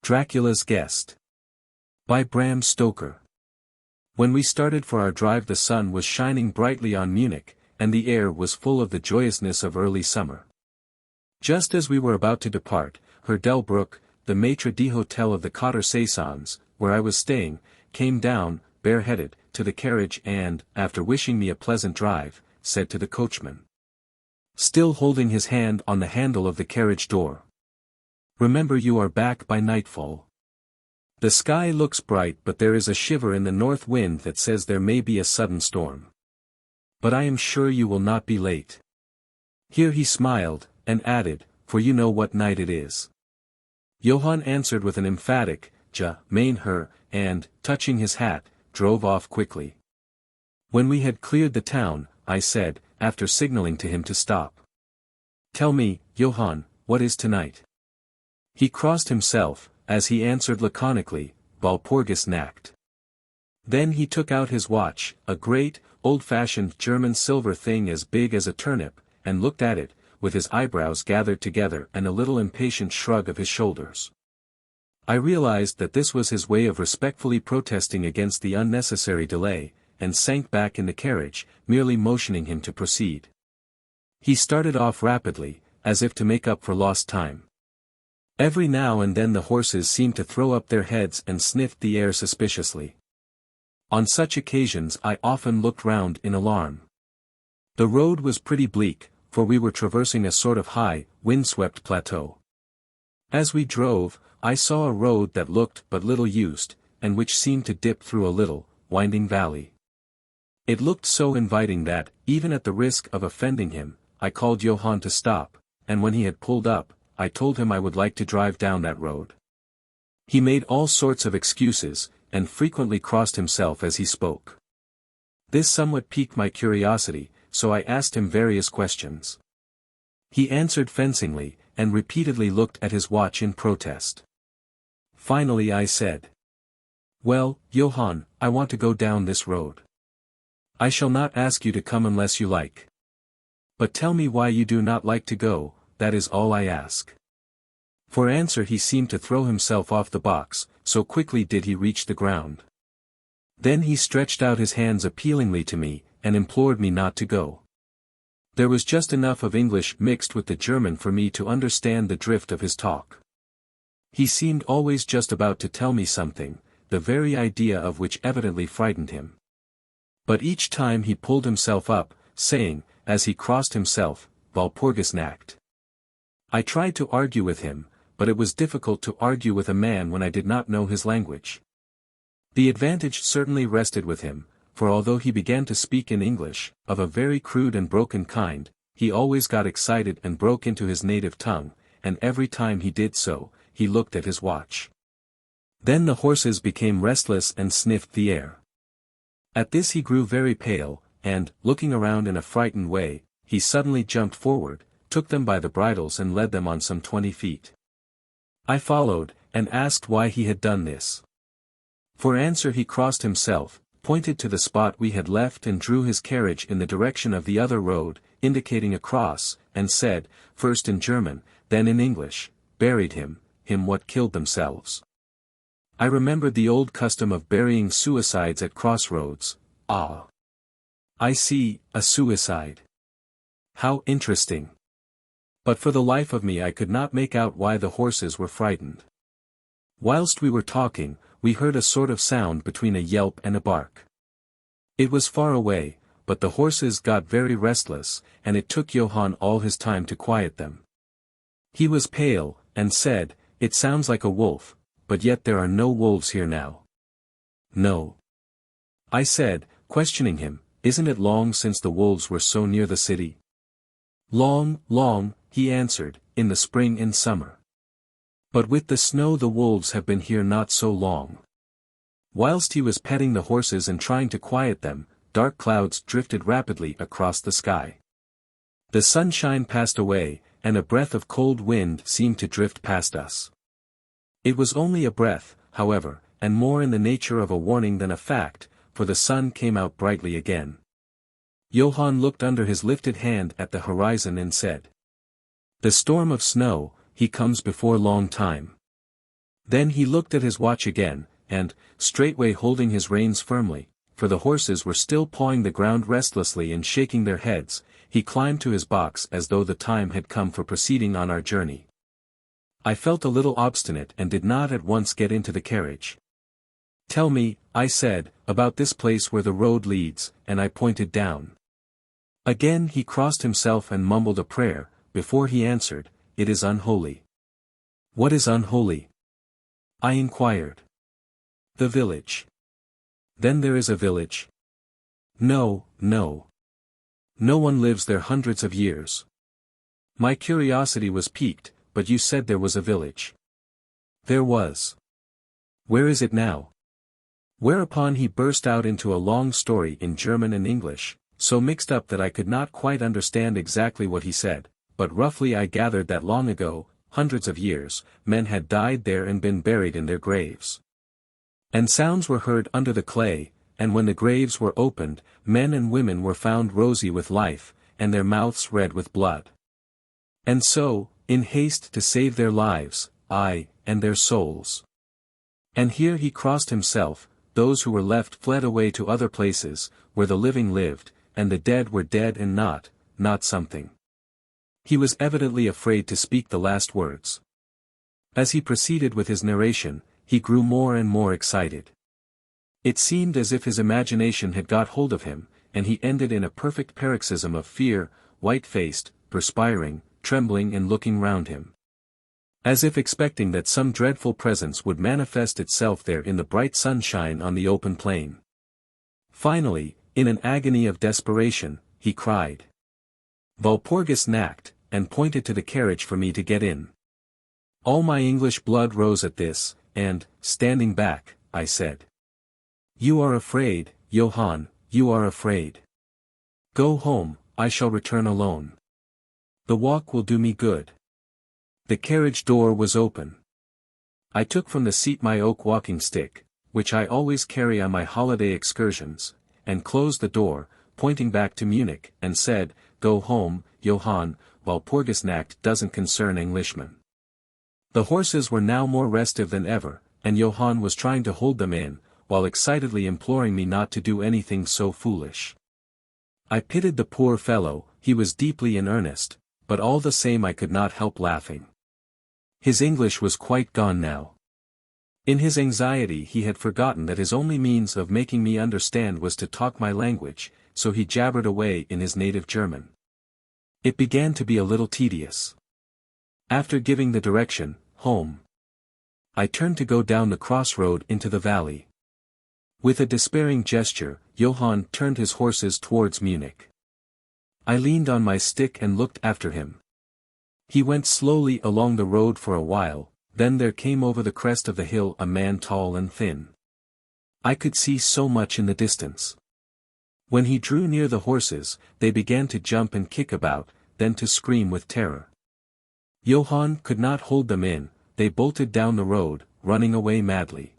Dracula's Guest. By Bram Stoker. When we started for our drive, the sun was shining brightly on Munich, and the air was full of the joyousness of early summer. Just as we were about to depart, Herr Delbruck, the maitre d'hotel of the Cotter Saisons, where I was staying, came down, bareheaded, to the carriage and, after wishing me a pleasant drive, said to the coachman, still holding his hand on the handle of the carriage door, "Remember, you are back by nightfall. The sky looks bright, but there is a shiver in the north wind that says there may be a sudden storm. But I am sure you will not be late." Here he smiled, and added, "For you know what night it is." Johann answered with an emphatic, "Ja, mein Herr," and, touching his hat, drove off quickly. When we had cleared the town, I said, after signaling to him to stop, "Tell me, Johann, what is tonight?" He crossed himself, as he answered laconically, "Walpurgis Nacht." Then he took out his watch, a great, old-fashioned German silver thing as big as a turnip, and looked at it, with his eyebrows gathered together and a little impatient shrug of his shoulders. I realized that this was his way of respectfully protesting against the unnecessary delay, and sank back in the carriage, merely motioning him to proceed. He started off rapidly, as if to make up for lost time. Every now and then the horses seemed to throw up their heads and sniffed the air suspiciously. On such occasions I often looked round in alarm. The road was pretty bleak, for we were traversing a sort of high, wind-swept plateau. As we drove, I saw a road that looked but little used, and which seemed to dip through a little, winding valley. It looked so inviting that, even at the risk of offending him, I called Johann to stop, and when he had pulled up, I told him I would like to drive down that road. He made all sorts of excuses, and frequently crossed himself as he spoke. This somewhat piqued my curiosity, so I asked him various questions. He answered fencingly, and repeatedly looked at his watch in protest. Finally I said, "Well, Johann, I want to go down this road. I shall not ask you to come unless you like. But tell me why you do not like to go, that is all I ask." For answer he seemed to throw himself off the box, so quickly did he reach the ground. Then he stretched out his hands appealingly to me, and implored me not to go. There was just enough of English mixed with the German for me to understand the drift of his talk. He seemed always just about to tell me something, the very idea of which evidently frightened him. But each time he pulled himself up, saying, as he crossed himself, "Walpurgis Nacht." I tried to argue with him, but it was difficult to argue with a man when I did not know his language. The advantage certainly rested with him, for although he began to speak in English, of a very crude and broken kind, he always got excited and broke into his native tongue, and every time he did so, he looked at his watch. Then the horses became restless and sniffed the air. At this he grew very pale, and, looking around in a frightened way, he suddenly jumped forward, took them by the bridles and led them on some 20 feet. I followed, and asked why he had done this. For answer he crossed himself, pointed to the spot we had left and drew his carriage in the direction of the other road, indicating a cross, and said, first in German, then in English, "Buried him what killed themselves." I remembered the old custom of burying suicides at crossroads. Ah! I see, a suicide. How interesting. But for the life of me I could not make out why the horses were frightened. Whilst we were talking, we heard a sort of sound between a yelp and a bark. It was far away, but the horses got very restless, and it took Johann all his time to quiet them. He was pale, and said, "It sounds like a wolf, but yet there are no wolves here now." "No." I said, questioning him, "Isn't it long since the wolves were so near the city?" "Long, long," he answered, "in the spring and summer. But with the snow the wolves have been here not so long." Whilst he was petting the horses and trying to quiet them, dark clouds drifted rapidly across the sky. The sunshine passed away, and a breath of cold wind seemed to drift past us. It was only a breath, however, and more in the nature of a warning than a fact, for the sun came out brightly again. Johann looked under his lifted hand at the horizon and said, "The storm of snow, he comes before long time." Then he looked at his watch again, and, straightway holding his reins firmly, for the horses were still pawing the ground restlessly and shaking their heads, he climbed to his box as though the time had come for proceeding on our journey. I felt a little obstinate and did not at once get into the carriage. "Tell me," I said, "about this place where the road leads," and I pointed down. Again he crossed himself and mumbled a prayer, before he answered, "It is unholy." "What is unholy?" I inquired. "The village." "Then there is a village?" "No, no. No one lives there hundreds of years." My curiosity was piqued, "But you said there was a village." "There was." "Where is it now?" Whereupon he burst out into a long story in German and English, so mixed up that I could not quite understand exactly what he said, but roughly I gathered that long ago, hundreds of years, men had died there and been buried in their graves. And sounds were heard under the clay, and when the graves were opened, men and women were found rosy with life, and their mouths red with blood. And so, in haste to save their lives, aye, and their souls. And here he crossed himself, those who were left fled away to other places, where the living lived, and the dead were dead and not something. He was evidently afraid to speak the last words. As he proceeded with his narration, he grew more and more excited. It seemed as if his imagination had got hold of him, and he ended in a perfect paroxysm of fear, white-faced, perspiring, trembling and looking round him, as if expecting that some dreadful presence would manifest itself there in the bright sunshine on the open plain. Finally, in an agony of desperation, he cried, "Walpurgis nacht," and pointed to the carriage for me to get in. All my English blood rose at this, and, standing back, I said, "You are afraid, Johann, you are afraid. Go home, I shall return alone. The walk will do me good." The carriage door was open. I took from the seat my oak walking stick, which I always carry on my holiday excursions, and closed the door, pointing back to Munich, and said, "Go home, Johann, Walpurgisnacht doesn't concern Englishmen." The horses were now more restive than ever, and Johann was trying to hold them in, while excitedly imploring me not to do anything so foolish. I pitied the poor fellow, he was deeply in earnest, but all the same I could not help laughing. His English was quite gone now. In his anxiety he had forgotten that his only means of making me understand was to talk my language, so he jabbered away in his native German. It began to be a little tedious. After giving the direction, "Home," I turned to go down the crossroad into the valley. With a despairing gesture, Johann turned his horses towards Munich. I leaned on my stick and looked after him. He went slowly along the road for a while, then there came over the crest of the hill a man tall and thin. I could see so much in the distance. When he drew near the horses, they began to jump and kick about, then to scream with terror. Johann could not hold them in, they bolted down the road, running away madly.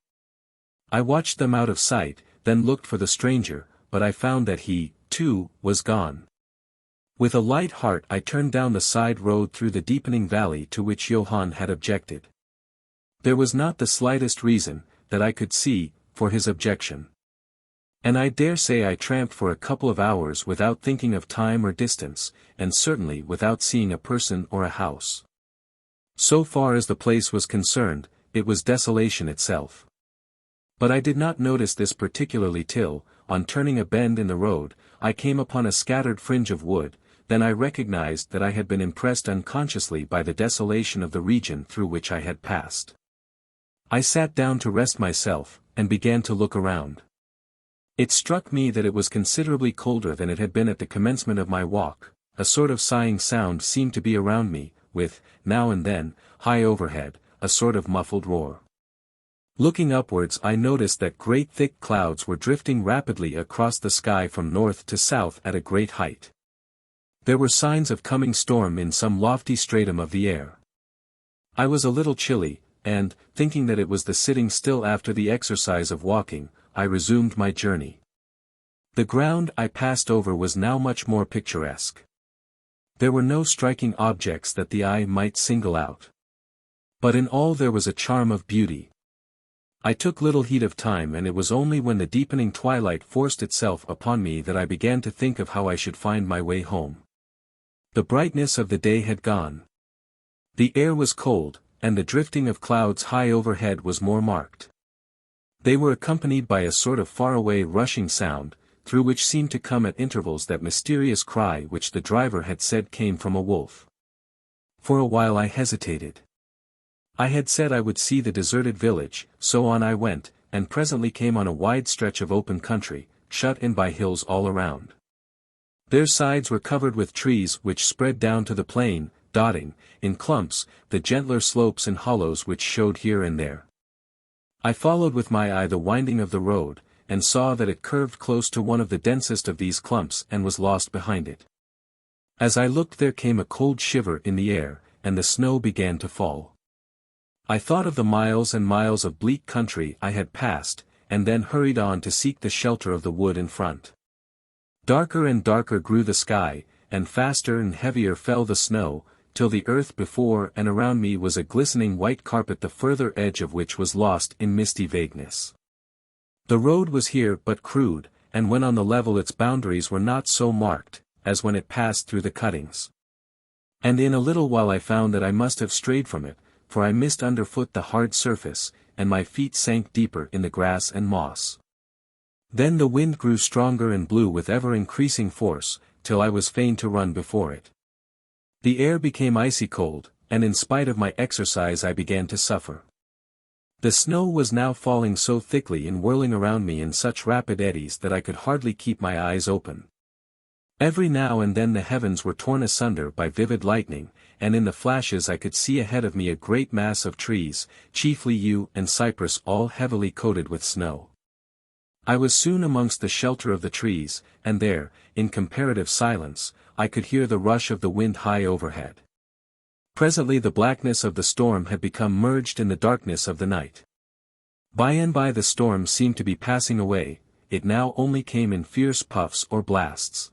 I watched them out of sight, then looked for the stranger, but I found that he, too, was gone. With a light heart I turned down the side road through the deepening valley to which Johann had objected. There was not the slightest reason, that I could see, for his objection. And I dare say I tramped for a couple of hours without thinking of time or distance, and certainly without seeing a person or a house. So far as the place was concerned, it was desolation itself. But I did not notice this particularly till, on turning a bend in the road, I came upon a scattered fringe of wood. Then I recognized that I had been impressed unconsciously by the desolation of the region through which I had passed. I sat down to rest myself, and began to look around. It struck me that it was considerably colder than it had been at the commencement of my walk. A sort of sighing sound seemed to be around me, with, now and then, high overhead, a sort of muffled roar. Looking upwards I noticed that great thick clouds were drifting rapidly across the sky from north to south at a great height. There were signs of coming storm in some lofty stratum of the air. I was a little chilly, and, thinking that it was the sitting still after the exercise of walking, I resumed my journey. The ground I passed over was now much more picturesque. There were no striking objects that the eye might single out. But in all there was a charm of beauty. I took little heed of time, and it was only when the deepening twilight forced itself upon me that I began to think of how I should find my way home. The brightness of the day had gone. The air was cold, and the drifting of clouds high overhead was more marked. They were accompanied by a sort of far-away rushing sound, through which seemed to come at intervals that mysterious cry which the driver had said came from a wolf. For a while I hesitated. I had said I would see the deserted village, so on I went, and presently came on a wide stretch of open country, shut in by hills all around. Their sides were covered with trees which spread down to the plain, dotting, in clumps, the gentler slopes and hollows which showed here and there. I followed with my eye the winding of the road, and saw that it curved close to one of the densest of these clumps and was lost behind it. As I looked there came a cold shiver in the air, and the snow began to fall. I thought of the miles and miles of bleak country I had passed, and then hurried on to seek the shelter of the wood in front. Darker and darker grew the sky, and faster and heavier fell the snow, till the earth before and around me was a glistening white carpet, the further edge of which was lost in misty vagueness. The road was here but crude, and when on the level its boundaries were not so marked, as when it passed through the cuttings. And in a little while I found that I must have strayed from it, for I missed underfoot the hard surface, and my feet sank deeper in the grass and moss. Then the wind grew stronger and blew with ever-increasing force, till I was fain to run before it. The air became icy cold, and in spite of my exercise I began to suffer. The snow was now falling so thickly and whirling around me in such rapid eddies that I could hardly keep my eyes open. Every now and then the heavens were torn asunder by vivid lightning, and in the flashes I could see ahead of me a great mass of trees, chiefly yew and cypress, all heavily coated with snow. I was soon amongst the shelter of the trees, and there, in comparative silence, I could hear the rush of the wind high overhead. Presently the blackness of the storm had become merged in the darkness of the night. By and by the storm seemed to be passing away, it now only came in fierce puffs or blasts.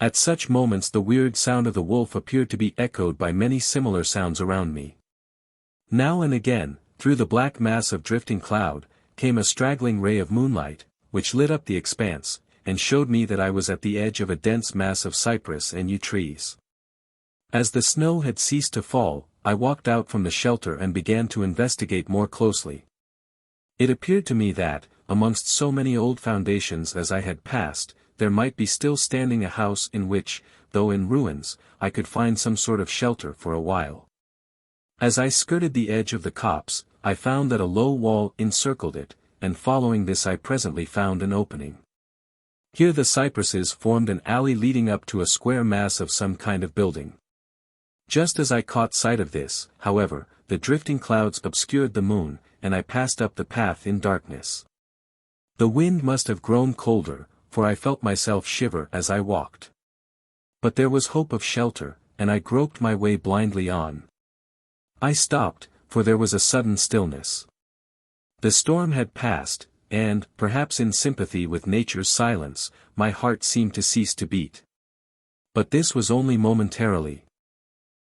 At such moments the weird sound of the wolf appeared to be echoed by many similar sounds around me. Now and again, through the black mass of drifting cloud, came a straggling ray of moonlight, which lit up the expanse, and showed me that I was at the edge of a dense mass of cypress and yew trees. As the snow had ceased to fall, I walked out from the shelter and began to investigate more closely. It appeared to me that, amongst so many old foundations as I had passed, there might be still standing a house in which, though in ruins, I could find some sort of shelter for a while. As I skirted the edge of the copse, I found that a low wall encircled it, and following this I presently found an opening. Here the cypresses formed an alley leading up to a square mass of some kind of building. Just as I caught sight of this, however, the drifting clouds obscured the moon, and I passed up the path in darkness. The wind must have grown colder, for I felt myself shiver as I walked. But there was hope of shelter, and I groped my way blindly on. I stopped, for there was a sudden stillness. The storm had passed, and, perhaps in sympathy with nature's silence, my heart seemed to cease to beat. But this was only momentarily.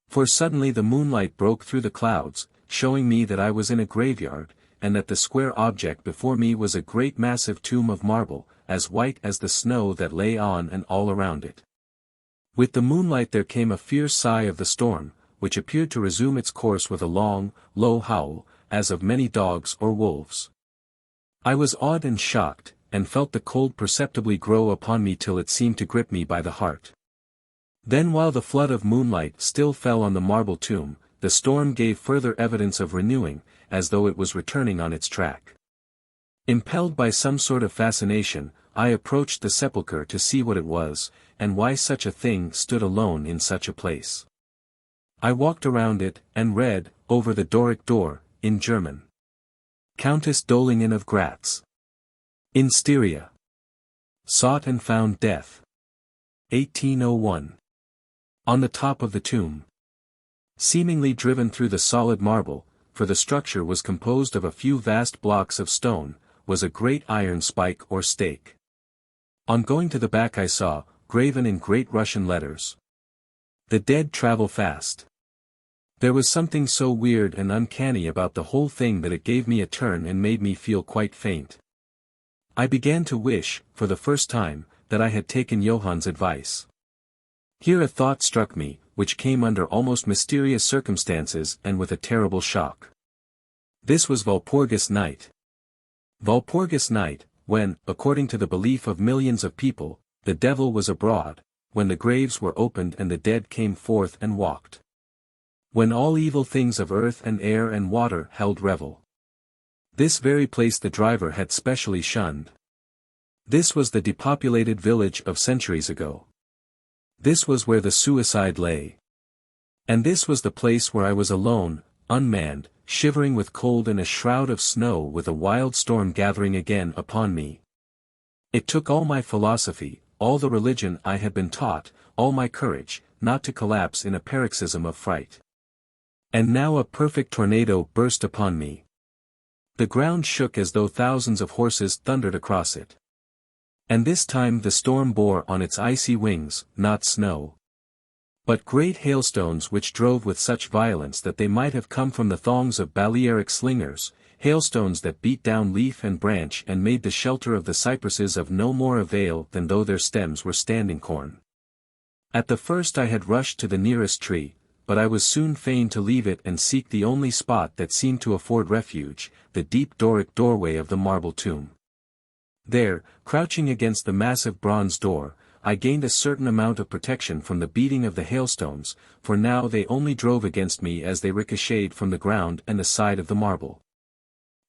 For suddenly the moonlight broke through the clouds, showing me that I was in a graveyard, and that the square object before me was a great massive tomb of marble, as white as the snow that lay on and all around it. With the moonlight there came a fierce sigh of the storm, which appeared to resume its course with a long, low howl, as of many dogs or wolves. I was awed and shocked, and felt the cold perceptibly grow upon me till it seemed to grip me by the heart. Then while the flood of moonlight still fell on the marble tomb, the storm gave further evidence of renewing, as though it was returning on its track. Impelled by some sort of fascination, I approached the sepulchre to see what it was, and why such a thing stood alone in such a place. I walked around it, and read, over the Doric door, in German. Countess Dolingen of Gratz. In Styria. Sought and found death. 1801. On the top of the tomb. Seemingly driven through the solid marble, for the structure was composed of a few vast blocks of stone, was a great iron spike or stake. On going to the back I saw, graven in great Russian letters. The dead travel fast. There was something so weird and uncanny about the whole thing that it gave me a turn and made me feel quite faint. I began to wish, for the first time, that I had taken Johann's advice. Here a thought struck me, which came under almost mysterious circumstances and with a terrible shock. This was Walpurgis night. Walpurgis night, when, according to the belief of millions of people, the devil was abroad, when the graves were opened and the dead came forth and walked. When all evil things of earth and air and water held revel. This very place the driver had specially shunned. This was the depopulated village of centuries ago. This was where the suicide lay. And this was the place where I was alone, unmanned, shivering with cold in a shroud of snow with a wild storm gathering again upon me. It took all my philosophy, all the religion I had been taught, all my courage, not to collapse in a paroxysm of fright. And now a perfect tornado burst upon me. The ground shook as though thousands of horses thundered across it. And this time the storm bore on its icy wings, not snow, but great hailstones which drove with such violence that they might have come from the thongs of Balearic slingers, hailstones that beat down leaf and branch and made the shelter of the cypresses of no more avail than though their stems were standing corn. At the first I had rushed to the nearest tree, but I was soon fain to leave it and seek the only spot that seemed to afford refuge, the deep Doric doorway of the marble tomb. There, crouching against the massive bronze door, I gained a certain amount of protection from the beating of the hailstones, for now they only drove against me as they ricocheted from the ground and the side of the marble.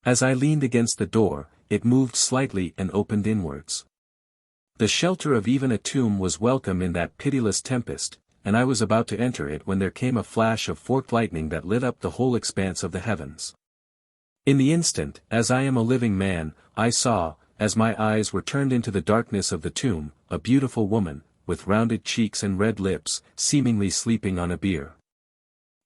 As I leaned against the door, it moved slightly and opened inwards. The shelter of even a tomb was welcome in that pitiless tempest, and I was about to enter it when there came a flash of forked lightning that lit up the whole expanse of the heavens. In the instant, as I am a living man, I saw, as my eyes were turned into the darkness of the tomb, a beautiful woman, with rounded cheeks and red lips, seemingly sleeping on a bier.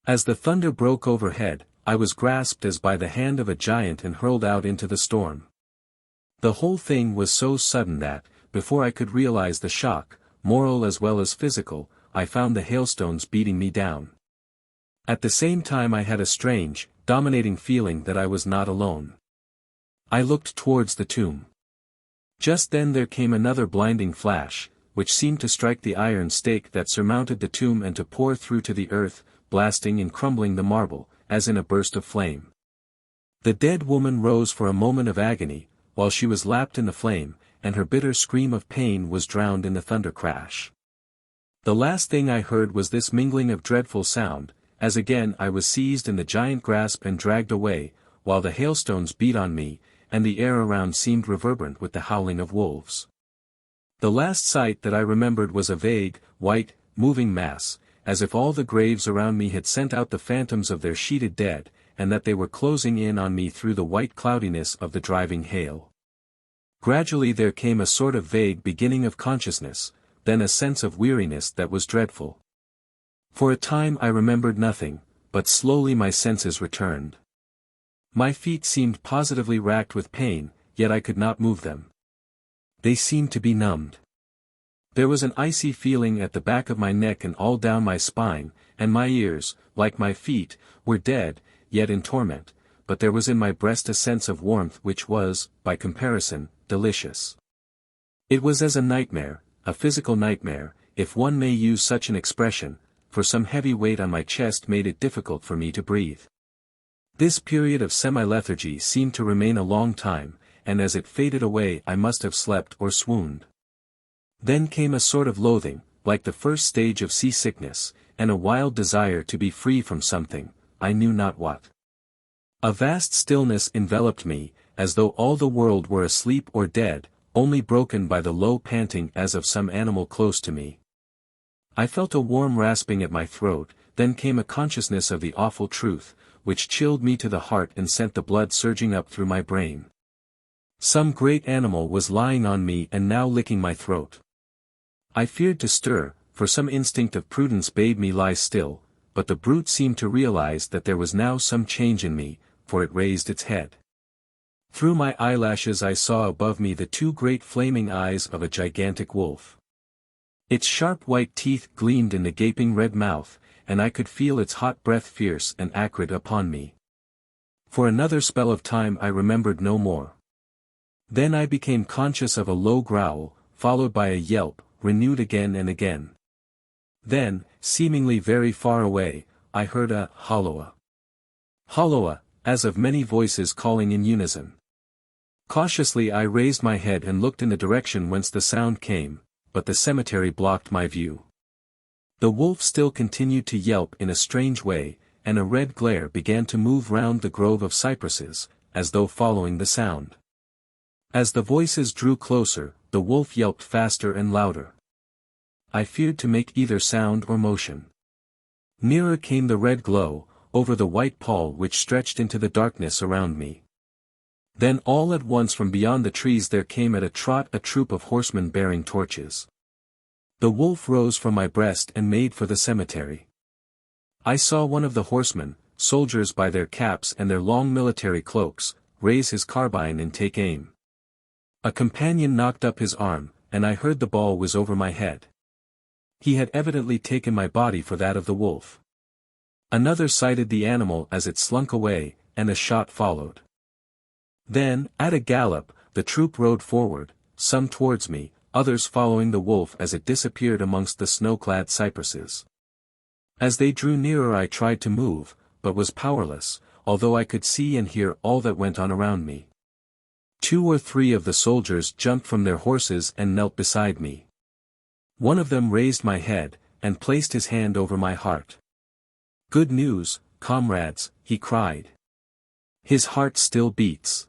As the thunder broke overhead, I was grasped as by the hand of a giant and hurled out into the storm. The whole thing was so sudden that, before I could realize the shock, moral as well as physical, I found the hailstones beating me down. At the same time I had a strange, dominating feeling that I was not alone. I looked towards the tomb. Just then there came another blinding flash, which seemed to strike the iron stake that surmounted the tomb and to pour through to the earth, blasting and crumbling the marble, as in a burst of flame. The dead woman rose for a moment of agony, while she was lapped in the flame, and her bitter scream of pain was drowned in the thunder crash. The last thing I heard was this mingling of dreadful sound, as again I was seized in the giant grasp and dragged away, while the hailstones beat on me, and the air around seemed reverberant with the howling of wolves. The last sight that I remembered was a vague, white, moving mass, as if all the graves around me had sent out the phantoms of their sheeted dead, and that they were closing in on me through the white cloudiness of the driving hail. Gradually there came a sort of vague beginning of consciousness, then a sense of weariness that was dreadful. For a time I remembered nothing, but slowly my senses returned. My feet seemed positively racked with pain, yet I could not move them. They seemed to be numbed. There was an icy feeling at the back of my neck and all down my spine, and my ears, like my feet, were dead, yet in torment, but there was in my breast a sense of warmth which was, by comparison, delicious. It was as a nightmare, a physical nightmare, if one may use such an expression, for some heavy weight on my chest made it difficult for me to breathe. This period of semi-lethargy seemed to remain a long time, and as it faded away I must have slept or swooned. Then came a sort of loathing, like the first stage of seasickness, and a wild desire to be free from something, I knew not what. A vast stillness enveloped me, as though all the world were asleep or dead, only broken by the low panting as of some animal close to me. I felt a warm rasping at my throat, then came a consciousness of the awful truth, which chilled me to the heart and sent the blood surging up through my brain. Some great animal was lying on me and now licking my throat. I feared to stir, for some instinct of prudence bade me lie still, but the brute seemed to realize that there was now some change in me, for it raised its head. Through my eyelashes I saw above me the two great flaming eyes of a gigantic wolf. Its sharp white teeth gleamed in the gaping red mouth, and I could feel its hot breath fierce and acrid upon me. For another spell of time I remembered no more. Then I became conscious of a low growl, followed by a yelp, renewed again and again. Then, seemingly very far away, I heard a holloa. Holloa, as of many voices calling in unison. Cautiously I raised my head and looked in the direction whence the sound came, but the cemetery blocked my view. The wolf still continued to yelp in a strange way, and a red glare began to move round the grove of cypresses, as though following the sound. As the voices drew closer, the wolf yelped faster and louder. I feared to make either sound or motion. Nearer came the red glow, over the white pall which stretched into the darkness around me. Then all at once from beyond the trees there came at a trot a troop of horsemen bearing torches. The wolf rose from my breast and made for the cemetery. I saw one of the horsemen, soldiers by their caps and their long military cloaks, raise his carbine and take aim. A companion knocked up his arm, and I heard the ball whiz over my head. He had evidently taken my body for that of the wolf. Another sighted the animal as it slunk away, and a shot followed. Then, at a gallop, the troop rode forward, some towards me, others following the wolf as it disappeared amongst the snow-clad cypresses. As they drew nearer I tried to move, but was powerless, although I could see and hear all that went on around me. 2 or 3 of the soldiers jumped from their horses and knelt beside me. One of them raised my head, and placed his hand over my heart. "Good news, comrades," he cried. "His heart still beats."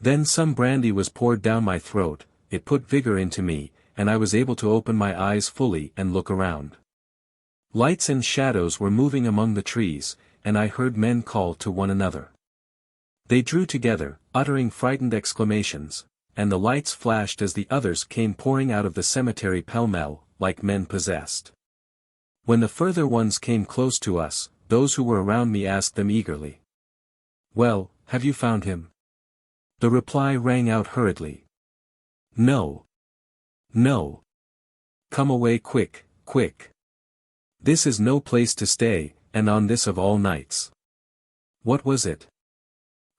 Then some brandy was poured down my throat, it put vigor into me, and I was able to open my eyes fully and look around. Lights and shadows were moving among the trees, and I heard men call to one another. They drew together, uttering frightened exclamations, and the lights flashed as the others came pouring out of the cemetery pell-mell, like men possessed. When the further ones came close to us, those who were around me asked them eagerly, "Well, have you found him?" The reply rang out hurriedly. "No. No. Come away quick, quick. This is no place to stay, and on this of all nights." What was it?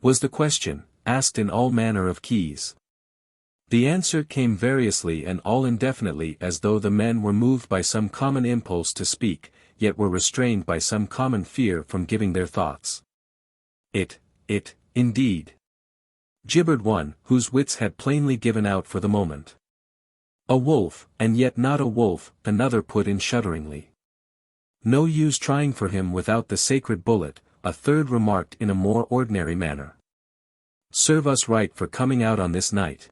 Was the question, asked in all manner of keys. The answer came variously and all indefinitely as though the men were moved by some common impulse to speak, yet were restrained by some common fear from giving their thoughts. It, indeed. Gibbered one, whose wits had plainly given out for the moment. A wolf, and yet not a wolf, another put in shudderingly. No use trying for him without the sacred bullet, a third remarked in a more ordinary manner. Serve us right for coming out on this night.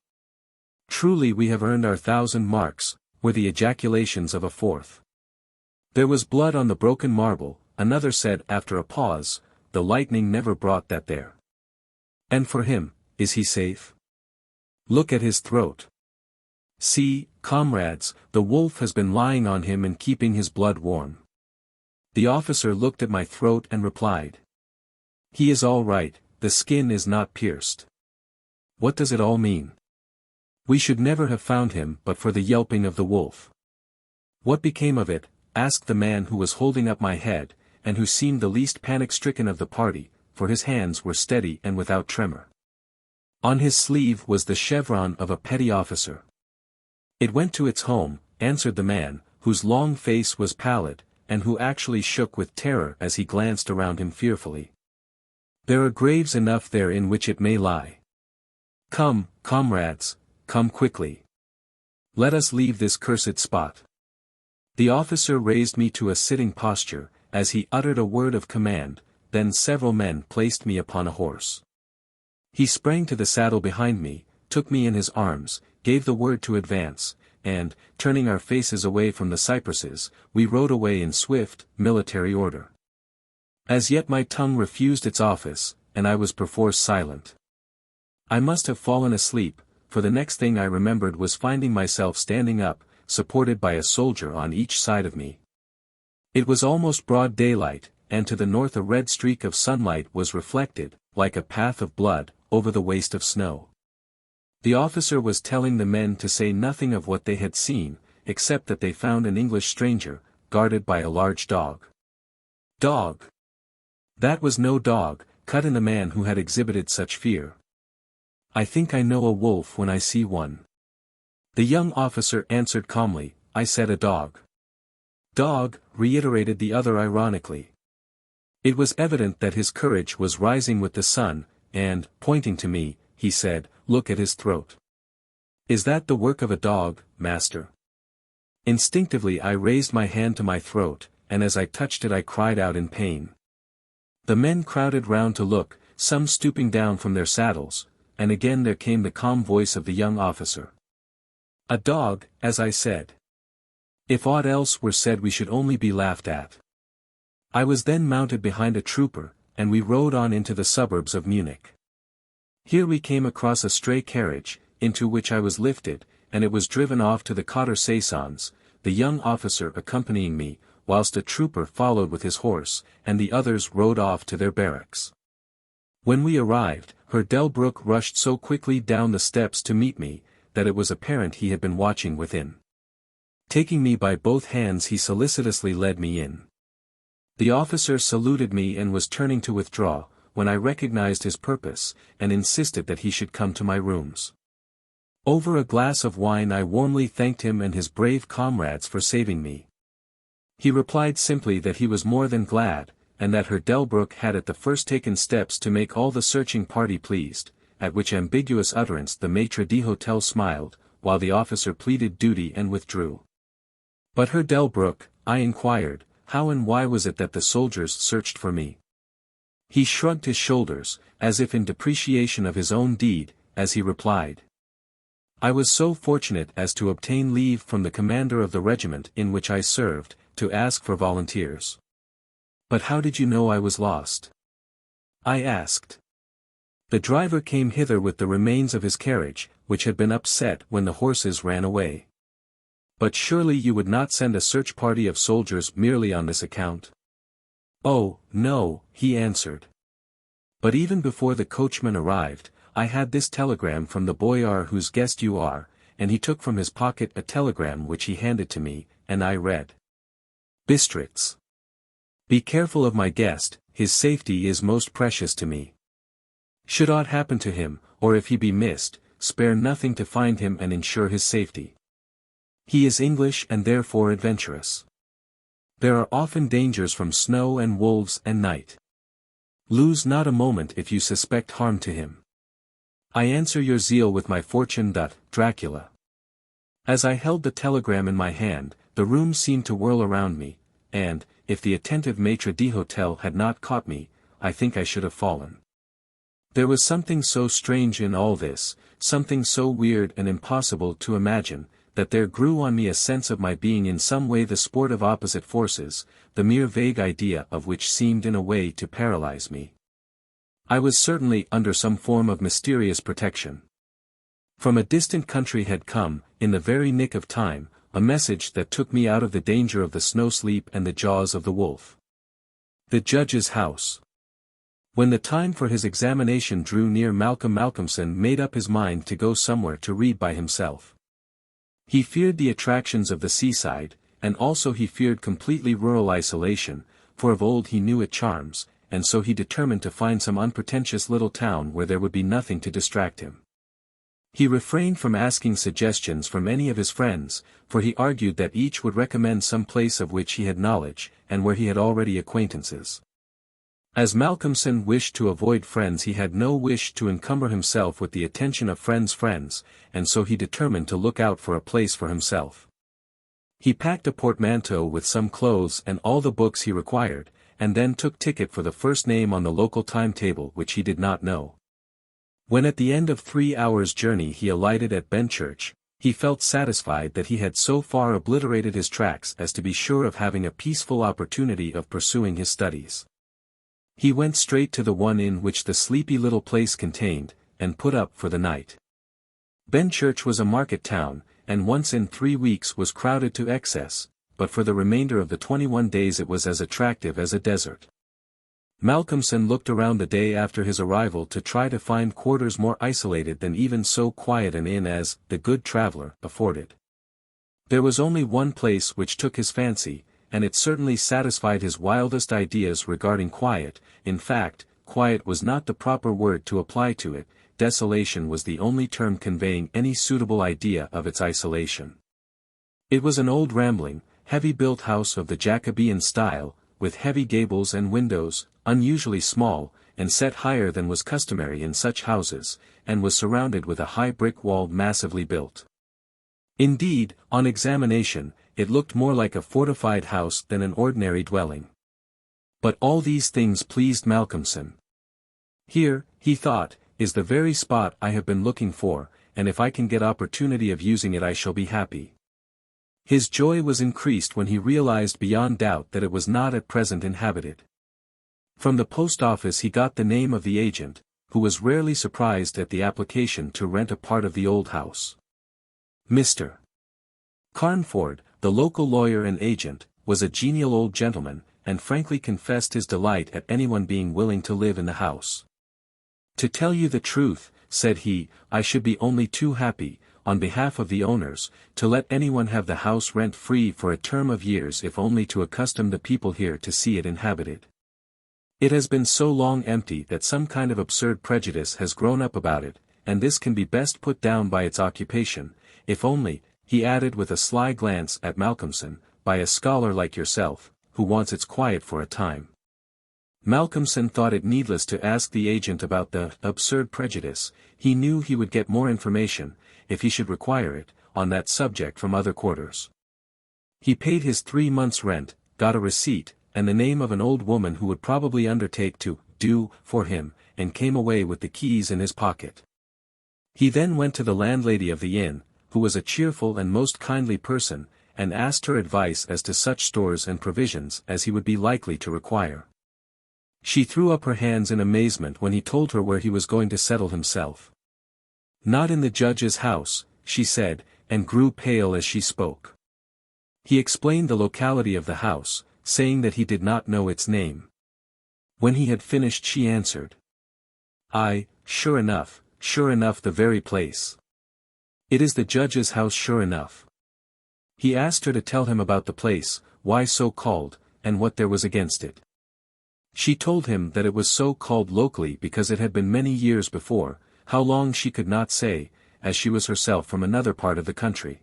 Truly we have earned our 1,000 marks, were the ejaculations of a fourth. There was blood on the broken marble, another said after a pause, the lightning never brought that there. And for him, is he safe? Look at his throat. See, comrades, the wolf has been lying on him and keeping his blood warm. The officer looked at my throat and replied. He is all right, the skin is not pierced. What does it all mean? We should never have found him but for the yelping of the wolf. What became of it? Asked the man who was holding up my head, and who seemed the least panic-stricken of the party, for his hands were steady and without tremor. On his sleeve was the chevron of a petty officer. It went to its home, answered the man, whose long face was pallid, and who actually shook with terror as he glanced around him fearfully. There are graves enough there in which it may lie. Come, comrades, come quickly. Let us leave this cursed spot. The officer raised me to a sitting posture, as he uttered a word of command, then several men placed me upon a horse. He sprang to the saddle behind me, took me in his arms, gave the word to advance, and, turning our faces away from the cypresses, we rode away in swift, military order. As yet my tongue refused its office, and I was perforce silent. I must have fallen asleep, for the next thing I remembered was finding myself standing up, supported by a soldier on each side of me. It was almost broad daylight, and to the north a red streak of sunlight was reflected, like a path of blood, over the waste of snow. The officer was telling the men to say nothing of what they had seen, except that they found an English stranger, guarded by a large dog. Dog. That was no dog, cut in the man who had exhibited such fear. I think I know a wolf when I see one. The young officer answered calmly, I said a dog. Dog, reiterated the other ironically. It was evident that his courage was rising with the sun, and, pointing to me, he said, look at his throat. Is that the work of a dog, master? Instinctively I raised my hand to my throat, and as I touched it I cried out in pain. The men crowded round to look, some stooping down from their saddles, and again there came the calm voice of the young officer. A dog, as I said. If aught else were said we should only be laughed at. I was then mounted behind a trooper, and we rode on into the suburbs of Munich. Here we came across a stray carriage, into which I was lifted, and it was driven off to the Cotter Saisons, the young officer accompanying me, whilst a trooper followed with his horse, and the others rode off to their barracks. When we arrived, Herr Delbrück rushed so quickly down the steps to meet me, that it was apparent he had been watching within. Taking me by both hands he solicitously led me in. The officer saluted me and was turning to withdraw, when I recognized his purpose, and insisted that he should come to my rooms. Over a glass of wine I warmly thanked him and his brave comrades for saving me. He replied simply that he was more than glad, and that Herr Delbrück had at the first taken steps to make all the searching party pleased, at which ambiguous utterance the maître d'hôtel smiled, while the officer pleaded duty and withdrew. But Herr Delbrück, I inquired, how and why was it that the soldiers searched for me? He shrugged his shoulders, as if in depreciation of his own deed, as he replied. I was so fortunate as to obtain leave from the commander of the regiment in which I served, to ask for volunteers. But how did you know I was lost? I asked. The driver came hither with the remains of his carriage, which had been upset when the horses ran away. But surely you would not send a search party of soldiers merely on this account? Oh, no, he answered. But even before the coachman arrived, I had this telegram from the boyar whose guest you are, and he took from his pocket a telegram which he handed to me, and I read. Bistritz. Be careful of my guest, his safety is most precious to me. Should aught happen to him, or if he be missed, spare nothing to find him and ensure his safety. He is English and therefore adventurous. There are often dangers from snow and wolves and night. Lose not a moment if you suspect harm to him. I answer your zeal with my fortune. Dracula. As I held the telegram in my hand, the room seemed to whirl around me, and, if the attentive maître d'hôtel had not caught me, I think I should have fallen. There was something so strange in all this, something so weird and impossible to imagine, that there grew on me a sense of my being in some way the sport of opposite forces, the mere vague idea of which seemed in a way to paralyze me. I was certainly under some form of mysterious protection. From a distant country had come, in the very nick of time, a message that took me out of the danger of the snow-sleep and the jaws of the wolf. The judge's house. When the time for his examination drew near, Malcolmson made up his mind to go somewhere to read by himself. He feared the attractions of the seaside, and also he feared completely rural isolation, for of old he knew its charms, and so he determined to find some unpretentious little town where there would be nothing to distract him. He refrained from asking suggestions from any of his friends, for he argued that each would recommend some place of which he had knowledge, and where he had already acquaintances. As Malcolmson wished to avoid friends, he had no wish to encumber himself with the attention of friends, and so he determined to look out for a place for himself. He packed a portmanteau with some clothes and all the books he required, and then took ticket for the first name on the local timetable which he did not know. When at the end of 3 hours' journey he alighted at Benchurch, he felt satisfied that he had so far obliterated his tracks as to be sure of having a peaceful opportunity of pursuing his studies. He went straight to the one inn which the sleepy little place contained, and put up for the night. Benchurch was a market town, and once in 3 weeks was crowded to excess, but for the remainder of the 21 days it was as attractive as a desert. Malcolmson looked around the day after his arrival to try to find quarters more isolated than even so quiet an inn as the Good Traveller afforded. There was only one place which took his fancy, and it certainly satisfied his wildest ideas regarding quiet. In fact, quiet was not the proper word to apply to it, desolation was the only term conveying any suitable idea of its isolation. It was an old rambling, heavy-built house of the Jacobean style, with heavy gables and windows, unusually small, and set higher than was customary in such houses, and was surrounded with a high brick wall massively built. Indeed, on examination, it looked more like a fortified house than an ordinary dwelling. But all these things pleased Malcolmson. Here, he thought, is the very spot I have been looking for, and if I can get opportunity of using it I shall be happy. His joy was increased when he realized beyond doubt that it was not at present inhabited. From the post office he got the name of the agent, who was rarely surprised at the application to rent a part of the old house. Mr. Carnford, the local lawyer and agent, was a genial old gentleman, and frankly confessed his delight at anyone being willing to live in the house. "To tell you the truth," said he, "I should be only too happy, on behalf of the owners, to let anyone have the house rent-free for a term of years if only to accustom the people here to see it inhabited. It has been so long empty that some kind of absurd prejudice has grown up about it, and this can be best put down by its occupation, if only," he added with a sly glance at Malcolmson, "by a scholar like yourself, who wants its quiet for a time." Malcolmson thought it needless to ask the agent about the absurd prejudice. He knew he would get more information, if he should require it, on that subject from other quarters. He paid his 3 months' rent, got a receipt, and the name of an old woman who would probably undertake to do for him, and came away with the keys in his pocket. He then went to the landlady of the inn, who was a cheerful and most kindly person, and asked her advice as to such stores and provisions as he would be likely to require. She threw up her hands in amazement when he told her where he was going to settle himself. "Not in the judge's house," she said, and grew pale as she spoke. He explained the locality of the house, saying that he did not know its name. When he had finished she answered, "Aye, sure enough, the very place. It is the judge's house sure enough." He asked her to tell him about the place, why so called, and what there was against it. She told him that it was so called locally because it had been many years before, how long she could not say, as she was herself from another part of the country.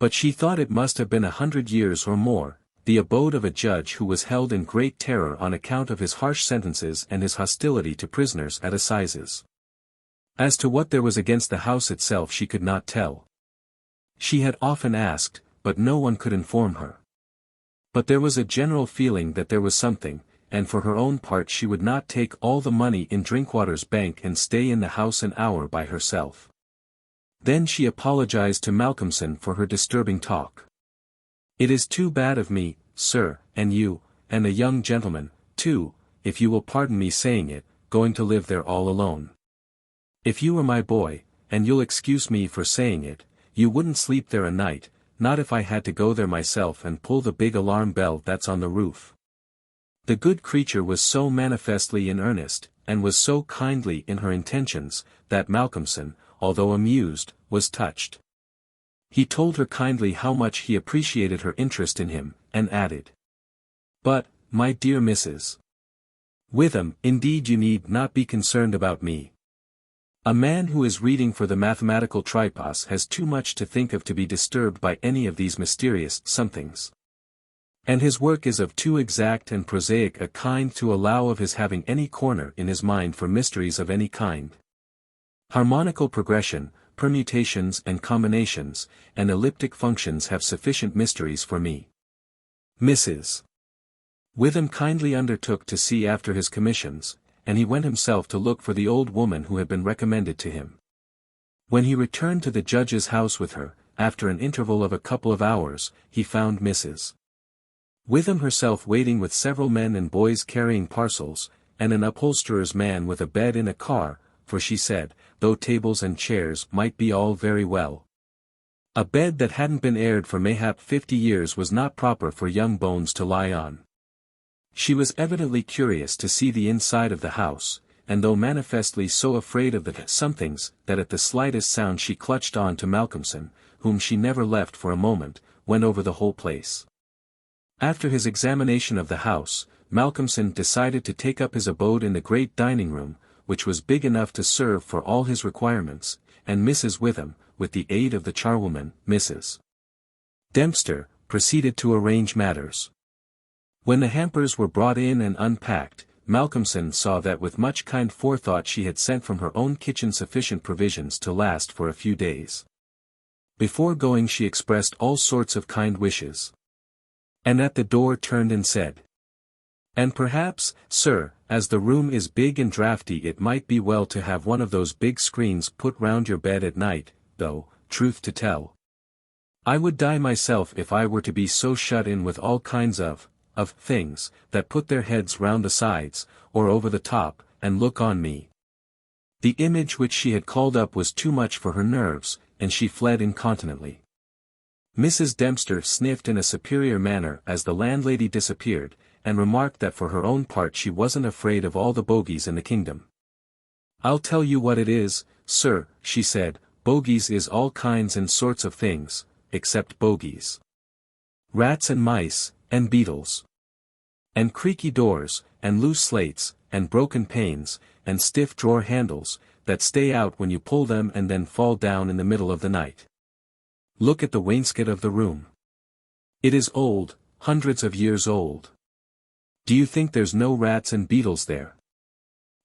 But she thought it must have been 100 years or more, the abode of a judge who was held in great terror on account of his harsh sentences and his hostility to prisoners at assizes. As to what there was against the house itself she could not tell. She had often asked, but no one could inform her. But there was a general feeling that there was something, and for her own part she would not take all the money in Drinkwater's bank and stay in the house an hour by herself. Then she apologized to Malcolmson for her disturbing talk. "It is too bad of me, sir, and you, and a young gentleman, too, if you will pardon me saying it, going to live there all alone. If you were my boy, and you'll excuse me for saying it, you wouldn't sleep there a night, not if I had to go there myself and pull the big alarm bell that's on the roof." The good creature was so manifestly in earnest, and was so kindly in her intentions, that Malcolmson, although amused, was touched. He told her kindly how much he appreciated her interest in him, and added, "But, my dear Mrs. Witham, indeed you need not be concerned about me. A man who is reading for the mathematical tripos has too much to think of to be disturbed by any of these mysterious somethings. And his work is of too exact and prosaic a kind to allow of his having any corner in his mind for mysteries of any kind. Harmonical progression, permutations and combinations, and elliptic functions have sufficient mysteries for me." Mrs. Witham kindly undertook to see after his commissions, and he went himself to look for the old woman who had been recommended to him. When he returned to the judge's house with her, after an interval of a couple of hours, he found Mrs. Witham herself waiting with several men and boys carrying parcels, and an upholsterer's man with a bed in a car, for she said, though tables and chairs might be all very well, a bed that hadn't been aired for mayhap 50 years was not proper for young bones to lie on. She was evidently curious to see the inside of the house, and though manifestly so afraid of the somethings that at the slightest sound she clutched on to Malcolmson, whom she never left for a moment, went over the whole place. After his examination of the house, Malcolmson decided to take up his abode in the great dining room, which was big enough to serve for all his requirements, and Mrs. Witham, with the aid of the charwoman, Mrs. Dempster, proceeded to arrange matters. When the hampers were brought in and unpacked, Malcolmson saw that with much kind forethought she had sent from her own kitchen sufficient provisions to last for a few days. Before going she expressed all sorts of kind wishes. And at the door turned and said, "And perhaps, sir, as the room is big and draughty it might be well to have one of those big screens put round your bed at night, though, truth to tell, I would die myself if I were to be so shut in with all kinds of things, that put their heads round the sides, or over the top, and look on me." The image which she had called up was too much for her nerves, and she fled incontinently. Mrs. Dempster sniffed in a superior manner as the landlady disappeared, and remarked that for her own part she wasn't afraid of all the bogies in the kingdom. "I'll tell you what it is, sir," she said, "bogies is all kinds and sorts of things, except bogies. Rats and mice, and beetles. And creaky doors, and loose slates, and broken panes, and stiff drawer handles, that stay out when you pull them and then fall down in the middle of the night. Look at the wainscot of the room. It is old, hundreds of years old. Do you think there's no rats and beetles there?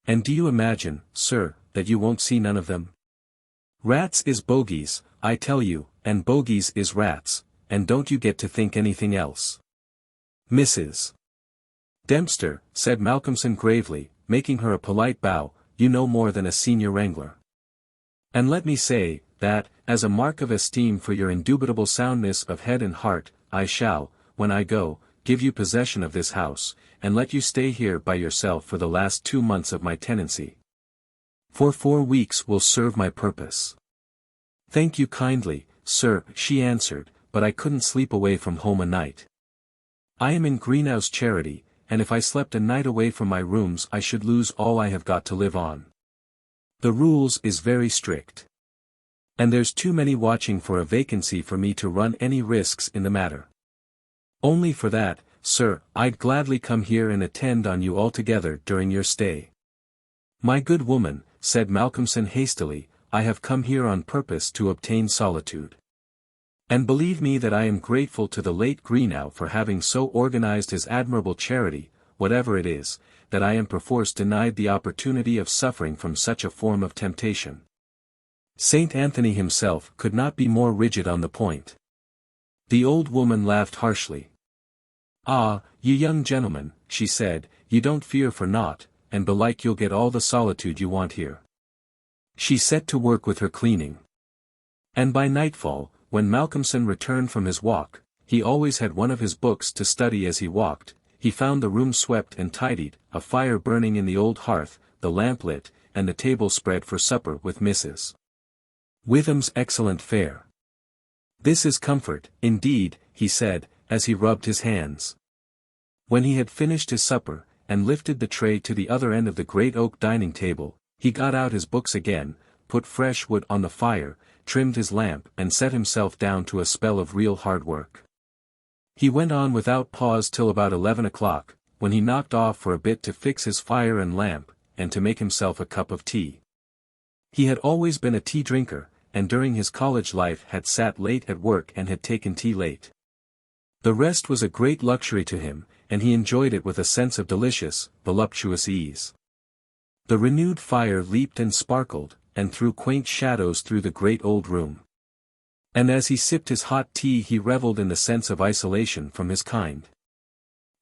And do you imagine, sir, that you won't see none of them? Rats is bogies, I tell you, and bogies is rats, and don't you get to think anything else." "Mrs. Dempster," said Malcolmson gravely, making her a polite bow, "you know more than a senior wrangler. And let me say, that, as a mark of esteem for your indubitable soundness of head and heart, I shall, when I go, give you possession of this house, and let you stay here by yourself for the last 2 months of my tenancy. For 4 weeks will serve my purpose." "Thank you kindly, sir," she answered, "but I couldn't sleep away from home a night. I am in Greenhouse Charity, and if I slept a night away from my rooms I should lose all I have got to live on. The rules is very strict. And there's too many watching for a vacancy for me to run any risks in the matter. Only for that, sir, I'd gladly come here and attend on you altogether during your stay." "My good woman," said Malcolmson hastily, "I have come here on purpose to obtain solitude. And believe me that I am grateful to the late Greenough for having so organized his admirable charity, whatever it is, that I am perforce denied the opportunity of suffering from such a form of temptation. Saint Anthony himself could not be more rigid on the point." The old woman laughed harshly. "Ah, you young gentlemen," she said, "you don't fear for naught, and belike you'll get all the solitude you want here." She set to work with her cleaning. And by nightfall, when Malcolmson returned from his walk, he always had one of his books to study as he walked, he found the room swept and tidied, a fire burning in the old hearth, the lamp lit, and the table spread for supper with Mrs. Witham's excellent fare. "This is comfort, indeed," he said, as he rubbed his hands. When he had finished his supper, and lifted the tray to the other end of the great oak dining table, he got out his books again, put fresh wood on the fire, trimmed his lamp and set himself down to a spell of real hard work. He went on without pause till about 11 o'clock, when he knocked off for a bit to fix his fire and lamp, and to make himself a cup of tea. He had always been a tea drinker, and during his college life had sat late at work and had taken tea late. The rest was a great luxury to him, and he enjoyed it with a sense of delicious, voluptuous ease. The renewed fire leaped and sparkled, and threw quaint shadows through the great old room. And as he sipped his hot tea he revelled in the sense of isolation from his kind.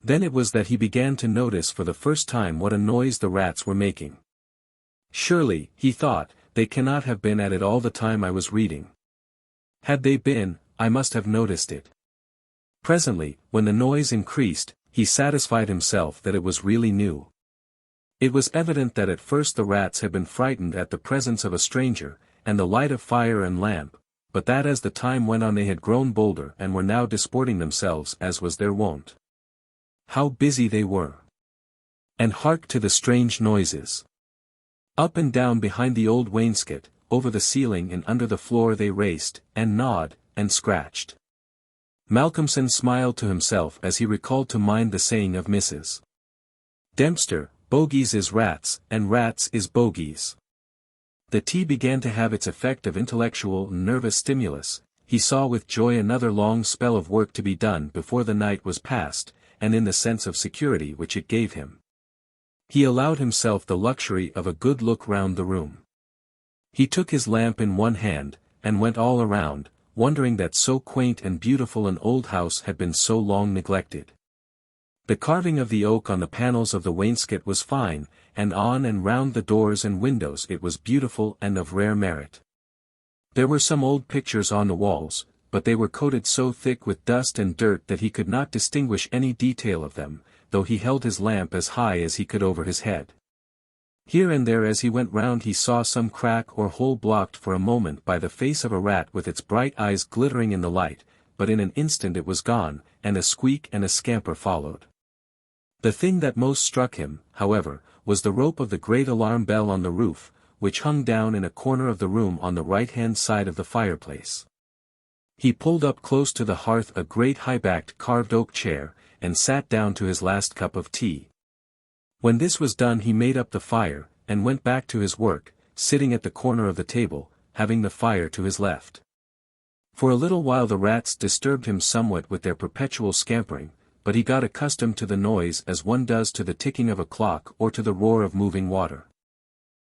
Then it was that he began to notice for the first time what a noise the rats were making. "Surely," he thought, "they cannot have been at it all the time I was reading. Had they been, I must have noticed it." Presently, when the noise increased, he satisfied himself that it was really new. It was evident that at first the rats had been frightened at the presence of a stranger, and the light of fire and lamp, but that as the time went on they had grown bolder and were now disporting themselves as was their wont. How busy they were! And hark to the strange noises! Up and down behind the old wainscot, over the ceiling and under the floor they raced, and gnawed, and scratched. Malcolmson smiled to himself as he recalled to mind the saying of Mrs. Dempster, bogies is rats, and rats is bogies. The tea began to have its effect of intellectual and nervous stimulus. He saw with joy another long spell of work to be done before the night was past, and in the sense of security which it gave him, he allowed himself the luxury of a good look round the room. He took his lamp in one hand, and went all around, wondering that so quaint and beautiful an old house had been so long neglected. The carving of the oak on the panels of the wainscot was fine, and on and round the doors and windows it was beautiful and of rare merit. There were some old pictures on the walls, but they were coated so thick with dust and dirt that he could not distinguish any detail of them, though he held his lamp as high as he could over his head. Here and there as he went round he saw some crack or hole blocked for a moment by the face of a rat with its bright eyes glittering in the light, but in an instant it was gone, and a squeak and a scamper followed. The thing that most struck him, however, was the rope of the great alarm bell on the roof, which hung down in a corner of the room on the right-hand side of the fireplace. He pulled up close to the hearth a great high-backed carved oak chair, and sat down to his last cup of tea. When this was done he made up the fire, and went back to his work, sitting at the corner of the table, having the fire to his left. For a little while the rats disturbed him somewhat with their perpetual scampering, but he got accustomed to the noise as one does to the ticking of a clock or to the roar of moving water.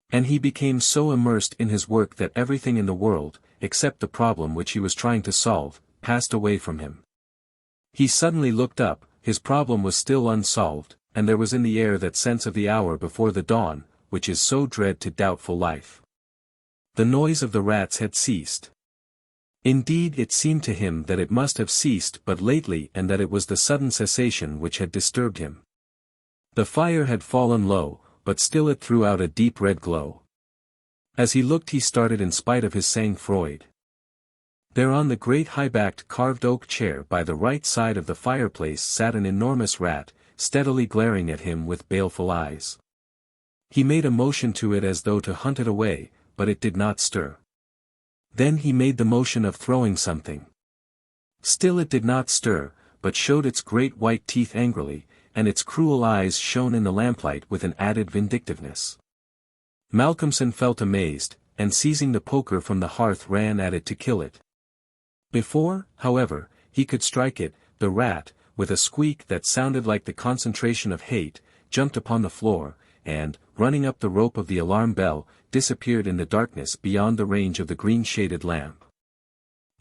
And he became so immersed in his work that everything in the world, except the problem which he was trying to solve, passed away from him. He suddenly looked up, his problem was still unsolved, and there was in the air that sense of the hour before the dawn, which is so dread to doubtful life. The noise of the rats had ceased. Indeed it seemed to him that it must have ceased but lately and that it was the sudden cessation which had disturbed him. The fire had fallen low, but still it threw out a deep red glow. As he looked he started in spite of his sang-froid. There on the great high-backed carved oak chair by the right side of the fireplace sat an enormous rat, steadily glaring at him with baleful eyes. He made a motion to it as though to hunt it away, but it did not stir. Then he made the motion of throwing something. Still it did not stir, but showed its great white teeth angrily, and its cruel eyes shone in the lamplight with an added vindictiveness. Malcolmson felt amazed, and seizing the poker from the hearth ran at it to kill it. Before, however, he could strike it, the rat, with a squeak that sounded like the concentration of hate, jumped upon the floor, and, running up the rope of the alarm bell, disappeared in the darkness beyond the range of the green-shaded lamp.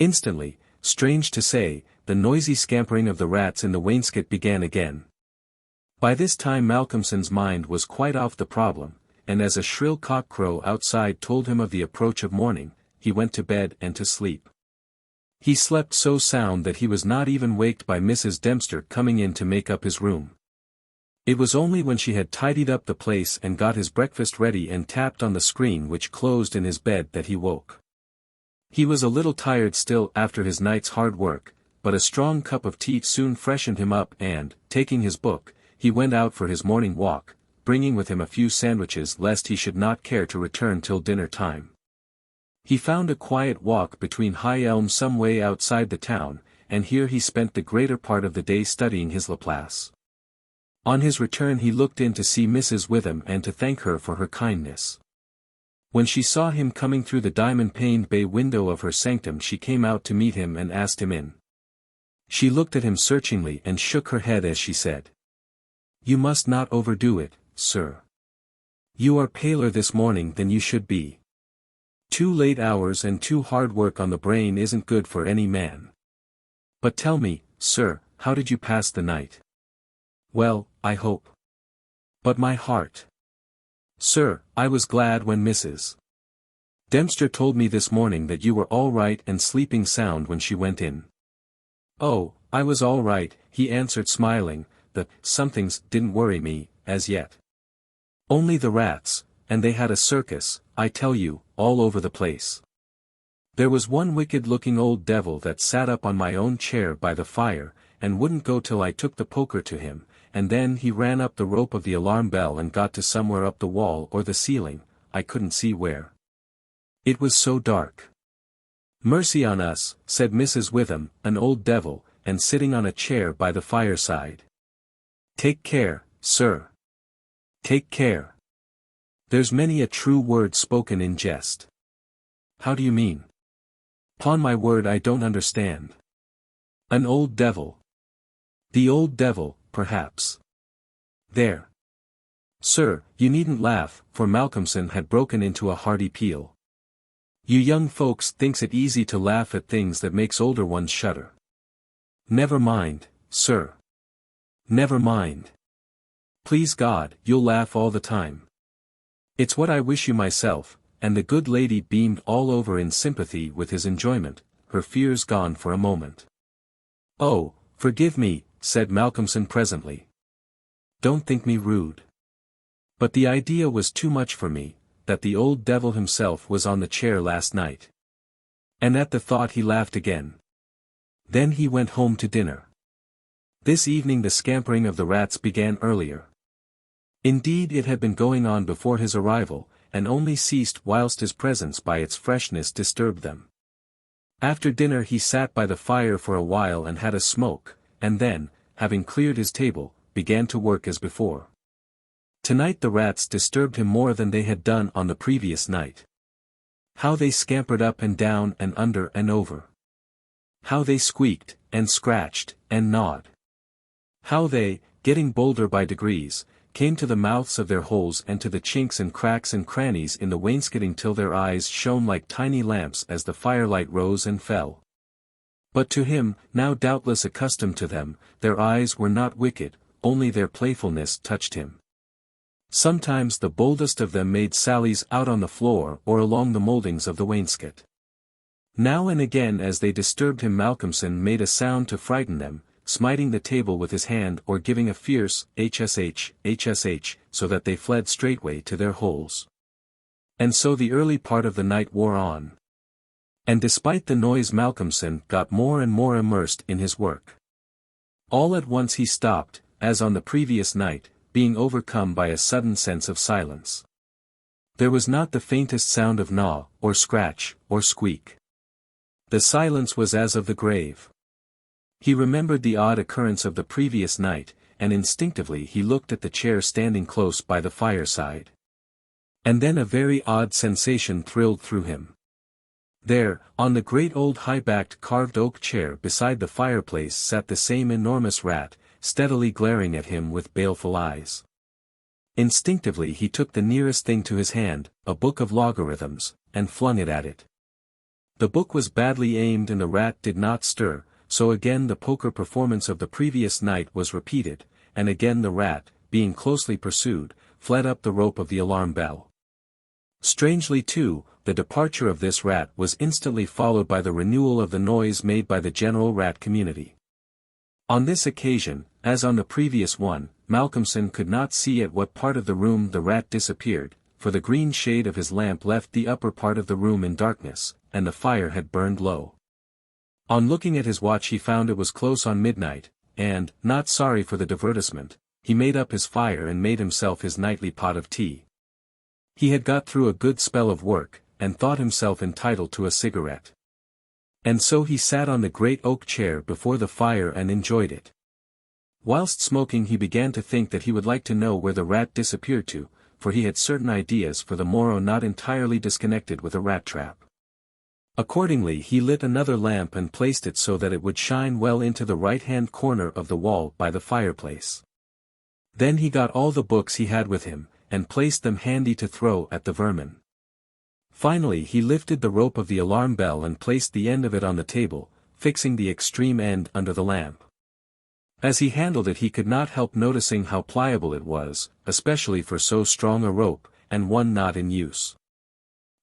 Instantly, strange to say, the noisy scampering of the rats in the wainscot began again. By this time Malcolmson's mind was quite off the problem, and as a shrill cock-crow outside told him of the approach of morning, he went to bed and to sleep. He slept so sound that he was not even waked by Mrs. Dempster coming in to make up his room. It was only when she had tidied up the place and got his breakfast ready and tapped on the screen which closed in his bed that he woke. He was a little tired still after his night's hard work, but a strong cup of tea soon freshened him up and, taking his book, he went out for his morning walk, bringing with him a few sandwiches lest he should not care to return till dinner time. He found a quiet walk between high elms some way outside the town, and here he spent the greater part of the day studying his Laplace. On his return he looked in to see Mrs. Witham and to thank her for her kindness. When she saw him coming through the diamond-paned bay window of her sanctum she came out to meet him and asked him in. She looked at him searchingly and shook her head as she said, "You must not overdo it, sir. You are paler this morning than you should be. 2 late hours and 2 hard work on the brain isn't good for any man. But tell me, sir, how did you pass the night? Well, I hope. But my heart. Sir, I was glad when Mrs. Dempster told me this morning that you were all right and sleeping sound when she went in." "Oh, I was all right," he answered smiling, "the somethings didn't worry me, as yet. Only the rats, and they had a circus, I tell you, all over the place. There was one wicked-looking old devil that sat up on my own chair by the fire, and wouldn't go till I took the poker to him, and then he ran up the rope of the alarm bell and got to somewhere up the wall or the ceiling, I couldn't see where. It was so dark." "Mercy on us," said Mrs. Witham, "an old devil, and sitting on a chair by the fireside. "Take care, sir. Take care. There's many a true word spoken in jest." "How do you mean?" "'Pon my word I don't understand." "An old devil." "The old devil, perhaps." "There. Sir, you needn't laugh," for Malcolmson had broken into a hearty peal. "You young folks thinks it easy to laugh at things that makes older ones shudder. Never mind, sir. Never mind. Please God, you'll laugh all the time. It's what I wish you myself," and the good lady beamed all over in sympathy with his enjoyment, her fears gone for a moment. "Oh, forgive me," said Malcolmson presently. "Don't think me rude. But the idea was too much for me, that the old devil himself was on the chair last night." And at the thought he laughed again. Then he went home to dinner. This evening the scampering of the rats began earlier. Indeed it had been going on before his arrival, and only ceased whilst his presence by its freshness disturbed them. After dinner he sat by the fire for a while and had a smoke, and then, having cleared his table, began to work as before. Tonight the rats disturbed him more than they had done on the previous night. How they scampered up and down and under and over. How they squeaked, and scratched, and gnawed. How they, getting bolder by degrees, came to the mouths of their holes and to the chinks and cracks and crannies in the wainscoting till their eyes shone like tiny lamps as the firelight rose and fell. But to him, now doubtless accustomed to them, their eyes were not wicked, only their playfulness touched him. Sometimes the boldest of them made sallies out on the floor or along the mouldings of the wainscot. Now and again as they disturbed him Malcolmson made a sound to frighten them, smiting the table with his hand or giving a fierce hsh, hsh, so that they fled straightway to their holes. And so the early part of the night wore on. And despite the noise Malcolmson got more and more immersed in his work. All at once he stopped, as on the previous night, being overcome by a sudden sense of silence. There was not the faintest sound of gnaw, or scratch, or squeak. The silence was as of the grave. He remembered the odd occurrence of the previous night, and instinctively he looked at the chair standing close by the fireside. And then a very odd sensation thrilled through him. There, on the great old high-backed carved oak chair beside the fireplace sat the same enormous rat, steadily glaring at him with baleful eyes. Instinctively he took the nearest thing to his hand, a book of logarithms, and flung it at it. The book was badly aimed and the rat did not stir, so again the poker performance of the previous night was repeated, and again the rat, being closely pursued, fled up the rope of the alarm bell. Strangely too, the departure of this rat was instantly followed by the renewal of the noise made by the general rat community. On this occasion, as on the previous one, Malcolmson could not see at what part of the room the rat disappeared, for the green shade of his lamp left the upper part of the room in darkness, and the fire had burned low. On looking at his watch he found it was close on midnight, and, not sorry for the divertisement, he made up his fire and made himself his nightly pot of tea. He had got through a good spell of work, and thought himself entitled to a cigarette. And so he sat on the great oak chair before the fire and enjoyed it. Whilst smoking he began to think that he would like to know where the rat disappeared to, for he had certain ideas for the morrow not entirely disconnected with a rat trap. Accordingly he lit another lamp and placed it so that it would shine well into the right-hand corner of the wall by the fireplace. Then he got all the books he had with him, and placed them handy to throw at the vermin. Finally he lifted the rope of the alarm bell and placed the end of it on the table, fixing the extreme end under the lamp. As he handled it he could not help noticing how pliable it was, especially for so strong a rope, and one not in use.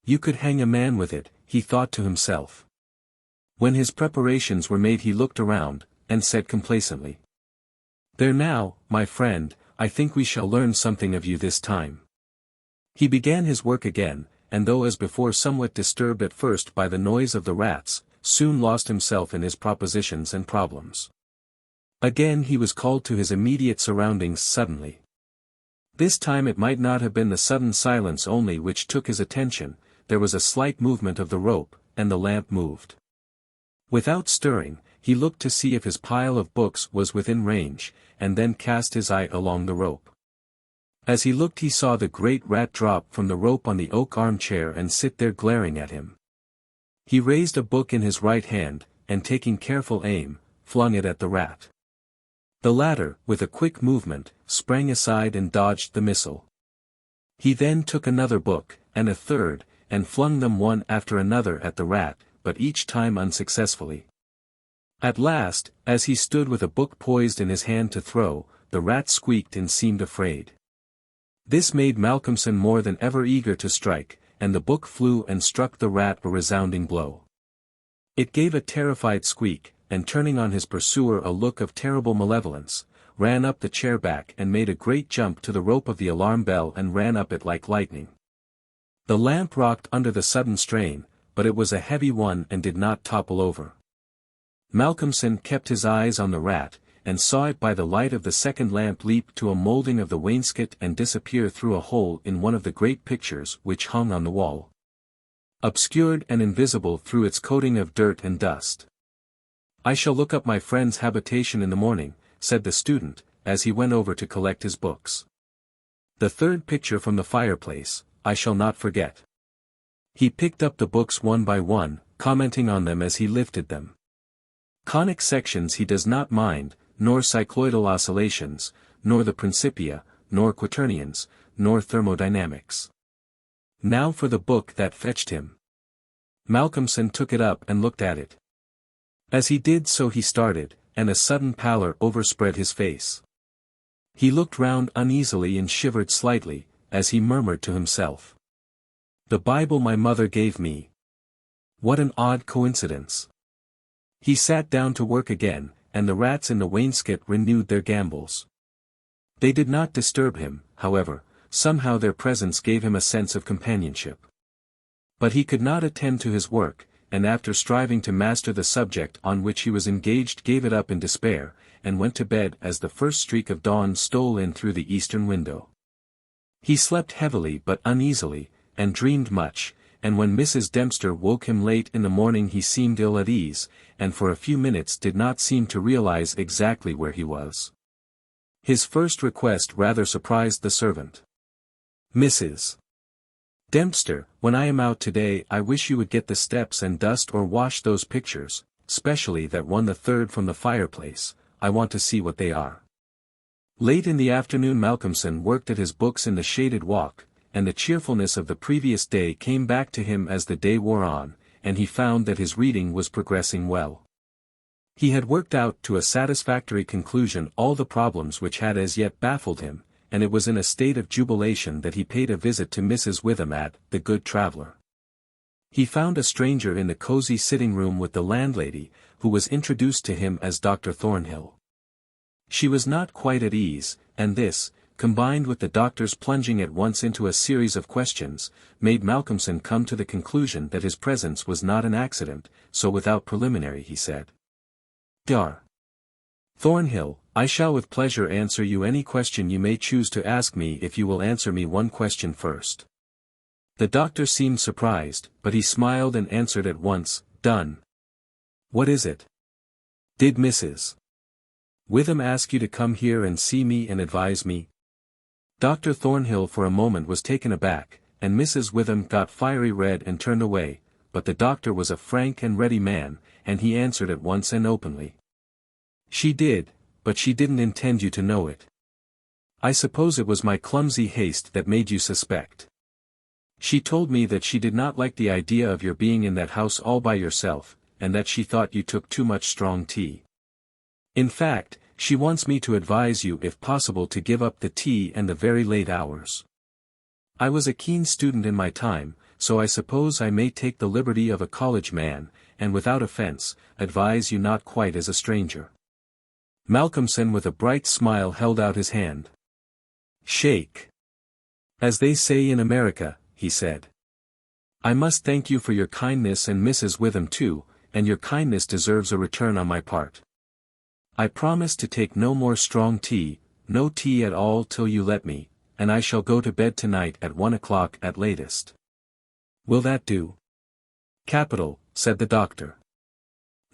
You could hang a man with it, he thought to himself. When his preparations were made he looked around, and said complacently, "There now, my friend, I think we shall learn something of you this time." He began his work again, and though as before somewhat disturbed at first by the noise of the rats, soon lost himself in his propositions and problems. Again he was called to his immediate surroundings suddenly. This time it might not have been the sudden silence only which took his attention, there was a slight movement of the rope, and the lamp moved. Without stirring, he looked to see if his pile of books was within range, and then cast his eye along the rope. As he looked he saw the great rat drop from the rope on the oak armchair and sit there glaring at him. He raised a book in his right hand, and taking careful aim, flung it at the rat. The latter, with a quick movement, sprang aside and dodged the missile. He then took another book, and a third, and flung them one after another at the rat, but each time unsuccessfully. At last, as he stood with a book poised in his hand to throw, the rat squeaked and seemed afraid. This made Malcolmson more than ever eager to strike, and the book flew and struck the rat a resounding blow. It gave a terrified squeak, and turning on his pursuer a look of terrible malevolence, ran up the chair back and made a great jump to the rope of the alarm bell and ran up it like lightning. The lamp rocked under the sudden strain, but it was a heavy one and did not topple over. Malcolmson kept his eyes on the rat, and saw it by the light of the second lamp leap to a moulding of the wainscot and disappear through a hole in one of the great pictures which hung on the wall. Obscured and invisible through its coating of dirt and dust. "I shall look up my friend's habitation in the morning," said the student, as he went over to collect his books. "The third picture from the fireplace, I shall not forget." He picked up the books one by one, commenting on them as he lifted them. Conic sections he does not mind, nor cycloidal oscillations, nor the Principia, nor quaternions, nor thermodynamics. Now for the book that fetched him. Malcolmson took it up and looked at it. As he did so he started, and a sudden pallor overspread his face. He looked round uneasily and shivered slightly, as he murmured to himself. "The Bible my mother gave me. What an odd coincidence." He sat down to work again, and the rats in the wainscot renewed their gambols. They did not disturb him, however, somehow their presence gave him a sense of companionship. But he could not attend to his work, and after striving to master the subject on which he was engaged gave it up in despair, and went to bed as the first streak of dawn stole in through the eastern window. He slept heavily but uneasily, and dreamed much, and when Mrs. Dempster woke him late in the morning he seemed ill at ease, and for a few minutes did not seem to realize exactly where he was. His first request rather surprised the servant. "Mrs. Dempster, when I am out today I wish you would get the steps and dust or wash those pictures, specially that one the third from the fireplace, I want to see what they are." Late in the afternoon Malcolmson worked at his books in the shaded walk, and the cheerfulness of the previous day came back to him as the day wore on, and he found that his reading was progressing well. He had worked out to a satisfactory conclusion all the problems which had as yet baffled him, and it was in a state of jubilation that he paid a visit to Mrs. Witham at The Good Traveller. He found a stranger in the cosy sitting room with the landlady, who was introduced to him as Dr. Thornhill. She was not quite at ease, and this, combined with the doctor's plunging at once into a series of questions, made Malcolmson come to the conclusion that his presence was not an accident, so without preliminary he said, "Dr. Thornhill, I shall with pleasure answer you any question you may choose to ask me if you will answer me one question first." The doctor seemed surprised, but he smiled and answered at once, "Done." "What is it?" "Did Mrs. Witham ask you to come here and see me and advise me?" Dr. Thornhill for a moment was taken aback, and Mrs. Witham got fiery red and turned away, but the doctor was a frank and ready man, and he answered at once and openly. "She did, but she didn't intend you to know it. I suppose it was my clumsy haste that made you suspect. She told me that she did not like the idea of your being in that house all by yourself, and that she thought you took too much strong tea. In fact, she wants me to advise you if possible to give up the tea and the very late hours. I was a keen student in my time, so I suppose I may take the liberty of a college man, and without offense, advise you not quite as a stranger." Malcolmson with a bright smile held out his hand. "Shake. As they say in America," he said. "I must thank you for your kindness and Mrs. Witham too, and your kindness deserves a return on my part. I promise to take no more strong tea, no tea at all till you let me, and I shall go to bed tonight at 1 o'clock at latest. Will that do?" "Capital," said the doctor.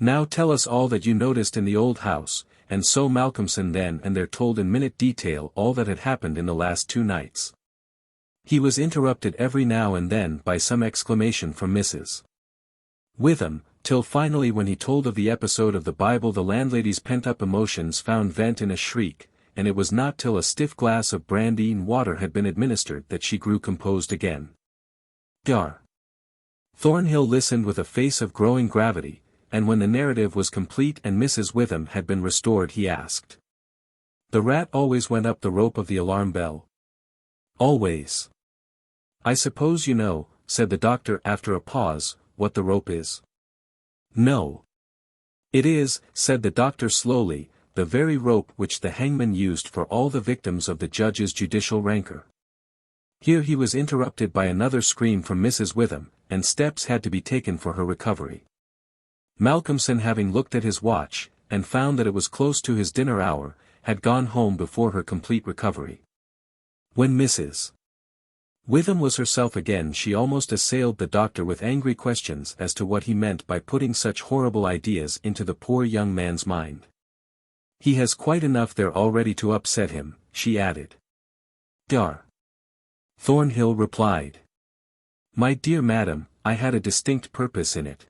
Now tell us all that you noticed in the old house," and so Malcolmson then and there told in minute detail all that had happened in the last 2 nights. He was interrupted every now and then by some exclamation from Mrs. Witham, till finally when he told of the episode of the Bible the landlady's pent-up emotions found vent in a shriek, and it was not till a stiff glass of brandy and water had been administered that she grew composed again. Dar. Thornhill listened with a face of growing gravity, and when the narrative was complete and Mrs. Witham had been restored he asked. "The rat always went up the rope of the alarm bell?" "Always." "I suppose you know," said the doctor after a pause, "what the rope is?" "No." "It is," said the doctor slowly, "the very rope which the hangman used for all the victims of the judge's judicial rancor." Here he was interrupted by another scream from Mrs. Witham, and steps had to be taken for her recovery. Malcolmson, having looked at his watch, and found that it was close to his dinner hour, had gone home before her complete recovery. When Mrs. Witham was herself again she almost assailed the doctor with angry questions as to what he meant by putting such horrible ideas into the poor young man's mind. "He has quite enough there already to upset him," she added. "Dar." Thornhill replied. "My dear madam, I had a distinct purpose in it.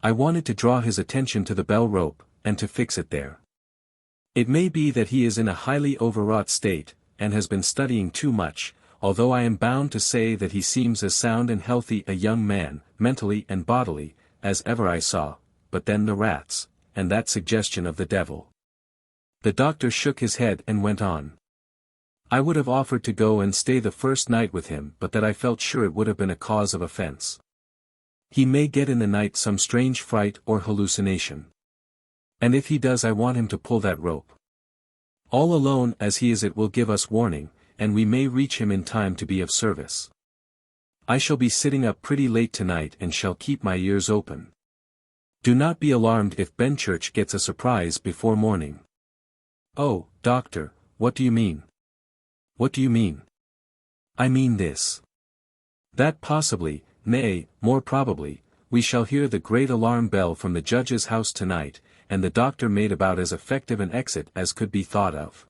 I wanted to draw his attention to the bell rope, and to fix it there. It may be that he is in a highly overwrought state, and has been studying too much, although I am bound to say that he seems as sound and healthy a young man, mentally and bodily, as ever I saw, but then the rats, and that suggestion of the devil." The doctor shook his head and went on. "I would have offered to go and stay the first night with him but that I felt sure it would have been a cause of offense. He may get in the night some strange fright or hallucination. And if he does I want him to pull that rope. All alone as he is it will give us warning, and we may reach him in time to be of service. I shall be sitting up pretty late tonight and shall keep my ears open. Do not be alarmed if Benchurch gets a surprise before morning." "Oh, doctor, what do you mean?" "What do you mean?" "I mean this. That possibly, nay, more probably, we shall hear the great alarm bell from the judge's house tonight," and the doctor made about as effective an exit as could be thought of.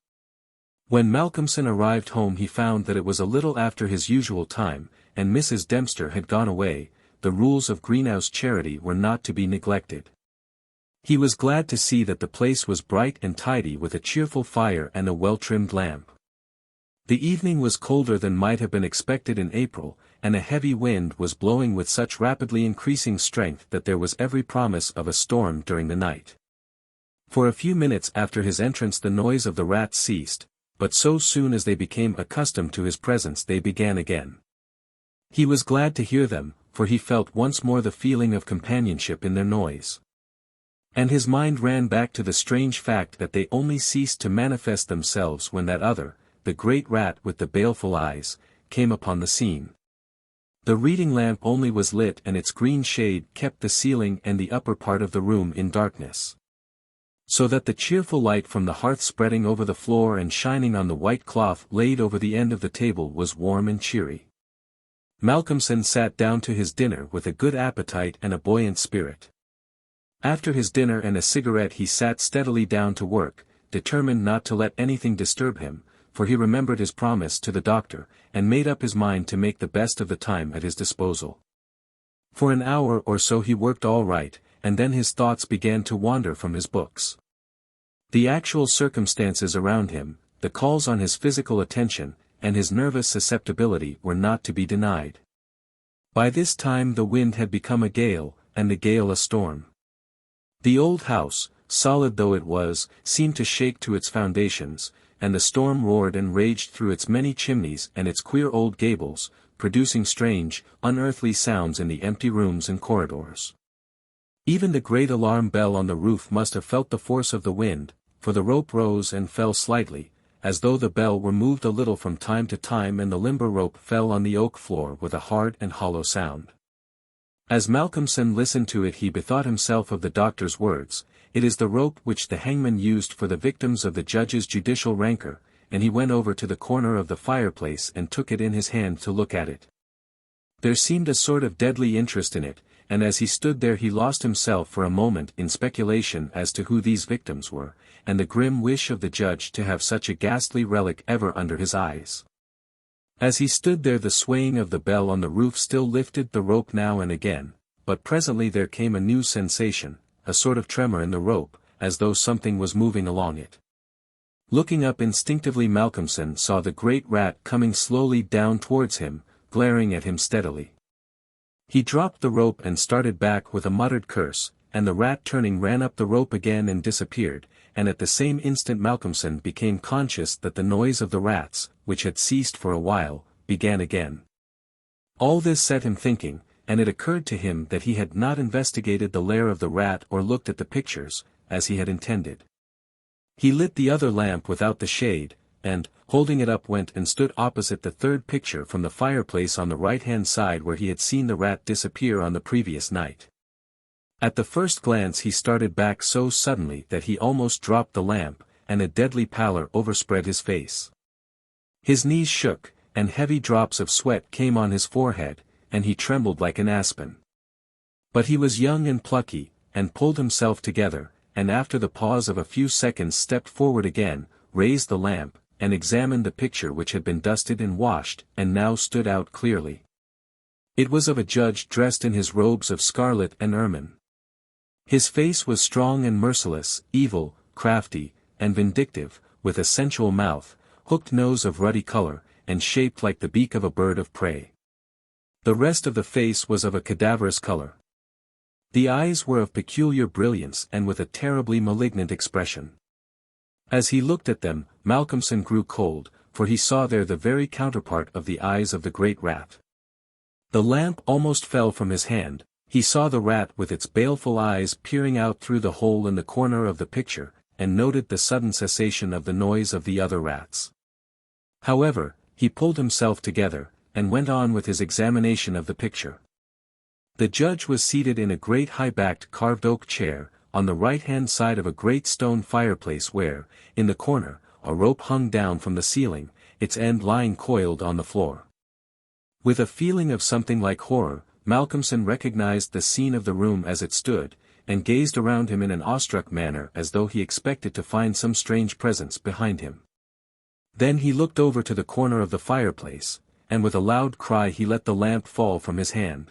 When Malcolmson arrived home he found that it was a little after his usual time, and Mrs. Dempster had gone away. The rules of greenhouse charity were not to be neglected. He was glad to see that the place was bright and tidy with a cheerful fire and a well-trimmed lamp. The evening was colder than might have been expected in April, and a heavy wind was blowing with such rapidly increasing strength that there was every promise of a storm during the night. For a few minutes after his entrance the noise of the rats ceased, but so soon as they became accustomed to his presence they began again. He was glad to hear them, for he felt once more the feeling of companionship in their noise. And his mind ran back to the strange fact that they only ceased to manifest themselves when that other, the great rat with the baleful eyes, came upon the scene. The reading lamp only was lit and its green shade kept the ceiling and the upper part of the room in darkness. So that the cheerful light from the hearth spreading over the floor and shining on the white cloth laid over the end of the table was warm and cheery. Malcolmson sat down to his dinner with a good appetite and a buoyant spirit. After his dinner and a cigarette he sat steadily down to work, determined not to let anything disturb him, for he remembered his promise to the doctor, and made up his mind to make the best of the time at his disposal. For an hour or so he worked all right, and then his thoughts began to wander from his books. The actual circumstances around him, the calls on his physical attention, and his nervous susceptibility were not to be denied. By this time the wind had become a gale, and the gale a storm. The old house, solid though it was, seemed to shake to its foundations, and the storm roared and raged through its many chimneys and its queer old gables, producing strange, unearthly sounds in the empty rooms and corridors. Even the great alarm bell on the roof must have felt the force of the wind, for the rope rose and fell slightly, as though the bell were moved a little from time to time, and the limber rope fell on the oak floor with a hard and hollow sound. As Malcolmson listened to it he bethought himself of the doctor's words, "It is the rope which the hangman used for the victims of the judge's judicial rancor," and he went over to the corner of the fireplace and took it in his hand to look at it. There seemed a sort of deadly interest in it, and as he stood there he lost himself for a moment in speculation as to who these victims were, and the grim wish of the judge to have such a ghastly relic ever under his eyes. As he stood there the swaying of the bell on the roof still lifted the rope now and again, but presently there came a new sensation, a sort of tremor in the rope, as though something was moving along it. Looking up instinctively Malcolmson saw the great rat coming slowly down towards him, glaring at him steadily. He dropped the rope and started back with a muttered curse, and the rat turning ran up the rope again and disappeared, and at the same instant Malcolmson became conscious that the noise of the rats, which had ceased for a while, began again. All this set him thinking, and it occurred to him that he had not investigated the lair of the rat or looked at the pictures, as he had intended. He lit the other lamp without the shade, and, holding it up went and stood opposite the third picture from the fireplace on the right-hand side where he had seen the rat disappear on the previous night. At the first glance he started back so suddenly that he almost dropped the lamp, and a deadly pallor overspread his face. His knees shook, and heavy drops of sweat came on his forehead, and he trembled like an aspen. But he was young and plucky, and pulled himself together, and after the pause of a few seconds stepped forward again, raised the lamp, and examined the picture which had been dusted and washed, and now stood out clearly. It was of a judge dressed in his robes of scarlet and ermine. His face was strong and merciless, evil, crafty, and vindictive, with a sensual mouth, hooked nose of ruddy color, and shaped like the beak of a bird of prey. The rest of the face was of a cadaverous color. The eyes were of peculiar brilliance and with a terribly malignant expression. As he looked at them, Malcolmson grew cold, for he saw there the very counterpart of the eyes of the great rat. The lamp almost fell from his hand. He saw the rat with its baleful eyes peering out through the hole in the corner of the picture, and noted the sudden cessation of the noise of the other rats. However, he pulled himself together, and went on with his examination of the picture. The judge was seated in a great high-backed carved oak chair, on the right-hand side of a great stone fireplace where, in the corner, a rope hung down from the ceiling, its end lying coiled on the floor. With a feeling of something like horror, Malcolmson recognized the scene of the room as it stood, and gazed around him in an awestruck manner as though he expected to find some strange presence behind him. Then he looked over to the corner of the fireplace, and with a loud cry he let the lamp fall from his hand.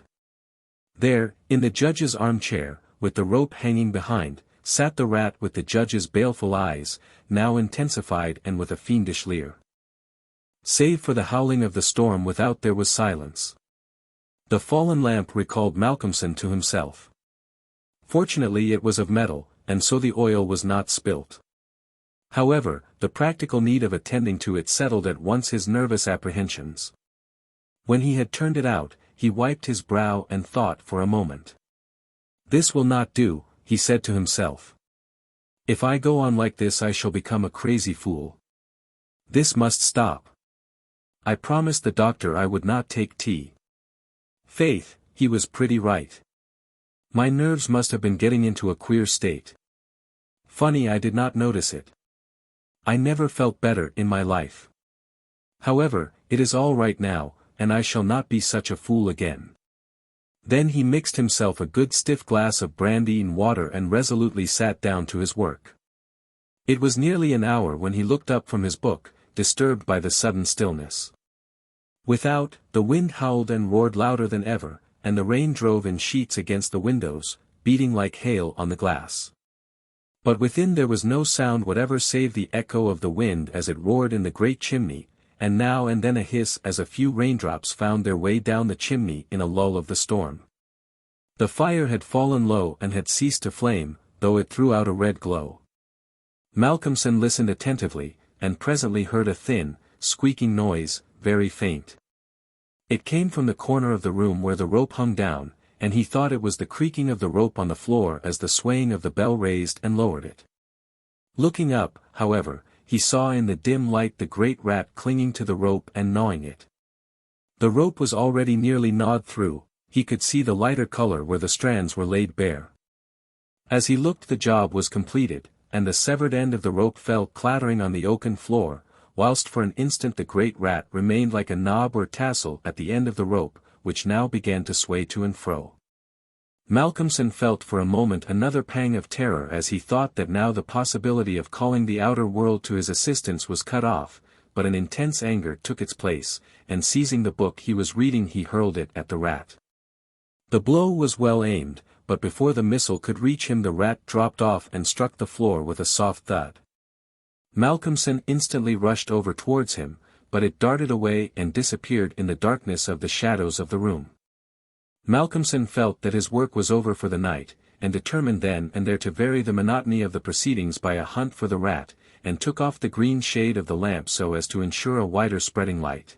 There, in the judge's armchair, with the rope hanging behind, sat the rat with the judge's baleful eyes, now intensified and with a fiendish leer. Save for the howling of the storm without there was silence. The fallen lamp recalled Malcolmson to himself. Fortunately it was of metal, and so the oil was not spilt. However, the practical need of attending to it settled at once his nervous apprehensions. When he had turned it out, he wiped his brow and thought for a moment. "This will not do," he said to himself. "If I go on like this I shall become a crazy fool. This must stop. I promised the doctor I would not take tea. Faith, he was pretty right. My nerves must have been getting into a queer state. Funny I did not notice it. I never felt better in my life. However, it is all right now, and I shall not be such a fool again." Then he mixed himself a good stiff glass of brandy and water and resolutely sat down to his work. It was nearly an hour when he looked up from his book, disturbed by the sudden stillness. Without, the wind howled and roared louder than ever, and the rain drove in sheets against the windows, beating like hail on the glass. But within there was no sound whatever save the echo of the wind as it roared in the great chimney, and now and then a hiss as a few raindrops found their way down the chimney in a lull of the storm. The fire had fallen low and had ceased to flame, though it threw out a red glow. Malcolmson listened attentively, and presently heard a thin, squeaking noise, very faint. It came from the corner of the room where the rope hung down, and he thought it was the creaking of the rope on the floor as the swaying of the bell raised and lowered it. Looking up, however, he saw in the dim light the great rat clinging to the rope and gnawing it. The rope was already nearly gnawed through, he could see the lighter color where the strands were laid bare. As he looked the job was completed, and the severed end of the rope fell clattering on the oaken floor, whilst for an instant the great rat remained like a knob or tassel at the end of the rope, which now began to sway to and fro. Malcolmson felt for a moment another pang of terror as he thought that now the possibility of calling the outer world to his assistance was cut off, but an intense anger took its place, and seizing the book he was reading he hurled it at the rat. The blow was well aimed, but before the missile could reach him the rat dropped off and struck the floor with a soft thud. Malcolmson instantly rushed over towards him, but it darted away and disappeared in the darkness of the shadows of the room. Malcolmson felt that his work was over for the night, and determined then and there to vary the monotony of the proceedings by a hunt for the rat, and took off the green shade of the lamp so as to ensure a wider spreading light.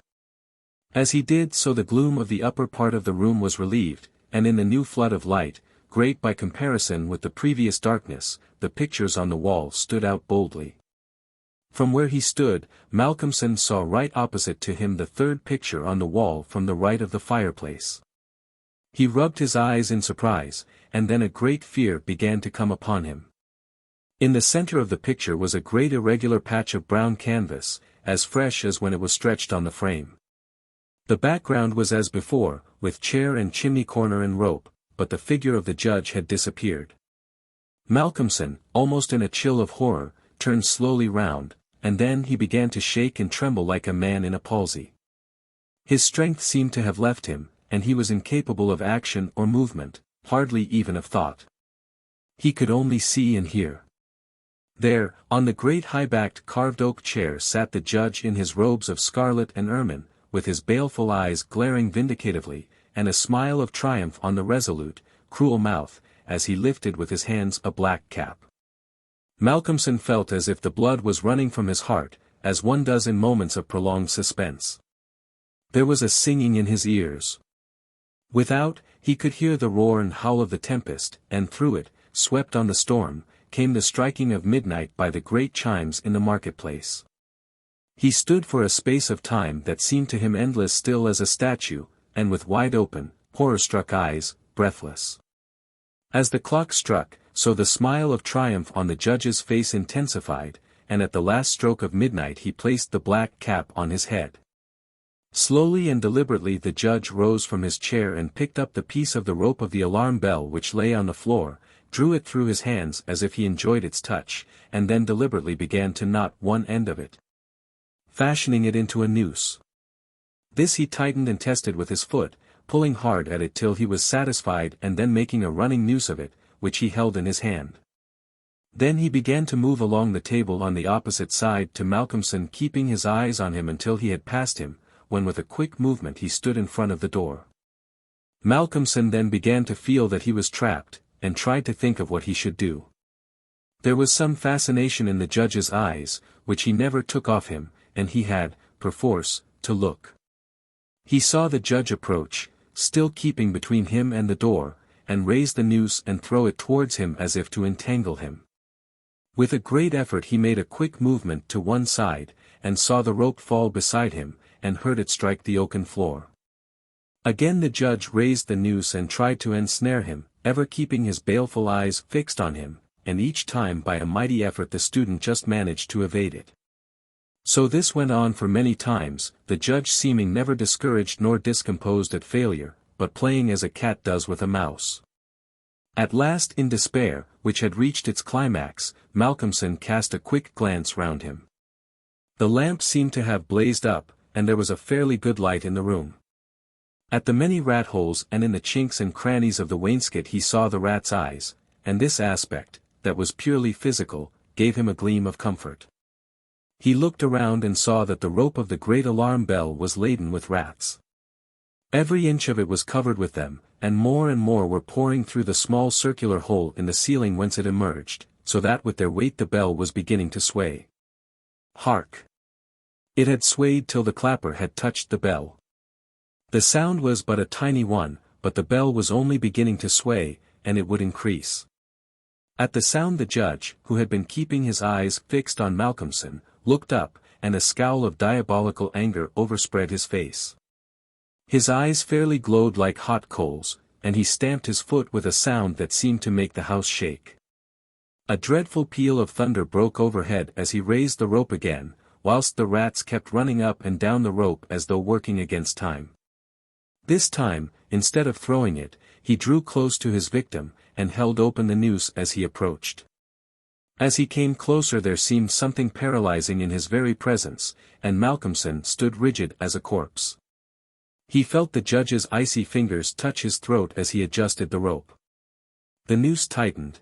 As he did so the gloom of the upper part of the room was relieved, and in the new flood of light, great by comparison with the previous darkness, the pictures on the wall stood out boldly. From where he stood, Malcolmson saw right opposite to him the third picture on the wall from the right of the fireplace. He rubbed his eyes in surprise, and then a great fear began to come upon him. In the center of the picture was a great irregular patch of brown canvas, as fresh as when it was stretched on the frame. The background was as before, with chair and chimney corner and rope, but the figure of the judge had disappeared. Malcolmson, almost in a chill of horror, turned slowly round, and then he began to shake and tremble like a man in a palsy. His strength seemed to have left him, and he was incapable of action or movement, hardly even of thought. He could only see and hear. There, on the great high-backed carved oak chair sat the judge in his robes of scarlet and ermine, with his baleful eyes glaring vindicatively, and a smile of triumph on the resolute, cruel mouth, as he lifted with his hands a black cap. Malcolmson felt as if the blood was running from his heart, as one does in moments of prolonged suspense. There was a singing in his ears. Without, he could hear the roar and howl of the tempest, and through it, swept on the storm, came the striking of midnight by the great chimes in the marketplace. He stood for a space of time that seemed to him endless still as a statue, and with wide open, horror-struck eyes, breathless. As the clock struck, so the smile of triumph on the judge's face intensified, and at the last stroke of midnight he placed the black cap on his head. Slowly and deliberately the judge rose from his chair and picked up the piece of the rope of the alarm bell which lay on the floor, drew it through his hands as if he enjoyed its touch, and then deliberately began to knot one end of it, fashioning it into a noose. This he tightened and tested with his foot, pulling hard at it till he was satisfied and then making a running noose of it, which he held in his hand. Then he began to move along the table on the opposite side to Malcolmson, keeping his eyes on him until he had passed him, when with a quick movement he stood in front of the door. Malcolmson then began to feel that he was trapped, and tried to think of what he should do. There was some fascination in the judge's eyes, which he never took off him, and he had, perforce, to look. He saw the judge approach, still keeping between him and the door, and raise the noose and throw it towards him as if to entangle him. With a great effort he made a quick movement to one side, and saw the rope fall beside him, and heard it strike the oaken floor. Again the judge raised the noose and tried to ensnare him, ever keeping his baleful eyes fixed on him, and each time by a mighty effort the student just managed to evade it. So this went on for many times, the judge seeming never discouraged nor discomposed at failure, but playing as a cat does with a mouse. At last in despair, which had reached its climax, Malcolmson cast a quick glance round him. The lamp seemed to have blazed up, and there was a fairly good light in the room. At the many rat holes and in the chinks and crannies of the wainscot he saw the rat's eyes, and this aspect, that was purely physical, gave him a gleam of comfort. He looked around and saw that the rope of the great alarm bell was laden with rats. Every inch of it was covered with them, and more were pouring through the small circular hole in the ceiling whence it emerged, so that with their weight the bell was beginning to sway. Hark! It had swayed till the clapper had touched the bell. The sound was but a tiny one, but the bell was only beginning to sway, and it would increase. At the sound the judge, who had been keeping his eyes fixed on Malcolmson, looked up, and a scowl of diabolical anger overspread his face. His eyes fairly glowed like hot coals, and he stamped his foot with a sound that seemed to make the house shake. A dreadful peal of thunder broke overhead as he raised the rope again, whilst the rats kept running up and down the rope as though working against time. This time, instead of throwing it, he drew close to his victim, and held open the noose as he approached. As he came closer there seemed something paralyzing in his very presence, and Malcolmson stood rigid as a corpse. He felt the judge's icy fingers touch his throat as he adjusted the rope. The noose tightened.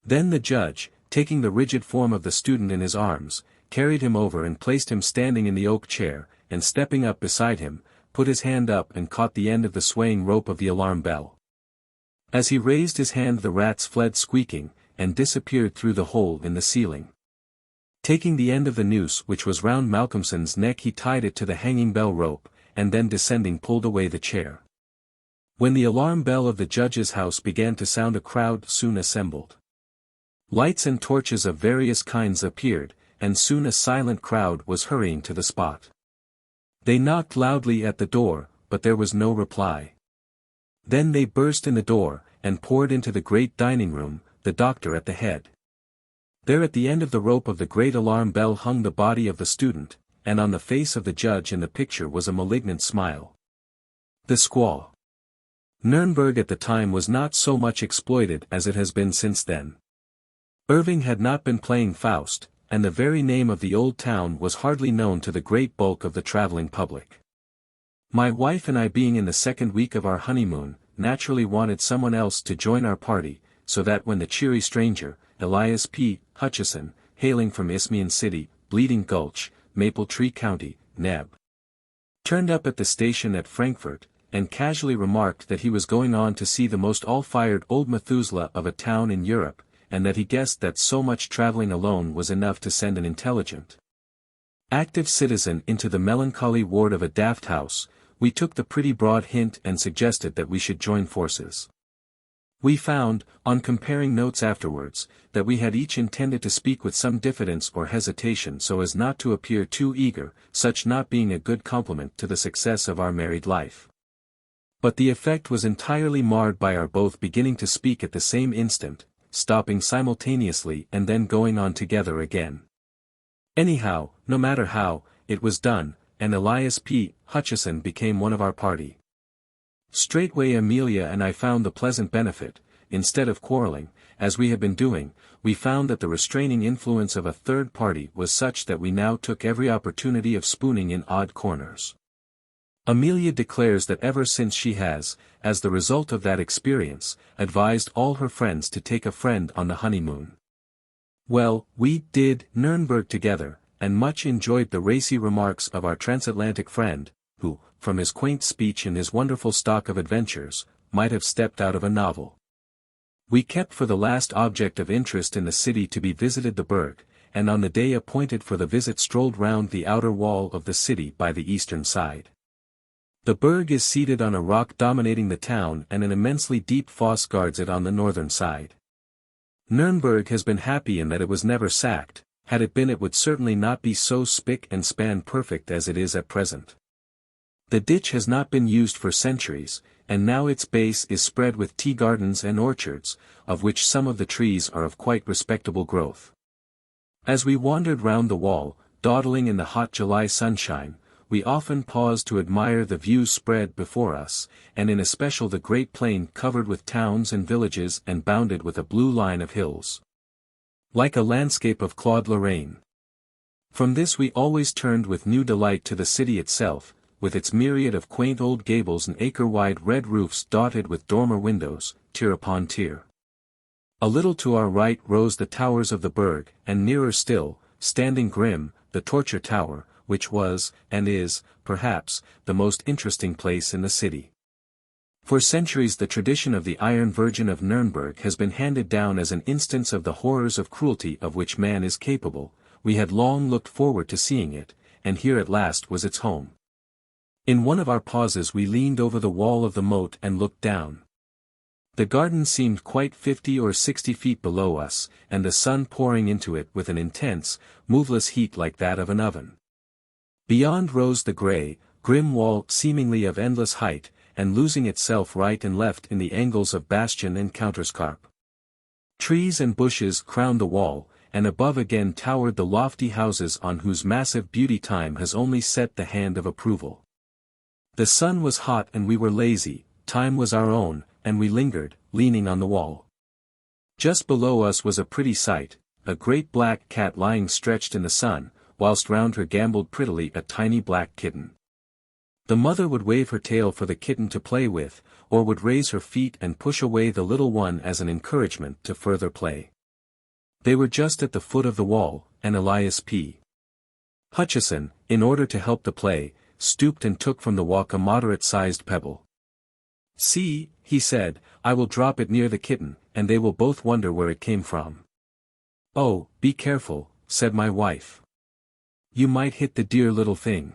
Then the judge, taking the rigid form of the student in his arms, carried him over and placed him standing in the oak chair, and stepping up beside him, put his hand up and caught the end of the swaying rope of the alarm bell. As he raised his hand the rats fled squeaking, and disappeared through the hole in the ceiling. Taking the end of the noose which was round Malcolmson's neck he tied it to the hanging bell rope, and then descending pulled away the chair. When the alarm bell of the judge's house began to sound a crowd soon assembled. Lights and torches of various kinds appeared, and soon a silent crowd was hurrying to the spot. They knocked loudly at the door, but there was no reply. Then they burst in the door, and poured into the great dining room, the doctor at the head. There at the end of the rope of the great alarm bell hung the body of the student, and on the face of the judge in the picture was a malignant smile. The squaw. Nuremberg at the time was not so much exploited as it has been since then. Irving had not been playing Faust, and the very name of the old town was hardly known to the great bulk of the traveling public. My wife and I, being in the second week of our honeymoon, naturally wanted someone else to join our party, so that when the cheery stranger, Elias P. Hutchison, hailing from Isthmian City, Bleeding Gulch, Maple Tree County, Neb., turned up at the station at Frankfurt, and casually remarked that he was going on to see the most all-fired old Methuselah of a town in Europe, and that he guessed that so much traveling alone was enough to send an intelligent, active citizen into the melancholy ward of a daft house, we took the pretty broad hint and suggested that we should join forces. We found, on comparing notes afterwards, that we had each intended to speak with some diffidence or hesitation so as not to appear too eager, such not being a good compliment to the success of our married life. But the effect was entirely marred by our both beginning to speak at the same instant, stopping simultaneously and then going on together again. Anyhow, no matter how, it was done, and Elias P. Hutchison became one of our party. Straightway Amelia and I found the pleasant benefit, instead of quarreling, as we had been doing, we found that the restraining influence of a third party was such that we now took every opportunity of spooning in odd corners. Amelia declares that ever since she has, as the result of that experience, advised all her friends to take a friend on the honeymoon. Well, we did Nuremberg together, and much enjoyed the racy remarks of our transatlantic friend, who, from his quaint speech and his wonderful stock of adventures, might have stepped out of a novel. We kept for the last object of interest in the city to be visited the Burg, and on the day appointed for the visit strolled round the outer wall of the city by the eastern side. The Burg is seated on a rock dominating the town, and an immensely deep fosse guards it on the northern side. Nuremberg has been happy in that it was never sacked. Had it been it would certainly not be so spick and span perfect as it is at present. The ditch has not been used for centuries, and now its base is spread with tea gardens and orchards, of which some of the trees are of quite respectable growth. As we wandered round the wall, dawdling in the hot July sunshine, we often paused to admire the views spread before us, and in especial the great plain covered with towns and villages and bounded with a blue line of hills, like a landscape of Claude Lorraine. From this we always turned with new delight to the city itself, with its myriad of quaint old gables and acre-wide red roofs dotted with dormer windows, tier upon tier. A little to our right rose the towers of the Burg, and nearer still, standing grim, the Torture Tower, which was, and is, perhaps, the most interesting place in the city. For centuries the tradition of the Iron Virgin of Nuremberg has been handed down as an instance of the horrors of cruelty of which man is capable. We had long looked forward to seeing it, and here at last was its home. In one of our pauses we leaned over the wall of the moat and looked down. The garden seemed quite 50 or 60 feet below us, and the sun pouring into it with an intense, moveless heat like that of an oven. Beyond rose the grey, grim wall seemingly of endless height, and losing itself right and left in the angles of bastion and counterscarp. Trees and bushes crowned the wall, and above again towered the lofty houses on whose massive beauty time has only set the hand of approval. The sun was hot and we were lazy, time was our own, and we lingered, leaning on the wall. Just below us was a pretty sight, a great black cat lying stretched in the sun, whilst round her gambolled prettily a tiny black kitten. The mother would wave her tail for the kitten to play with, or would raise her feet and push away the little one as an encouragement to further play. They were just at the foot of the wall, and Elias P. Hutcheson, in order to help the play, stooped and took from the walk a moderate-sized pebble. "See," he said, "I will drop it near the kitten, and they will both wonder where it came from." "Oh, be careful," said my wife. "You might hit the dear little thing."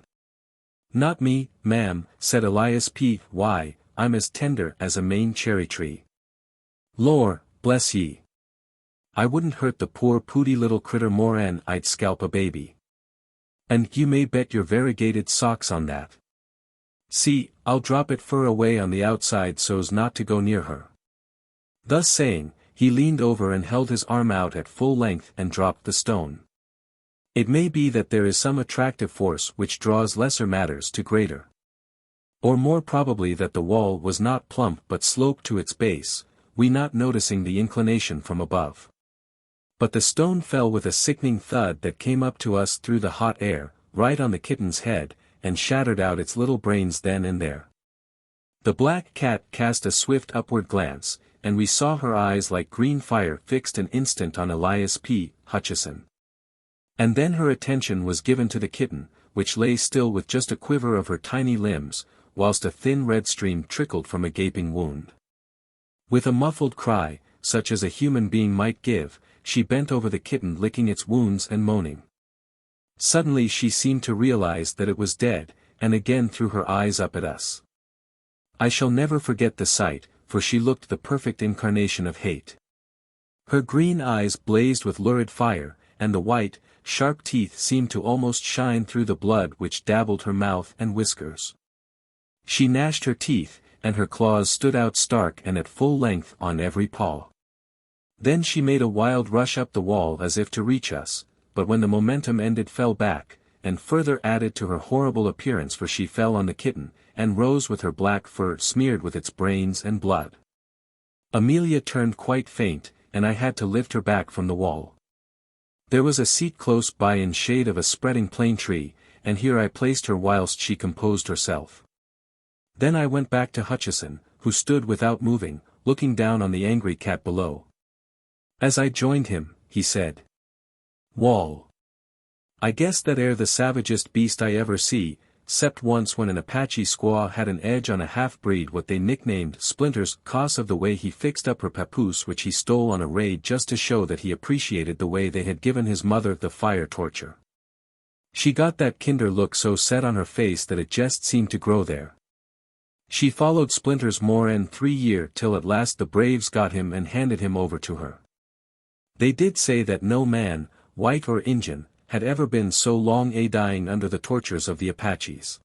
"Not me, ma'am," said Elias P. "Why, I'm as tender as a Maine cherry tree. Lor, bless ye. I wouldn't hurt the poor pooty little critter more'n I'd scalp a baby. And you may bet your variegated socks on that. See, I'll drop it fur away on the outside so's not to go near her." Thus saying, he leaned over and held his arm out at full length and dropped the stone. It may be that there is some attractive force which draws lesser matters to greater. Or more probably that the wall was not plump but sloped to its base, we not noticing the inclination from above. But the stone fell with a sickening thud that came up to us through the hot air, right on the kitten's head, and shattered out its little brains then and there. The black cat cast a swift upward glance, and we saw her eyes like green fire fixed an instant on Elias P. Hutcheson. And then her attention was given to the kitten, which lay still with just a quiver of her tiny limbs, whilst a thin red stream trickled from a gaping wound. With a muffled cry, such as a human being might give, she bent over the kitten licking its wounds and moaning. Suddenly she seemed to realize that it was dead, and again threw her eyes up at us. I shall never forget the sight, for she looked the perfect incarnation of hate. Her green eyes blazed with lurid fire, and the white, sharp teeth seemed to almost shine through the blood which dabbled her mouth and whiskers. She gnashed her teeth, and her claws stood out stark and at full length on every paw. Then she made a wild rush up the wall as if to reach us, but when the momentum ended fell back, and further added to her horrible appearance for she fell on the kitten, and rose with her black fur smeared with its brains and blood. Amelia turned quite faint, and I had to lift her back from the wall. There was a seat close by in shade of a spreading plane tree, and here I placed her whilst she composed herself. Then I went back to Hutcheson, who stood without moving, looking down on the angry cat below. As I joined him, he said, "Wall. I guess that air the savagest beast I ever see, 'cept once when an Apache squaw had an edge on a half-breed what they nicknamed Splinters 'cause of the way he fixed up her papoose which he stole on a raid just to show that he appreciated the way they had given his mother the fire torture. She got that kinder look so set on her face that it just seemed to grow there. She followed Splinters more'n 3 year till at last the braves got him and handed him over to her. They did say that no man, white or Injun, had ever been so long a-dying under the tortures of the Apaches.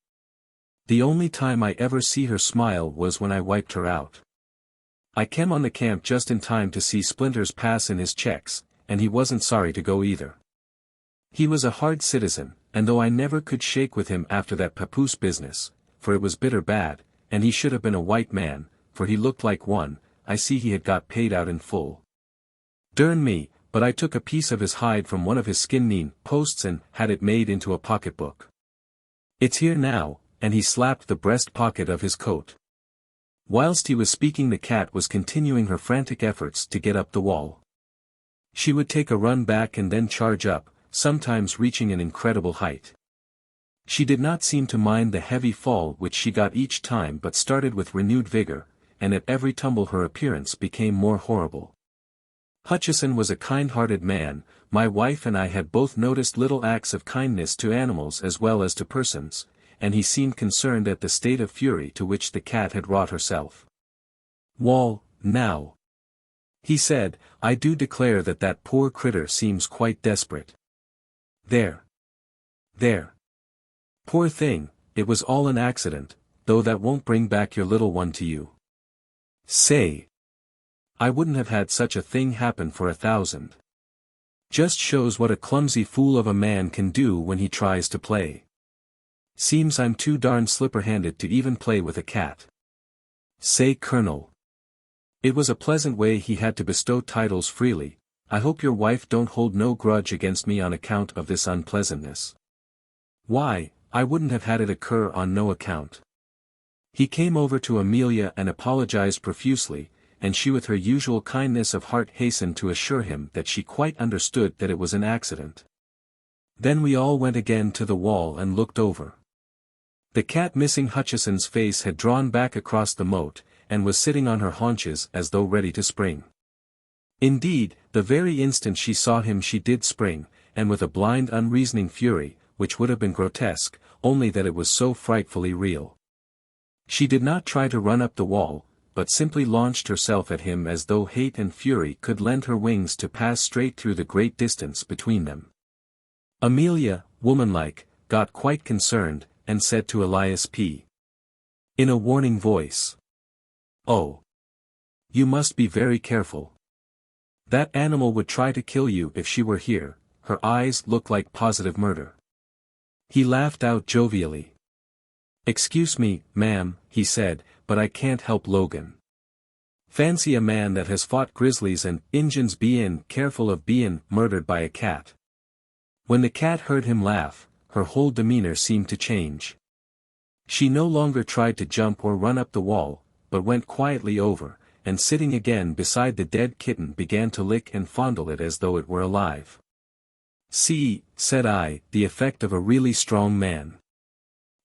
The only time I ever see her smile was when I wiped her out. I came on the camp just in time to see Splinters pass in his checks, and he wasn't sorry to go either. He was a hard citizen, and though I never could shake with him after that papoose business, for it was bitter bad, and he should have been a white man, for he looked like one, I see he had got paid out in full. Dern me, but I took a piece of his hide from one of his skin posts and had it made into a pocketbook. It's here now," and he slapped the breast pocket of his coat. Whilst he was speaking the cat was continuing her frantic efforts to get up the wall. She would take a run back and then charge up, sometimes reaching an incredible height. She did not seem to mind the heavy fall which she got each time but started with renewed vigor, and at every tumble her appearance became more horrible. Hutcheson was a kind-hearted man. My wife and I had both noticed little acts of kindness to animals as well as to persons, and he seemed concerned at the state of fury to which the cat had wrought herself. "Wall, now," he said, "I do declare that that poor critter seems quite desperate. There. There. Poor thing, it was all an accident, though that won't bring back your little one to you. Say. I wouldn't have had such a thing happen for 1,000. Just shows what a clumsy fool of a man can do when he tries to play. Seems I'm too darn slipper-handed to even play with a cat. Say Colonel. It was a pleasant way he had to bestow titles freely. I hope your wife don't hold no grudge against me on account of this unpleasantness. Why, I wouldn't have had it occur on no account. He came over to Amelia and apologized profusely, and she with her usual kindness of heart hastened to assure him that she quite understood that it was an accident. Then we all went again to the wall and looked over. The cat missing Hutchison's face had drawn back across the moat, and was sitting on her haunches as though ready to spring. Indeed, the very instant she saw him she did spring, and with a blind unreasoning fury, which would have been grotesque, only that it was so frightfully real. She did not try to run up the wall, but simply launched herself at him as though hate and fury could lend her wings to pass straight through the great distance between them. Amelia, womanlike, got quite concerned, and said to Elias P. in a warning voice, "Oh! You must be very careful. That animal would try to kill you if she were here." Her eyes looked like positive murder. He laughed out jovially. "Excuse me, ma'am," he said, "but I can't help Logan. Fancy a man that has fought grizzlies and Injuns bein' careful of bein' murdered by a cat." When the cat heard him laugh, her whole demeanor seemed to change. She no longer tried to jump or run up the wall, but went quietly over, and sitting again beside the dead kitten began to lick and fondle it as though it were alive. "See," said I, "the effect of a really strong man.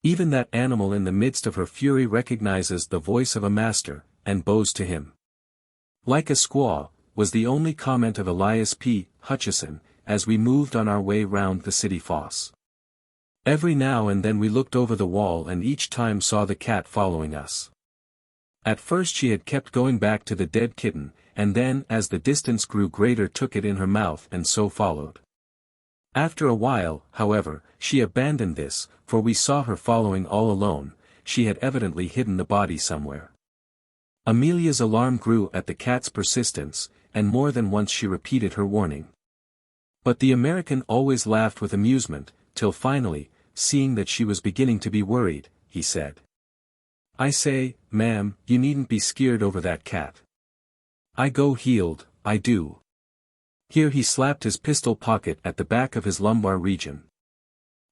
Even that animal in the midst of her fury recognizes the voice of a master, and bows to him." "Like a squaw," was the only comment of Elias P. Hutchison, as we moved on our way round the city fosse. Every now and then we looked over the wall and each time saw the cat following us. At first she had kept going back to the dead kitten, and then as the distance grew greater took it in her mouth and so followed. After a while, however, she abandoned this, for we saw her following all alone. She had evidently hidden the body somewhere. Amelia's alarm grew at the cat's persistence, and more than once she repeated her warning. But the American always laughed with amusement, till finally, seeing that she was beginning to be worried, he said, "I say, ma'am, you needn't be skeered over that cat. I go healed, I do." Here he slapped his pistol pocket at the back of his lumbar region.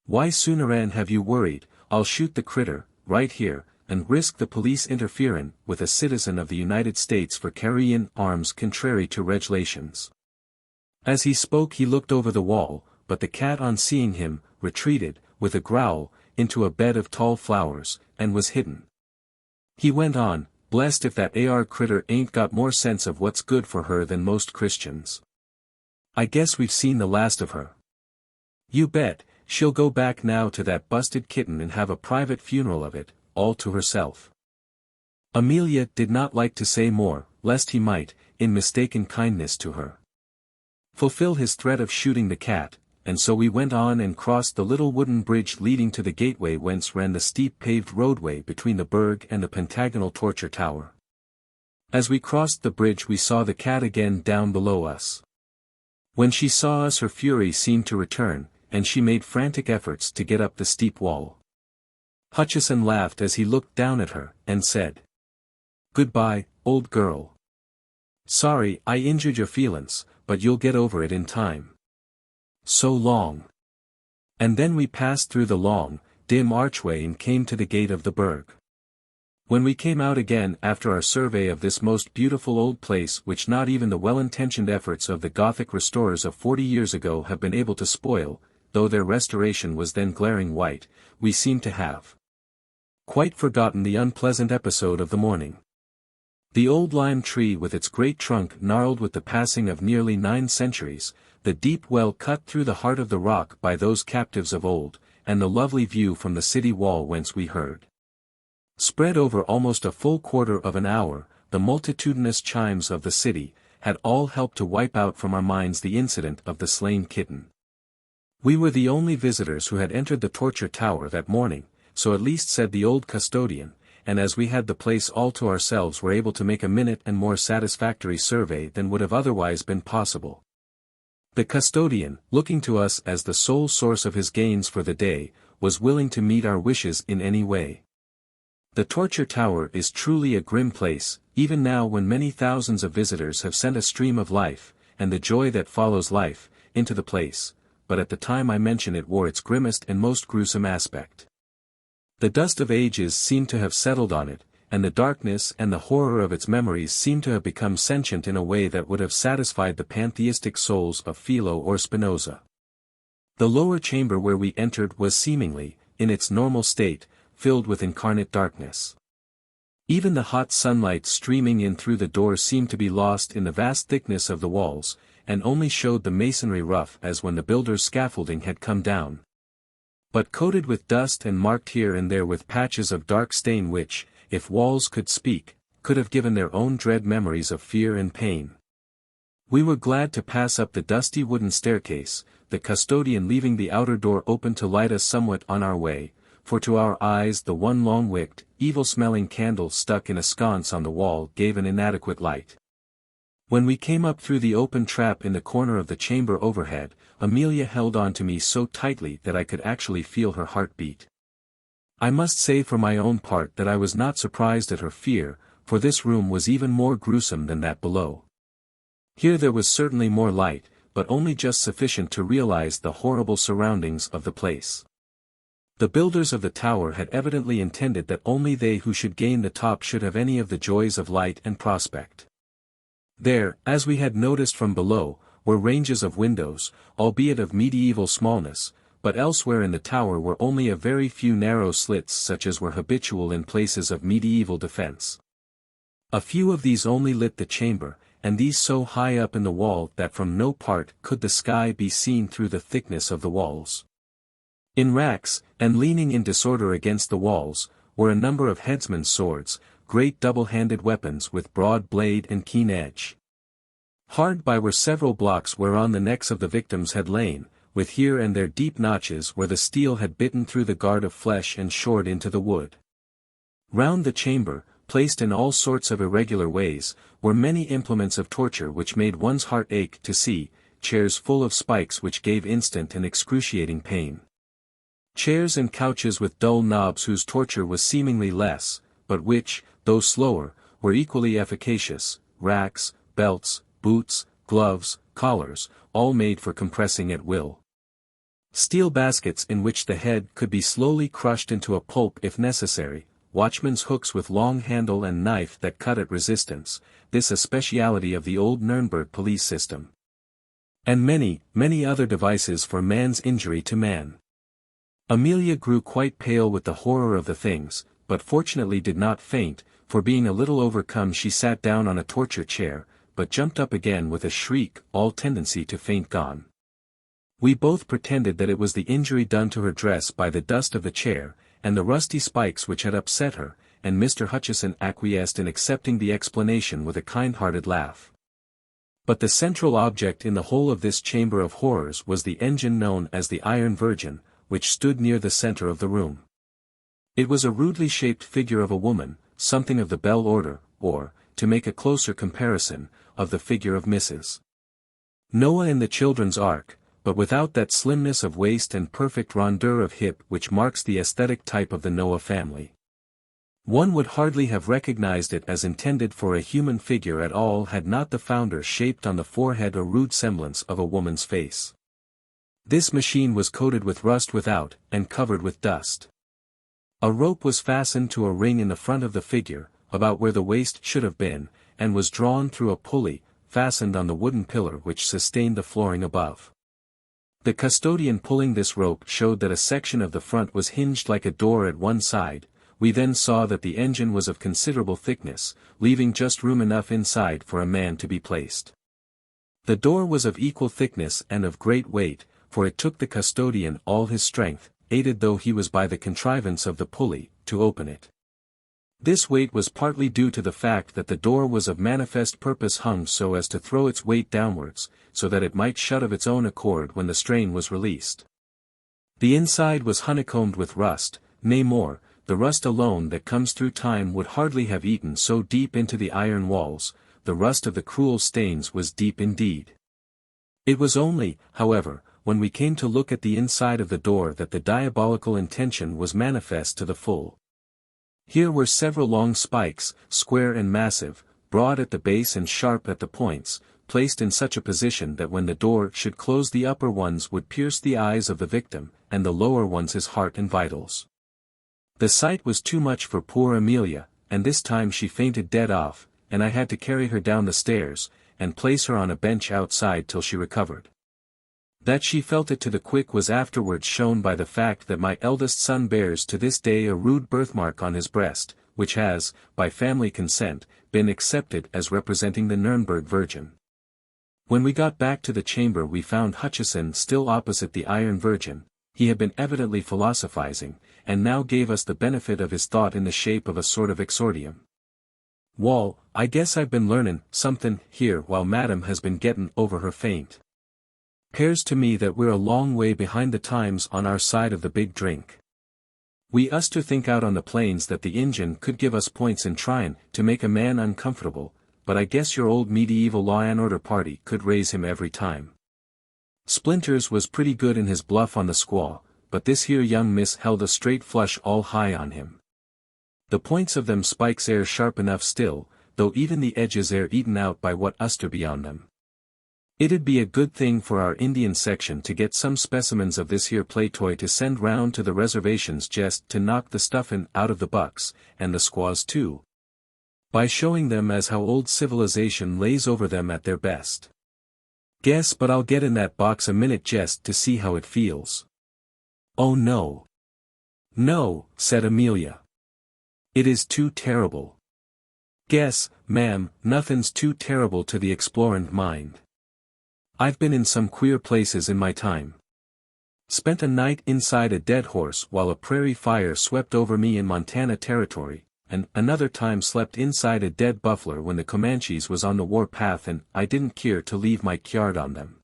"Why sooner'n have you worried, I'll shoot the critter, right here, and risk the police interferin' with a citizen of the United States for carryin' arms contrary to regulations." As he spoke he looked over the wall, but the cat on seeing him, retreated, with a growl, into a bed of tall flowers, and was hidden. He went on, "Blessed if that AR critter ain't got more sense of what's good for her than most Christians. I guess we've seen the last of her. You bet, she'll go back now to that busted kitten and have a private funeral of it, all to herself." Amelia did not like to say more, lest he might, in mistaken kindness to her, fulfill his threat of shooting the cat, and so we went on and crossed the little wooden bridge leading to the gateway whence ran the steep paved roadway between the burg and the pentagonal torture tower. As we crossed the bridge we saw the cat again down below us. When she saw us her fury seemed to return, and she made frantic efforts to get up the steep wall. Hutchison laughed as he looked down at her, and said, "Goodbye, old girl. Sorry I injured your feelin's, but you'll get over it in time. So long." And then we passed through the long, dim archway and came to the gate of the burg. When we came out again after our survey of this most beautiful old place which not even the well-intentioned efforts of the Gothic restorers of 40 years ago have been able to spoil, though their restoration was then glaring white, we seemed to have quite forgotten the unpleasant episode of the morning. The old lime tree with its great trunk gnarled with the passing of nearly 9 centuries, the deep well cut through the heart of the rock by those captives of old, and the lovely view from the city wall whence we heard, spread over almost a full quarter of an hour, the multitudinous chimes of the city, had all helped to wipe out from our minds the incident of the slain kitten. We were the only visitors who had entered the torture tower that morning, so at least said the old custodian, and as we had the place all to ourselves were able to make a minute and more satisfactory survey than would have otherwise been possible. The custodian, looking to us as the sole source of his gains for the day, was willing to meet our wishes in any way. The torture tower is truly a grim place, even now when many thousands of visitors have sent a stream of life, and the joy that follows life, into the place, but at the time I mention it wore its grimmest and most gruesome aspect. The dust of ages seemed to have settled on it, and the darkness and the horror of its memories seemed to have become sentient in a way that would have satisfied the pantheistic souls of Philo or Spinoza. The lower chamber where we entered was seemingly, in its normal state, filled with incarnate darkness. Even the hot sunlight streaming in through the door seemed to be lost in the vast thickness of the walls, and only showed the masonry rough as when the builder's scaffolding had come down, but coated with dust and marked here and there with patches of dark stain which, if walls could speak, could have given their own dread memories of fear and pain. We were glad to pass up the dusty wooden staircase, the custodian leaving the outer door open to light us somewhat on our way, for to our eyes the one long-wicked, evil-smelling candle stuck in a sconce on the wall gave an inadequate light. When we came up through the open trap in the corner of the chamber overhead, Amelia held on to me so tightly that I could actually feel her heart beat. I must say for my own part that I was not surprised at her fear, for this room was even more gruesome than that below. Here there was certainly more light, but only just sufficient to realize the horrible surroundings of the place. The builders of the tower had evidently intended that only they who should gain the top should have any of the joys of light and prospect. There, as we had noticed from below, were ranges of windows, albeit of medieval smallness, but elsewhere in the tower were only a very few narrow slits such as were habitual in places of medieval defense. A few of these only lit the chamber, and these so high up in the wall that from no part could the sky be seen through the thickness of the walls. In racks, and leaning in disorder against the walls, were a number of headsmen's swords, great double-handed weapons with broad blade and keen edge. Hard by were several blocks whereon the necks of the victims had lain, with here and there deep notches where the steel had bitten through the guard of flesh and shored into the wood. Round the chamber, placed in all sorts of irregular ways, were many implements of torture which made one's heart ache to see, chairs full of spikes which gave instant and excruciating pain. Chairs and couches with dull knobs whose torture was seemingly less, but which, though slower, were equally efficacious, racks, belts, boots, gloves, collars, all made for compressing at will. Steel baskets in which the head could be slowly crushed into a pulp if necessary, watchmen's hooks with long handle and knife that cut at resistance, this a speciality of the old Nuremberg police system. And many, many other devices for man's injury to man. Amelia grew quite pale with the horror of the things, but fortunately did not faint, for being a little overcome she sat down on a torture chair, but jumped up again with a shriek, all tendency to faint gone. We both pretended that it was the injury done to her dress by the dust of the chair, and the rusty spikes which had upset her, and Mr. Hutcheson acquiesced in accepting the explanation with a kind-hearted laugh. But the central object in the whole of this chamber of horrors was the engine known as the Iron Virgin, which stood near the center of the room. It was a rudely shaped figure of a woman, something of the bell order, or, to make a closer comparison, of the figure of Mrs. Noah in the Children's Ark, but without that slimness of waist and perfect rondeur of hip which marks the aesthetic type of the Noah family. One would hardly have recognized it as intended for a human figure at all had not the founder shaped on the forehead a rude semblance of a woman's face. This machine was coated with rust without, and covered with dust. A rope was fastened to a ring in the front of the figure, about where the waist should have been, and was drawn through a pulley, fastened on the wooden pillar which sustained the flooring above. The custodian pulling this rope showed that a section of the front was hinged like a door at one side. We then saw that the engine was of considerable thickness, leaving just room enough inside for a man to be placed. The door was of equal thickness and of great weight, for it took the custodian all his strength, aided though he was by the contrivance of the pulley, to open it. This weight was partly due to the fact that the door was of manifest purpose hung so as to throw its weight downwards, so that it might shut of its own accord when the strain was released. The inside was honeycombed with rust, nay more, the rust alone that comes through time would hardly have eaten so deep into the iron walls, the rust of the cruel stains was deep indeed. It was only, however, when we came to look at the inside of the door, that the diabolical intention was manifest to the full. Here were several long spikes, square and massive, broad at the base and sharp at the points, placed in such a position that when the door should close the upper ones would pierce the eyes of the victim, and the lower ones his heart and vitals. The sight was too much for poor Amelia, and this time she fainted dead off, and I had to carry her down the stairs, and place her on a bench outside till she recovered. That she felt it to the quick was afterwards shown by the fact that my eldest son bears to this day a rude birthmark on his breast, which has, by family consent, been accepted as representing the Nuremberg Virgin. When we got back to the chamber we found Hutcheson still opposite the Iron Virgin. He had been evidently philosophizing, and now gave us the benefit of his thought in the shape of a sort of exordium. "Wall, I guess I've been learnin' somethin' here while Madam has been gettin' over her faint. 'Pears to me that we're a long way behind the times on our side of the big drink. We used to think out on the plains that the Injun could give us points in tryin' to make a man uncomfortable, but I guess your old medieval law and order party could raise him every time. Splinters was pretty good in his bluff on the squaw, but this here young miss held a straight flush all high on him. The points of them spikes air sharp enough still, though even the edges air eaten out by what uster be on them. It'd be a good thing for our Indian section to get some specimens of this here play toy to send round to the reservations jest to knock the stuffin' out of the bucks, and the squaws too, by showing them as how old civilization lays over them at their best. Guess but I'll get in that box a minute jest to see how it feels." "Oh no. No," said Amelia. "It is too terrible." "Guess, ma'am, nothin's too terrible to the explorin' mind. I've been in some queer places in my time. Spent a night inside a dead horse while a prairie fire swept over me in Montana Territory, and another time slept inside a dead buffler when the Comanches was on the war path and I didn't care to leave my kyard on them.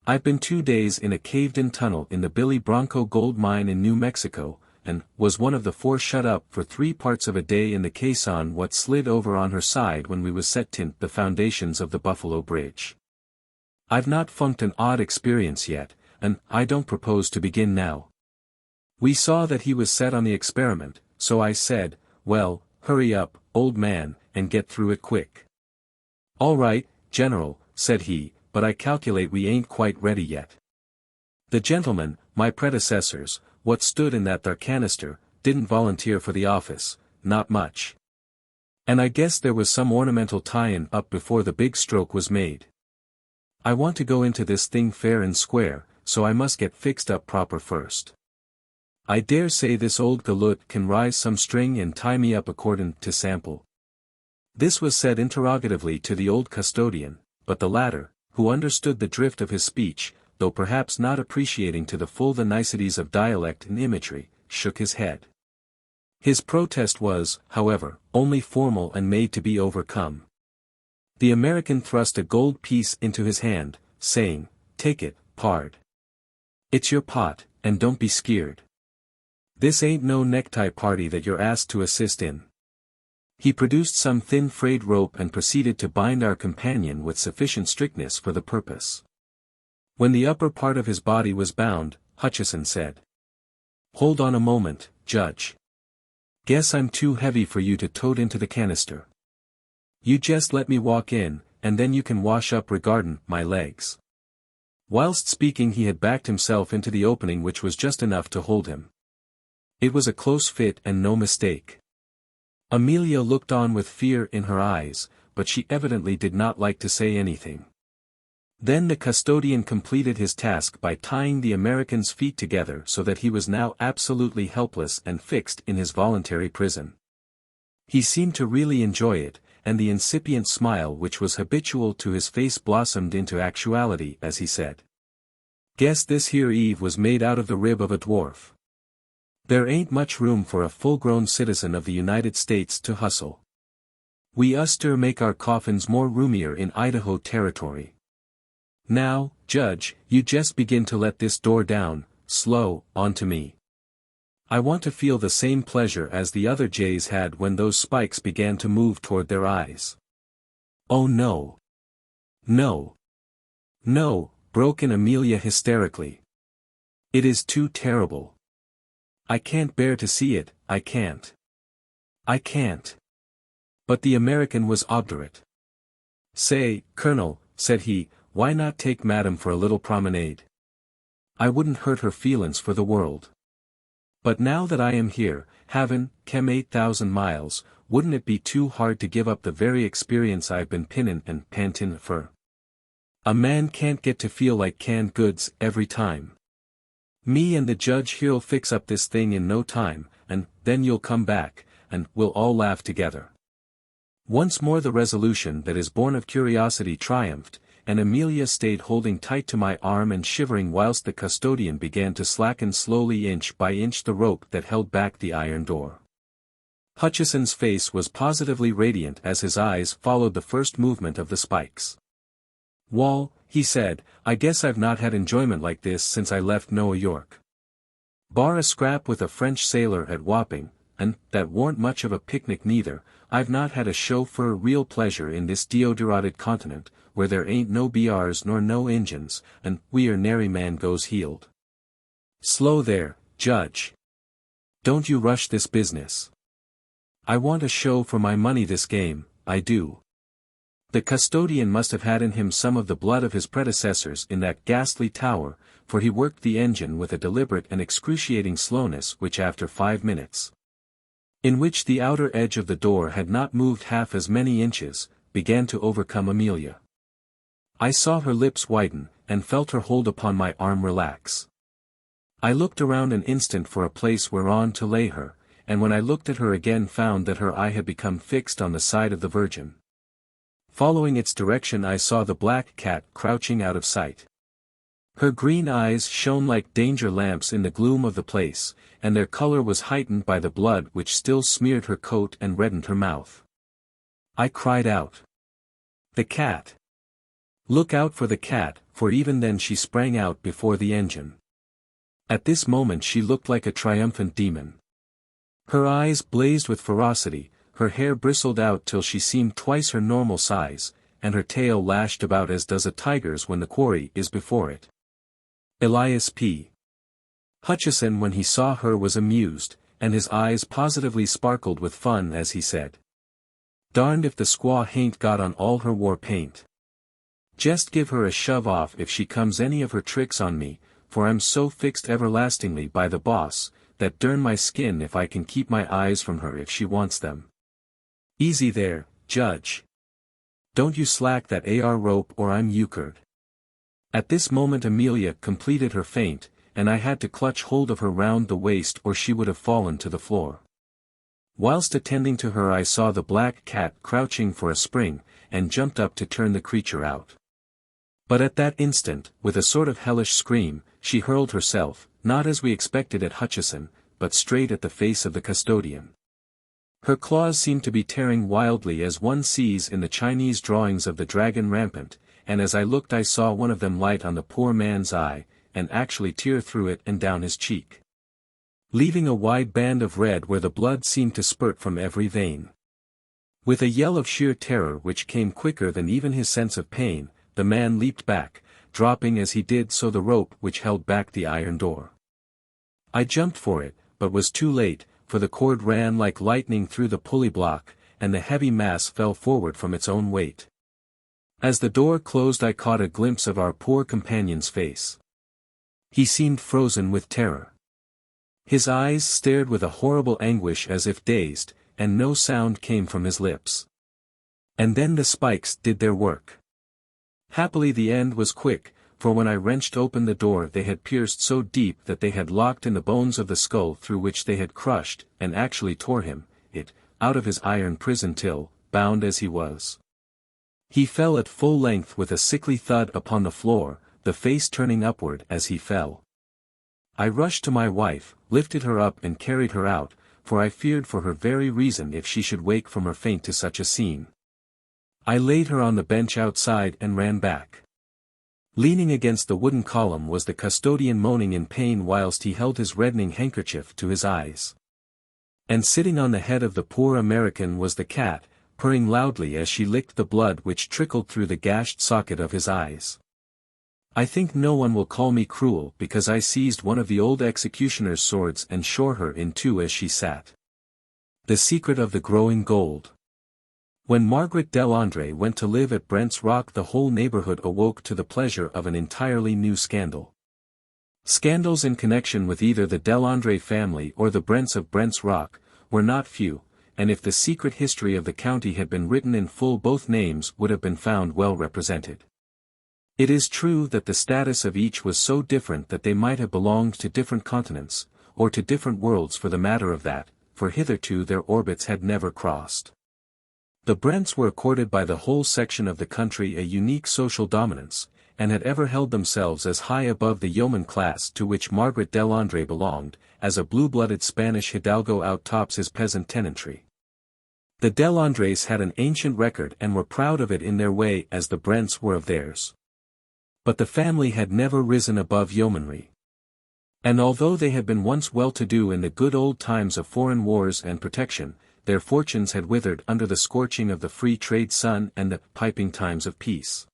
I've been 2 days in a caved-in tunnel in the Billy Bronco gold mine in New Mexico, and was one of the 4 shut up for 3 parts of a day in the caisson what slid over on her side when we was set tint the foundations of the Buffalo Bridge. I've not funked an odd experience yet, and I don't propose to begin now. We saw that he was set on the experiment, so I said, well, hurry up, old man, and get through it quick. All right, General, said he, but I calculate we ain't quite ready yet. The gentlemen, my predecessors, what stood in that there canister, didn't volunteer for the office, not much. And I guess there was some ornamental tie-in up before the big stroke was made. I want to go into this thing fair and square, so I must get fixed up proper first. I dare say this old galoot can rise some string and tie me up accordin' to sample. This was said interrogatively to the old custodian, but the latter, who understood the drift of his speech, though perhaps not appreciating to the full the niceties of dialect and imagery, shook his head. His protest was, however, only formal and made to be overcome. The American thrust a gold piece into his hand, saying, "Take it, pard. It's your pot, and don't be skeered. This ain't no necktie party that you're asked to assist in." He produced some thin frayed rope and proceeded to bind our companion with sufficient strictness for the purpose. When the upper part of his body was bound, Hutcheson said, "Hold on a moment, Judge. Guess I'm too heavy for you to tote into the canister. You jest let me walk in, and then you can wash up regardin' my legs." Whilst speaking he had backed himself into the opening which was just enough to hold him. It was a close fit and no mistake. Amelia looked on with fear in her eyes, but she evidently did not like to say anything. Then the custodian completed his task by tying the American's feet together so that he was now absolutely helpless and fixed in his voluntary prison. He seemed to really enjoy it, and the incipient smile which was habitual to his face blossomed into actuality as he said, "Guess this here Eve was made out of the rib of a dwarf. There ain't much room for a full-grown citizen of the United States to hustle. We uster make our coffins more roomier in Idaho Territory. Now, Judge, you jest begin to let this door down, slow, onto me. I want to feel the same pleasure as the other jays had when those spikes began to move toward their eyes." "Oh no. No. No," broke in Amelia hysterically. "It is too terrible. I can't bear to see it, I can't. I can't." But the American was obdurate. "Say, Colonel," said he, "why not take Madame for a little promenade? I wouldn't hurt her feelings for the world. But now that I am here, havin' kem 8,000 miles, wouldn't it be too hard to give up the very experience I've been pinnin' and pantin' for? A man can't get to feel like canned goods every time. Me and the judge here'll fix up this thing in no time, and then you'll come back, and we'll all laugh together." Once more the resolution that is born of curiosity triumphed, and Amelia stayed holding tight to my arm and shivering whilst the custodian began to slacken slowly inch by inch the rope that held back the iron door. Hutcheson's face was positively radiant as his eyes followed the first movement of the spikes. "Wall," he said, "I guess I've not had enjoyment like this since I left New York. Bar a scrap with a French sailor at Wapping, and that warn't much of a picnic neither, I've not had a show for real pleasure in this deoderated continent, where there ain't no BRs nor no Injuns, and where nary man goes healed. Slow there, Judge. Don't you rush this business. I want a show for my money this game, I do." The custodian must have had in him some of the blood of his predecessors in that ghastly tower, for he worked the engine with a deliberate and excruciating slowness which after 5 minutes, in which the outer edge of the door had not moved half as many inches, began to overcome Amelia. I saw her lips whiten, and felt her hold upon my arm relax. I looked around an instant for a place whereon to lay her, and when I looked at her again found that her eye had become fixed on the side of the Virgin. Following its direction I saw the black cat crouching out of sight. Her green eyes shone like danger lamps in the gloom of the place, and their color was heightened by the blood which still smeared her coat and reddened her mouth. I cried out, "The cat! Look out for the cat," for even then she sprang out before the engine. At this moment she looked like a triumphant demon. Her eyes blazed with ferocity, her hair bristled out till she seemed twice her normal size, and her tail lashed about as does a tiger's when the quarry is before it. Elias P. Hutcheson when he saw her was amused, and his eyes positively sparkled with fun as he said, "Darned if the squaw hain't got on all her war paint. Jest give her a shove off if she comes any of her tricks on me, for I'm so fixed everlastingly by the boss, that durn my skin if I can keep my eyes from her if she wants them. Easy there, Judge. Don't you slack that AR rope or I'm euchred." At this moment Amelia completed her feint, and I had to clutch hold of her round the waist or she would have fallen to the floor. Whilst attending to her I saw the black cat crouching for a spring, and jumped up to turn the creature out. But at that instant, with a sort of hellish scream, she hurled herself, not as we expected at Hutcheson, but straight at the face of the custodian. Her claws seemed to be tearing wildly as one sees in the Chinese drawings of the dragon rampant, and as I looked I saw one of them light on the poor man's eye, and actually tear through it and down his cheek, leaving a wide band of red where the blood seemed to spurt from every vein. With a yell of sheer terror which came quicker than even his sense of pain, the man leaped back, dropping as he did so the rope which held back the iron door. I jumped for it, but was too late, for the cord ran like lightning through the pulley block, and the heavy mass fell forward from its own weight. As the door closed I caught a glimpse of our poor companion's face. He seemed frozen with terror. His eyes stared with a horrible anguish as if dazed, and no sound came from his lips. And then the spikes did their work. Happily the end was quick, for when I wrenched open the door they had pierced so deep that they had locked in the bones of the skull through which they had crushed, and actually tore him, out of his iron prison till, bound as he was, he fell at full length with a sickly thud upon the floor, the face turning upward as he fell. I rushed to my wife, lifted her up and carried her out, for I feared for her very reason if she should wake from her faint to such a scene. I laid her on the bench outside and ran back. Leaning against the wooden column was the custodian moaning in pain whilst he held his reddening handkerchief to his eyes. And sitting on the head of the poor American was the cat, purring loudly as she licked the blood which trickled through the gashed socket of his eyes. I think no one will call me cruel because I seized one of the old executioner's swords and shore her in two as she sat. The secret of the growing gold. When Margaret Delandre went to live at Brent's Rock, the whole neighborhood awoke to the pleasure of an entirely new scandal. Scandals in connection with either the Delandre family or the Brents of Brent's Rock were not few, and if the secret history of the county had been written in full, both names would have been found well represented. It is true that the status of each was so different that they might have belonged to different continents, or to different worlds for the matter of that, for hitherto their orbits had never crossed. The Brents were accorded by the whole section of the country a unique social dominance, and had ever held themselves as high above the yeoman class to which Margaret Delandre belonged, as a blue-blooded Spanish hidalgo outtops his peasant tenantry. The Delandres had an ancient record and were proud of it in their way as the Brents were of theirs. But the family had never risen above yeomanry. And although they had been once well-to-do in the good old times of foreign wars and protection, their fortunes had withered under the scorching of the free trade sun and the piping times of peace.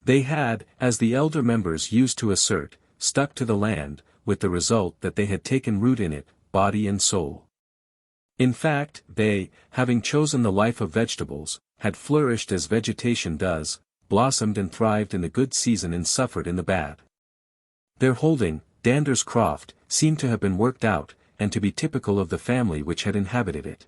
They had, as the elder members used to assert, stuck to the land, with the result that they had taken root in it, body and soul. In fact, they, having chosen the life of vegetables, had flourished as vegetation does, blossomed and thrived in the good season and suffered in the bad. Their holding, Dander's Croft, seemed to have been worked out, and to be typical of the family which had inhabited it.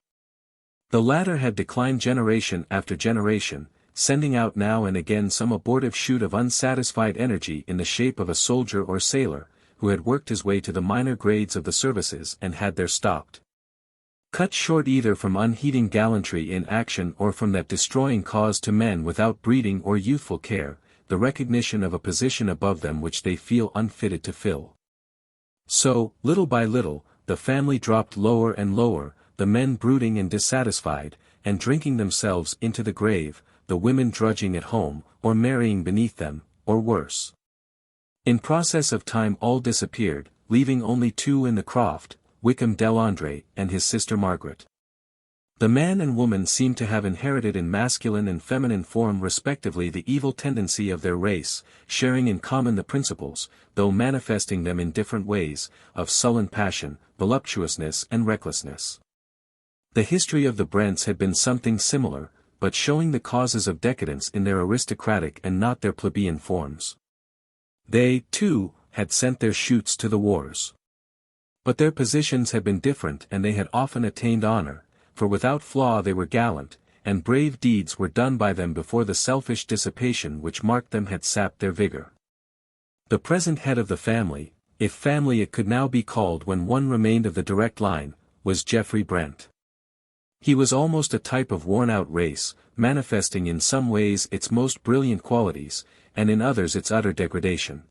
The latter had declined generation after generation, sending out now and again some abortive shoot of unsatisfied energy in the shape of a soldier or sailor, who had worked his way to the minor grades of the services and had there stopped. Cut short either from unheeding gallantry in action or from that destroying cause to men without breeding or youthful care, the recognition of a position above them which they feel unfitted to fill. So, little by little, the family dropped lower and lower, the men brooding and dissatisfied, and drinking themselves into the grave, the women drudging at home, or marrying beneath them, or worse. In process of time all disappeared, leaving only two in the croft, Wickham Delandre and his sister Margaret. The man and woman seemed to have inherited in masculine and feminine form respectively the evil tendency of their race, sharing in common the principles, though manifesting them in different ways, of sullen passion, voluptuousness and recklessness. The history of the Brents had been something similar, but showing the causes of decadence in their aristocratic and not their plebeian forms. They, too, had sent their shoots to the wars. But their positions had been different and they had often attained honor, for without flaw they were gallant, and brave deeds were done by them before the selfish dissipation which marked them had sapped their vigor. The present head of the family, if family it could now be called when one remained of the direct line, was Geoffrey Brent. He was almost a type of worn-out race, manifesting in some ways its most brilliant qualities, and in others its utter degradation.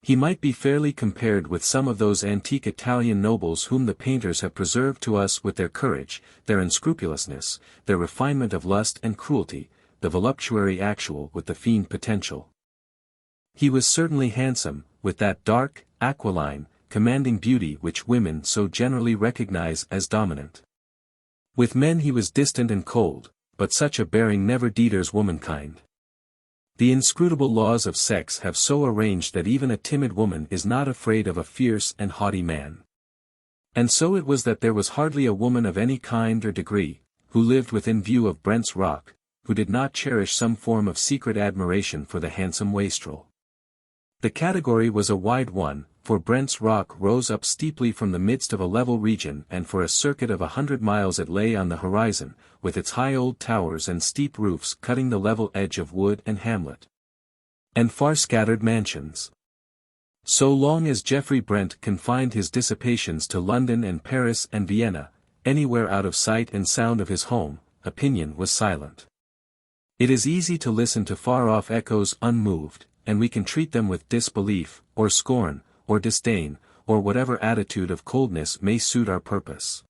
He might be fairly compared with some of those antique Italian nobles whom the painters have preserved to us with their courage, their unscrupulousness, their refinement of lust and cruelty, the voluptuary actual with the fiend potential. He was certainly handsome, with that dark, aquiline, commanding beauty which women so generally recognize as dominant. With men he was distant and cold, but such a bearing never deters womankind. The inscrutable laws of sex have so arranged that even a timid woman is not afraid of a fierce and haughty man. And so it was that there was hardly a woman of any kind or degree, who lived within view of Brent's Rock, who did not cherish some form of secret admiration for the handsome wastrel. The category was a wide one, for Brent's Rock rose up steeply from the midst of a level region and for a circuit of 100 miles it lay on the horizon, with its high old towers and steep roofs cutting the level edge of wood and hamlet. And far scattered mansions. So long as Geoffrey Brent confined his dissipations to London and Paris and Vienna, anywhere out of sight and sound of his home, opinion was silent. It is easy to listen to far-off echoes unmoved, and we can treat them with disbelief, or scorn, or disdain, or whatever attitude of coldness may suit our purpose.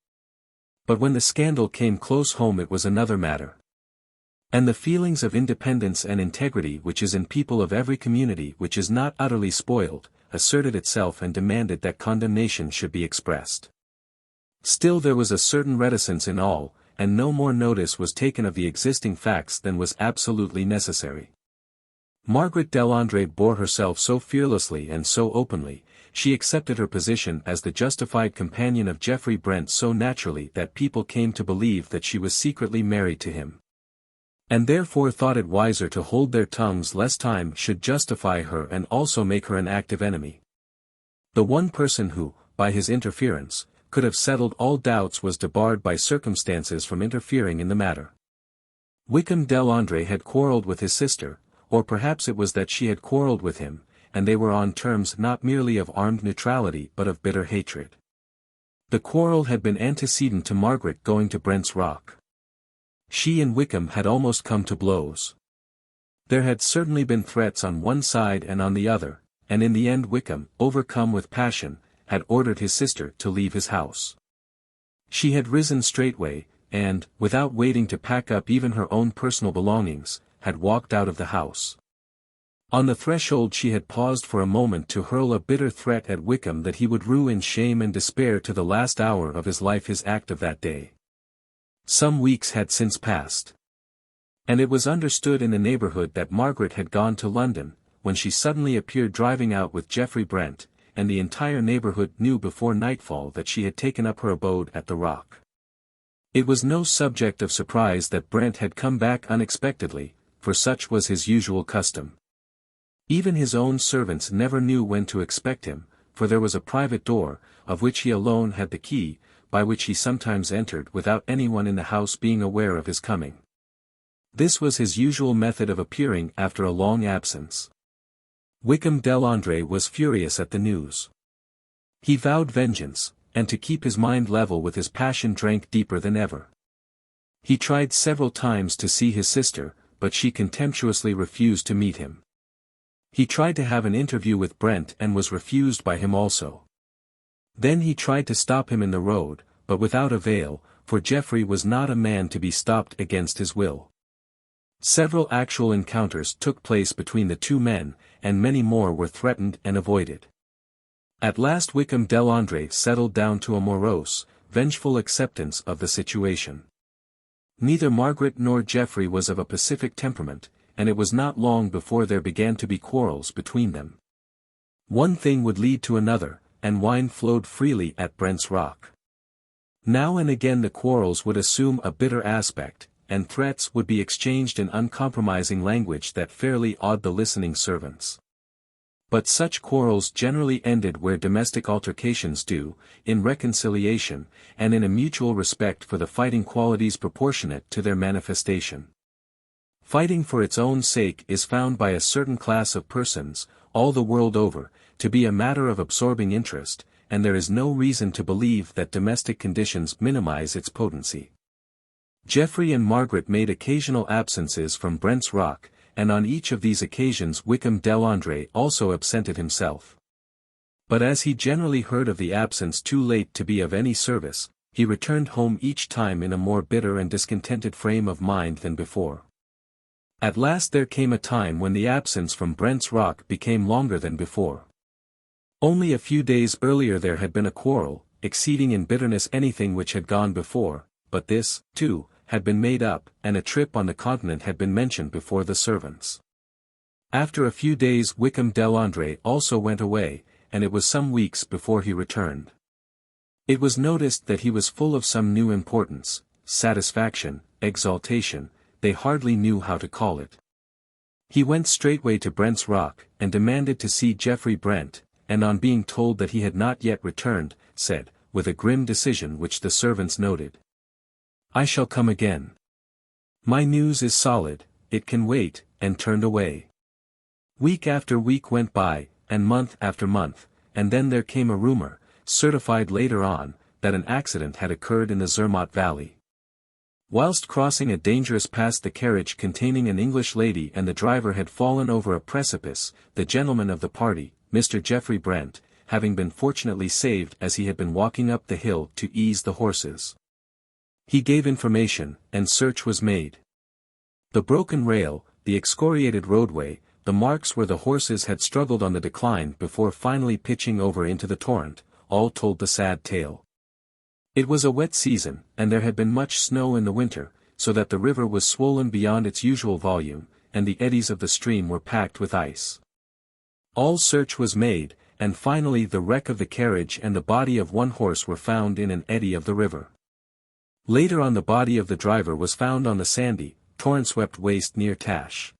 But when the scandal came close home it was another matter. And the feelings of independence and integrity which is in people of every community which is not utterly spoiled, asserted itself and demanded that condemnation should be expressed. Still there was a certain reticence in all, and no more notice was taken of the existing facts than was absolutely necessary. Margaret Delandre bore herself so fearlessly and so openly, she accepted her position as the justified companion of Geoffrey Brent so naturally that people came to believe that she was secretly married to him. And therefore thought it wiser to hold their tongues lest time should justify her and also make her an active enemy. The one person who, by his interference, could have settled all doubts was debarred by circumstances from interfering in the matter. Wickham Delandre had quarrelled with his sister, or perhaps it was that she had quarrelled with him, and they were on terms not merely of armed neutrality but of bitter hatred. The quarrel had been antecedent to Margaret going to Brent's Rock. She and Wickham had almost come to blows. There had certainly been threats on one side and on the other, and in the end Wickham, overcome with passion, had ordered his sister to leave his house. She had risen straightway, and, without waiting to pack up even her own personal belongings, had walked out of the house. On the threshold she had paused for a moment to hurl a bitter threat at Wickham that he would rue in shame and despair to the last hour of his life his act of that day. Some weeks had since passed. And it was understood in the neighbourhood that Margaret had gone to London, when she suddenly appeared driving out with Geoffrey Brent, and the entire neighbourhood knew before nightfall that she had taken up her abode at the Rock. It was no subject of surprise that Brent had come back unexpectedly, for such was his usual custom. Even his own servants never knew when to expect him, for there was a private door, of which he alone had the key, by which he sometimes entered without anyone in the house being aware of his coming. This was his usual method of appearing after a long absence. Wickham Delandre was furious at the news. He vowed vengeance, and to keep his mind level with his passion drank deeper than ever. He tried several times to see his sister, but she contemptuously refused to meet him. He tried to have an interview with Brent and was refused by him also. Then he tried to stop him in the road, but without avail, for Geoffrey was not a man to be stopped against his will. Several actual encounters took place between the two men, and many more were threatened and avoided. At last Wickham Delandre settled down to a morose, vengeful acceptance of the situation. Neither Margaret nor Geoffrey was of a pacific temperament, and it was not long before there began to be quarrels between them. One thing would lead to another, and wine flowed freely at Brent's Rock. Now and again the quarrels would assume a bitter aspect, and threats would be exchanged in uncompromising language that fairly awed the listening servants. But such quarrels generally ended where domestic altercations do, in reconciliation, and in a mutual respect for the fighting qualities proportionate to their manifestation. Fighting for its own sake is found by a certain class of persons, all the world over, to be a matter of absorbing interest, and there is no reason to believe that domestic conditions minimize its potency. Geoffrey and Margaret made occasional absences from Brent's Rock, and on each of these occasions Wickham Delandre also absented himself. But as he generally heard of the absence too late to be of any service, he returned home each time in a more bitter and discontented frame of mind than before. At last there came a time when the absence from Brent's Rock became longer than before. Only a few days earlier there had been a quarrel, exceeding in bitterness anything which had gone before, but this, too, had been made up, and a trip on the continent had been mentioned before the servants. After a few days Wickham Delandre also went away, and it was some weeks before he returned. It was noticed that he was full of some new importance, satisfaction, exaltation, they hardly knew how to call it. He went straightway to Brent's Rock, and demanded to see Geoffrey Brent, and on being told that he had not yet returned, said, with a grim decision which the servants noted, "I shall come again. My news is solid, it can wait," and turned away. Week after week went by, and month after month, and then there came a rumor, certified later on, that an accident had occurred in the Zermatt Valley. Whilst crossing a dangerous pass the carriage containing an English lady and the driver had fallen over a precipice, the gentleman of the party, Mr. Geoffrey Brent, having been fortunately saved as he had been walking up the hill to ease the horses. He gave information, and search was made. The broken rail, the excoriated roadway, the marks where the horses had struggled on the decline before finally pitching over into the torrent, all told the sad tale. It was a wet season, and there had been much snow in the winter, so that the river was swollen beyond its usual volume, and the eddies of the stream were packed with ice. All search was made, and finally the wreck of the carriage and the body of one horse were found in an eddy of the river. Later on the body of the driver was found on the sandy, torrent-swept waste near Tash.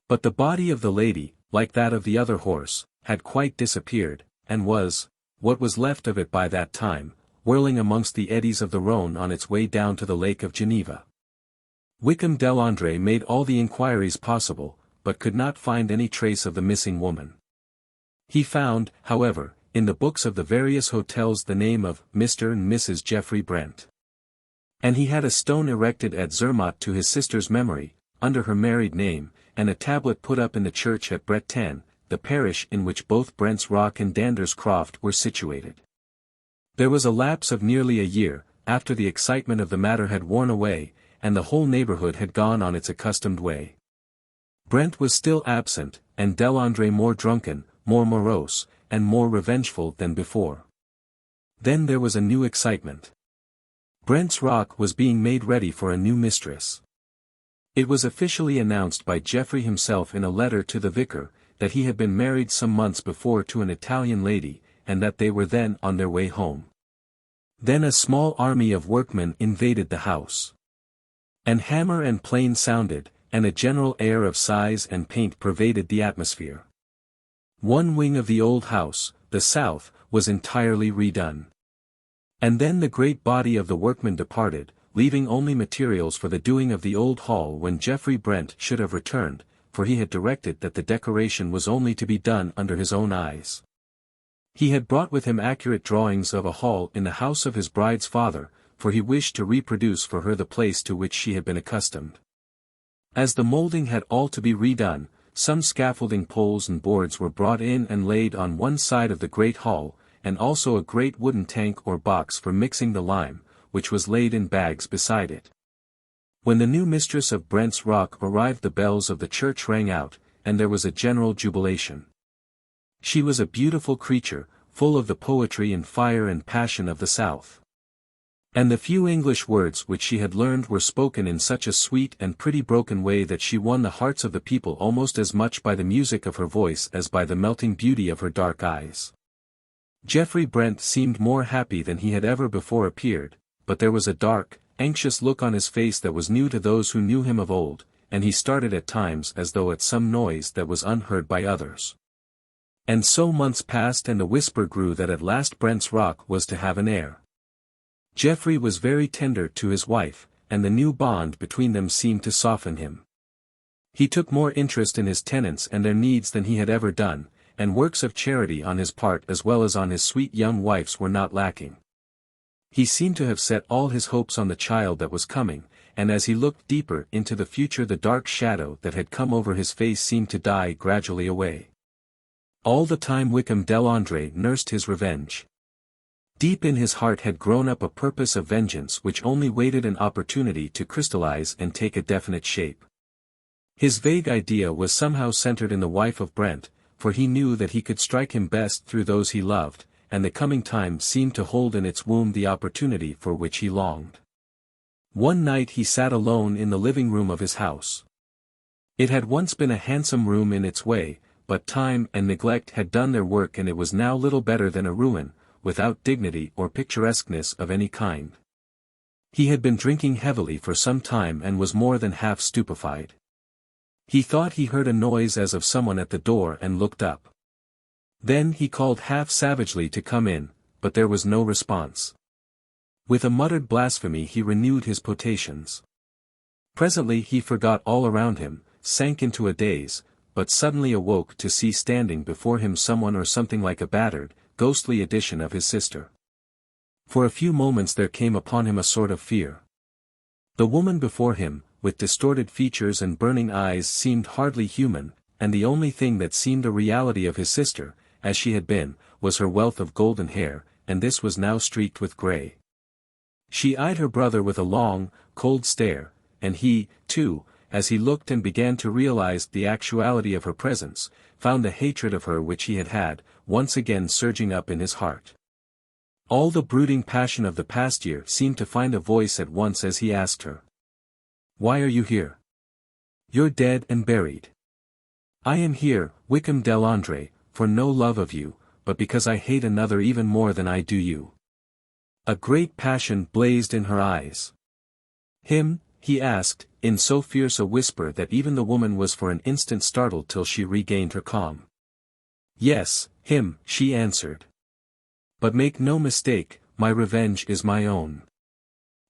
But the body of the lady, like that of the other horse, had quite disappeared, and was, what was left of it by that time, whirling amongst the eddies of the Rhone on its way down to the Lake of Geneva. Wickham Delandre made all the inquiries possible, but could not find any trace of the missing woman. He found, however, in the books of the various hotels the name of Mr. and Mrs. Geoffrey Brent. And he had a stone erected at Zermatt to his sister's memory, under her married name, and a tablet put up in the church at Breton, the parish in which both Brent's Rock and Dander's Croft were situated. There was a lapse of nearly a year, after the excitement of the matter had worn away, and the whole neighborhood had gone on its accustomed way. Brent was still absent, and Delandre more drunken, more morose, and more revengeful than before. Then there was a new excitement. Brent's Rock was being made ready for a new mistress. It was officially announced by Geoffrey himself in a letter to the vicar, that he had been married some months before to an Italian lady, and that they were then on their way home. Then a small army of workmen invaded the house. And hammer and plane sounded, and a general air of size and paint pervaded the atmosphere. One wing of the old house, the south, was entirely redone. And then the great body of the workmen departed, leaving only materials for the doing of the old hall when Geoffrey Brent should have returned, for he had directed that the decoration was only to be done under his own eyes. He had brought with him accurate drawings of a hall in the house of his bride's father, for he wished to reproduce for her the place to which she had been accustomed. As the moulding had all to be redone, some scaffolding poles and boards were brought in and laid on one side of the great hall, and also a great wooden tank or box for mixing the lime, which was laid in bags beside it. When the new mistress of Brent's Rock arrived the bells of the church rang out, and there was a general jubilation. She was a beautiful creature, full of the poetry and fire and passion of the South. And the few English words which she had learned were spoken in such a sweet and pretty broken way that she won the hearts of the people almost as much by the music of her voice as by the melting beauty of her dark eyes. Geoffrey Brent seemed more happy than he had ever before appeared, but there was a dark, anxious look on his face that was new to those who knew him of old, and he started at times as though at some noise that was unheard by others. And so months passed and the whisper grew that at last Brent's Rock was to have an heir. Geoffrey was very tender to his wife, and the new bond between them seemed to soften him. He took more interest in his tenants and their needs than he had ever done, and works of charity on his part as well as on his sweet young wife's were not lacking. He seemed to have set all his hopes on the child that was coming, and as he looked deeper into the future the dark shadow that had come over his face seemed to die gradually away. All the time Wickham Delandre nursed his revenge. Deep in his heart had grown up a purpose of vengeance which only waited an opportunity to crystallize and take a definite shape. His vague idea was somehow centered in the wife of Brent, for he knew that he could strike him best through those he loved, and the coming time seemed to hold in its womb the opportunity for which he longed. One night he sat alone in the living room of his house. It had once been a handsome room in its way, but time and neglect had done their work and it was now little better than a ruin, without dignity or picturesqueness of any kind. He had been drinking heavily for some time and was more than half stupefied. He thought he heard a noise as of someone at the door and looked up. Then he called half savagely to come in, but there was no response. With a muttered blasphemy he renewed his potations. Presently he forgot all around him, sank into a daze, but suddenly awoke to see standing before him someone or something like a battered, ghostly edition of his sister. For a few moments there came upon him a sort of fear. The woman before him, with distorted features and burning eyes seemed hardly human, and the only thing that seemed a reality of his sister, as she had been, was her wealth of golden hair, and this was now streaked with grey. She eyed her brother with a long, cold stare, and he, too, as he looked and began to realize the actuality of her presence, found the hatred of her which he had had, once again surging up in his heart. All the brooding passion of the past year seemed to find a voice at once as he asked her. "Why are you here? You're dead and buried. I am here, Wickham Delandre, for no love of you, but because I hate another even more than I do you. A great passion blazed in her eyes. Him? He asked, in so fierce a whisper that even the woman was for an instant startled till she regained her calm. Yes, him, she answered. But make no mistake, my revenge is my own.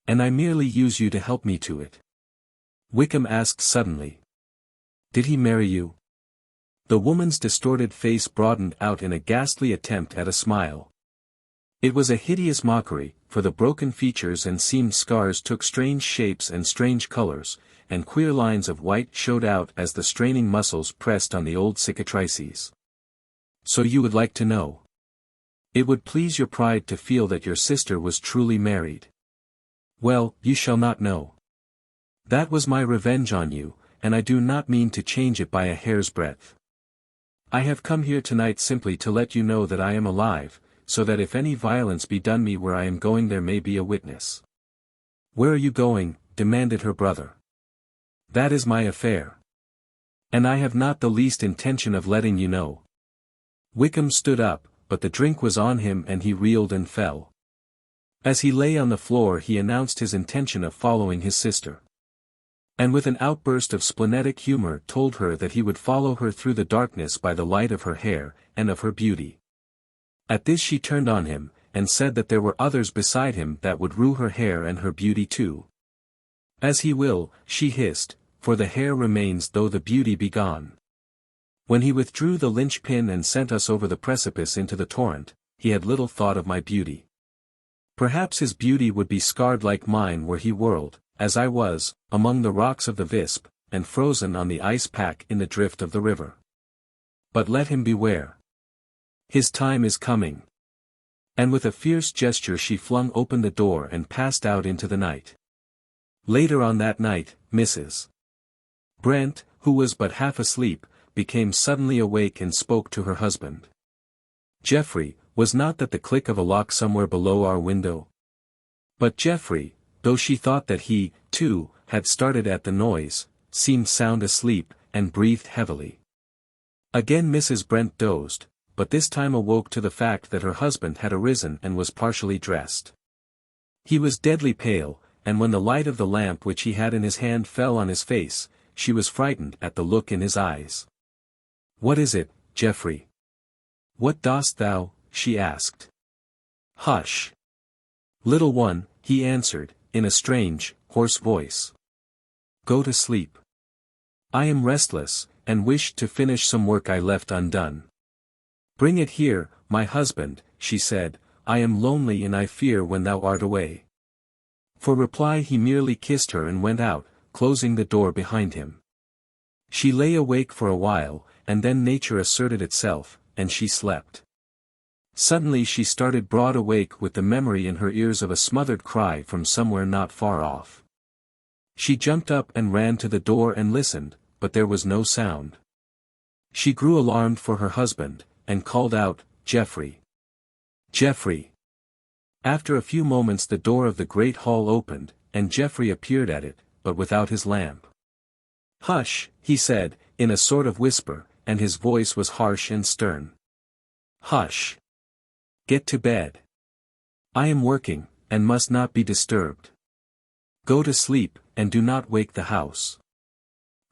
And I merely use you to help me to it. Wickham asked suddenly. Did he marry you? The woman's distorted face broadened out in a ghastly attempt at a smile. It was a hideous mockery, for the broken features and seamed scars took strange shapes and strange colors, and queer lines of white showed out as the straining muscles pressed on the old cicatrices. So you would like to know? It would please your pride to feel that your sister was truly married. Well, you shall not know. That was my revenge on you, and I do not mean to change it by a hair's breadth. I have come here tonight simply to let you know that I am alive, so that if any violence be done me where I am going there may be a witness. Where are you going? Demanded her brother. That is my affair. And I have not the least intention of letting you know. Wickham stood up, but the drink was on him and he reeled and fell. As he lay on the floor he announced his intention of following his sister. And with an outburst of splenetic humor told her that he would follow her through the darkness by the light of her hair, and of her beauty. At this she turned on him, and said that there were others beside him that would rue her hair and her beauty too. As he will, she hissed, for the hair remains though the beauty be gone. When he withdrew the linchpin and sent us over the precipice into the torrent, he had little thought of my beauty. Perhaps his beauty would be scarred like mine where he whirled, as I was, among the rocks of the Visp, and frozen on the ice pack in the drift of the river. But let him beware. His time is coming. And with a fierce gesture she flung open the door and passed out into the night. Later on that night, Mrs. Brent, who was but half asleep, became suddenly awake and spoke to her husband. Geoffrey, was not that the click of a lock somewhere below our window? But Geoffrey, though she thought that he, too, had started at the noise, seemed sound asleep, and breathed heavily. Again Mrs. Brent dozed, but this time awoke to the fact that her husband had arisen and was partially dressed. He was deadly pale, and when the light of the lamp which he had in his hand fell on his face, she was frightened at the look in his eyes. "What is it, Geoffrey? What dost thou?" she asked. "Hush! Little one," he answered, in a strange, hoarse voice. "Go to sleep. I am restless, and wish to finish some work I left undone." "Bring it here, my husband," she said, "I am lonely and I fear when thou art away." For reply he merely kissed her and went out, closing the door behind him. She lay awake for a while, and then nature asserted itself, and she slept. Suddenly she started broad awake with the memory in her ears of a smothered cry from somewhere not far off. She jumped up and ran to the door and listened, but there was no sound. She grew alarmed for her husband, and called out, "Geoffrey! Geoffrey!" After a few moments the door of the great hall opened, and Geoffrey appeared at it, but without his lamp. "Hush," he said, in a sort of whisper, and his voice was harsh and stern. "Hush! Get to bed. I am working, and must not be disturbed. Go to sleep, and do not wake the house."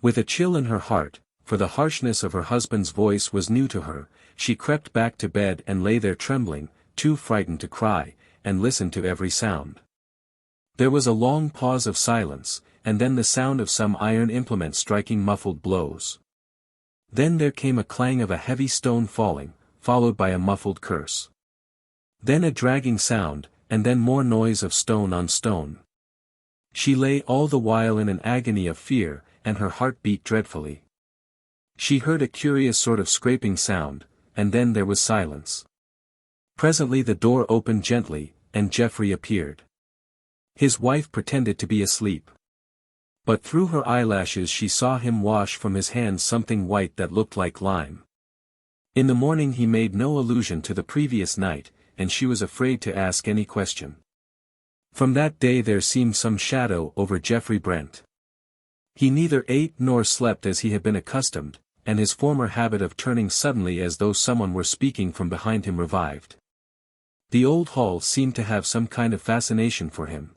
With a chill in her heart, for the harshness of her husband's voice was new to her, she crept back to bed and lay there trembling, too frightened to cry, and listened to every sound. There was a long pause of silence, and then the sound of some iron implement striking muffled blows. Then there came a clang of a heavy stone falling, followed by a muffled curse. Then a dragging sound, and then more noise of stone on stone. She lay all the while in an agony of fear, and her heart beat dreadfully. She heard a curious sort of scraping sound, and then there was silence. Presently the door opened gently, and Geoffrey appeared. His wife pretended to be asleep. But through her eyelashes she saw him wash from his hands something white that looked like lime. In the morning he made no allusion to the previous night, and she was afraid to ask any question. From that day there seemed some shadow over Geoffrey Brent. He neither ate nor slept as he had been accustomed, and his former habit of turning suddenly as though someone were speaking from behind him revived. The old hall seemed to have some kind of fascination for him.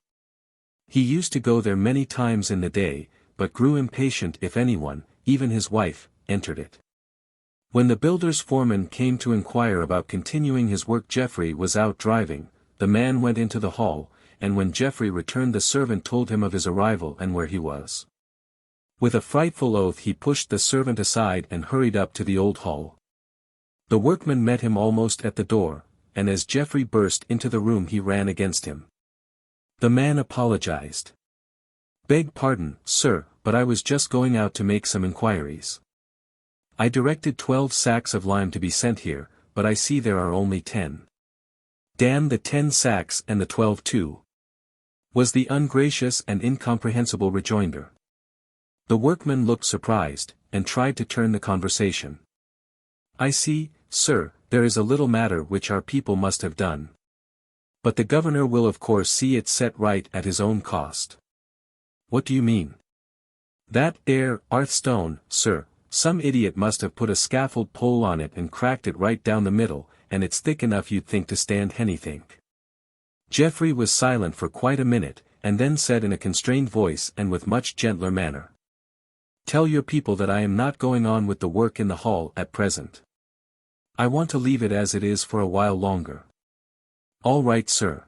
He used to go there many times in the day, but grew impatient if anyone, even his wife, entered it. When the builder's foreman came to inquire about continuing his work, Geoffrey was out driving. The man went into the hall, and when Geoffrey returned the servant told him of his arrival and where he was. With a frightful oath he pushed the servant aside and hurried up to the old hall. The workman met him almost at the door, and as Geoffrey burst into the room he ran against him. The man apologized. "Beg pardon, sir, but I was just going out to make some inquiries. I directed 12 sacks of lime to be sent here, but I see there are only 10. Damn the 10 sacks and the 12 too," was the ungracious and incomprehensible rejoinder. The workman looked surprised, and tried to turn the conversation. "I see, sir, there is a little matter which our people must have done. But the governor will of course see it set right at his own cost." "What do you mean?" "That there hearthstone, sir, some idiot must have put a scaffold pole on it and cracked it right down the middle, and it's thick enough you'd think to stand anything." Geoffrey was silent for quite a minute, and then said in a constrained voice and with much gentler manner, "Tell your people that I am not going on with the work in the hall at present. I want to leave it as it is for a while longer." "All right, sir.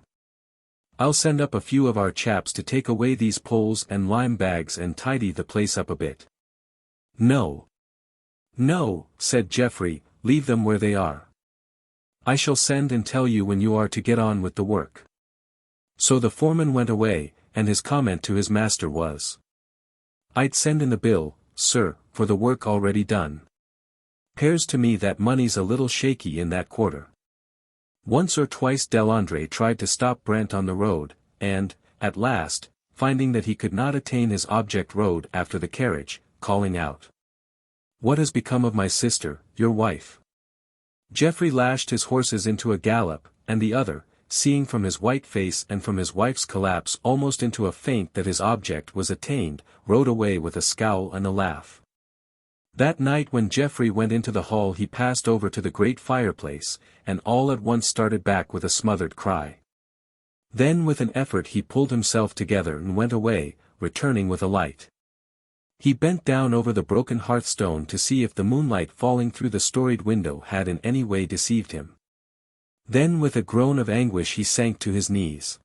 I'll send up a few of our chaps to take away these poles and lime bags and tidy the place up a bit." "No. No," said Geoffrey, "leave them where they are. I shall send and tell you when you are to get on with the work." So the foreman went away, and his comment to his master was, "I'd send in the bill, sir, for the work already done. 'Pears to me that money's a little shaky in that quarter." Once or twice Delandre tried to stop Brent on the road, and, at last, finding that he could not attain his object rode after the carriage, calling out, "What has become of my sister, your wife?" Geoffrey lashed his horses into a gallop, and the other, seeing from his white face and from his wife's collapse almost into a faint that his object was attained, rode away with a scowl and a laugh. That night when Geoffrey went into the hall he passed over to the great fireplace, and all at once started back with a smothered cry. Then with an effort he pulled himself together and went away, returning with a light. He bent down over the broken hearthstone to see if the moonlight falling through the storied window had in any way deceived him. Then with a groan of anguish he sank to his knees.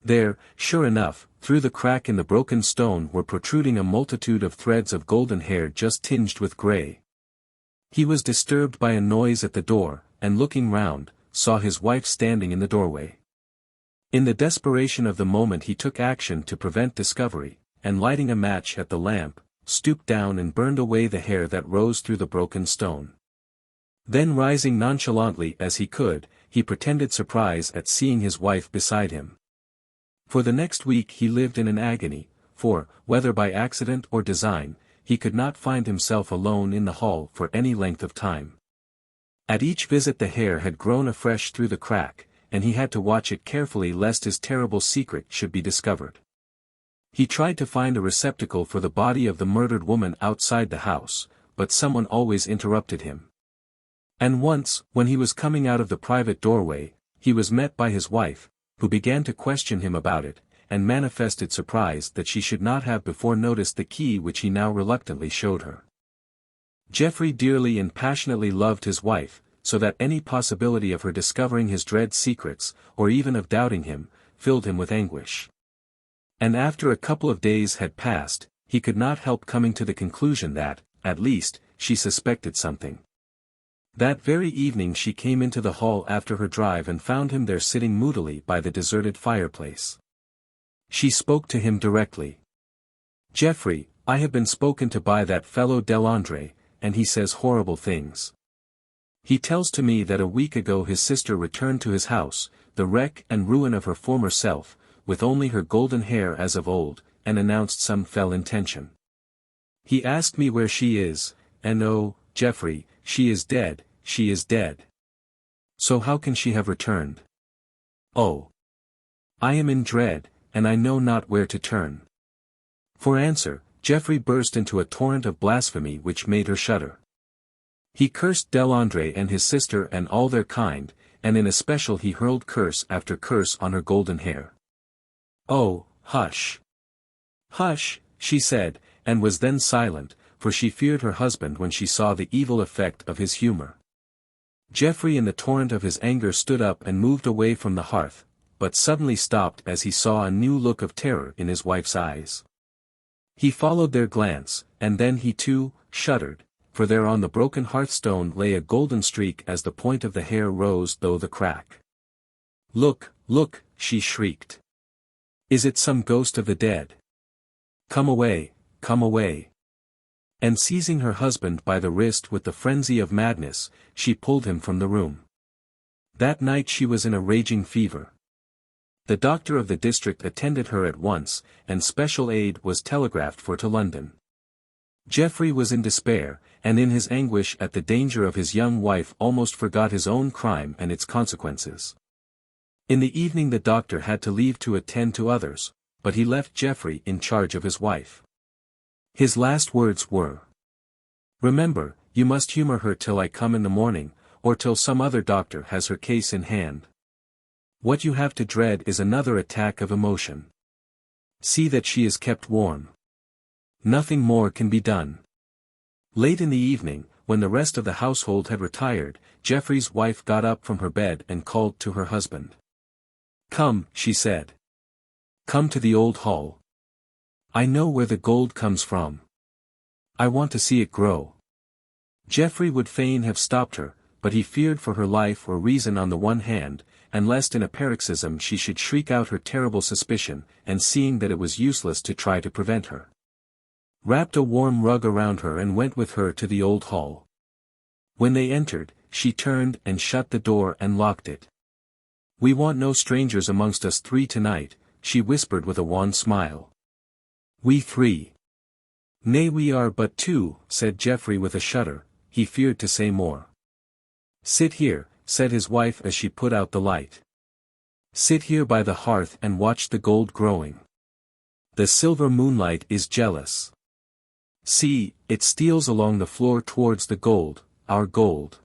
There, sure enough, through the crack in the broken stone were protruding a multitude of threads of golden hair just tinged with grey. He was disturbed by a noise at the door, and looking round, saw his wife standing in the doorway. In the desperation of the moment he took action to prevent discovery, and lighting a match at the lamp, stooped down and burned away the hair that rose through the broken stone. Then rising nonchalantly as he could, he pretended surprise at seeing his wife beside him. For the next week he lived in an agony, for, whether by accident or design, he could not find himself alone in the hall for any length of time. At each visit the hair had grown afresh through the crack, and he had to watch it carefully lest his terrible secret should be discovered. He tried to find a receptacle for the body of the murdered woman outside the house, but someone always interrupted him. And once, when he was coming out of the private doorway, he was met by his wife, who began to question him about it, and manifested surprise that she should not have before noticed the key which he now reluctantly showed her. Geoffrey dearly and passionately loved his wife, so that any possibility of her discovering his dread secrets, or even of doubting him, filled him with anguish. And after a couple of days had passed, he could not help coming to the conclusion that, at least, she suspected something. That very evening she came into the hall after her drive and found him there sitting moodily by the deserted fireplace. She spoke to him directly. "Geoffrey, I have been spoken to by that fellow Delandre, and he says horrible things. He tells to me that a week ago his sister returned to his house, the wreck and ruin of her former self, with only her golden hair as of old, and announced some fell intention. He asked me where she is, and oh, Geoffrey, she is dead, she is dead. So how can she have returned? Oh! I am in dread, and I know not where to turn." For answer, Geoffrey burst into a torrent of blasphemy which made her shudder. He cursed Delandre and his sister and all their kind, and in especial he hurled curse after curse on her golden hair. "Oh, hush! Hush," she said, and was then silent, for she feared her husband when she saw the evil effect of his humor. Geoffrey in the torrent of his anger stood up and moved away from the hearth, but suddenly stopped as he saw a new look of terror in his wife's eyes. He followed their glance, and then he too shuddered, for there on the broken hearthstone lay a golden streak as the point of the hair rose through the crack. "Look, look," she shrieked. "Is it some ghost of the dead? Come away, come away." And seizing her husband by the wrist with the frenzy of madness, she pulled him from the room. That night she was in a raging fever. The doctor of the district attended her at once, and special aid was telegraphed for to London. Geoffrey was in despair, and in his anguish at the danger of his young wife almost forgot his own crime and its consequences. In the evening the doctor had to leave to attend to others, but he left Geoffrey in charge of his wife. His last words were, "Remember, you must humor her till I come in the morning, or till some other doctor has her case in hand. What you have to dread is another attack of emotion. See that she is kept warm. Nothing more can be done." Late in the evening, when the rest of the household had retired, Geoffrey's wife got up from her bed and called to her husband. "Come," she said. "Come to the old hall. I know where the gold comes from. I want to see it grow." Geoffrey would fain have stopped her, but he feared for her life or reason on the one hand, and lest in a paroxysm she should shriek out her terrible suspicion, and seeing that it was useless to try to prevent her, wrapped a warm rug around her and went with her to the old hall. When they entered, she turned and shut the door and locked it. "We want no strangers amongst us three tonight," she whispered with a wan smile. "We three?" "Nay, we are but two," said Geoffrey with a shudder. He feared to say more. "Sit here," said his wife as she put out the light. "Sit here by the hearth and watch the gold growing. The silver moonlight is jealous. See, it steals along the floor towards the gold, our gold."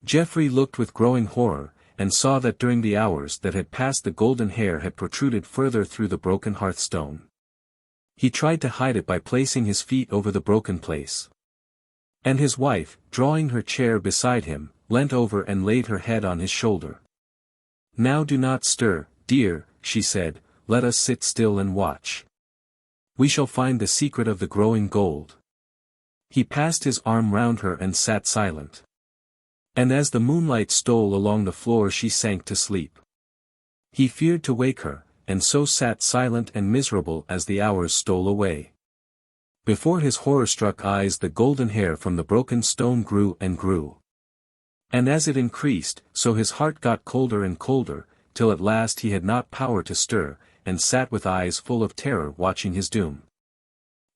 Geoffrey looked with growing horror, and saw that during the hours that had passed the golden hair had protruded further through the broken hearthstone. He tried to hide it by placing his feet over the broken place. And his wife, drawing her chair beside him, leant over and laid her head on his shoulder. "Now do not stir, dear," she said, "let us sit still and watch. We shall find the secret of the growing gold." He passed his arm round her and sat silent. And as the moonlight stole along the floor she sank to sleep. He feared to wake her, and so sat silent and miserable as the hours stole away. Before his horror-struck eyes the golden hair from the broken stone grew and grew. And as it increased, so his heart got colder and colder, till at last he had not power to stir, and sat with eyes full of terror watching his doom.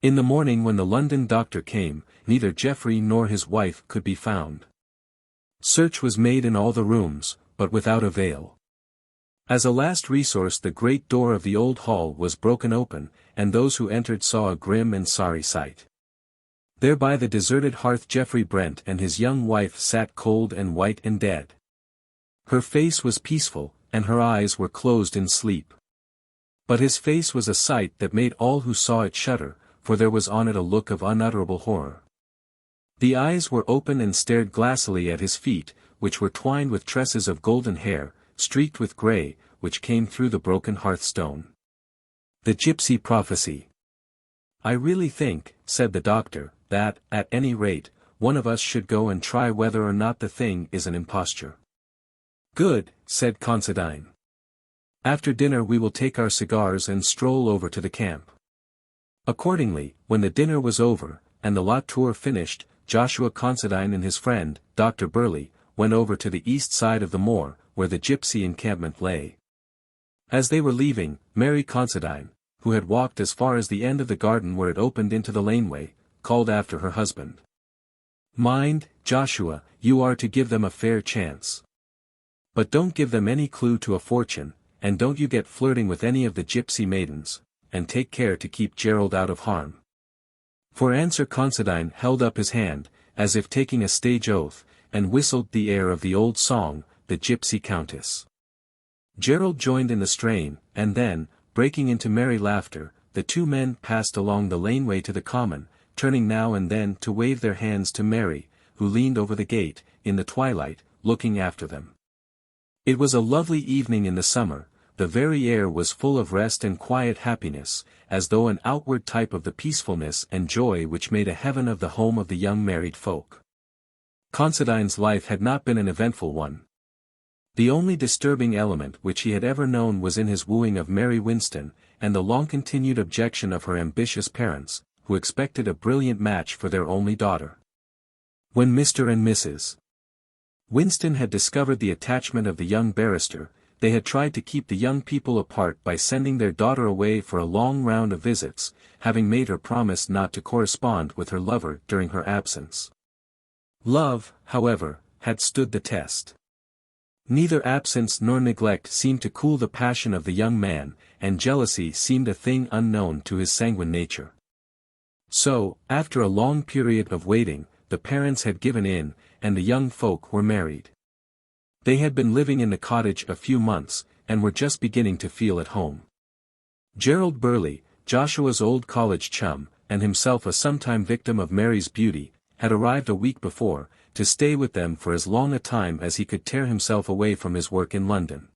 In the morning when the London doctor came, neither Geoffrey nor his wife could be found. Search was made in all the rooms, but without avail. As a last resource the great door of the old hall was broken open, and those who entered saw a grim and sorry sight. There by the deserted hearth Geoffrey Brent and his young wife sat cold and white and dead. Her face was peaceful, and her eyes were closed in sleep. But his face was a sight that made all who saw it shudder, for there was on it a look of unutterable horror. The eyes were open and stared glassily at his feet, which were twined with tresses of golden hair, streaked with grey, which came through the broken hearthstone. The gypsy prophecy. "I really think," said the doctor, "that, at any rate, one of us should go and try whether or not the thing is an imposture." "Good," said Considine. "After dinner we will take our cigars and stroll over to the camp." Accordingly, when the dinner was over, and the la tour finished, Joshua Considine and his friend, Dr. Burley, went over to the east side of the moor, where the gypsy encampment lay. As they were leaving, Mary Considine, who had walked as far as the end of the garden where it opened into the laneway, called after her husband. "Mind, Joshua, you are to give them a fair chance. But don't give them any clue to a fortune, and don't you get flirting with any of the gypsy maidens, and take care to keep Gerald out of harm." For answer Considine held up his hand, as if taking a stage oath, and whistled the air of the old song, the Gypsy Countess. Gerald joined in the strain, and then, breaking into merry laughter, the two men passed along the laneway to the common, turning now and then to wave their hands to Mary, who leaned over the gate, in the twilight, looking after them. It was a lovely evening in the summer, the very air was full of rest and quiet happiness, as though an outward type of the peacefulness and joy which made a heaven of the home of the young married folk. Considine's life had not been an eventful one. The only disturbing element which he had ever known was in his wooing of Mary Winston, and the long-continued objection of her ambitious parents, who expected a brilliant match for their only daughter. When Mr. and Mrs. Winston had discovered the attachment of the young barrister, they had tried to keep the young people apart by sending their daughter away for a long round of visits, having made her promise not to correspond with her lover during her absence. Love, however, had stood the test. Neither absence nor neglect seemed to cool the passion of the young man, and jealousy seemed a thing unknown to his sanguine nature. So, after a long period of waiting, the parents had given in, and the young folk were married. They had been living in the cottage a few months, and were just beginning to feel at home. Gerald Burley, Joshua's old college chum, and himself a sometime victim of Mary's beauty, had arrived a week before, to stay with them for as long a time as he could tear himself away from his work in London.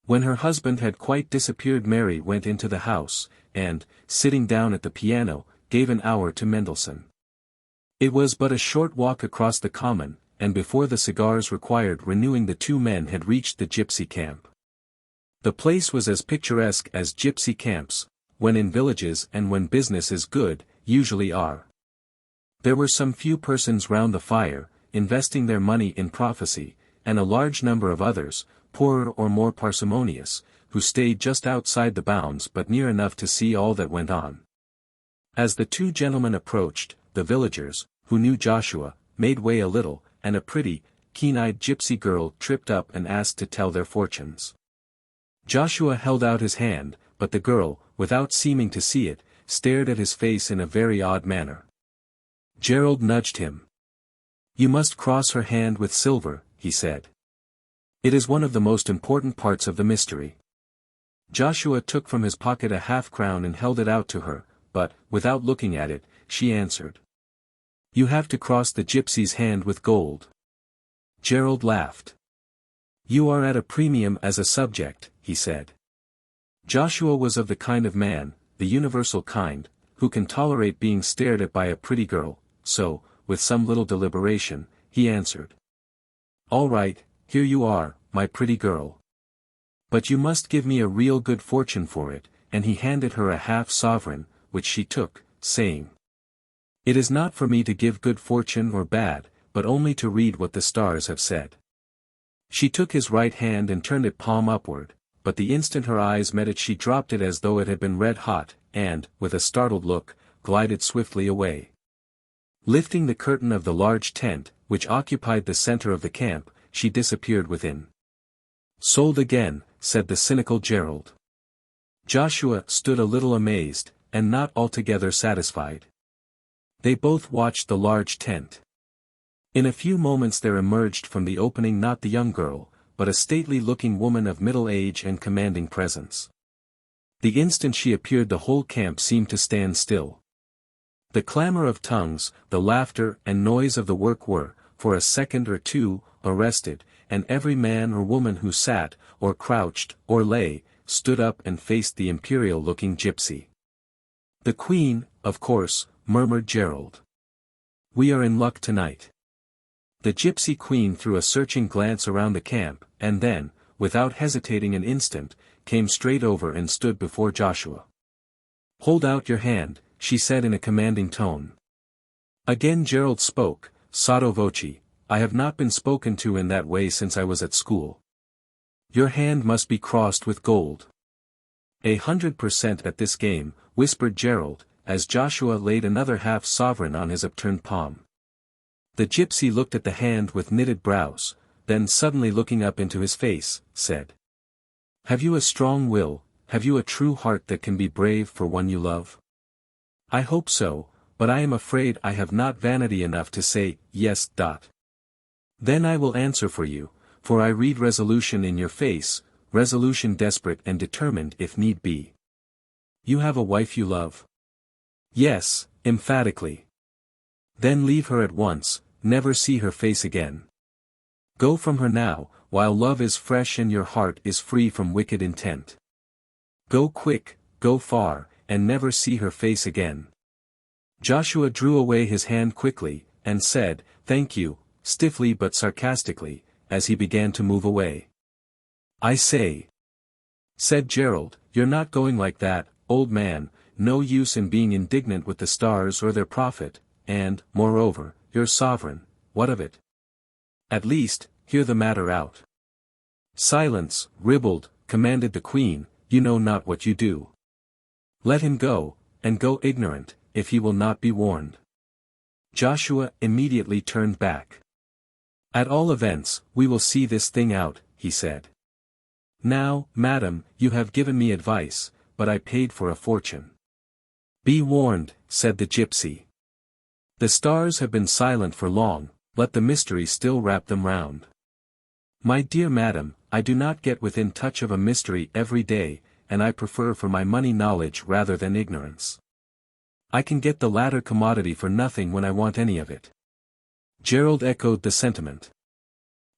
When her husband had quite disappeared, Mary went into the house, and, sitting down at the piano, gave an hour to Mendelssohn. It was but a short walk across the common, and before the cigars required renewing the two men had reached the gypsy camp. The place was as picturesque as gypsy camps, when in villages and when business is good, usually are. There were some few persons round the fire, investing their money in prophecy, and a large number of others, poorer or more parsimonious, who stayed just outside the bounds but near enough to see all that went on. As the two gentlemen approached, the villagers, who knew Joshua, made way a little, and a pretty, keen-eyed gypsy girl tripped up and asked to tell their fortunes. Joshua held out his hand, but the girl, without seeming to see it, stared at his face in a very odd manner. Gerald nudged him. "You must cross her hand with silver," he said. "It is one of the most important parts of the mystery." Joshua took from his pocket a half-crown and held it out to her, but, without looking at it, she answered. "You have to cross the gypsy's hand with gold." Gerald laughed. "You are at a premium as a subject," he said. Joshua was of the kind of man, the universal kind, who can tolerate being stared at by a pretty girl, so, with some little deliberation, he answered. "All right, here you are, my pretty girl. But you must give me a real good fortune for it," and he handed her a half-sovereign, which she took, saying, "It is not for me to give good fortune or bad, but only to read what the stars have said." She took his right hand and turned it palm upward, but the instant her eyes met it she dropped it as though it had been red hot, and, with a startled look, glided swiftly away. Lifting the curtain of the large tent, which occupied the center of the camp, she disappeared within. "Sold again," said the cynical Gerald. Joshua stood a little amazed, and not altogether satisfied. They both watched the large tent. In a few moments there emerged from the opening not the young girl, but a stately-looking woman of middle age and commanding presence. The instant she appeared the whole camp seemed to stand still. The clamor of tongues, the laughter and noise of the work were, for a second or two, arrested, and every man or woman who sat, or crouched, or lay, stood up and faced the imperial-looking gypsy. "The Queen, of course," murmured Gerald. "We are in luck tonight." The gypsy queen threw a searching glance around the camp, and then, without hesitating an instant, came straight over and stood before Joshua. "Hold out your hand," she said in a commanding tone. Again Gerald spoke, sotto voce, "I have not been spoken to in that way since I was at school. Your hand must be crossed with gold." 100% at this game, whispered Gerald, as Joshua laid another half-sovereign on his upturned palm. The gypsy looked at the hand with knitted brows, then suddenly looking up into his face, said, "Have you a strong will, have you a true heart that can be brave for one you love?" "I hope so, but I am afraid I have not vanity enough to say, yes. Then I will answer for you, for I read resolution in your face, resolution desperate and determined if need be. You have a wife you love? Yes, emphatically. Then leave her at once, never see her face again. Go from her now, while love is fresh and your heart is free from wicked intent. Go quick, go far, and never see her face again. Joshua drew away his hand quickly, and said, "Thank you," stiffly but sarcastically, as he began to move away. "I say," said Gerald, "you're not going like that, old man, no use in being indignant with the stars or their prophet, and, moreover, your sovereign, what of it? At least, hear the matter out." "Silence, ribald," commanded the queen, "you know not what you do. Let him go, and go ignorant, if he will not be warned." Joshua immediately turned back. "At all events, we will see this thing out," he said. "Now, madam, you have given me advice, but I paid for a fortune." "Be warned," said the gypsy. "The stars have been silent for long, let the mystery still wrap them round. My dear madam, I do not get within touch of a mystery every day, and I prefer for my money knowledge rather than ignorance. I can get the latter commodity for nothing when I want any of it." Gerald echoed the sentiment.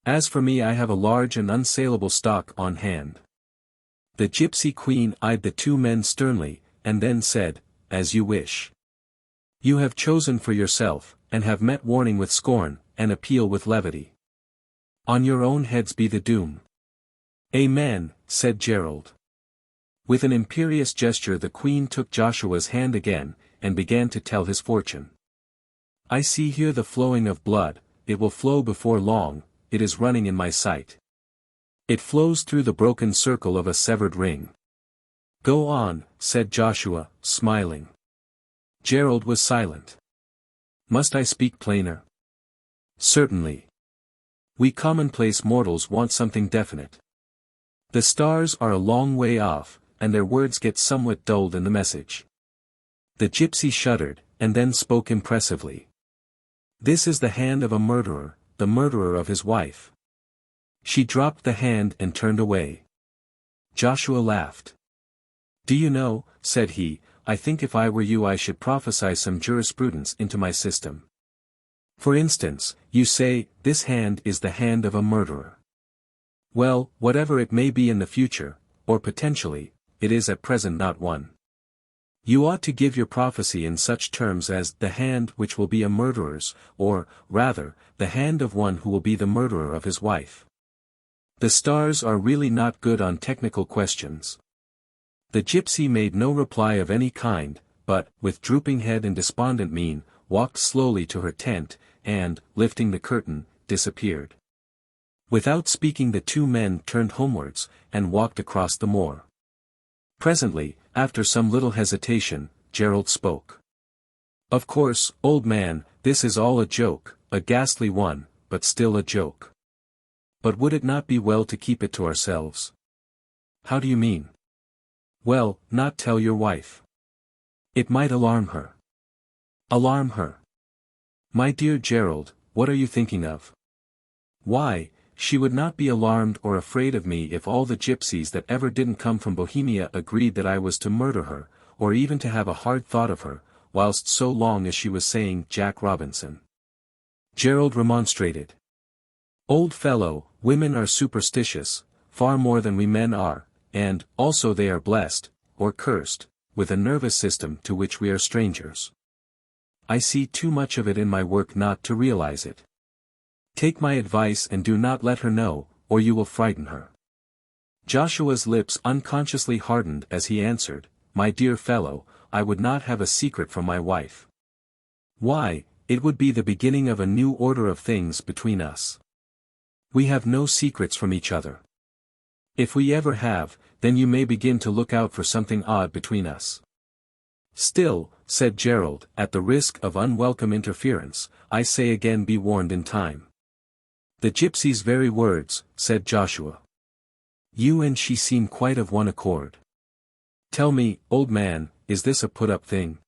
"As for me, I have a large and unsaleable stock on hand." The gypsy queen eyed the two men sternly, and then said, "As you wish. You have chosen for yourself, and have met warning with scorn, and appeal with levity. On your own heads be the doom." "Amen," said Gerald. With an imperious gesture the queen took Joshua's hand again, and began to tell his fortune. "I see here the flowing of blood, it will flow before long, it is running in my sight. It flows through the broken circle of a severed ring." "Go on," said Joshua, smiling. Gerald was silent. "Must I speak plainer?" "Certainly. We commonplace mortals want something definite. The stars are a long way off, and their words get somewhat dulled in the message." The gypsy shuddered, and then spoke impressively. "This is the hand of a murderer, the murderer of his wife." She dropped the hand and turned away. Joshua laughed. "Do you know," said he, "I think if I were you I should prophesy some jurisprudence into my system. For instance, you say, this hand is the hand of a murderer. Well, whatever it may be in the future, or potentially, it is at present not one. You ought to give your prophecy in such terms as the hand which will be a murderer's, or, rather, the hand of one who will be the murderer of his wife. The stars are really not good on technical questions." The gypsy made no reply of any kind, but, with drooping head and despondent mien, walked slowly to her tent, and, lifting the curtain, disappeared. Without speaking the two men turned homewards, and walked across the moor. Presently, after some little hesitation, Gerald spoke. "Of course, old man, this is all a joke, a ghastly one, but still a joke. But would it not be well to keep it to ourselves?" "How do you mean?" "Well, not tell your wife. It might alarm her." "Alarm her? My dear Gerald, what are you thinking of?" "Why, she would not be alarmed or afraid of me if all the gypsies that ever didn't come from Bohemia agreed that I was to murder her, or even to have a hard thought of her, whilst so long as she was saying Jack Robinson." Gerald remonstrated. "Old fellow, women are superstitious, far more than we men are, and, also they are blessed, or cursed, with a nervous system to which we are strangers. I see too much of it in my work not to realize it. Take my advice and do not let her know, or you will frighten her." Joshua's lips unconsciously hardened as he answered, "My dear fellow, I would not have a secret from my wife. Why, it would be the beginning of a new order of things between us. We have no secrets from each other. If we ever have, then you may begin to look out for something odd between us." "Still," said Gerald, "at the risk of unwelcome interference, I say again be warned in time." "The gypsy's very words," said Joshua. "You and she seem quite of one accord. Tell me, old man, is this a put-up thing?"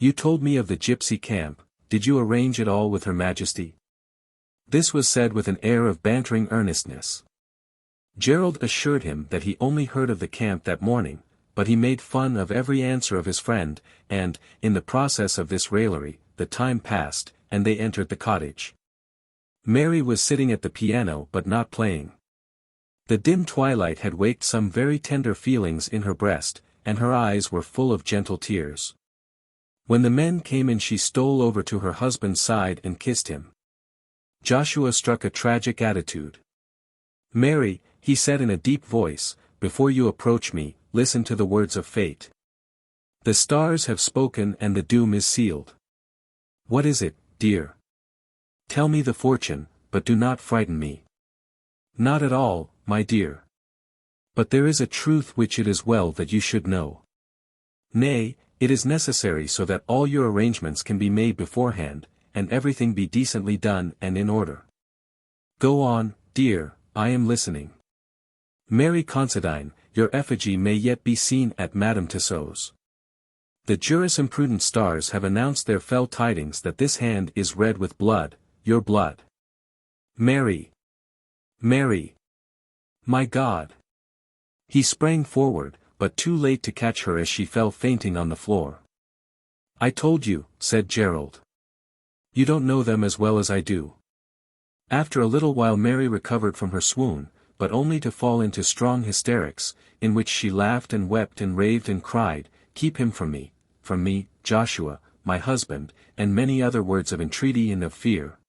You told me of the gypsy camp, did you arrange it all with Her Majesty? This was said with an air of bantering earnestness. Gerald assured him that he only heard of the camp that morning, but he made fun of every answer of his friend, and, in the process of this raillery, the time passed, and they entered the cottage. Mary was sitting at the piano but not playing. The dim twilight had waked some very tender feelings in her breast, and her eyes were full of gentle tears. When the men came in, she stole over to her husband's side and kissed him. Joshua struck a tragic attitude. "Mary," he said in a deep voice, "before you approach me, listen to the words of fate. The stars have spoken and the doom is sealed. What is it, dear? Tell me the fortune, but do not frighten me." "Not at all, my dear. But there is a truth which it is well that you should know. Nay, it is necessary so that all your arrangements can be made beforehand, and everything be decently done and in order. Go on, dear, I am listening. Mary Considine, your effigy may yet be seen at Madame Tussaud's. The jurisprudent stars have announced their fell tidings that this hand is red with blood, your blood. Mary! Mary! My God!" He sprang forward, but too late to catch her as she fell fainting on the floor. "I told you," said Gerald. "You don't know them as well as I do." After a little while Mary recovered from her swoon, but only to fall into strong hysterics, in which she laughed and wept and raved and cried, "Keep him from me, Joshua, my husband," and many other words of entreaty and of fear.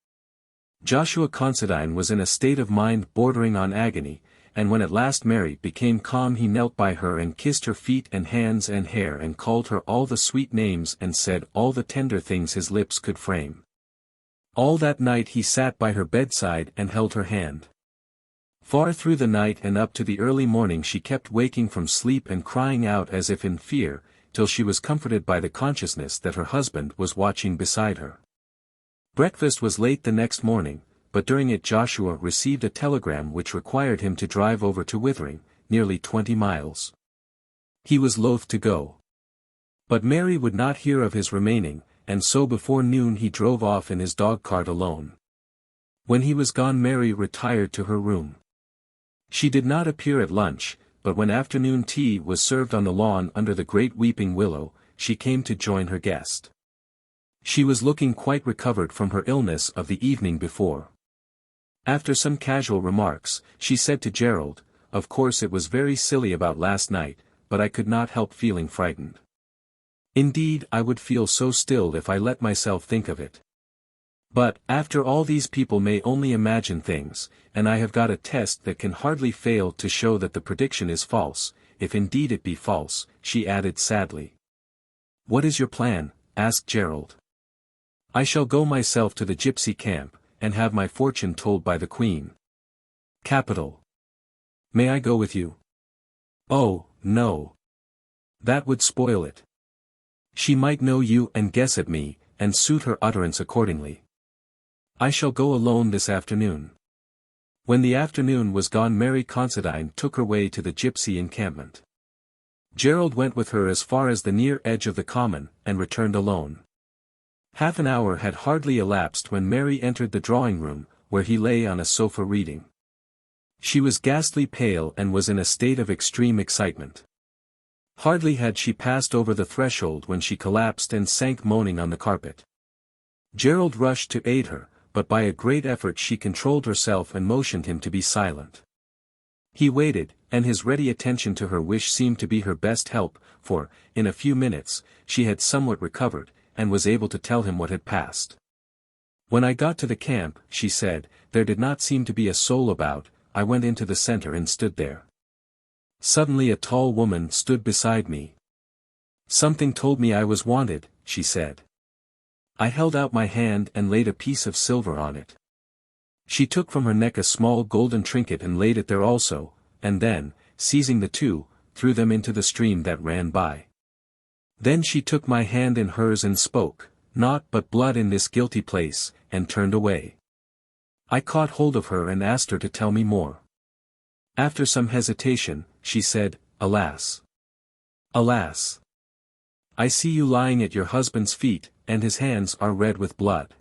Joshua Considine was in a state of mind bordering on agony, and when at last Mary became calm he knelt by her and kissed her feet and hands and hair and called her all the sweet names and said all the tender things his lips could frame. All that night he sat by her bedside and held her hand. Far through the night and up to the early morning she kept waking from sleep and crying out as if in fear, till she was comforted by the consciousness that her husband was watching beside her. Breakfast was late the next morning, but during it Joshua received a telegram which required him to drive over to Withering, nearly 20 miles. He was loath to go. But Mary would not hear of his remaining, and so before noon he drove off in his dog-cart alone. When he was gone Mary retired to her room. She did not appear at lunch, but when afternoon tea was served on the lawn under the great weeping willow, she came to join her guest. She was looking quite recovered from her illness of the evening before. After some casual remarks, she said to Gerald, "Of course it was very silly about last night, but I could not help feeling frightened. Indeed I would feel so still if I let myself think of it. But, after all these people may only imagine things, and I have got a test that can hardly fail to show that the prediction is false, if indeed it be false," she added sadly. "What is your plan?" asked Gerald. "I shall go myself to the gypsy camp, and have my fortune told by the Queen." "Capital. May I go with you?" "Oh, no. That would spoil it. She might know you and guess at me, and suit her utterance accordingly. I shall go alone this afternoon." When the afternoon was gone Mary Considine took her way to the gypsy encampment. Gerald went with her as far as the near edge of the common, and returned alone. Half an hour had hardly elapsed when Mary entered the drawing-room, where he lay on a sofa reading. She was ghastly pale and was in a state of extreme excitement. Hardly had she passed over the threshold when she collapsed and sank moaning on the carpet. Gerald rushed to aid her, but by a great effort she controlled herself and motioned him to be silent. He waited, and his ready attention to her wish seemed to be her best help, for, in a few minutes, she had somewhat recovered, and was able to tell him what had passed. "When I got to the camp," she said, "there did not seem to be a soul about. I went into the center and stood there. Suddenly a tall woman stood beside me. Something told me I was wanted," she said. I held out my hand and laid a piece of silver on it. She took from her neck a small golden trinket and laid it there also, and then, seizing the two, threw them into the stream that ran by. Then she took my hand in hers and spoke, "Naught but blood in this guilty place," and turned away. I caught hold of her and asked her to tell me more. After some hesitation, she said, "Alas! Alas! I see you lying at your husband's feet, and his hands are red with blood."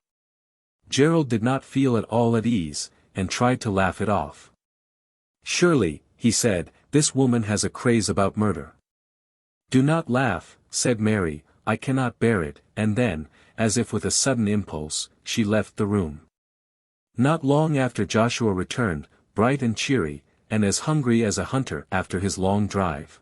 Gerald did not feel at all at ease, and tried to laugh it off. "Surely," he said, "this woman has a craze about murder." "Do not laugh," said Mary, "I cannot bear it," and then, as if with a sudden impulse, she left the room. Not long after Joshua returned, bright and cheery, and as hungry as a hunter after his long drive.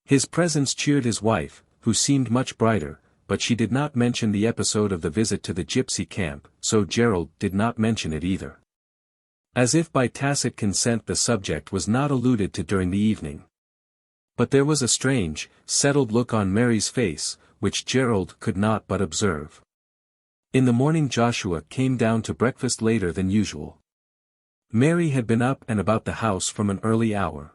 His presence cheered his wife, who seemed much brighter, but she did not mention the episode of the visit to the gypsy camp, so Gerald did not mention it either. As if by tacit consent the subject was not alluded to during the evening. But there was a strange, settled look on Mary's face, which Gerald could not but observe. In the morning Joshua came down to breakfast later than usual. Mary had been up and about the house from an early hour.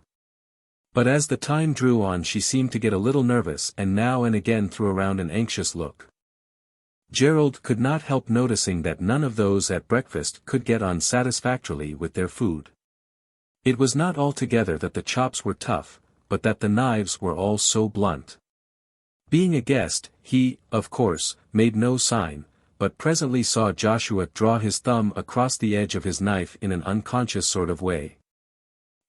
But as the time drew on she seemed to get a little nervous and now and again threw around an anxious look. Gerald could not help noticing that none of those at breakfast could get on satisfactorily with their food. It was not altogether that the chops were tough, but that the knives were all so blunt. Being a guest, he, of course, made no sign, but presently saw Joshua draw his thumb across the edge of his knife in an unconscious sort of way.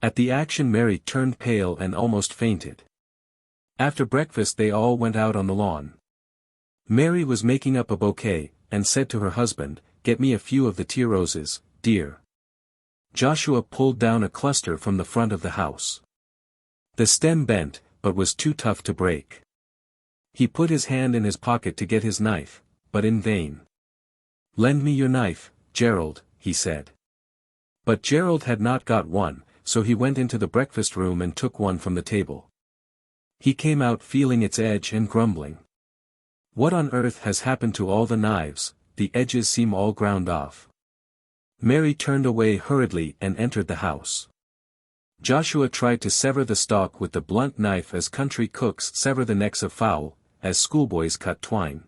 At the action Mary turned pale and almost fainted. After breakfast they all went out on the lawn. Mary was making up a bouquet, and said to her husband, "Get me a few of the tea roses, dear." Joshua pulled down a cluster from the front of the house. The stem bent, but was too tough to break. He put his hand in his pocket to get his knife, but in vain. "Lend me your knife, Gerald," he said. But Gerald had not got one, so he went into the breakfast room and took one from the table. He came out feeling its edge and grumbling. "What on earth has happened to all the knives? The edges seem all ground off." Mary turned away hurriedly and entered the house. Joshua tried to sever the stalk with the blunt knife as country cooks sever the necks of fowl, as schoolboys cut twine.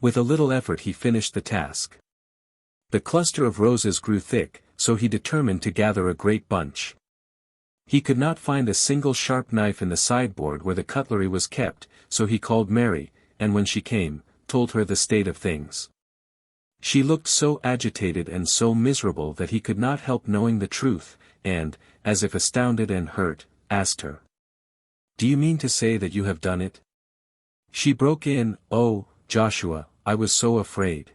With a little effort he finished the task. The cluster of roses grew thick, so he determined to gather a great bunch. He could not find a single sharp knife in the sideboard where the cutlery was kept, so he called Mary, and when she came, told her the state of things. She looked so agitated and so miserable that he could not help knowing the truth, and, as if astounded and hurt, asked her, "Do you mean to say that you have done it?" She broke in, "Oh, Joshua, I was so afraid."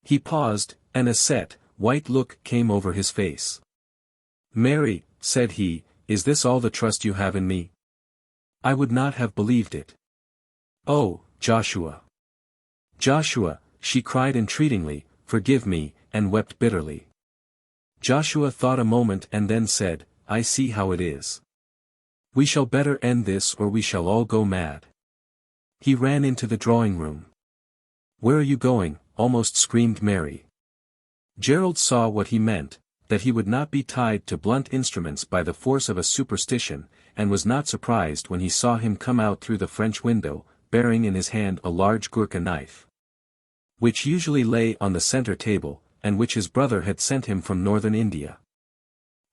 He paused, and a set, white look came over his face. "Mary," said he, "is this all the trust you have in me? I would not have believed it." "Oh, Joshua! Joshua," she cried entreatingly, "forgive me," and wept bitterly. Joshua thought a moment and then said, "I see how it is. We shall better end this or we shall all go mad." He ran into the drawing room. "Where are you going?" almost screamed Mary. Gerald saw what he meant, that he would not be tied to blunt instruments by the force of a superstition, and was not surprised when he saw him come out through the French window, bearing in his hand a large Gurkha knife, which usually lay on the center table, and which his brother had sent him from northern India.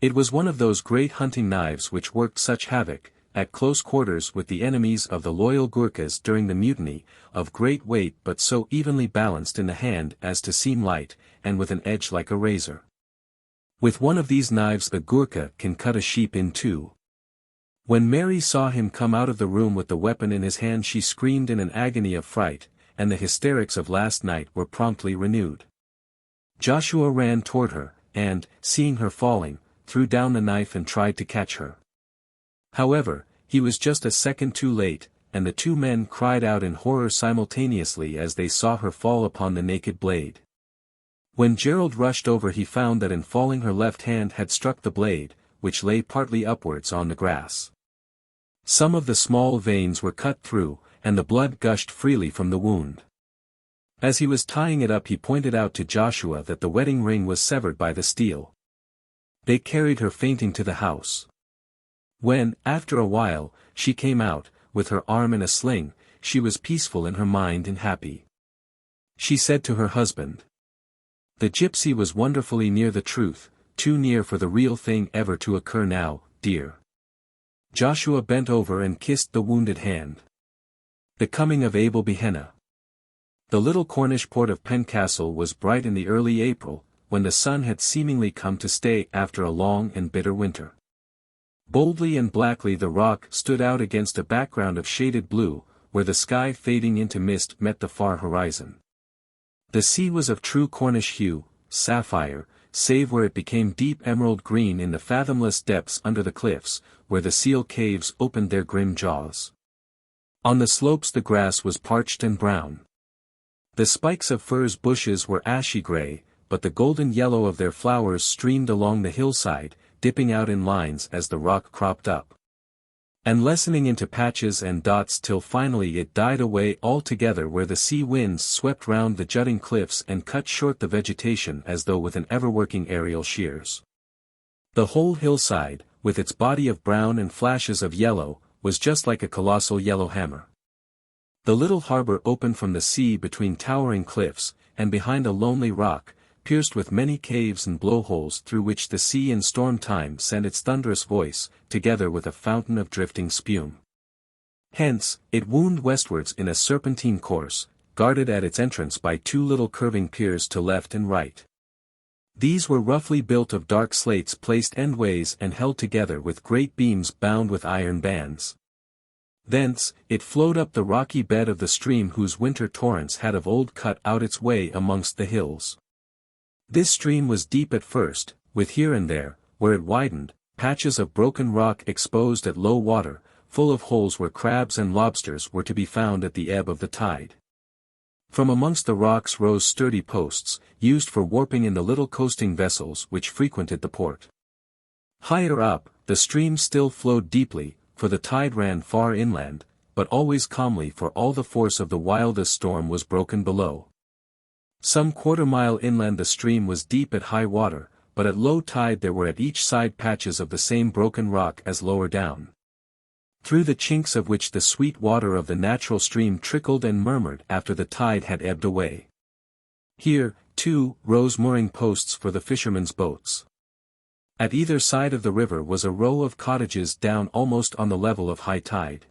It was one of those great hunting knives which worked such havoc, at close quarters with the enemies of the loyal Gurkhas during the mutiny, of great weight but so evenly balanced in the hand as to seem light, and with an edge like a razor. With one of these knives the Gurkha can cut a sheep in two. When Mary saw him come out of the room with the weapon in his hand she screamed in an agony of fright, and the hysterics of last night were promptly renewed. Joshua ran toward her, and, seeing her falling, threw down the knife and tried to catch her. However, he was just a second too late, and the two men cried out in horror simultaneously as they saw her fall upon the naked blade. When Gerald rushed over he found that in falling her left hand had struck the blade, which lay partly upwards on the grass. Some of the small veins were cut through, and the blood gushed freely from the wound. As he was tying it up he pointed out to Joshua that the wedding ring was severed by the steel. They carried her fainting to the house. When, after a while, she came out, with her arm in a sling, she was peaceful in her mind and happy. She said to her husband, "The gypsy was wonderfully near the truth, too near for the real thing ever to occur now, dear." Joshua bent over and kissed the wounded hand. The coming of Abel Behenna. The little Cornish port of Pencastle was bright in the early April, when the sun had seemingly come to stay after a long and bitter winter. Boldly and blackly the rock stood out against a background of shaded blue, where the sky fading into mist met the far horizon. The sea was of true Cornish hue, sapphire, save where it became deep emerald green in the fathomless depths under the cliffs, where the seal caves opened their grim jaws. On the slopes the grass was parched and brown. The spikes of furze bushes were ashy grey, but the golden yellow of their flowers streamed along the hillside, dipping out in lines as the rock cropped up, and lessening into patches and dots till finally it died away altogether where the sea winds swept round the jutting cliffs and cut short the vegetation as though with an ever-working aerial shears. The whole hillside, with its body of brown and flashes of yellow, was just like a colossal yellow hammer. The little harbour opened from the sea between towering cliffs, and behind a lonely rock, pierced with many caves and blowholes through which the sea in storm time sent its thunderous voice, together with a fountain of drifting spume. Hence, it wound westwards in a serpentine course, guarded at its entrance by two little curving piers to left and right. These were roughly built of dark slates placed endways and held together with great beams bound with iron bands. Thence, it flowed up the rocky bed of the stream whose winter torrents had of old cut out its way amongst the hills. This stream was deep at first, with here and there, where it widened, patches of broken rock exposed at low water, full of holes where crabs and lobsters were to be found at the ebb of the tide. From amongst the rocks rose sturdy posts, used for warping in the little coasting vessels which frequented the port. Higher up, the stream still flowed deeply, for the tide ran far inland, but always calmly, for all the force of the wildest storm was broken below. Some quarter-mile inland the stream was deep at high water, but at low tide there were at each side patches of the same broken rock as lower down, through the chinks of which the sweet water of the natural stream trickled and murmured after the tide had ebbed away. Here, too, rose mooring posts for the fishermen's boats. At either side of the river was a row of cottages down almost on the level of high tide.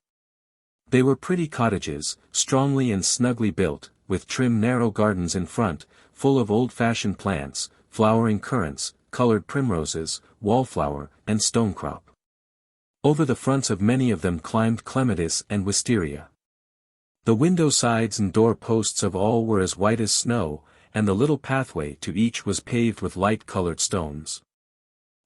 They were pretty cottages, strongly and snugly built, with trim narrow gardens in front, full of old-fashioned plants, flowering currants, coloured primroses, wallflower, and stonecrop. Over the fronts of many of them climbed clematis and wisteria. The window sides and door posts of all were as white as snow, and the little pathway to each was paved with light-coloured stones.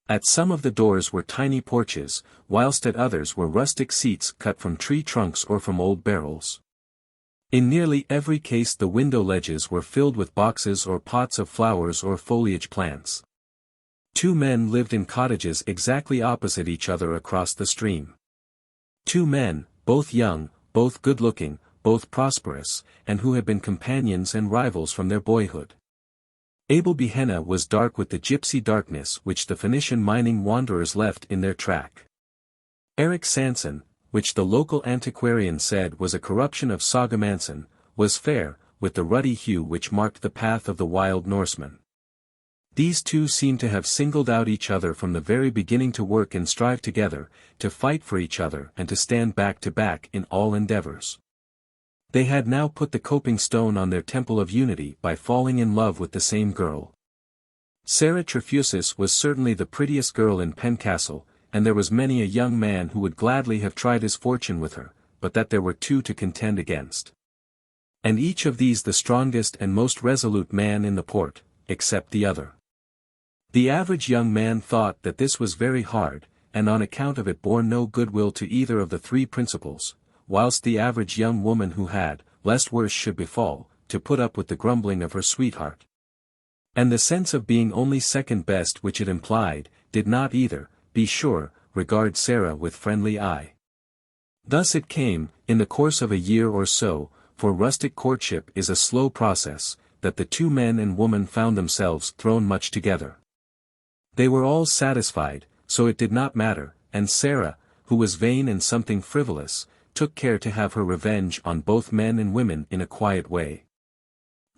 At some of the doors were tiny porches, whilst at others were rustic seats cut from tree trunks or from old barrels. In nearly every case the window ledges were filled with boxes or pots of flowers or foliage plants. Two men lived in cottages exactly opposite each other across the stream. Two men, both young, both good-looking, both prosperous, and who had been companions and rivals from their boyhood. Abel Behenna was dark with the gypsy darkness which the Phoenician mining wanderers left in their track. Eric Sanson, which the local antiquarian said was a corruption of Sagamanson, was fair, with the ruddy hue which marked the path of the wild Norseman. These two seemed to have singled out each other from the very beginning to work and strive together, to fight for each other and to stand back to back in all endeavors. They had now put the coping stone on their temple of unity by falling in love with the same girl. Sarah Trefusis was certainly the prettiest girl in Pencastle, and there was many a young man who would gladly have tried his fortune with her, but that there were two to contend against. And each of these the strongest and most resolute man in the port, except the other. The average young man thought that this was very hard, and on account of it bore no goodwill to either of the three principals, whilst the average young woman who had, lest worse should befall, to put up with the grumbling of her sweetheart, and the sense of being only second best which it implied, did not either, be sure, regard Sarah with friendly eye. Thus it came, in the course of a year or so, for rustic courtship is a slow process, that the two men and woman found themselves thrown much together. They were all satisfied, so it did not matter, and Sarah, who was vain and something frivolous, took care to have her revenge on both men and women in a quiet way.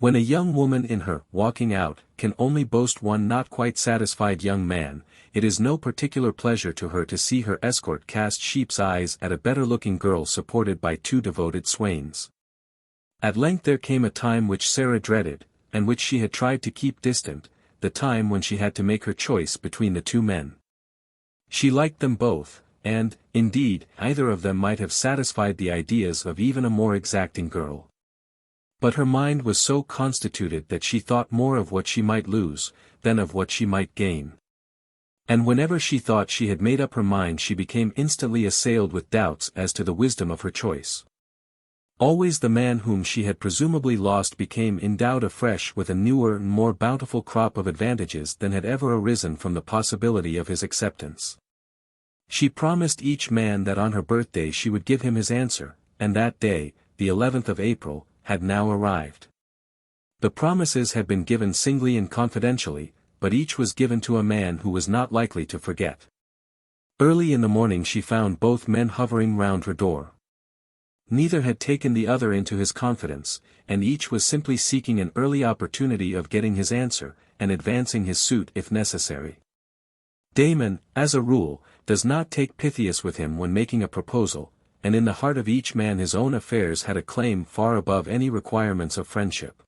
When a young woman in her walking out can only boast one not quite satisfied young man, it is no particular pleasure to her to see her escort cast sheep's eyes at a better-looking girl supported by two devoted swains. At length there came a time which Sarah dreaded, and which she had tried to keep distant, the time when she had to make her choice between the two men. She liked them both, and, indeed, either of them might have satisfied the ideas of even a more exacting girl. But her mind was so constituted that she thought more of what she might lose, than of what she might gain. And whenever she thought she had made up her mind she became instantly assailed with doubts as to the wisdom of her choice. Always the man whom she had presumably lost became endowed afresh with a newer and more bountiful crop of advantages than had ever arisen from the possibility of his acceptance. She promised each man that on her birthday she would give him his answer, and that day, the 11th of April, had now arrived. The promises had been given singly and confidentially, but each was given to a man who was not likely to forget. Early in the morning she found both men hovering round her door. Neither had taken the other into his confidence, and each was simply seeking an early opportunity of getting his answer, and advancing his suit if necessary. Damon, as a rule, does not take Pythias with him when making a proposal, and in the heart of each man his own affairs had a claim far above any requirements of friendship.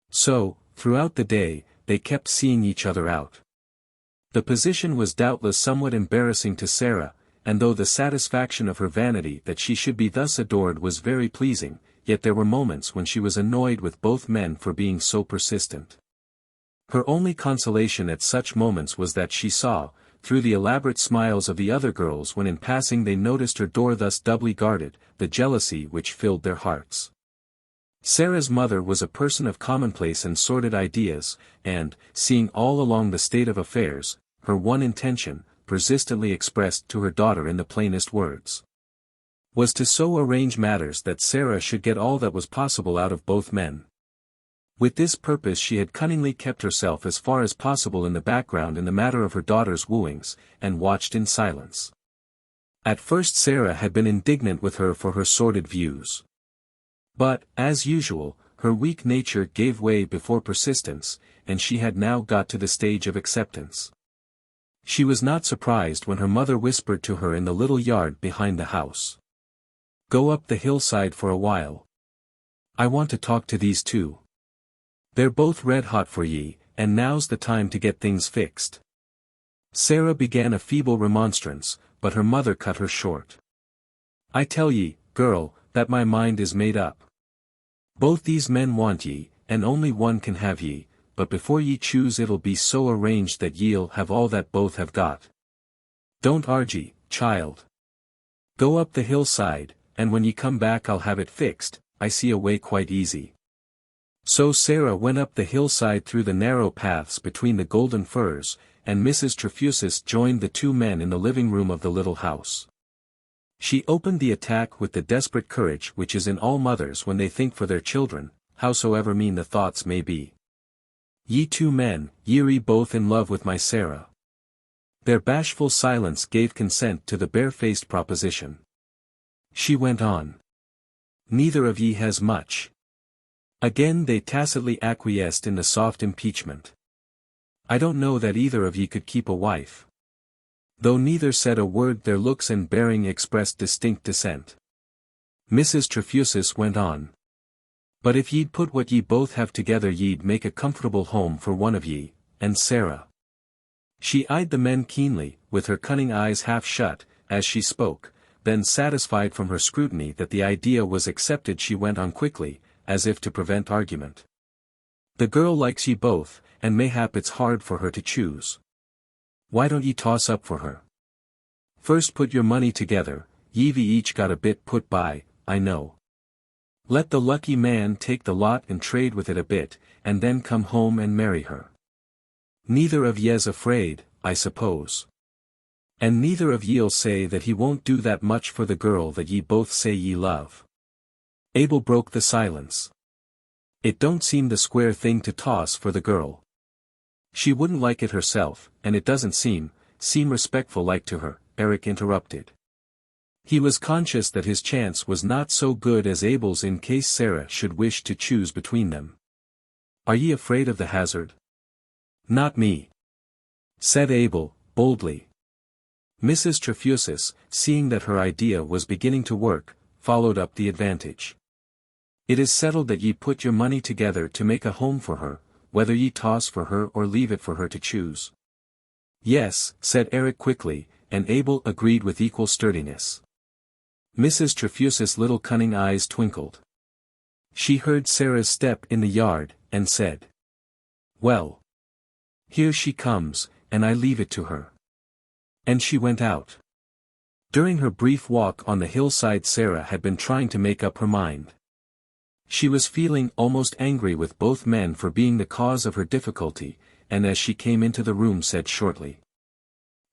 So, throughout the day, they kept seeing each other out. The position was doubtless somewhat embarrassing to Sarah, and though the satisfaction of her vanity that she should be thus adored was very pleasing, yet there were moments when she was annoyed with both men for being so persistent. Her only consolation at such moments was that she saw, through the elaborate smiles of the other girls when in passing they noticed her door thus doubly guarded, the jealousy which filled their hearts. Sarah's mother was a person of commonplace and sordid ideas, and, seeing all along the state of affairs, her one intention, persistently expressed to her daughter in the plainest words, was to so arrange matters that Sarah should get all that was possible out of both men. With this purpose she had cunningly kept herself as far as possible in the background in the matter of her daughter's wooings, and watched in silence. At first Sarah had been indignant with her for her sordid views. But, as usual, her weak nature gave way before persistence, and she had now got to the stage of acceptance. She was not surprised when her mother whispered to her in the little yard behind the house. "Go up the hillside for a while. I want to talk to these two. They're both red-hot for ye, and now's the time to get things fixed." Sarah began a feeble remonstrance, but her mother cut her short. "I tell ye, girl, that my mind is made up. Both these men want ye, and only one can have ye, but before ye choose it'll be so arranged that ye'll have all that both have got. Don't argy, child. Go up the hillside, and when ye come back I'll have it fixed. I see a way quite easy." So Sarah went up the hillside through the narrow paths between the golden firs, and Mrs. Trefusis joined the two men in the living room of the little house. She opened the attack with the desperate courage which is in all mothers when they think for their children, howsoever mean the thoughts may be. "Ye two men, ye both in love with my Sarah." Their bashful silence gave consent to the barefaced proposition. She went on. "Neither of ye has much." Again they tacitly acquiesced in the soft impeachment. "I don't know that either of ye could keep a wife." Though neither said a word their looks and bearing expressed distinct dissent. Mrs. Trefusis went on. "But if ye'd put what ye both have together ye'd make a comfortable home for one of ye, and Sarah." She eyed the men keenly, with her cunning eyes half shut, as she spoke, then satisfied from her scrutiny that the idea was accepted she went on quickly, as if to prevent argument. "The girl likes ye both, and mayhap it's hard for her to choose. Why don't ye toss up for her? First put your money together, ye've each got a bit put by, I know. Let the lucky man take the lot and trade with it a bit, and then come home and marry her. Neither of ye's afraid, I suppose. And neither of ye'll say that he won't do that much for the girl that ye both say ye love." Abel broke the silence. "It don't seem the square thing to toss for the girl. She wouldn't like it herself, and it doesn't seem respectful like to her," Eric interrupted. He was conscious that his chance was not so good as Abel's in case Sarah should wish to choose between them. Are ye afraid of the hazard? Not me, said Abel, boldly. Mrs. Trefusis, seeing that her idea was beginning to work, followed up the advantage. It is settled that ye put your money together to make a home for her, whether ye toss for her or leave it for her to choose. Yes, said Eric quickly, and Abel agreed with equal sturdiness. Mrs. Trefusis' little cunning eyes twinkled. She heard Sarah's step in the yard, and said, "Well, here she comes, and I leave it to her." And she went out. During her brief walk on the hillside, Sarah had been trying to make up her mind. She was feeling almost angry with both men for being the cause of her difficulty, and as she came into the room said shortly,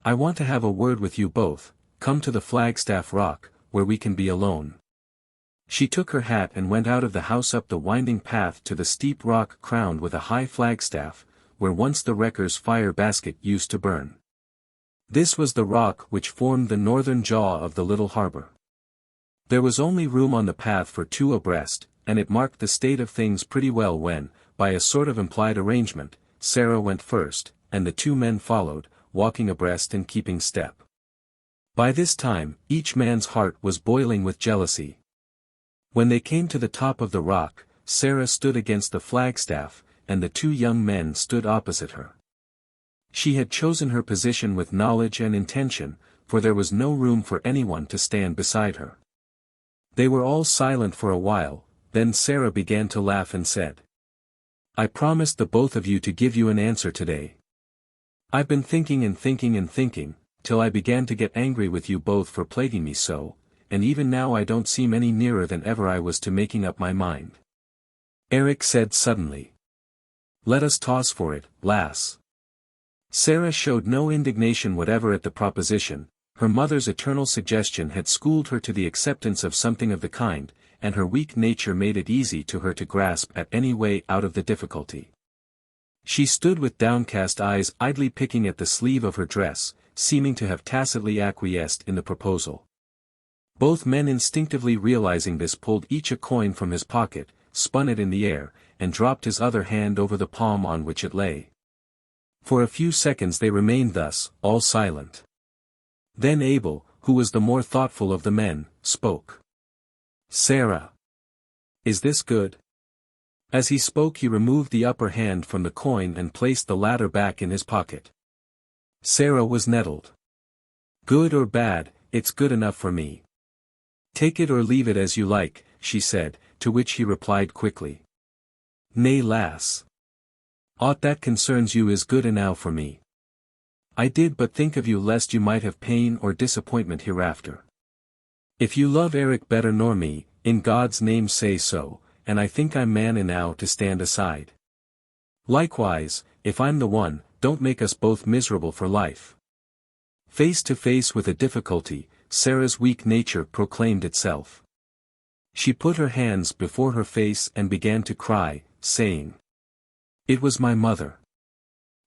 "I want to have a word with you both. Come to the Flagstaff Rock, where we can be alone." She took her hat and went out of the house up the winding path to the steep rock crowned with a high flagstaff, where once the wrecker's fire basket used to burn. This was the rock which formed the northern jaw of the little harbor. There was only room on the path for two abreast, and it marked the state of things pretty well when, by a sort of implied arrangement, Sarah went first, and the two men followed, walking abreast and keeping step. By this time, each man's heart was boiling with jealousy. When they came to the top of the rock, Sarah stood against the flagstaff, and the two young men stood opposite her. She had chosen her position with knowledge and intention, for there was no room for anyone to stand beside her. They were all silent for a while, then Sarah began to laugh and said, "I promised the both of you to give you an answer today. I've been thinking and thinking and thinking, till I began to get angry with you both for plaguing me so, and even now I don't seem any nearer than ever I was to making up my mind." Eric said suddenly, "Let us toss for it, lass." Sarah showed no indignation whatever at the proposition. Her mother's eternal suggestion had schooled her to the acceptance of something of the kind, and her weak nature made it easy to her to grasp at any way out of the difficulty. She stood with downcast eyes idly picking at the sleeve of her dress, seeming to have tacitly acquiesced in the proposal. Both men instinctively realizing this pulled each a coin from his pocket, spun it in the air, and dropped his other hand over the palm on which it lay. For a few seconds they remained thus, all silent. Then Abel, who was the more thoughtful of the men, spoke. "Sarah, is this good?" As he spoke he removed the upper hand from the coin and placed the latter back in his pocket. Sarah was nettled. "Good or bad, it's good enough for me. Take it or leave it as you like," she said, to which he replied quickly. "Nay, lass. Aught that concerns you is good enow for me. I did but think of you lest you might have pain or disappointment hereafter. If you love Eric better nor me, in God's name say so, and I think I'm man enow to stand aside. Likewise, if I'm the one, don't make us both miserable for life." Face to face with a difficulty, Sarah's weak nature proclaimed itself. She put her hands before her face and began to cry, saying, "It was my mother.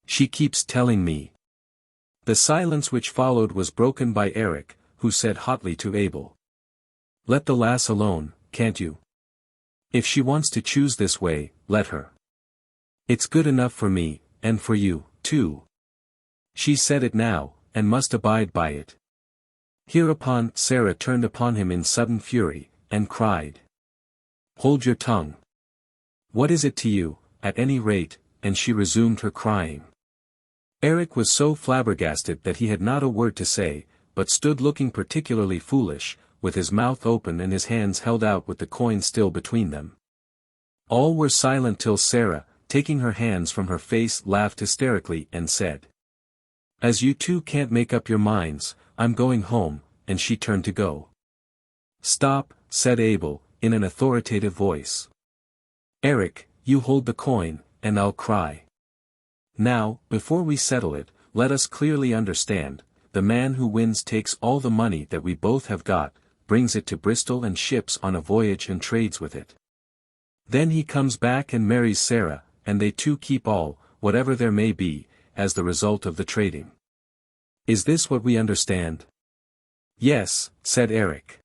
She keeps telling me." The silence which followed was broken by Eric, who said hotly to Abel, "Let the lass alone, can't you? If she wants to choose this way, let her. It's good enough for me, and for you, too. She said it now, and must abide by it." Hereupon Sarah turned upon him in sudden fury, and cried, "Hold your tongue. What is it to you, at any rate?" and she resumed her crying. Eric was so flabbergasted that he had not a word to say, but stood looking particularly foolish, with his mouth open and his hands held out with the coin still between them. All were silent till Sarah, taking her hands from her face, laughed hysterically and said, "As you two can't make up your minds, I'm going home," and she turned to go. "Stop," said Abel, in an authoritative voice. "Eric, you hold the coin, and I'll cry. Now, before we settle it, let us clearly understand, the man who wins takes all the money that we both have got, brings it to Bristol and ships on a voyage and trades with it. Then he comes back and marries Sarah, and they two keep all, whatever there may be, as the result of the trading. Is this what we understand?" "Yes," said Eric.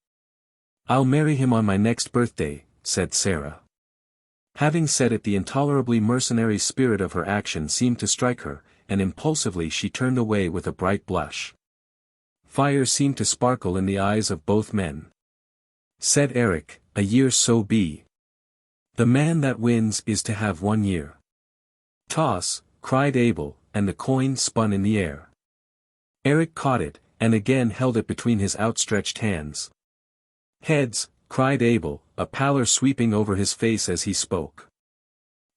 "I'll marry him on my next birthday," said Sarah. Having said it, the intolerably mercenary spirit of her action seemed to strike her, and impulsively she turned away with a bright blush. Fire seemed to sparkle in the eyes of both men. Said Eric, "A year so be. The man that wins is to have 1 year." "Toss," cried Abel, and the coin spun in the air. Eric caught it, and again held it between his outstretched hands. "Heads," cried Abel, a pallor sweeping over his face as he spoke.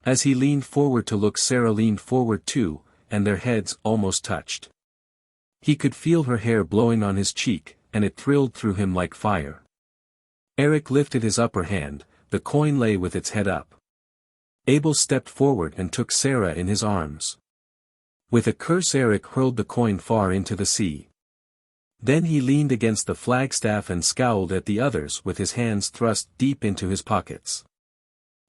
As he leaned forward to look, Sarah leaned forward too, and their heads almost touched. He could feel her hair blowing on his cheek, and it thrilled through him like fire. Eric lifted his upper hand, the coin lay with its head up. Abel stepped forward and took Sarah in his arms. With a curse Eric hurled the coin far into the sea. Then he leaned against the flagstaff and scowled at the others with his hands thrust deep into his pockets.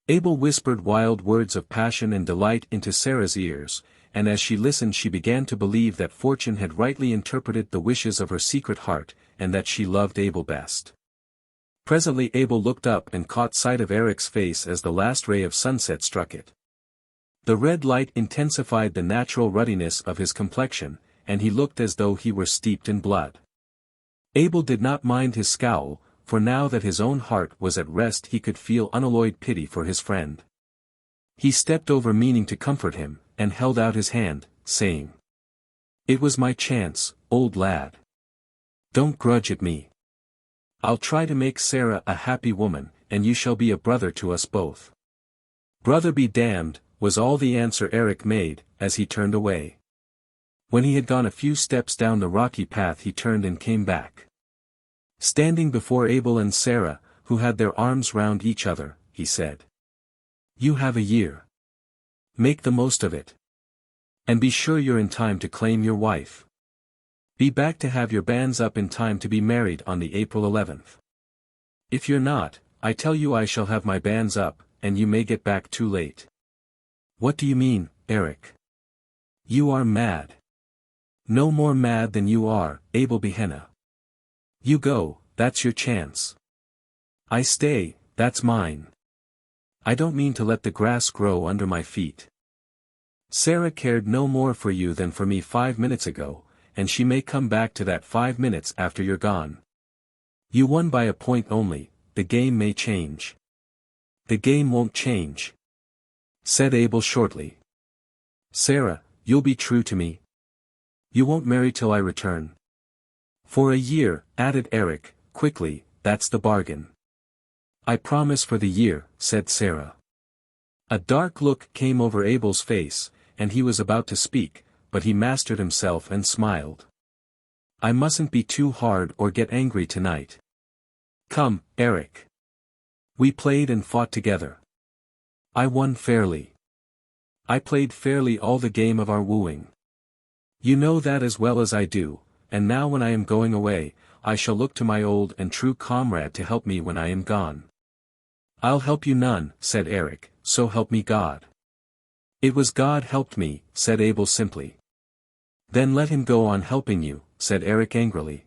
Abel whispered wild words of passion and delight into Sarah's ears, and as she listened she began to believe that fortune had rightly interpreted the wishes of her secret heart, and that she loved Abel best. Presently Abel looked up and caught sight of Eric's face as the last ray of sunset struck it. The red light intensified the natural ruddiness of his complexion, and he looked as though he were steeped in blood. Abel did not mind his scowl, for now that his own heart was at rest he could feel unalloyed pity for his friend. He stepped over meaning to comfort him, and held out his hand, saying, "It was my chance, old lad. Don't grudge it me. I'll try to make Sarah a happy woman, and you shall be a brother to us both." "Brother be damned," was all the answer Eric made, as he turned away. When he had gone a few steps down the rocky path he turned and came back. Standing before Abel and Sarah, who had their arms round each other, he said, "You have a year. Make the most of it. And be sure you're in time to claim your wife. Be back to have your banns up in time to be married on the April 11th. If you're not, I tell you I shall have my banns up, and you may get back too late." "What do you mean, Eric? You are mad." "No more mad than you are, Abel Behenna. You go, that's your chance. I stay, that's mine. I don't mean to let the grass grow under my feet. Sarah cared no more for you than for me 5 minutes ago, and she may come back to that 5 minutes after you're gone. You won by a point only, the game may change." "The game won't change," said Abel shortly. "Sarah, you'll be true to me? You won't marry till I return?" "For a year," added Eric, quickly, "that's the bargain." "I promise for the year," said Sarah. A dark look came over Abel's face, and he was about to speak, but he mastered himself and smiled. "I mustn't be too hard or get angry tonight. Come, Eric. We played and fought together. I won fairly. I played fairly all the game of our wooing. You know that as well as I do, and now when I am going away, I shall look to my old and true comrade to help me when I am gone." "I'll help you none," said Eric, "so help me God." "It was God helped me," said Abel simply. "Then let him go on helping you," said Eric angrily.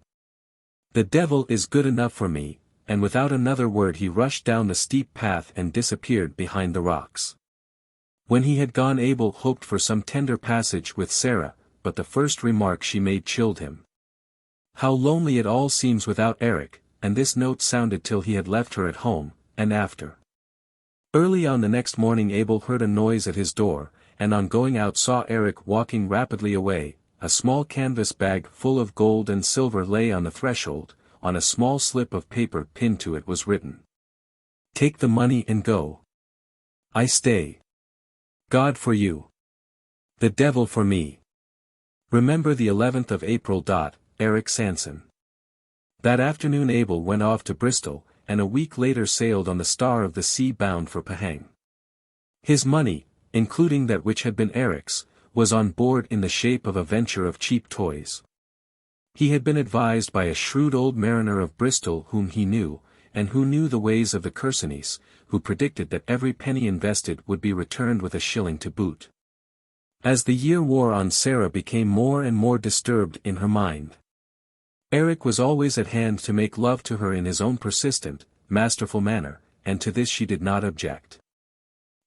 "The devil is good enough for me," and without another word he rushed down the steep path and disappeared behind the rocks. When he had gone Abel hoped for some tender passage with Sarah, but the first remark she made chilled him. How lonely it all seems without Eric, and this note sounded till he had left her at home, and after. Early on the next morning Abel heard a noise at his door, and on going out saw Eric walking rapidly away. A small canvas bag full of gold and silver lay on the threshold. On a small slip of paper pinned to it was written, "Take the money and go. I stay. God for you. The devil for me. Remember the 11th of April. Eric Sanson." That afternoon Abel went off to Bristol, and a week later sailed on the Star of the Sea bound for Pahang. His money, including that which had been Eric's, was on board in the shape of a venture of cheap toys. He had been advised by a shrewd old mariner of Bristol whom he knew, and who knew the ways of the Kersenis, who predicted that every penny invested would be returned with a shilling to boot. As the year wore on Sarah became more and more disturbed in her mind. Eric was always at hand to make love to her in his own persistent, masterful manner, and to this she did not object.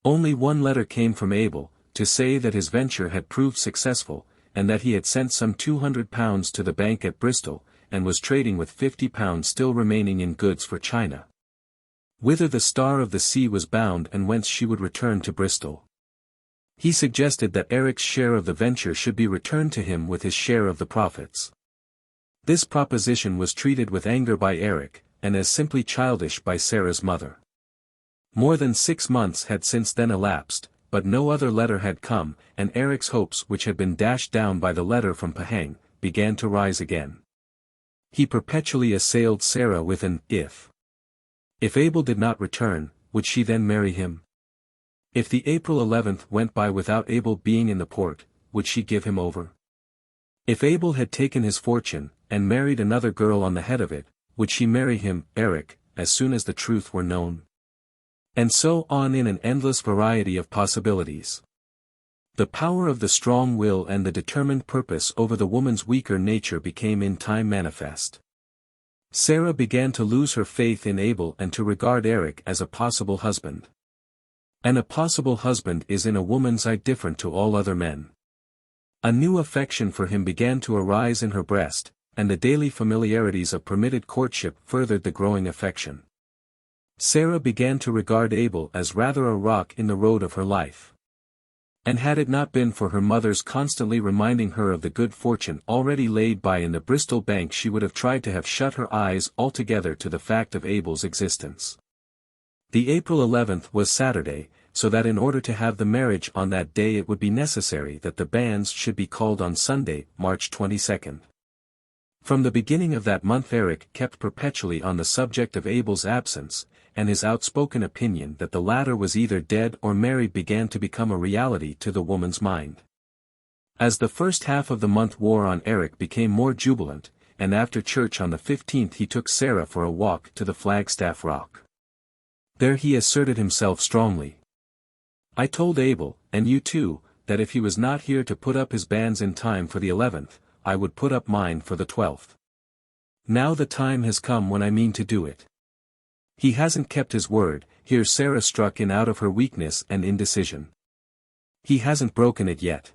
Only one letter came from Abel, to say that his venture had proved successful, and that he had sent some £200 to the bank at Bristol, and was trading with £50 still remaining in goods for China, whither the Star of the Sea was bound and whence she would return to Bristol. He suggested that Eric's share of the venture should be returned to him with his share of the profits. This proposition was treated with anger by Eric, and as simply childish by Sarah's mother. More than 6 months had since then elapsed, but no other letter had come, and Eric's hopes, which had been dashed down by the letter from Pahang, began to rise again. He perpetually assailed Sarah with an if. If Abel did not return, would she then marry him? If the April 11th went by without Abel being in the port, would she give him over? If Abel had taken his fortune, and married another girl on the head of it, would she marry him, Eric, as soon as the truth were known? And so on in an endless variety of possibilities. The power of the strong will and the determined purpose over the woman's weaker nature became in time manifest. Sarah began to lose her faith in Abel and to regard Eric as a possible husband. And a possible husband is in a woman's eye different to all other men. A new affection for him began to arise in her breast, and the daily familiarities of permitted courtship furthered the growing affection. Sarah began to regard Abel as rather a rock in the road of her life. And had it not been for her mother's constantly reminding her of the good fortune already laid by in the Bristol bank, she would have tried to have shut her eyes altogether to the fact of Abel's existence. The April 11th was Saturday, so that in order to have the marriage on that day it would be necessary that the banns should be called on Sunday, March 22nd. From the beginning of that month Eric kept perpetually on the subject of Abel's absence, and his outspoken opinion that the latter was either dead or married began to become a reality to the woman's mind. As the first half of the month wore on, Eric became more jubilant, and after church on the 15th he took Sarah for a walk to the Flagstaff Rock. There he asserted himself strongly. "I told Abel, and you too, that if he was not here to put up his banns in time for the 11th, I would put up mine for the 12th. Now the time has come when I mean to do it. He hasn't kept his word." Here Sarah struck in out of her weakness and indecision. "He hasn't broken it yet."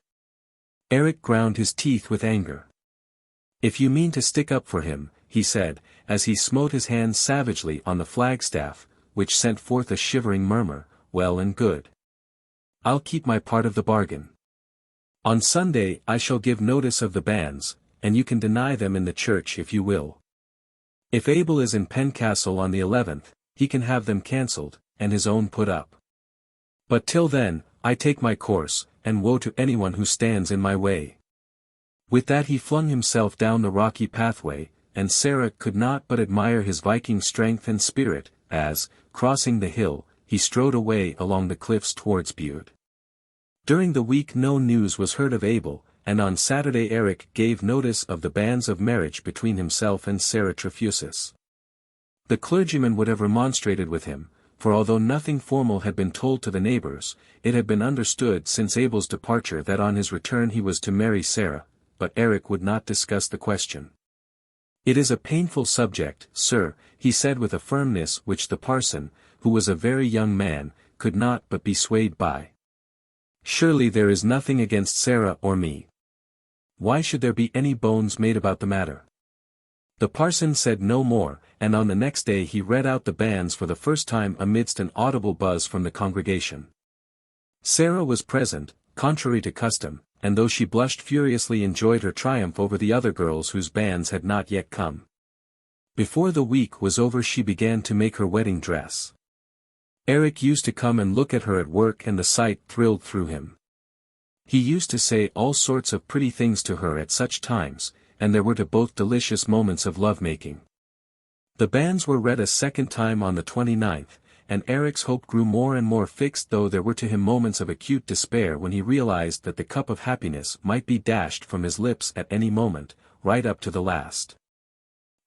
Eric ground his teeth with anger. "If you mean to stick up for him," he said, as he smote his hand savagely on the flagstaff, which sent forth a shivering murmur, "well and good. I'll keep my part of the bargain. On Sunday I shall give notice of the banns, and you can deny them in the church if you will. If Abel is in Pencastle on the 11th, he can have them cancelled, and his own put up. But till then, I take my course, and woe to anyone who stands in my way." With that he flung himself down the rocky pathway, and Sarah could not but admire his Viking strength and spirit, as, crossing the hill, he strode away along the cliffs towards Bude. During the week no news was heard of Abel, and on Saturday Eric gave notice of the banns of marriage between himself and Sarah Trefusis. The clergyman would have remonstrated with him, for although nothing formal had been told to the neighbors, it had been understood since Abel's departure that on his return he was to marry Sarah, but Eric would not discuss the question. "It is a painful subject, sir," he said with a firmness which the parson, who was a very young man, could not but be swayed by. "Surely there is nothing against Sarah or me. Why should there be any bones made about the matter?" The parson said no more, and on the next day he read out the banns for the first time amidst an audible buzz from the congregation. Sarah was present, contrary to custom, and though she blushed furiously enjoyed her triumph over the other girls whose banns had not yet come. Before the week was over she began to make her wedding dress. Eric used to come and look at her at work and the sight thrilled through him. He used to say all sorts of pretty things to her at such times, and there were to both delicious moments of love-making. The banns were read a second time on the 29th, and Eric's hope grew more and more fixed, though there were to him moments of acute despair when he realized that the cup of happiness might be dashed from his lips at any moment, right up to the last.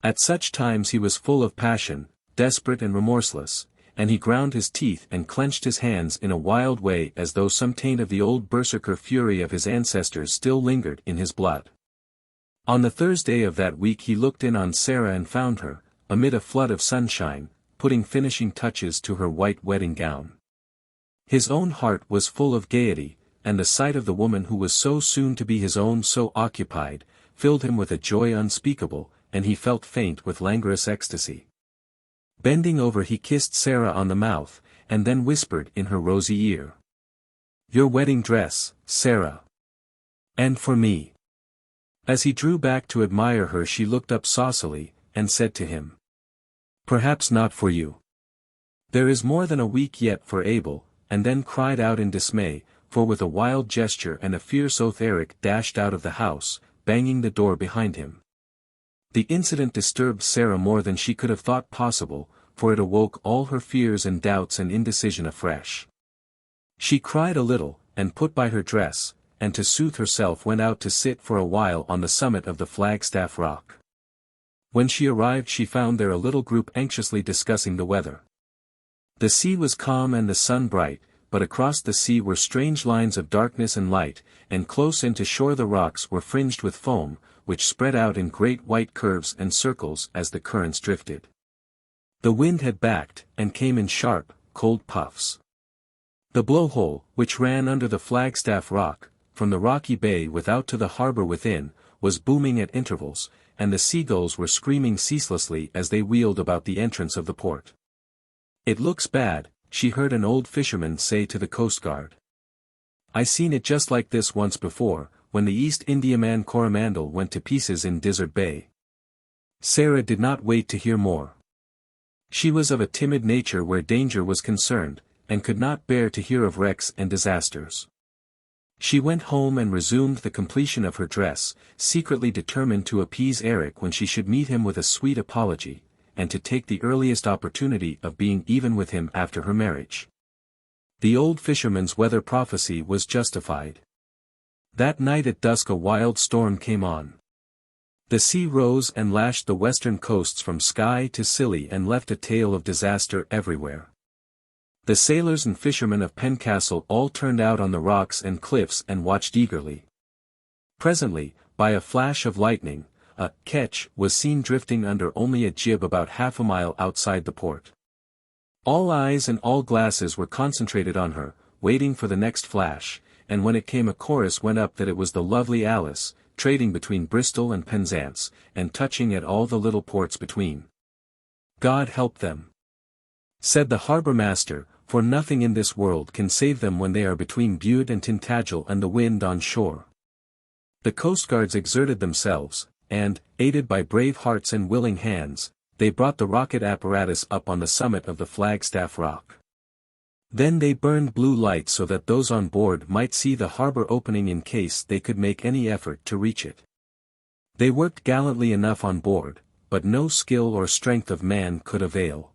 At such times he was full of passion, desperate and remorseless, and he ground his teeth and clenched his hands in a wild way as though some taint of the old berserker fury of his ancestors still lingered in his blood. On the Thursday of that week he looked in on Sarah and found her, amid a flood of sunshine, putting finishing touches to her white wedding gown. His own heart was full of gaiety, and the sight of the woman who was so soon to be his own so occupied, filled him with a joy unspeakable, and he felt faint with languorous ecstasy. Bending over he kissed Sarah on the mouth, and then whispered in her rosy ear. "Your wedding dress, Sarah. And for me." As he drew back to admire her she looked up saucily, and said to him. "Perhaps not for you. There is more than a week yet for Abel," and then cried out in dismay, for with a wild gesture and a fierce oath Eric dashed out of the house, banging the door behind him. The incident disturbed Sarah more than she could have thought possible, for it awoke all her fears and doubts and indecision afresh. She cried a little, and put by her dress, and to soothe herself went out to sit for a while on the summit of the Flagstaff Rock. When she arrived she found there a little group anxiously discussing the weather. The sea was calm and the sun bright, but across the sea were strange lines of darkness and light, and close in to shore the rocks were fringed with foam, which spread out in great white curves and circles as the currents drifted. The wind had backed, and came in sharp, cold puffs. The blowhole, which ran under the Flagstaff Rock, from the rocky bay without to the harbor within, was booming at intervals, and the seagulls were screaming ceaselessly as they wheeled about the entrance of the port. "It looks bad," she heard an old fisherman say to the Coast Guard. "I seen it just like this once before, when the East Indiaman Coromandel went to pieces in Desert Bay." Sarah did not wait to hear more. She was of a timid nature where danger was concerned, and could not bear to hear of wrecks and disasters. She went home and resumed the completion of her dress, secretly determined to appease Eric when she should meet him with a sweet apology, and to take the earliest opportunity of being even with him after her marriage. The old fisherman's weather prophecy was justified. That night at dusk a wild storm came on. The sea rose and lashed the western coasts from Skye to Scilly and left a tale of disaster everywhere. The sailors and fishermen of Pencastle all turned out on the rocks and cliffs and watched eagerly. Presently, by a flash of lightning, a ketch was seen drifting under only a jib about half a mile outside the port. All eyes and all glasses were concentrated on her, waiting for the next flash, and when it came a chorus went up that it was the lovely Alice, trading between Bristol and Penzance, and touching at all the little ports between. "God help them," said the harbour master, "for nothing in this world can save them when they are between Bude and Tintagel and the wind on shore." The coastguards exerted themselves, and, aided by brave hearts and willing hands, they brought the rocket apparatus up on the summit of the Flagstaff Rock. Then they burned blue lights so that those on board might see the harbor opening in case they could make any effort to reach it. They worked gallantly enough on board, but no skill or strength of man could avail.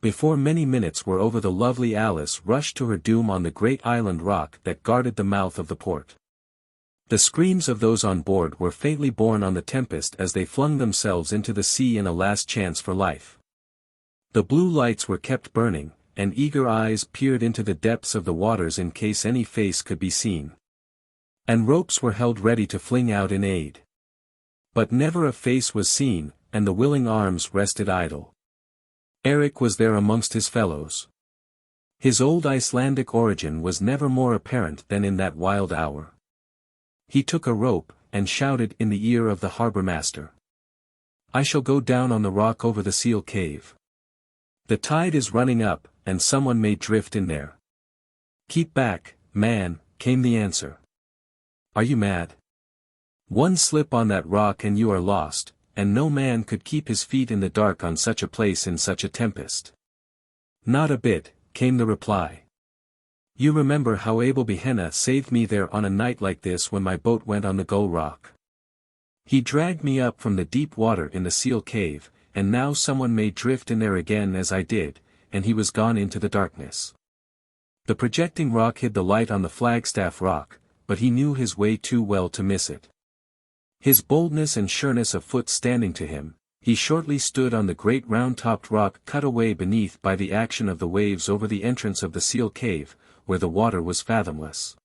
Before many minutes were over the lovely Alice rushed to her doom on the great island rock that guarded the mouth of the port. The screams of those on board were faintly borne on the tempest as they flung themselves into the sea in a last chance for life. The blue lights were kept burning, and eager eyes peered into the depths of the waters in case any face could be seen. And ropes were held ready to fling out in aid. But never a face was seen, and the willing arms rested idle. Eric was there amongst his fellows. His old Icelandic origin was never more apparent than in that wild hour. He took a rope, and shouted in the ear of the harbour master. "I shall go down on the rock over the seal cave. The tide is running up, and someone may drift in there." "Keep back, man," came the answer. "Are you mad? One slip on that rock and you are lost, and no man could keep his feet in the dark on such a place in such a tempest." "Not a bit," came the reply. "You remember how Abel Behenna saved me there on a night like this when my boat went on the Gull Rock. He dragged me up from the deep water in the seal cave, and now someone may drift in there again as I did," and he was gone into the darkness. The projecting rock hid the light on the Flagstaff Rock, but he knew his way too well to miss it. His boldness and sureness of foot standing to him, he shortly stood on the great round-topped rock cut away beneath by the action of the waves over the entrance of the seal cave, where the water was fathomless.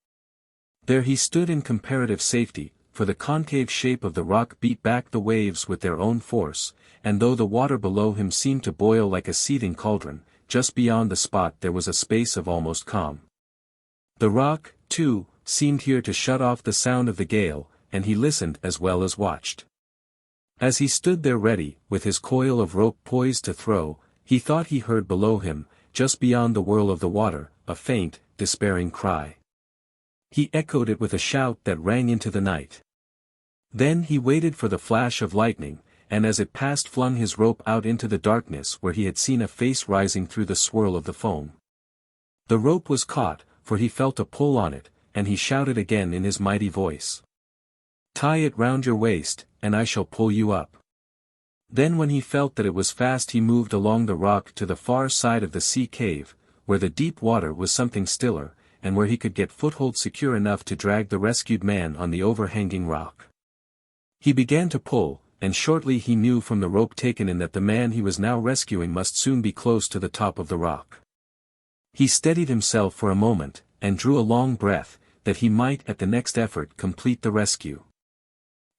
There he stood in comparative safety, for the concave shape of the rock beat back the waves with their own force, and though the water below him seemed to boil like a seething cauldron, just beyond the spot there was a space of almost calm. The rock, too, seemed here to shut off the sound of the gale, and he listened as well as watched. As he stood there ready, with his coil of rope poised to throw, he thought he heard below him, just beyond the whirl of the water, a faint, despairing cry. He echoed it with a shout that rang into the night. Then he waited for the flash of lightning, and as it passed flung his rope out into the darkness where he had seen a face rising through the swirl of the foam. The rope was caught, for he felt a pull on it, and he shouted again in his mighty voice. "Tie it round your waist, and I shall pull you up." Then when he felt that it was fast he moved along the rock to the far side of the sea cave, where the deep water was something stiller, and where he could get foothold secure enough to drag the rescued man on the overhanging rock. He began to pull, and shortly he knew from the rope taken in that the man he was now rescuing must soon be close to the top of the rock. He steadied himself for a moment, and drew a long breath, that he might at the next effort complete the rescue.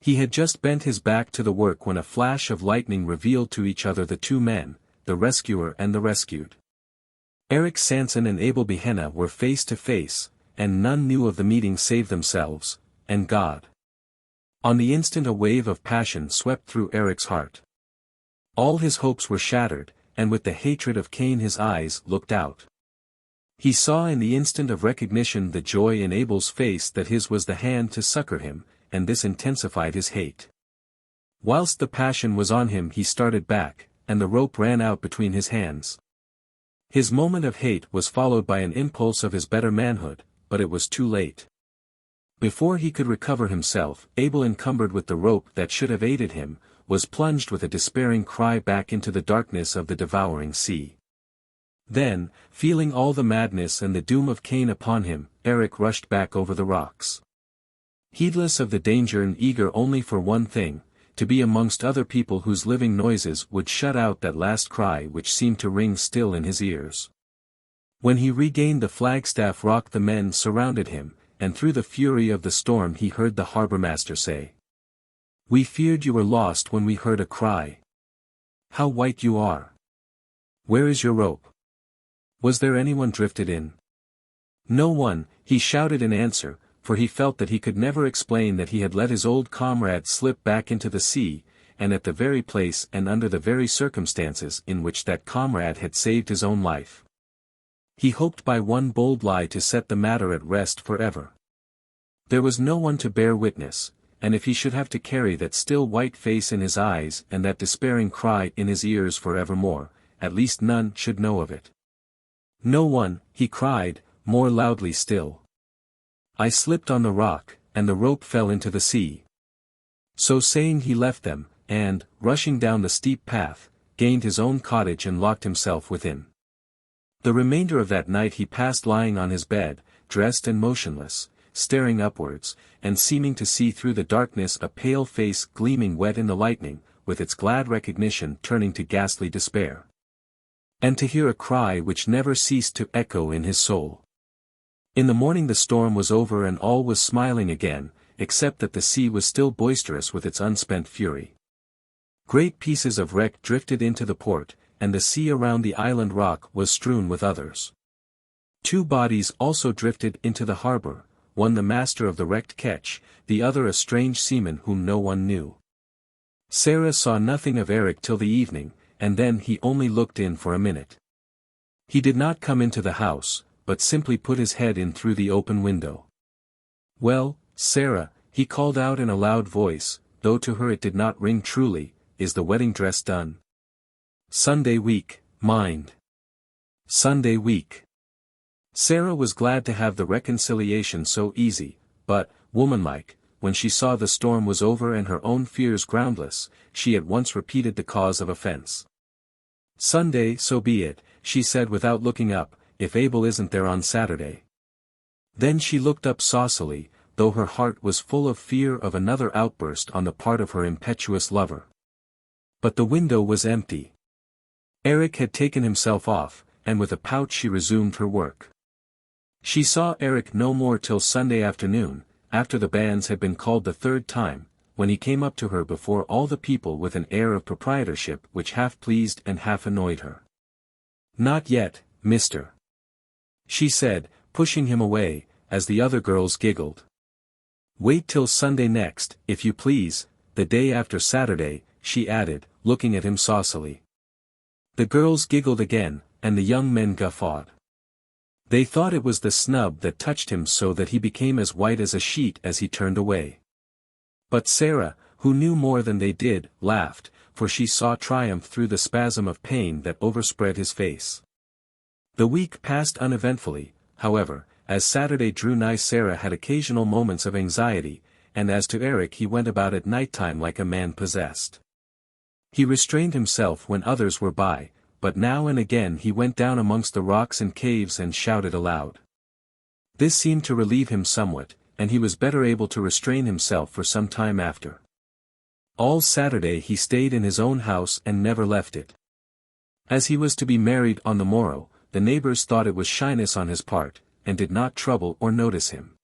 He had just bent his back to the work when a flash of lightning revealed to each other the two men, the rescuer and the rescued. Eric Sanson and Abel Behenna were face to face, and none knew of the meeting save themselves, and God. On the instant a wave of passion swept through Eric's heart. All his hopes were shattered, and with the hatred of Cain his eyes looked out. He saw in the instant of recognition the joy in Abel's face that his was the hand to succor him, and this intensified his hate. Whilst the passion was on him he started back, and the rope ran out between his hands. His moment of hate was followed by an impulse of his better manhood, but it was too late. Before he could recover himself, Abel, encumbered with the rope that should have aided him, was plunged with a despairing cry back into the darkness of the devouring sea. Then, feeling all the madness and the doom of Cain upon him, Eric rushed back over the rocks. Heedless of the danger and eager only for one thing, to be amongst other people whose living noises would shut out that last cry which seemed to ring still in his ears. When he regained the flagstaff rock the men surrounded him, and through the fury of the storm he heard the harbourmaster say, "We feared you were lost when we heard a cry. How white you are! Where is your rope? Was there anyone drifted in?" "No one," he shouted in answer, for he felt that he could never explain that he had let his old comrade slip back into the sea, and at the very place and under the very circumstances in which that comrade had saved his own life. He hoped by one bold lie to set the matter at rest forever. There was no one to bear witness, and if he should have to carry that still white face in his eyes and that despairing cry in his ears forevermore, at least none should know of it. "No one," he cried, more loudly still. "I slipped on the rock, and the rope fell into the sea." So saying he left them, and, rushing down the steep path, gained his own cottage and locked himself within. The remainder of that night he passed lying on his bed, dressed and motionless, staring upwards, and seeming to see through the darkness a pale face gleaming wet in the lightning, with its glad recognition turning to ghastly despair. And to hear a cry which never ceased to echo in his soul. In the morning the storm was over and all was smiling again, except that the sea was still boisterous with its unspent fury. Great pieces of wreck drifted into the port, and the sea around the island rock was strewn with others. Two bodies also drifted into the harbour, one the master of the wrecked ketch, the other a strange seaman whom no one knew. Sarah saw nothing of Eric till the evening, and then he only looked in for a minute. He did not come into the house, but simply put his head in through the open window. "Well, Sarah," he called out in a loud voice, though to her it did not ring truly, "is the wedding dress done? Sunday week, mind. Sunday week." Sarah was glad to have the reconciliation so easy, but, womanlike, when she saw the storm was over and her own fears groundless, she at once repeated the cause of offense. "Sunday, so be it," she said without looking up, "if Abel isn't there on Saturday." Then she looked up saucily, though her heart was full of fear of another outburst on the part of her impetuous lover. But the window was empty. Eric had taken himself off, and with a pout she resumed her work. She saw Eric no more till Sunday afternoon, after the banns had been called the third time, when he came up to her before all the people with an air of proprietorship which half pleased and half annoyed her. Not yet, mister. She said, pushing him away, as the other girls giggled. Wait till Sunday next, if you please, the day after Saturday, she added, looking at him saucily. The girls giggled again, and the young men guffawed. They thought it was the snub that touched him so that he became as white as a sheet as he turned away. But Sarah, who knew more than they did, laughed, for she saw triumph through the spasm of pain that overspread his face. The week passed uneventfully, however. As Saturday drew nigh, Sarah had occasional moments of anxiety, and as to Eric, he went about at night-time like a man possessed. He restrained himself when others were by, but now and again he went down amongst the rocks and caves and shouted aloud. This seemed to relieve him somewhat, and he was better able to restrain himself for some time after. All Saturday he stayed in his own house and never left it. As he was to be married on the morrow, the neighbors thought it was shyness on his part, and did not trouble or notice him.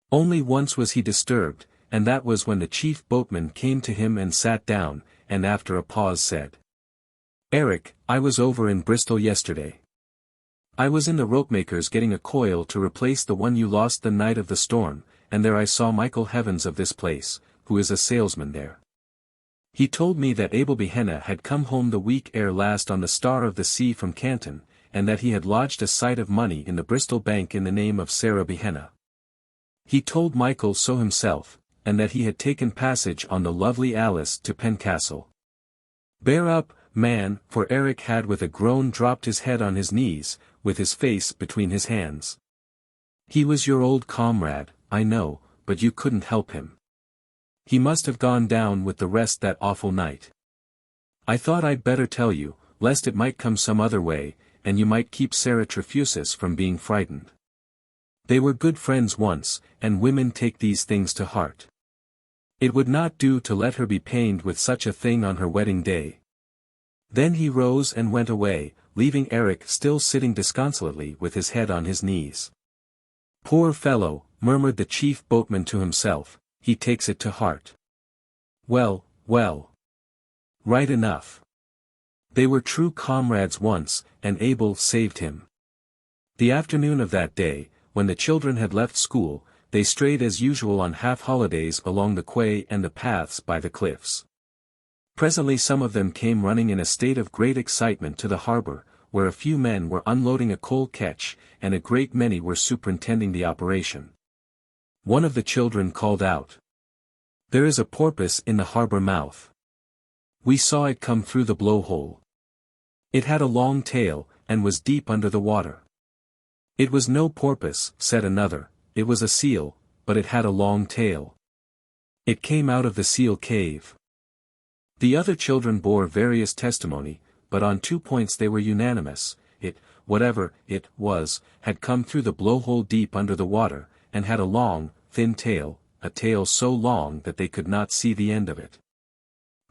Only once was he disturbed, and that was when the chief boatman came to him and sat down, and after a pause said, "Eric, I was over in Bristol yesterday. I was in the ropemaker's getting a coil to replace the one you lost the night of the storm, and there I saw Michael Heavens of this place, who is a salesman there. He told me that Abel Behenna had come home the week ere last on the Star of the Sea from Canton, and that he had lodged a sight of money in the Bristol Bank in the name of Sarah Behenna. He told Michael so himself, and that he had taken passage on the Lovely Alice to Pencastle. Bear up, man," for Eric had with a groan dropped his head on his knees, with his face between his hands. "He was your old comrade, I know, but you couldn't help him. He must have gone down with the rest that awful night. I thought I'd better tell you, lest it might come some other way, and you might keep Sarah Trefusis from being frightened. They were good friends once, and women take these things to heart. It would not do to let her be pained with such a thing on her wedding day." Then he rose and went away, leaving Eric still sitting disconsolately with his head on his knees. "Poor fellow," murmured the chief boatman to himself, "he takes it to heart. Well, well. Right enough. They were true comrades once, and Abel saved him." The afternoon of that day, when the children had left school, they strayed as usual on half-holidays along the quay and the paths by the cliffs. Presently some of them came running in a state of great excitement to the harbor, where a few men were unloading a coal ketch, and a great many were superintending the operation. One of the children called out, "There is a porpoise in the harbor mouth. We saw it come through the blowhole. It had a long tail, and was deep under the water." "It was no porpoise," said another, "it was a seal, but it had a long tail. It came out of the seal cave." The other children bore various testimony, but on 2 points they were unanimous. It, whatever it was, had come through the blowhole deep under the water, and had a long, thin tail, a tail so long that they could not see the end of it.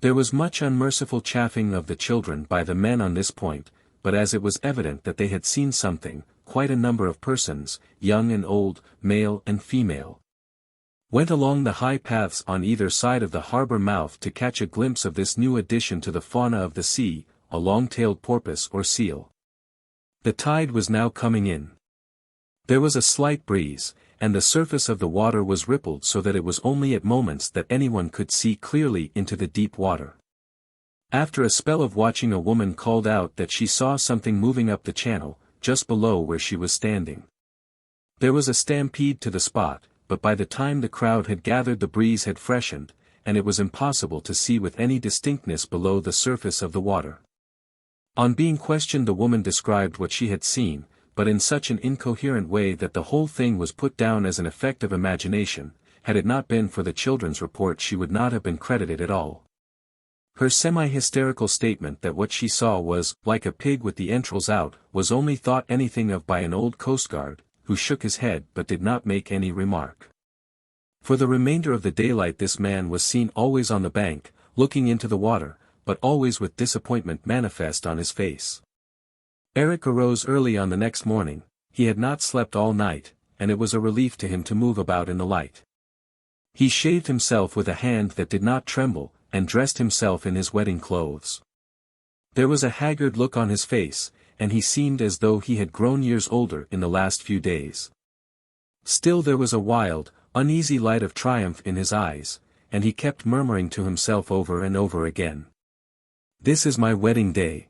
There was much unmerciful chaffing of the children by the men on this point, but as it was evident that they had seen something, quite a number of persons, young and old, male and female, went along the high paths on either side of the harbor mouth to catch a glimpse of this new addition to the fauna of the sea, a long-tailed porpoise or seal. The tide was now coming in. There was a slight breeze, and the surface of the water was rippled so that it was only at moments that anyone could see clearly into the deep water. After a spell of watching, a woman called out that she saw something moving up the channel, just below where she was standing. There was a stampede to the spot, but by the time the crowd had gathered the breeze had freshened, and it was impossible to see with any distinctness below the surface of the water. On being questioned, the woman described what she had seen, but in such an incoherent way that the whole thing was put down as an effect of imagination. Had it not been for the children's report, she would not have been credited at all. Her semi-hysterical statement that what she saw was "like a pig with the entrails out" was only thought anything of by an old coastguard, who shook his head but did not make any remark. For the remainder of the daylight this man was seen always on the bank, looking into the water, but always with disappointment manifest on his face. Eric arose early on the next morning. He had not slept all night, and it was a relief to him to move about in the light. He shaved himself with a hand that did not tremble, and dressed himself in his wedding clothes. There was a haggard look on his face, and he seemed as though he had grown years older in the last few days. Still there was a wild, uneasy light of triumph in his eyes, and he kept murmuring to himself over and over again. "This is my wedding day.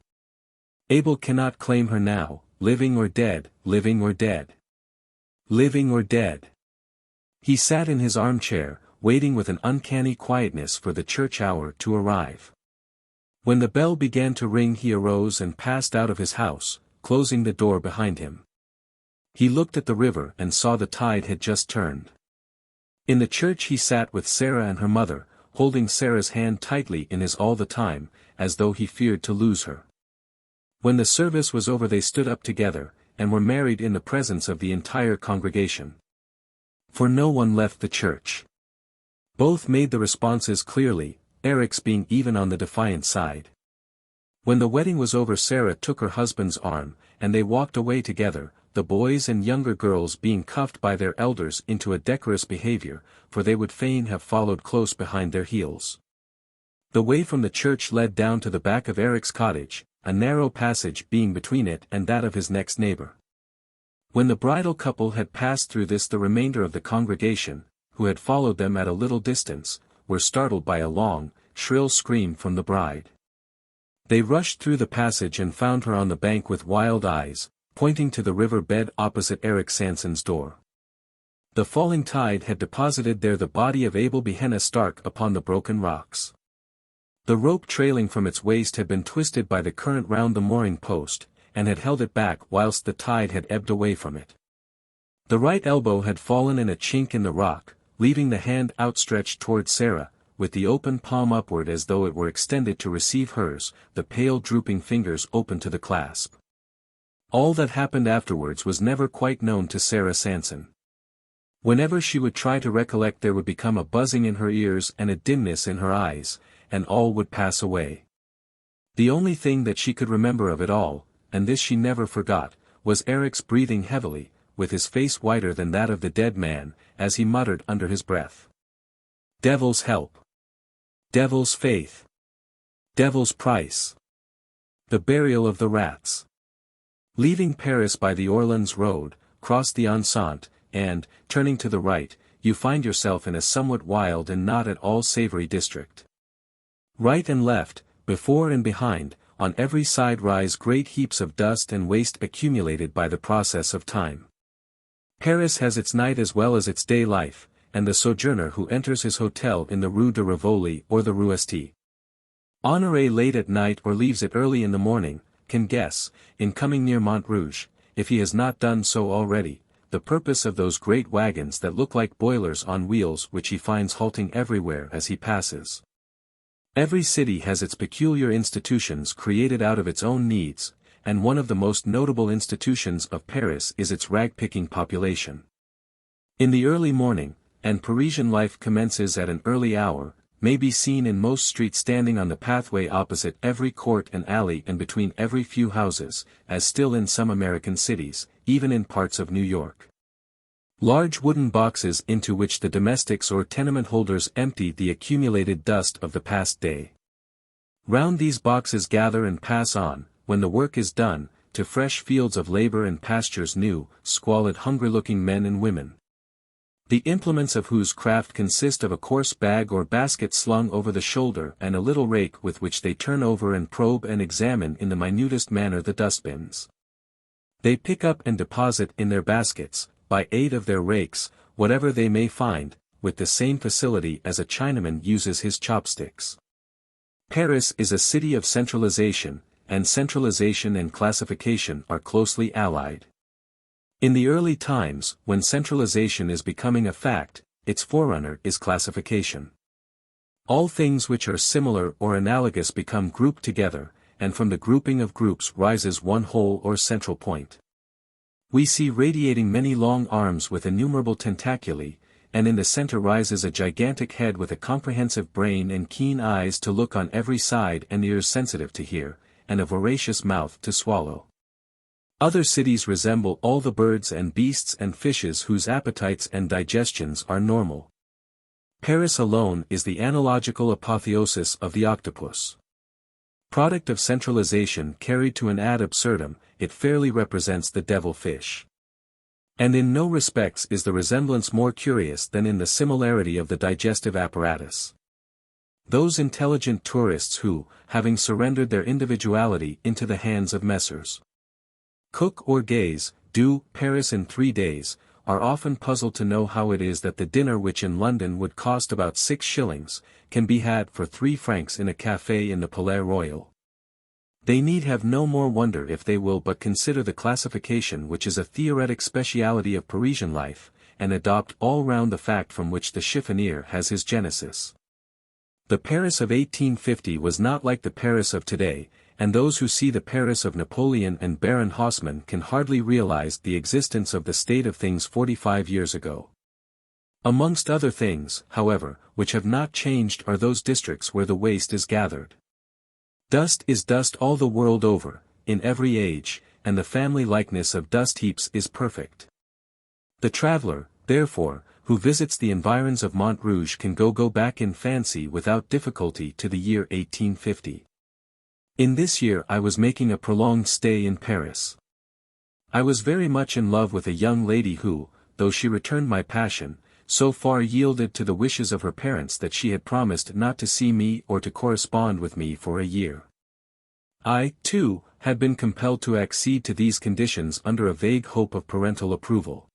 Abel cannot claim her now, living or dead, living or dead. Living or dead." He sat in his armchair, waiting with an uncanny quietness for the church hour to arrive. When the bell began to ring he arose and passed out of his house, closing the door behind him. He looked at the river and saw the tide had just turned. In the church he sat with Sarah and her mother, holding Sarah's hand tightly in his all the time, as though he feared to lose her. When the service was over they stood up together, and were married in the presence of the entire congregation. For no one left the church. Both made the responses clearly, Eric's being even on the defiant side. When the wedding was over Sarah took her husband's arm, and they walked away together, the boys and younger girls being cuffed by their elders into a decorous behavior, for they would fain have followed close behind their heels. The way from the church led down to the back of Eric's cottage, a narrow passage being between it and that of his next neighbor. When the bridal couple had passed through this the remainder of the congregation, who had followed them at a little distance, were startled by a long, shrill scream from the bride. They rushed through the passage and found her on the bank with wild eyes, pointing to the river bed opposite Eric Sanson's door. The falling tide had deposited there the body of Abel Behenna Stark upon the broken rocks. The rope trailing from its waist had been twisted by the current round the mooring post, and had held it back whilst the tide had ebbed away from it. The right elbow had fallen in a chink in the rock, leaving the hand outstretched towards Sarah, with the open palm upward as though it were extended to receive hers, the pale drooping fingers open to the clasp. All that happened afterwards was never quite known to Sarah Sanson. Whenever she would try to recollect there would become a buzzing in her ears and a dimness in her eyes, and all would pass away. The only thing that she could remember of it all, and this she never forgot, was Eric's breathing heavily, with his face whiter than that of the dead man, as he muttered under his breath. "Devil's help. Devil's faith. Devil's price. The burial of the rats." Leaving Paris by the Orleans road, cross the Enceinte, and, turning to the right, you find yourself in a somewhat wild and not at all savory district. Right and left, before and behind, on every side rise great heaps of dust and waste accumulated by the process of time. Paris has its night as well as its day life, and the sojourner who enters his hotel in the Rue de Rivoli or the Rue St. Honoré late at night or leaves it early in the morning, can guess, in coming near Montrouge, if he has not done so already, the purpose of those great wagons that look like boilers on wheels which he finds halting everywhere as he passes. Every city has its peculiar institutions created out of its own needs, and one of the most notable institutions of Paris is its rag-picking population. In the early morning, and Parisian life commences at an early hour, may be seen in most streets standing on the pathway opposite every court and alley and between every few houses, as still in some American cities, even in parts of New York. Large wooden boxes into which the domestics or tenement holders empty the accumulated dust of the past day. Round these boxes gather and pass on, when the work is done, to fresh fields of labor and pastures new, squalid hungry-looking men and women. The implements of whose craft consist of a coarse bag or basket slung over the shoulder and a little rake with which they turn over and probe and examine in the minutest manner the dustbins. They pick up and deposit in their baskets, by aid of their rakes, whatever they may find, with the same facility as a Chinaman uses his chopsticks. Paris is a city of centralization, and centralization and classification are closely allied. In the early times, when centralization is becoming a fact, its forerunner is classification. All things which are similar or analogous become grouped together, and from the grouping of groups rises one whole or central point. We see radiating many long arms with innumerable tentaculi, and in the center rises a gigantic head with a comprehensive brain and keen eyes to look on every side and ears sensitive to hear, and a voracious mouth to swallow. Other cities resemble all the birds and beasts and fishes whose appetites and digestions are normal. Paris alone is the analogical apotheosis of the octopus. Product of centralization carried to an ad absurdum, it fairly represents the devil fish. And in no respects is the resemblance more curious than in the similarity of the digestive apparatus. Those intelligent tourists who, having surrendered their individuality into the hands of Messrs. Cook or Gaze, do Paris in 3 days, are often puzzled to know how it is that the dinner which in London would cost about 6 shillings, can be had for 3 francs in a café in the Palais Royal. They need have no more wonder if they will but consider the classification which is a theoretic speciality of Parisian life, and adopt all round the fact from which the chiffonier has his genesis. The Paris of 1850 was not like the Paris of today, and those who see the Paris of Napoleon and Baron Haussmann can hardly realize the existence of the state of things 45 years ago. Amongst other things, however, which have not changed are those districts where the waste is gathered. Dust is dust all the world over, in every age, and the family likeness of dust heaps is perfect. The traveller, therefore, who visits the environs of Montrouge can go back in fancy without difficulty to the year 1850. In this year I was making a prolonged stay in Paris. I was very much in love with a young lady who, though she returned my passion, so far yielded to the wishes of her parents that she had promised not to see me or to correspond with me for a year. I, too, had been compelled to accede to these conditions under a vague hope of parental approval.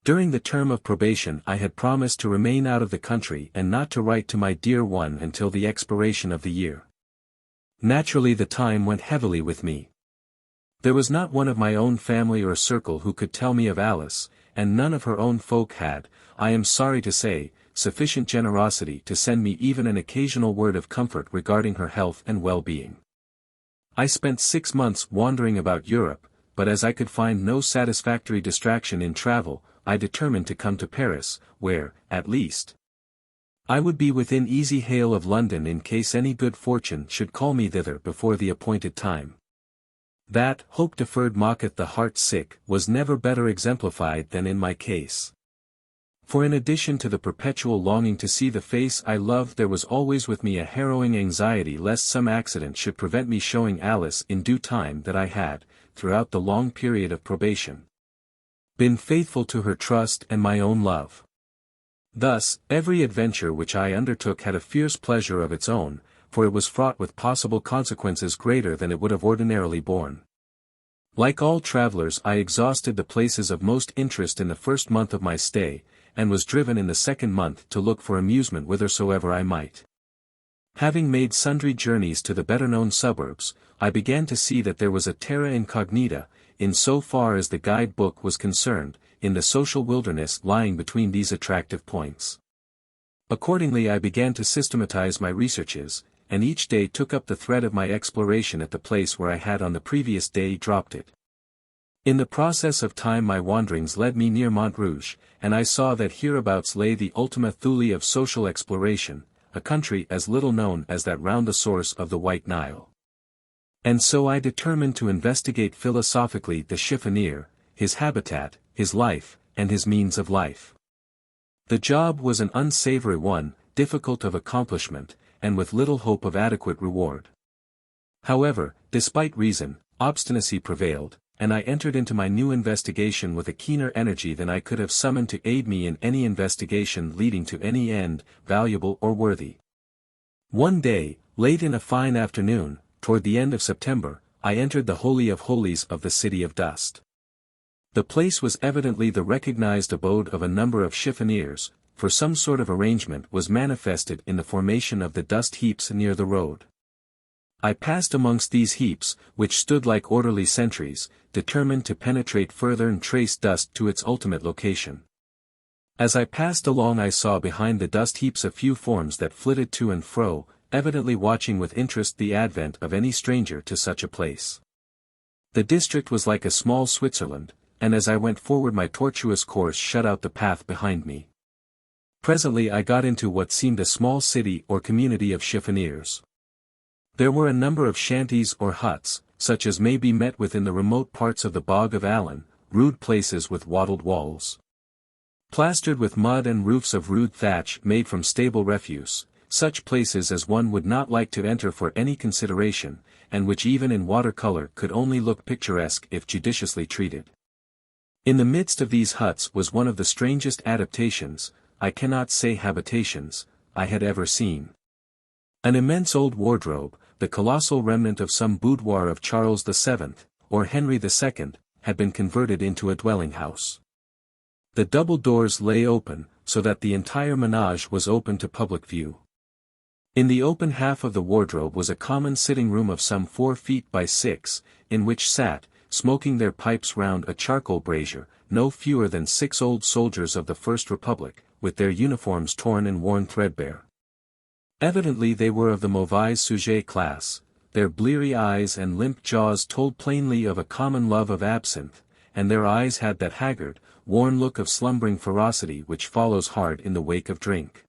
During the term of probation I had promised to remain out of the country and not to write to my dear one until the expiration of the year. Naturally the time went heavily with me. There was not one of my own family or circle who could tell me of Alice, and none of her own folk had, I am sorry to say, sufficient generosity to send me even an occasional word of comfort regarding her health and well-being. I spent 6 months wandering about Europe, but as I could find no satisfactory distraction in travel, I determined to come to Paris, where, at least, I would be within easy hail of London in case any good fortune should call me thither before the appointed time. That hope deferred mocketh the heart sick was never better exemplified than in my case. For in addition to the perpetual longing to see the face I loved there was always with me a harrowing anxiety lest some accident should prevent me showing Alice in due time that I had, throughout the long period of probation, been faithful to her trust and my own love. Thus, every adventure which I undertook had a fierce pleasure of its own, for it was fraught with possible consequences greater than it would have ordinarily borne. Like all travelers I exhausted the places of most interest in the first month of my stay, and was driven in the second month to look for amusement whithersoever I might. Having made sundry journeys to the better-known suburbs, I began to see that there was a terra incognita, in so far as the guide-book was concerned, in the social wilderness lying between these attractive points. Accordingly I began to systematize my researches, and each day took up the thread of my exploration at the place where I had on the previous day dropped it. In the process of time my wanderings led me near Montrouge, and I saw that hereabouts lay the Ultima Thule of social exploration, a country as little known as that round the source of the White Nile. And so I determined to investigate philosophically the chiffonier, his habitat, his life, and his means of life. The job was an unsavory one, difficult of accomplishment, and with little hope of adequate reward. However, despite reason, obstinacy prevailed, and I entered into my new investigation with a keener energy than I could have summoned to aid me in any investigation leading to any end, valuable or worthy. One day, late in a fine afternoon, toward the end of September, I entered the Holy of Holies of the City of Dust. The place was evidently the recognized abode of a number of chiffoniers, for some sort of arrangement was manifested in the formation of the dust heaps near the road. I passed amongst these heaps, which stood like orderly sentries, determined to penetrate further and trace dust to its ultimate location. As I passed along I saw behind the dust heaps a few forms that flitted to and fro, evidently watching with interest the advent of any stranger to such a place. The district was like a small Switzerland, and as I went forward my tortuous course shut out the path behind me. Presently I got into what seemed a small city or community of chiffoniers. There were a number of shanties or huts, such as may be met with in the remote parts of the Bog of Allen, rude places with wattled walls, plastered with mud and roofs of rude thatch made from stable refuse, such places as one would not like to enter for any consideration, and which even in watercolor could only look picturesque if judiciously treated. In the midst of these huts was one of the strangest adaptations, I cannot say habitations, I had ever seen. An immense old wardrobe, the colossal remnant of some boudoir of Charles VII, or Henry II, had been converted into a dwelling house. The double doors lay open, so that the entire menage was open to public view. In the open half of the wardrobe was a common sitting room of some 4 feet by 6, in which sat, smoking their pipes round a charcoal brazier, no fewer than 6 old soldiers of the First Republic, with their uniforms torn and worn threadbare. Evidently they were of the mauvais sujet class, their bleary eyes and limp jaws told plainly of a common love of absinthe, and their eyes had that haggard, worn look of slumbering ferocity which follows hard in the wake of drink.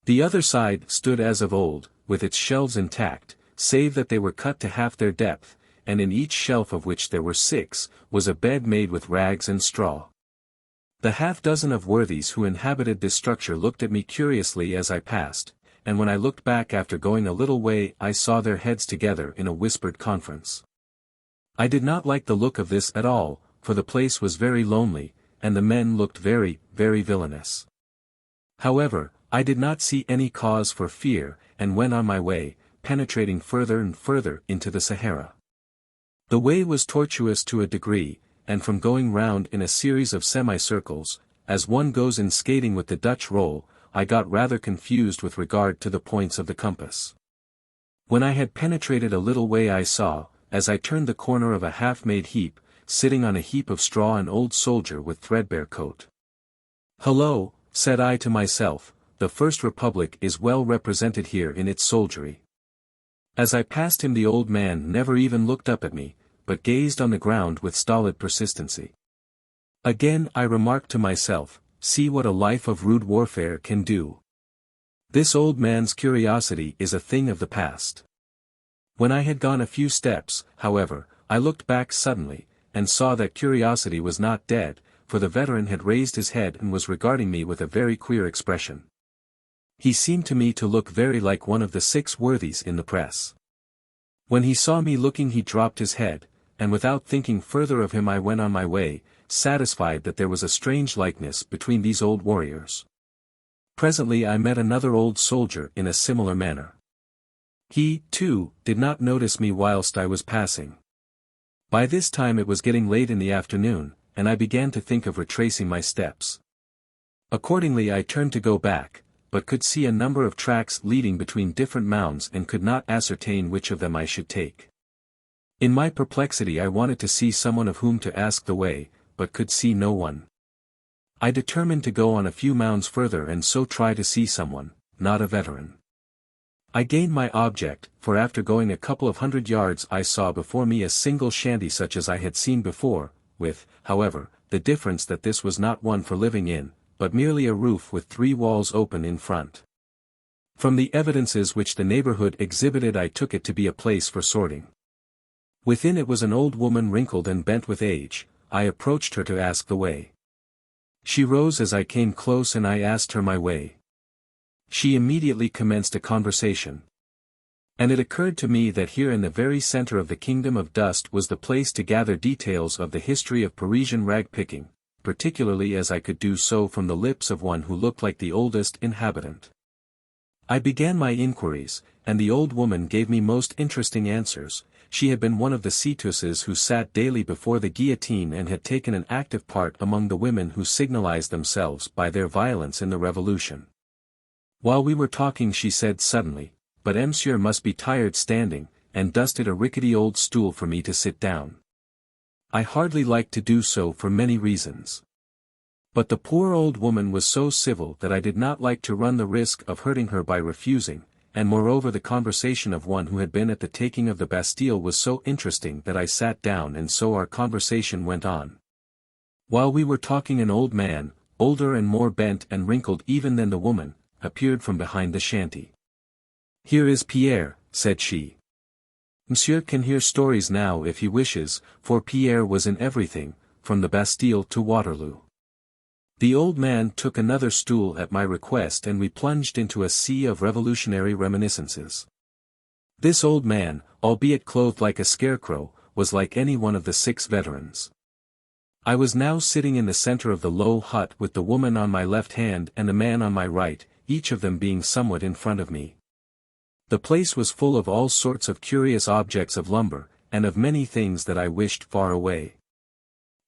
The other side stood as of old, with its shelves intact, save that they were cut to half their depth, and in each shelf of which there were 6, was a bed made with rags and straw. The half-dozen of worthies who inhabited this structure looked at me curiously as I passed, and when I looked back after going a little way I saw their heads together in a whispered conference. I did not like the look of this at all, for the place was very lonely, and the men looked very, very villainous. However, I did not see any cause for fear, and went on my way, penetrating further and further into the Sahara. The way was tortuous to a degree, and from going round in a series of semicircles, as one goes in skating with the Dutch roll, I got rather confused with regard to the points of the compass. When I had penetrated a little way I saw, as I turned the corner of a half-made heap, sitting on a heap of straw an old soldier with threadbare coat. "Hullo," said I to myself, "the First Republic is well represented here in its soldiery." As I passed him the old man never even looked up at me, but gazed on the ground with stolid persistency. Again I remarked to myself, see what a life of rude warfare can do. This old man's curiosity is a thing of the past. When I had gone a few steps, however, I looked back suddenly, and saw that curiosity was not dead, for the veteran had raised his head and was regarding me with a very queer expression. He seemed to me to look very like one of the 6 worthies in the press. When he saw me looking he dropped his head, and without thinking further of him I went on my way, satisfied that there was a strange likeness between these old warriors. Presently I met another old soldier in a similar manner. He, too, did not notice me whilst I was passing. By this time it was getting late in the afternoon, and I began to think of retracing my steps. Accordingly I turned to go back, but could see a number of tracks leading between different mounds and could not ascertain which of them I should take. In my perplexity I wanted to see someone of whom to ask the way, but could see no one. I determined to go on a few mounds further and so try to see someone, not a veteran. I gained my object, for after going a couple of 100 yards I saw before me a single shanty such as I had seen before, with, however, the difference that this was not one for living in, but merely a roof with 3 walls open in front. From the evidences which the neighborhood exhibited I took it to be a place for sorting. Within it was an old woman wrinkled and bent with age. I approached her to ask the way. She rose as I came close and I asked her my way. She immediately commenced a conversation. And it occurred to me that here in the very center of the kingdom of dust was the place to gather details of the history of Parisian rag-picking, particularly as I could do so from the lips of one who looked like the oldest inhabitant. I began my inquiries, and the old woman gave me most interesting answers. She had been one of the citeuses who sat daily before the guillotine and had taken an active part among the women who signalized themselves by their violence in the Revolution. While we were talking she said suddenly, "But monsieur must be tired standing," and dusted a rickety old stool for me to sit down. I hardly liked to do so for many reasons. But the poor old woman was so civil that I did not like to run the risk of hurting her by refusing, and moreover the conversation of one who had been at the taking of the Bastille was so interesting that I sat down and so our conversation went on. While we were talking an old man, older and more bent and wrinkled even than the woman, appeared from behind the shanty. "Here is Pierre," said she. "Monsieur can hear stories now if he wishes," for Pierre was in everything, from the Bastille to Waterloo. The old man took another stool at my request and we plunged into a sea of revolutionary reminiscences. This old man, albeit clothed like a scarecrow, was like any one of the 6 veterans. I was now sitting in the center of the low hut with the woman on my left hand and the man on my right, each of them being somewhat in front of me. The place was full of all sorts of curious objects of lumber, and of many things that I wished far away.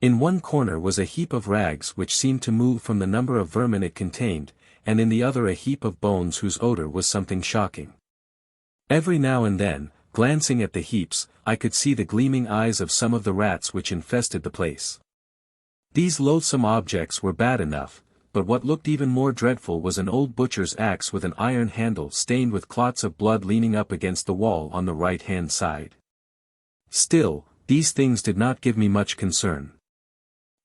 In one corner was a heap of rags which seemed to move from the number of vermin it contained, and in the other a heap of bones whose odor was something shocking. Every now and then, glancing at the heaps, I could see the gleaming eyes of some of the rats which infested the place. These loathsome objects were bad enough, but what looked even more dreadful was an old butcher's axe with an iron handle stained with clots of blood leaning up against the wall on the right-hand side. Still, these things did not give me much concern.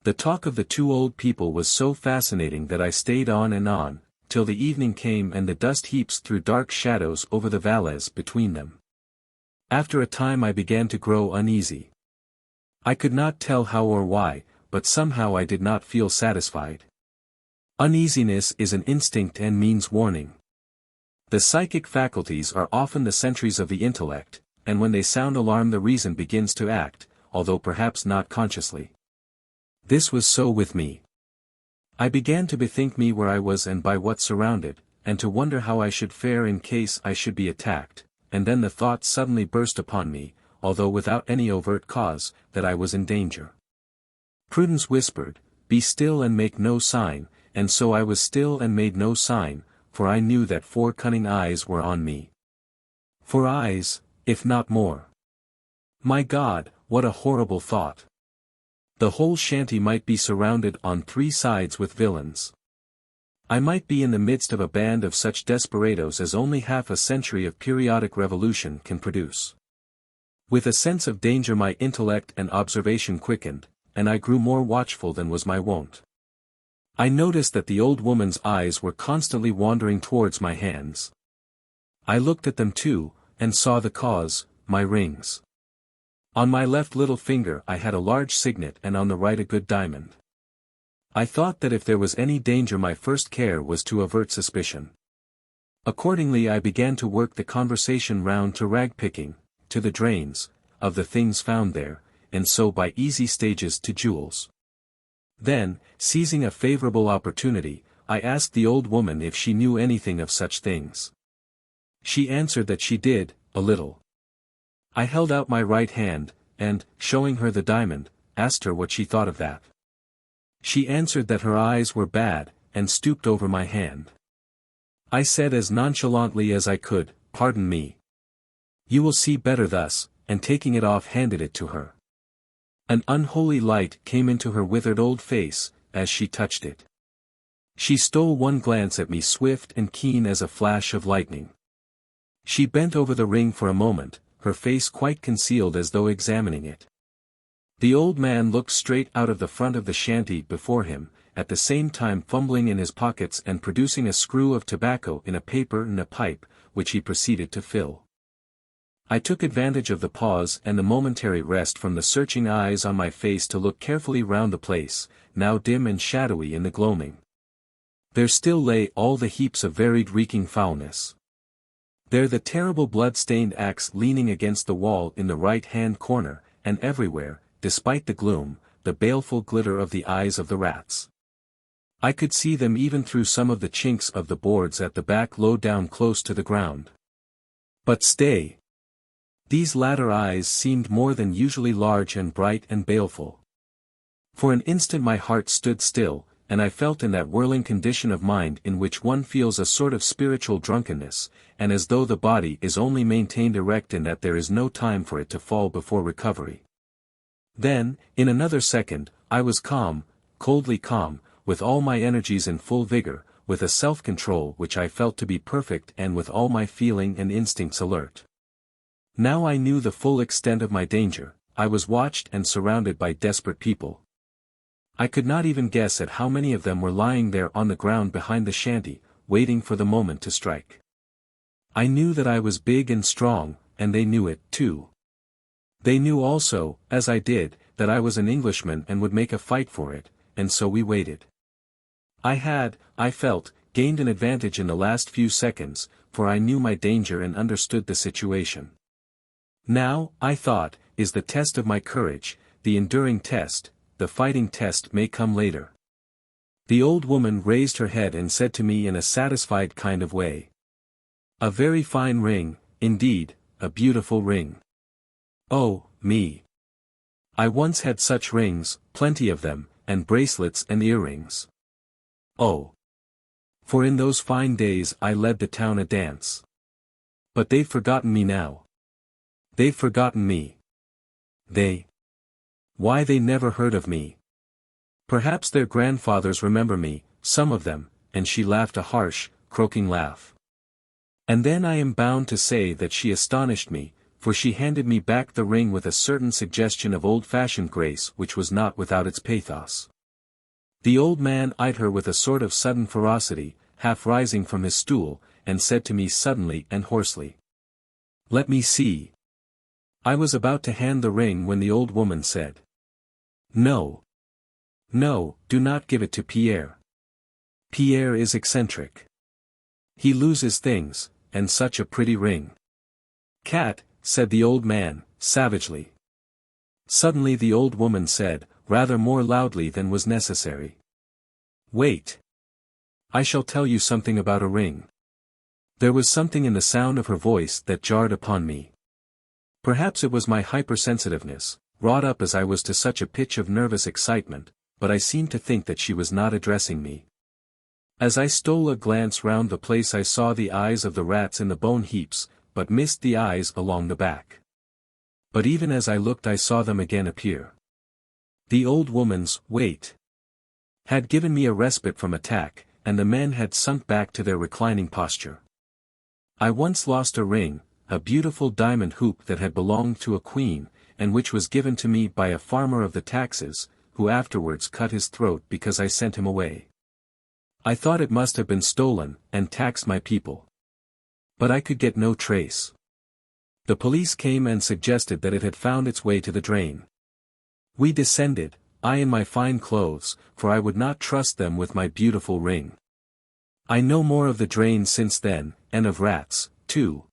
The talk of the 2 old people was so fascinating that I stayed on, till the evening came and the dust heaps threw dark shadows over the valleys between them. After a time I began to grow uneasy. I could not tell how or why, but somehow I did not feel satisfied. Uneasiness is an instinct and means warning. The psychic faculties are often the sentries of the intellect, and when they sound alarm the reason begins to act, although perhaps not consciously. This was so with me. I began to bethink me where I was and by what surrounded, and to wonder how I should fare in case I should be attacked, and then the thought suddenly burst upon me, although without any overt cause, that I was in danger. Prudence whispered, "Be still and make no sign," and so I was still and made no sign, for I knew that 4 cunning eyes were on me. 4 eyes, if not more. My God, what a horrible thought! The whole shanty might be surrounded on 3 sides with villains. I might be in the midst of a band of such desperadoes as only half a century of periodic revolution can produce. With a sense of danger my intellect and observation quickened, and I grew more watchful than was my wont. I noticed that the old woman's eyes were constantly wandering towards my hands. I looked at them too, and saw the cause, my rings. On my left little finger I had a large signet and on the right a good diamond. I thought that if there was any danger my first care was to avert suspicion. Accordingly I began to work the conversation round to rag-picking, to the drains, of the things found there, and so by easy stages to jewels. Then, seizing a favorable opportunity, I asked the old woman if she knew anything of such things. She answered that she did, a little. I held out my right hand, and, showing her the diamond, asked her what she thought of that. She answered that her eyes were bad, and stooped over my hand. I said as nonchalantly as I could, "Pardon me. You will see better thus," and taking it off handed it to her. An unholy light came into her withered old face, as she touched it. She stole one glance at me swift and keen as a flash of lightning. She bent over the ring for a moment, her face quite concealed as though examining it. The old man looked straight out of the front of the shanty before him, at the same time fumbling in his pockets and producing a screw of tobacco in a paper and a pipe, which he proceeded to fill. I took advantage of the pause and the momentary rest from the searching eyes on my face to look carefully round the place, now dim and shadowy in the gloaming. There still lay all the heaps of varied reeking foulness. There the terrible blood-stained axe leaning against the wall in the right-hand corner, and everywhere, despite the gloom, the baleful glitter of the eyes of the rats. I could see them even through some of the chinks of the boards at the back low down close to the ground. But stay! These latter eyes seemed more than usually large and bright and baleful. For an instant my heart stood still, and I felt in that whirling condition of mind in which one feels a sort of spiritual drunkenness, and as though the body is only maintained erect and that there is no time for it to fall before recovery. Then, in another second, I was calm, coldly calm, with all my energies in full vigor, with a self-control which I felt to be perfect and with all my feeling and instincts alert. Now I knew the full extent of my danger, I was watched and surrounded by desperate people. I could not even guess at how many of them were lying there on the ground behind the shanty, waiting for the moment to strike. I knew that I was big and strong, and they knew it, too. They knew also, as I did, that I was an Englishman and would make a fight for it, and so we waited. I felt, gained an advantage in the last few seconds, for I knew my danger and understood the situation. Now, I thought, is the test of my courage, the enduring test, the fighting test may come later. The old woman raised her head and said to me in a satisfied kind of way. A very fine ring, indeed, a beautiful ring. Oh, me. I once had such rings, plenty of them, and bracelets and earrings. Oh. For in those fine days I led the town a dance. But they've forgotten me now. They've forgotten me. Why they never heard of me. Perhaps their grandfathers remember me, some of them, and she laughed a harsh, croaking laugh. And then I am bound to say that she astonished me, for she handed me back the ring with a certain suggestion of old-fashioned grace which was not without its pathos. The old man eyed her with a sort of sudden ferocity, half rising from his stool, and said to me suddenly and hoarsely. Let me see. I was about to hand the ring when the old woman said. No. No, do not give it to Pierre. Pierre is eccentric. He loses things, and such a pretty ring. Cat, said the old man, savagely. Suddenly the old woman said, rather more loudly than was necessary. Wait. I shall tell you something about a ring. There was something in the sound of her voice that jarred upon me. Perhaps it was my hypersensitiveness, wrought up as I was to such a pitch of nervous excitement, but I seemed to think that she was not addressing me. As I stole a glance round the place I saw the eyes of the rats in the bone heaps, but missed the eyes along the back. But even as I looked I saw them again appear. The old woman's "wait" had given me a respite from attack, and the men had sunk back to their reclining posture. I once lost a ring, a beautiful diamond hoop that had belonged to a queen, and which was given to me by a farmer of the taxes, who afterwards cut his throat because I sent him away. I thought it must have been stolen, and taxed my people. But I could get no trace. The police came and suggested that it had found its way to the drain. We descended, I in my fine clothes, for I would not trust them with my beautiful ring. I know more of the drain since then, and of rats, too.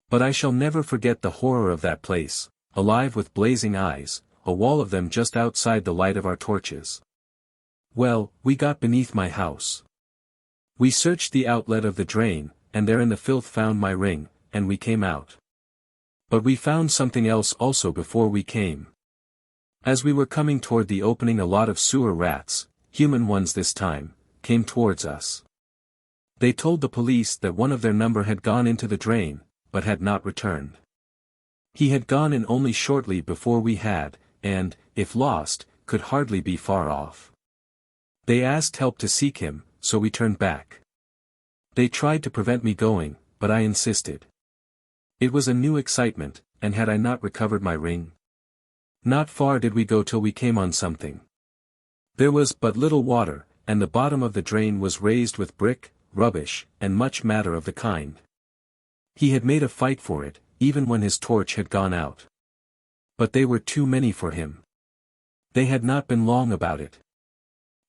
But I shall never forget the horror of that place, alive with blazing eyes, a wall of them just outside the light of our torches. Well, we got beneath my house. We searched the outlet of the drain, and there in the filth found my ring, and we came out. But we found something else also before we came. As we were coming toward the opening a lot of sewer rats, human ones this time, came towards us. They told the police that one of their number had gone into the drain, but had not returned. He had gone in only shortly before we had, and, if lost, could hardly be far off. They asked help to seek him, so we turned back. They tried to prevent me going, but I insisted. It was a new excitement, and had I not recovered my ring? Not far did we go till we came on something. There was but little water, and the bottom of the drain was raised with brick, rubbish, and much matter of the kind. He had made a fight for it, even when his torch had gone out. But they were too many for him. They had not been long about it.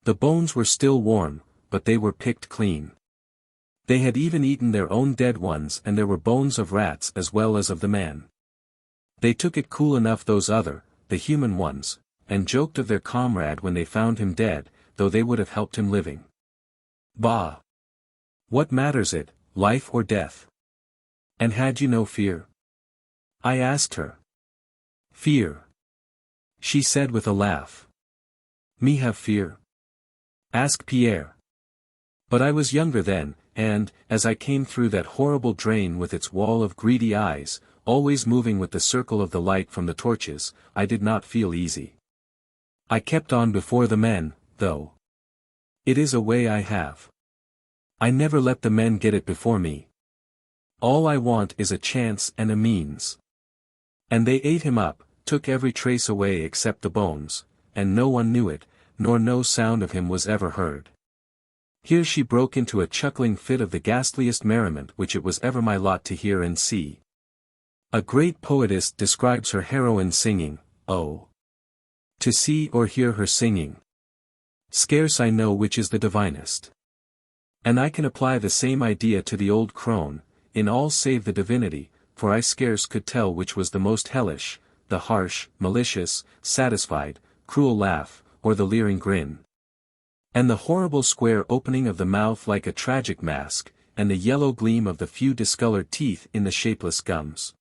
The bones were still warm, but they were picked clean. They had even eaten their own dead ones, and there were bones of rats as well as of the man. They took it cool enough, those other, the human ones, and joked of their comrade when they found him dead, though they would have helped him living. Bah! What matters it, life or death? And had you no fear? I asked her. Fear? She said with a laugh. Me have fear? Ask Pierre. But I was younger then, and, as I came through that horrible drain with its wall of greedy eyes, always moving with the circle of the light from the torches, I did not feel easy. I kept on before the men, though. It is a way I have. I never let the men get it before me. All I want is a chance and a means. And they ate him up, took every trace away except the bones, and no one knew it, nor no sound of him was ever heard. Here she broke into a chuckling fit of the ghastliest merriment which it was ever my lot to hear and see. A great poetess describes her heroine singing, oh! To see or hear her singing. Scarce I know which is the divinest. And I can apply the same idea to the old crone, in all save the divinity, for I scarce could tell which was the most hellish, the harsh, malicious, satisfied, cruel laugh, or the leering grin. And the horrible square opening of the mouth like a tragic mask, and the yellow gleam of the few discolored teeth in the shapeless gums.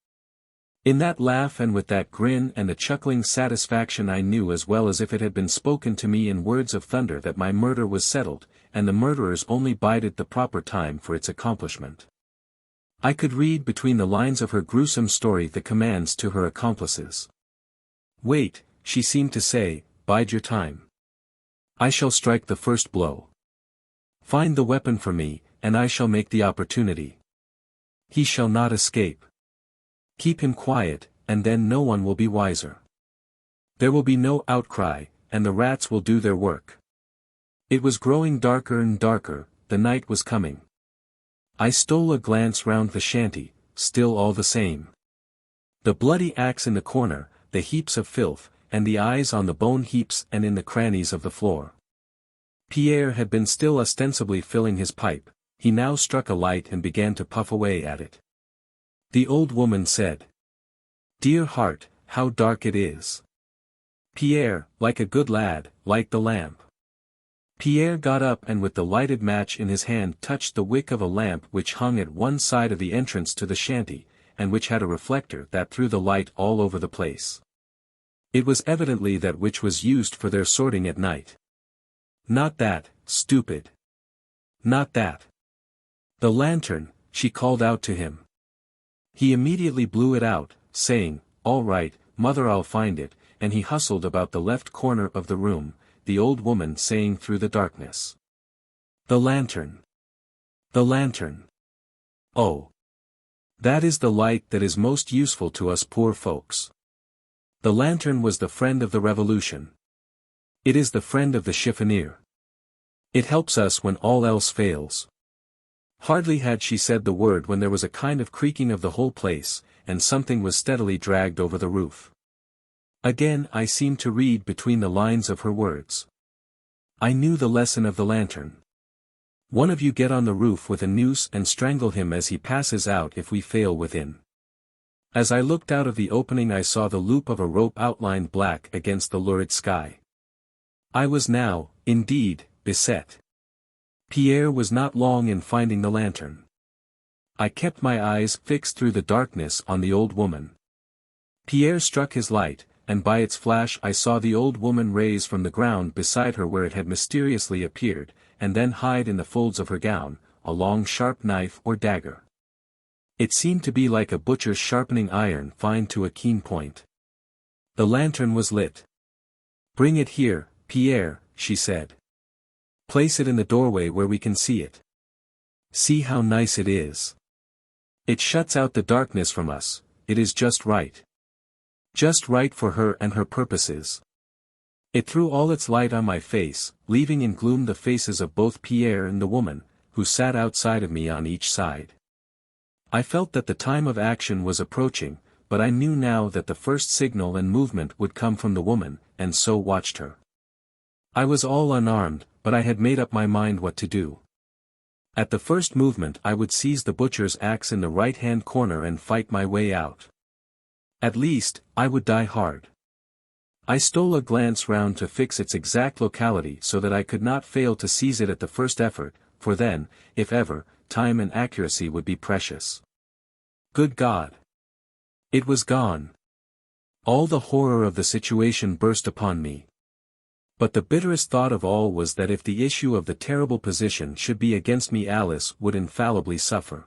In that laugh and with that grin and the chuckling satisfaction I knew as well as if it had been spoken to me in words of thunder that my murder was settled, and the murderers only bided the proper time for its accomplishment. I could read between the lines of her gruesome story the commands to her accomplices. Wait, she seemed to say, bide your time. I shall strike the first blow. Find the weapon for me, and I shall make the opportunity. He shall not escape. Keep him quiet, and then no one will be wiser. There will be no outcry, and the rats will do their work. It was growing darker and darker, the night was coming. I stole a glance round the shanty, still all the same. The bloody axe in the corner, the heaps of filth, and the eyes on the bone heaps and in the crannies of the floor. Pierre had been still ostensibly filling his pipe, he now struck a light and began to puff away at it. The old woman said, "Dear heart, how dark it is." Pierre, like a good lad, light the lamp. Pierre got up and with the lighted match in his hand touched the wick of a lamp which hung at one side of the entrance to the shanty, and which had a reflector that threw the light all over the place. It was evidently that which was used for their sorting at night. "Not that, stupid. Not that. The lantern," she called out to him. He immediately blew it out, saying, "All right, mother, I'll find it," and he hustled about the left corner of the room, the old woman saying through the darkness, "The lantern. The lantern. Oh. That is the light that is most useful to us poor folks. The lantern was the friend of the revolution. It is the friend of the chiffonier. It helps us when all else fails." Hardly had she said the word when there was a kind of creaking of the whole place, and something was steadily dragged over the roof. Again I seemed to read between the lines of her words. I knew the lesson of the lantern. One of you get on the roof with a noose and strangle him as he passes out if we fail within. As I looked out of the opening I saw the loop of a rope outlined black against the lurid sky. I was now, indeed, beset. Pierre was not long in finding the lantern. I kept my eyes fixed through the darkness on the old woman. Pierre struck his light, and by its flash I saw the old woman raise from the ground beside her where it had mysteriously appeared, and then hide in the folds of her gown, a long sharp knife or dagger. It seemed to be like a butcher's sharpening iron fine to a keen point. The lantern was lit. "Bring it here, Pierre," she said. "Place it in the doorway where we can see it. See how nice it is. It shuts out the darkness from us, it is just right. Just right for her and her purposes." It threw all its light on my face, leaving in gloom the faces of both Pierre and the woman, who sat outside of me on each side. I felt that the time of action was approaching, but I knew now that the first signal and movement would come from the woman, and so watched her. I was all unarmed, but I had made up my mind what to do. At the first movement I would seize the butcher's axe in the right-hand corner and fight my way out. At least, I would die hard. I stole a glance round to fix its exact locality so that I could not fail to seize it at the first effort, for then, if ever, time and accuracy would be precious. Good God! It was gone. All the horror of the situation burst upon me. But the bitterest thought of all was that if the issue of the terrible position should be against me, Alice would infallibly suffer.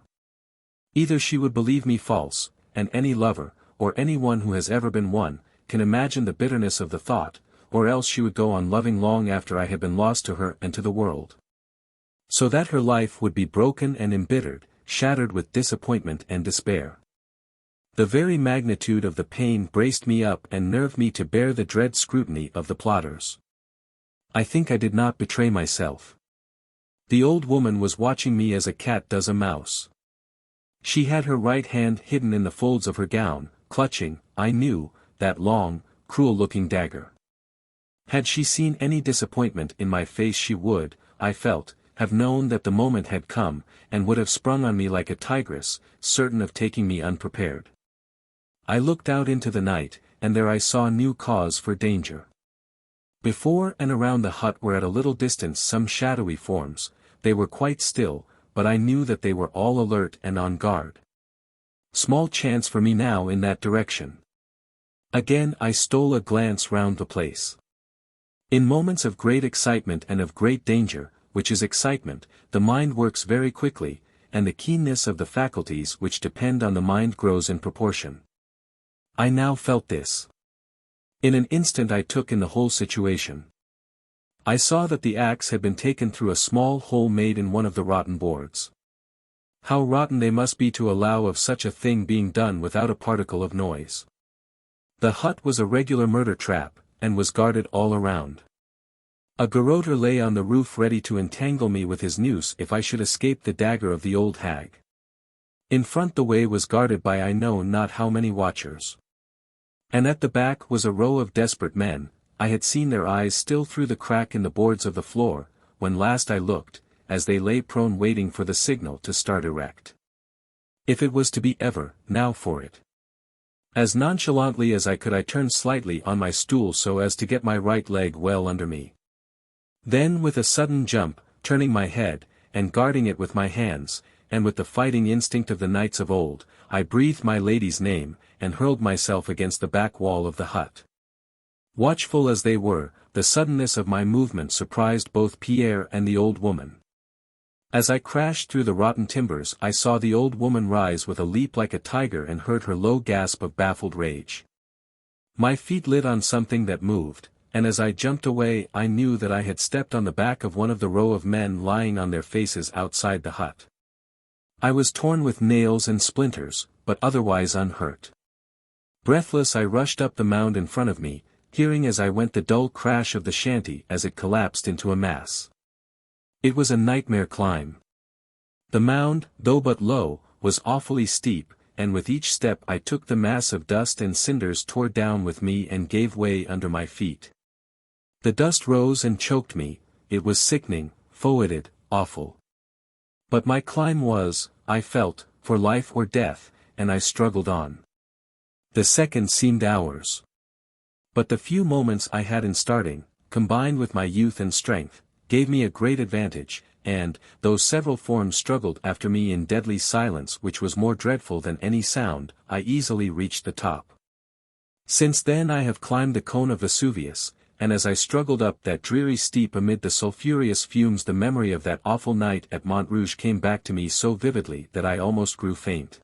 Either she would believe me false, and any lover, or any one who has ever been one, can imagine the bitterness of the thought, or else she would go on loving long after I had been lost to her and to the world. So that her life would be broken and embittered, shattered with disappointment and despair. The very magnitude of the pain braced me up and nerved me to bear the dread scrutiny of the plotters. I think I did not betray myself. The old woman was watching me as a cat does a mouse. She had her right hand hidden in the folds of her gown, clutching, I knew, that long, cruel-looking dagger. Had she seen any disappointment in my face she would, I felt, have known that the moment had come, and would have sprung on me like a tigress, certain of taking me unprepared. I looked out into the night, and there I saw new cause for danger. Before and around the hut were at a little distance some shadowy forms. They were quite still, but I knew that they were all alert and on guard. Small chance for me now in that direction. Again I stole a glance round the place. In moments of great excitement and of great danger, which is excitement, the mind works very quickly, and the keenness of the faculties which depend on the mind grows in proportion. I now felt this. In an instant I took in the whole situation. I saw that the axe had been taken through a small hole made in one of the rotten boards. How rotten they must be to allow of such a thing being done without a particle of noise. The hut was a regular murder trap, and was guarded all around. A garroter lay on the roof ready to entangle me with his noose if I should escape the dagger of the old hag. In front the way was guarded by I know not how many watchers. And at the back was a row of desperate men. I had seen their eyes still through the crack in the boards of the floor, when last I looked, as they lay prone waiting for the signal to start erect. If it was to be ever, now for it. As nonchalantly as I could I turned slightly on my stool so as to get my right leg well under me. Then with a sudden jump, turning my head, and guarding it with my hands, and with the fighting instinct of the knights of old, I breathed my lady's name, and hurled myself against the back wall of the hut. Watchful as they were, the suddenness of my movement surprised both Pierre and the old woman. As I crashed through the rotten timbers I saw the old woman rise with a leap like a tiger and heard her low gasp of baffled rage. My feet lit on something that moved, and as I jumped away I knew that I had stepped on the back of one of the row of men lying on their faces outside the hut. I was torn with nails and splinters, but otherwise unhurt. Breathless I rushed up the mound in front of me, hearing as I went the dull crash of the shanty as it collapsed into a mass. It was a nightmare climb. The mound, though but low, was awfully steep, and with each step I took the mass of dust and cinders tore down with me and gave way under my feet. The dust rose and choked me. It was sickening, foetid, awful. But my climb was, I felt, for life or death, and I struggled on. The seconds seemed hours. But the few moments I had in starting, combined with my youth and strength, gave me a great advantage, and, though several forms struggled after me in deadly silence which was more dreadful than any sound, I easily reached the top. Since then I have climbed the cone of Vesuvius, and as I struggled up that dreary steep amid the sulphurous fumes the memory of that awful night at Montrouge came back to me so vividly that I almost grew faint.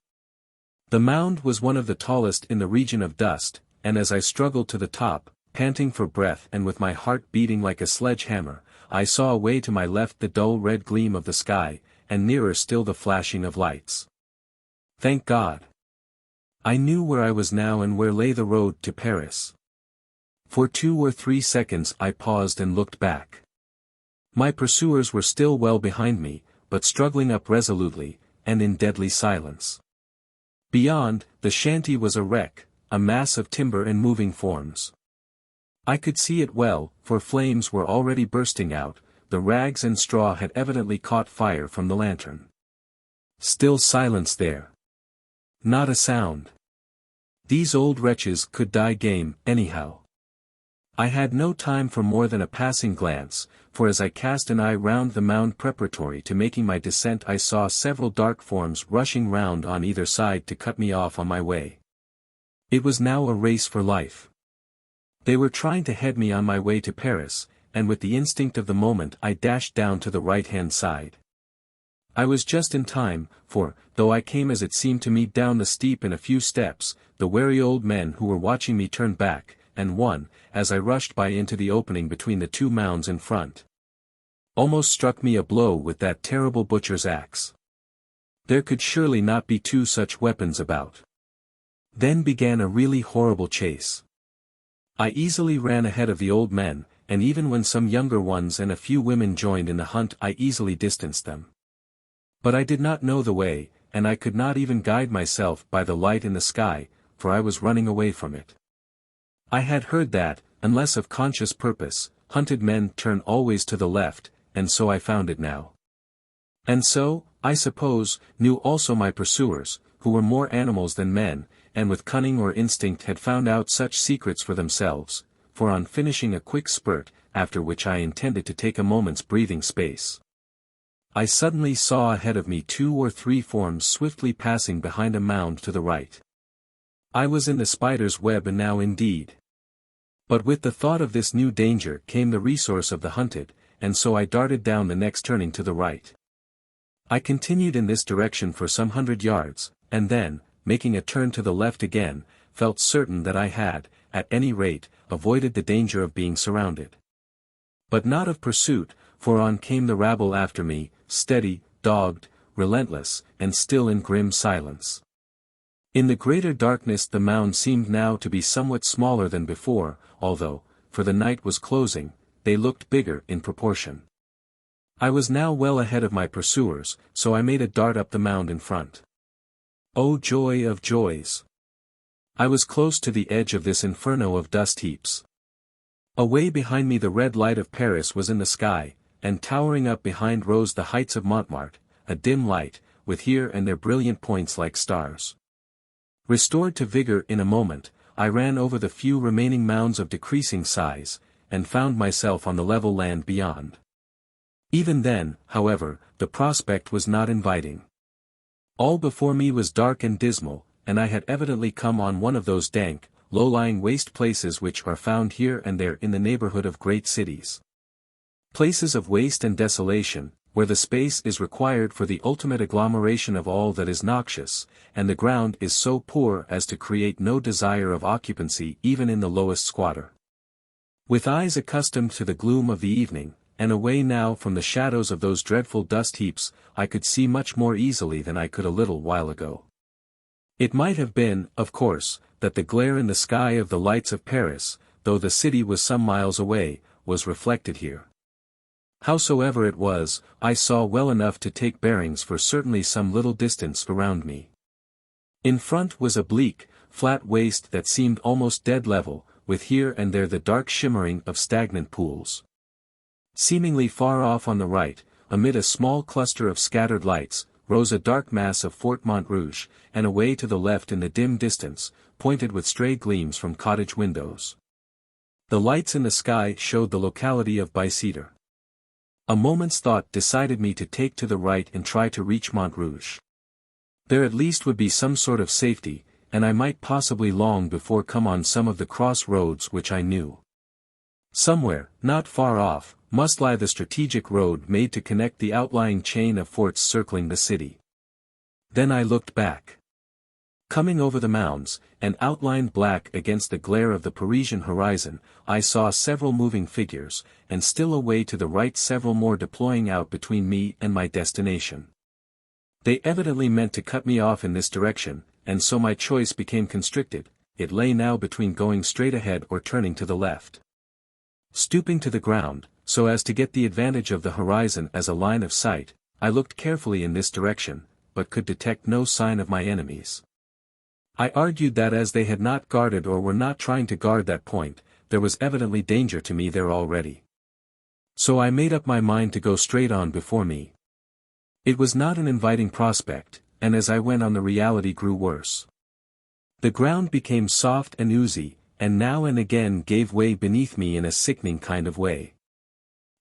The mound was one of the tallest in the region of dust, and as I struggled to the top, panting for breath and with my heart beating like a sledge-hammer, I saw away to my left the dull red gleam of the sky, and nearer still the flashing of lights. Thank God! I knew where I was now and where lay the road to Paris. For 2 or 3 seconds I paused and looked back. My pursuers were still well behind me, but struggling up resolutely, and in deadly silence. Beyond, the shanty was a wreck, a mass of timber and moving forms. I could see it well, for flames were already bursting out, the rags and straw had evidently caught fire from the lantern. Still silence there. Not a sound. These old wretches could die game, anyhow. I had no time for more than a passing glance, for as I cast an eye round the mound preparatory to making my descent I saw several dark forms rushing round on either side to cut me off on my way. It was now a race for life. They were trying to head me on my way to Paris, and with the instinct of the moment I dashed down to the right-hand side. I was just in time, for, though I came as it seemed to me down the steep in a few steps, the wary old men who were watching me turned back, and one, as I rushed by into the opening between the 2 mounds in front, almost struck me a blow with that terrible butcher's axe. There could surely not be 2 such weapons about. Then began a really horrible chase. I easily ran ahead of the old men, and even when some younger ones and a few women joined in the hunt I easily distanced them. But I did not know the way, and I could not even guide myself by the light in the sky, for I was running away from it. I had heard that, unless of conscious purpose, hunted men turn always to the left, and so I found it now. And so, I suppose, knew also my pursuers, who were more animals than men, and with cunning or instinct had found out such secrets for themselves, for on finishing a quick spurt, after which I intended to take a moment's breathing space, I suddenly saw ahead of me 2 or 3 forms swiftly passing behind a mound to the right. I was in the spider's web now indeed. But with the thought of this new danger came the resource of the hunted, and so I darted down the next turning to the right. I continued in this direction for some 100 yards, and then, making a turn to the left again, felt certain that I had, at any rate, avoided the danger of being surrounded. But not of pursuit, for on came the rabble after me, steady, dogged, relentless, and still in grim silence. In the greater darkness the mound seemed now to be somewhat smaller than before, although, for the night was closing, they looked bigger in proportion. I was now well ahead of my pursuers, so I made a dart up the mound in front. Oh joy of joys! I was close to the edge of this inferno of dust heaps. Away behind me the red light of Paris was in the sky, and towering up behind rose the heights of Montmartre, a dim light, with here and there brilliant points like stars. Restored to vigor in a moment, I ran over the few remaining mounds of decreasing size, and found myself on the level land beyond. Even then, however, the prospect was not inviting. All before me was dark and dismal, and I had evidently come on one of those dank, low-lying waste places which are found here and there in the neighborhood of great cities. Places of waste and desolation, where the space is required for the ultimate agglomeration of all that is noxious, and the ground is so poor as to create no desire of occupancy even in the lowest squatter. With eyes accustomed to the gloom of the evening, and away now from the shadows of those dreadful dust heaps, I could see much more easily than I could a little while ago. It might have been, of course, that the glare in the sky of the lights of Paris, though the city was some miles away, was reflected here. Howsoever it was, I saw well enough to take bearings for certainly some little distance around me. In front was a bleak, flat waste that seemed almost dead level, with here and there the dark shimmering of stagnant pools. Seemingly far off on the right, amid a small cluster of scattered lights, rose a dark mass of Fort Montrouge, and away to the left in the dim distance, pointed with stray gleams from cottage windows. The lights in the sky showed the locality of Bicêtre. A moment's thought decided me to take to the right and try to reach Montrouge. There at least would be some sort of safety, and I might possibly long before come on some of the cross roads which I knew. Somewhere, not far off, must lie the strategic road made to connect the outlying chain of forts circling the city. Then I looked back. Coming over the mounds, and outlined black against the glare of the Parisian horizon, I saw several moving figures, and still away to the right several more deploying out between me and my destination. They evidently meant to cut me off in this direction, and so my choice became constricted. It lay now between going straight ahead or turning to the left. Stooping to the ground, so as to get the advantage of the horizon as a line of sight, I looked carefully in this direction, but could detect no sign of my enemies. I argued that as they had not guarded or were not trying to guard that point, there was evidently danger to me there already. So I made up my mind to go straight on before me. It was not an inviting prospect, and as I went on the reality grew worse. The ground became soft and oozy, and now and again gave way beneath me in a sickening kind of way.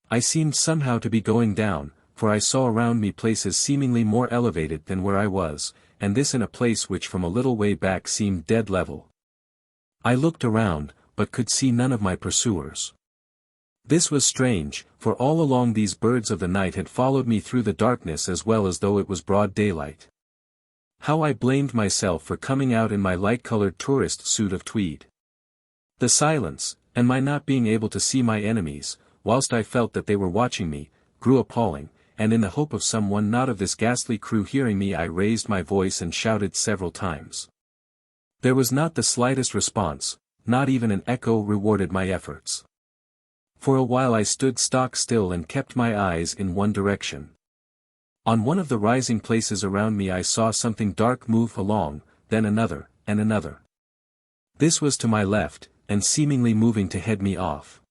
I seemed somehow to be going down, for I saw around me places seemingly more elevated than where I was, and this in a place which from a little way back seemed dead level. I looked around, but could see none of my pursuers. This was strange, for all along these birds of the night had followed me through the darkness as well as though it was broad daylight. How I blamed myself for coming out in my light-colored tourist suit of tweed. The silence, and my not being able to see my enemies, whilst I felt that they were watching me, grew appalling, and in the hope of someone not of this ghastly crew hearing me I raised my voice and shouted several times. There was not the slightest response, not even an echo rewarded my efforts. For a while I stood stock still and kept my eyes in one direction. On one of the rising places around me I saw something dark move along, then another, and another. This was to my left, and seemingly moving to head me off.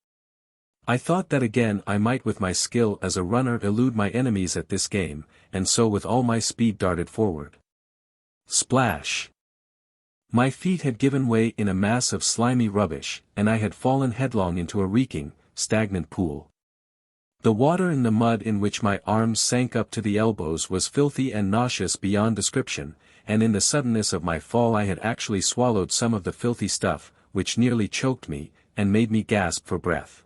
I thought that again I might with my skill as a runner elude my enemies at this game, and so with all my speed darted forward. Splash! My feet had given way in a mass of slimy rubbish, and I had fallen headlong into a reeking, stagnant pool. The water in the mud in which my arms sank up to the elbows was filthy and nauseous beyond description, and in the suddenness of my fall I had actually swallowed some of the filthy stuff, which nearly choked me, and made me gasp for breath.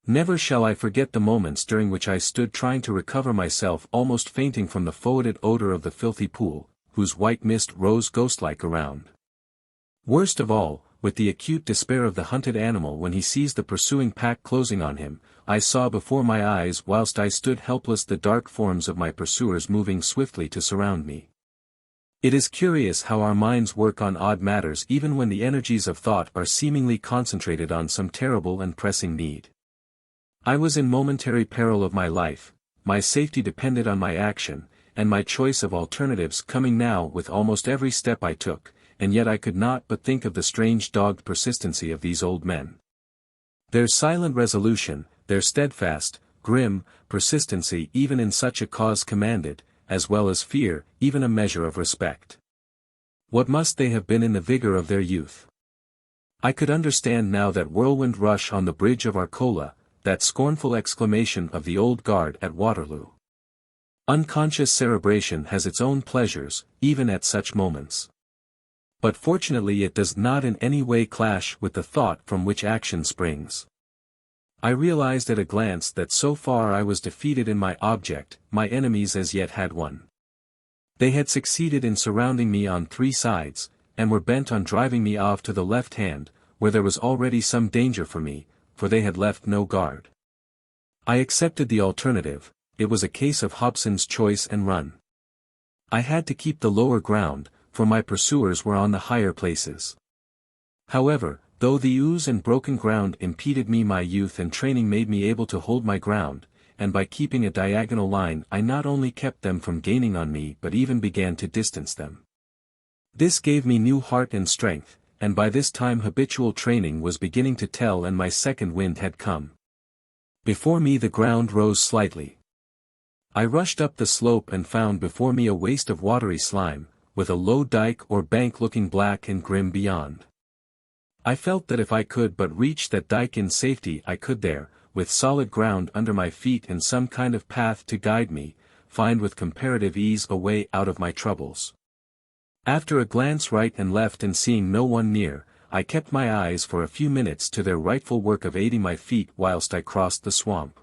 Never shall I forget the moments during which I stood trying to recover myself, almost fainting from the foetid odor of the filthy pool, whose white mist rose ghost-like around. Worst of all, with the acute despair of the hunted animal when he sees the pursuing pack closing on him, I saw before my eyes whilst I stood helpless the dark forms of my pursuers moving swiftly to surround me. It is curious how our minds work on odd matters even when the energies of thought are seemingly concentrated on some terrible and pressing need. I was in momentary peril of my life, my safety depended on my action, and my choice of alternatives coming now with almost every step I took, and yet I could not but think of the strange dogged persistency of these old men. Their silent resolution, their steadfast, grim, persistency even in such a cause commanded, as well as fear, even a measure of respect. What must they have been in the vigor of their youth? I could understand now that whirlwind rush on the bridge of Arcola, that scornful exclamation of the old guard at Waterloo. Unconscious cerebration has its own pleasures, even at such moments. But fortunately it does not in any way clash with the thought from which action springs. I realized at a glance that so far I was defeated in my object, my enemies as yet had won. They had succeeded in surrounding me on 3 sides, and were bent on driving me off to the left hand, where there was already some danger for me, for they had left no guard. I accepted the alternative, it was a case of Hobson's choice and run. I had to keep the lower ground, for my pursuers were on the higher places. However, though the ooze and broken ground impeded me, my youth and training made me able to hold my ground, and by keeping a diagonal line I not only kept them from gaining on me but even began to distance them. This gave me new heart and strength, and by this time habitual training was beginning to tell and my second wind had come. Before me the ground rose slightly. I rushed up the slope and found before me a waste of watery slime, with a low dike or bank looking black and grim beyond. I felt that if I could but reach that dike in safety I could there, with solid ground under my feet and some kind of path to guide me, find with comparative ease a way out of my troubles. After a glance right and left and seeing no one near, I kept my eyes for a few minutes to their rightful work of aiding my feet whilst I crossed the swamp.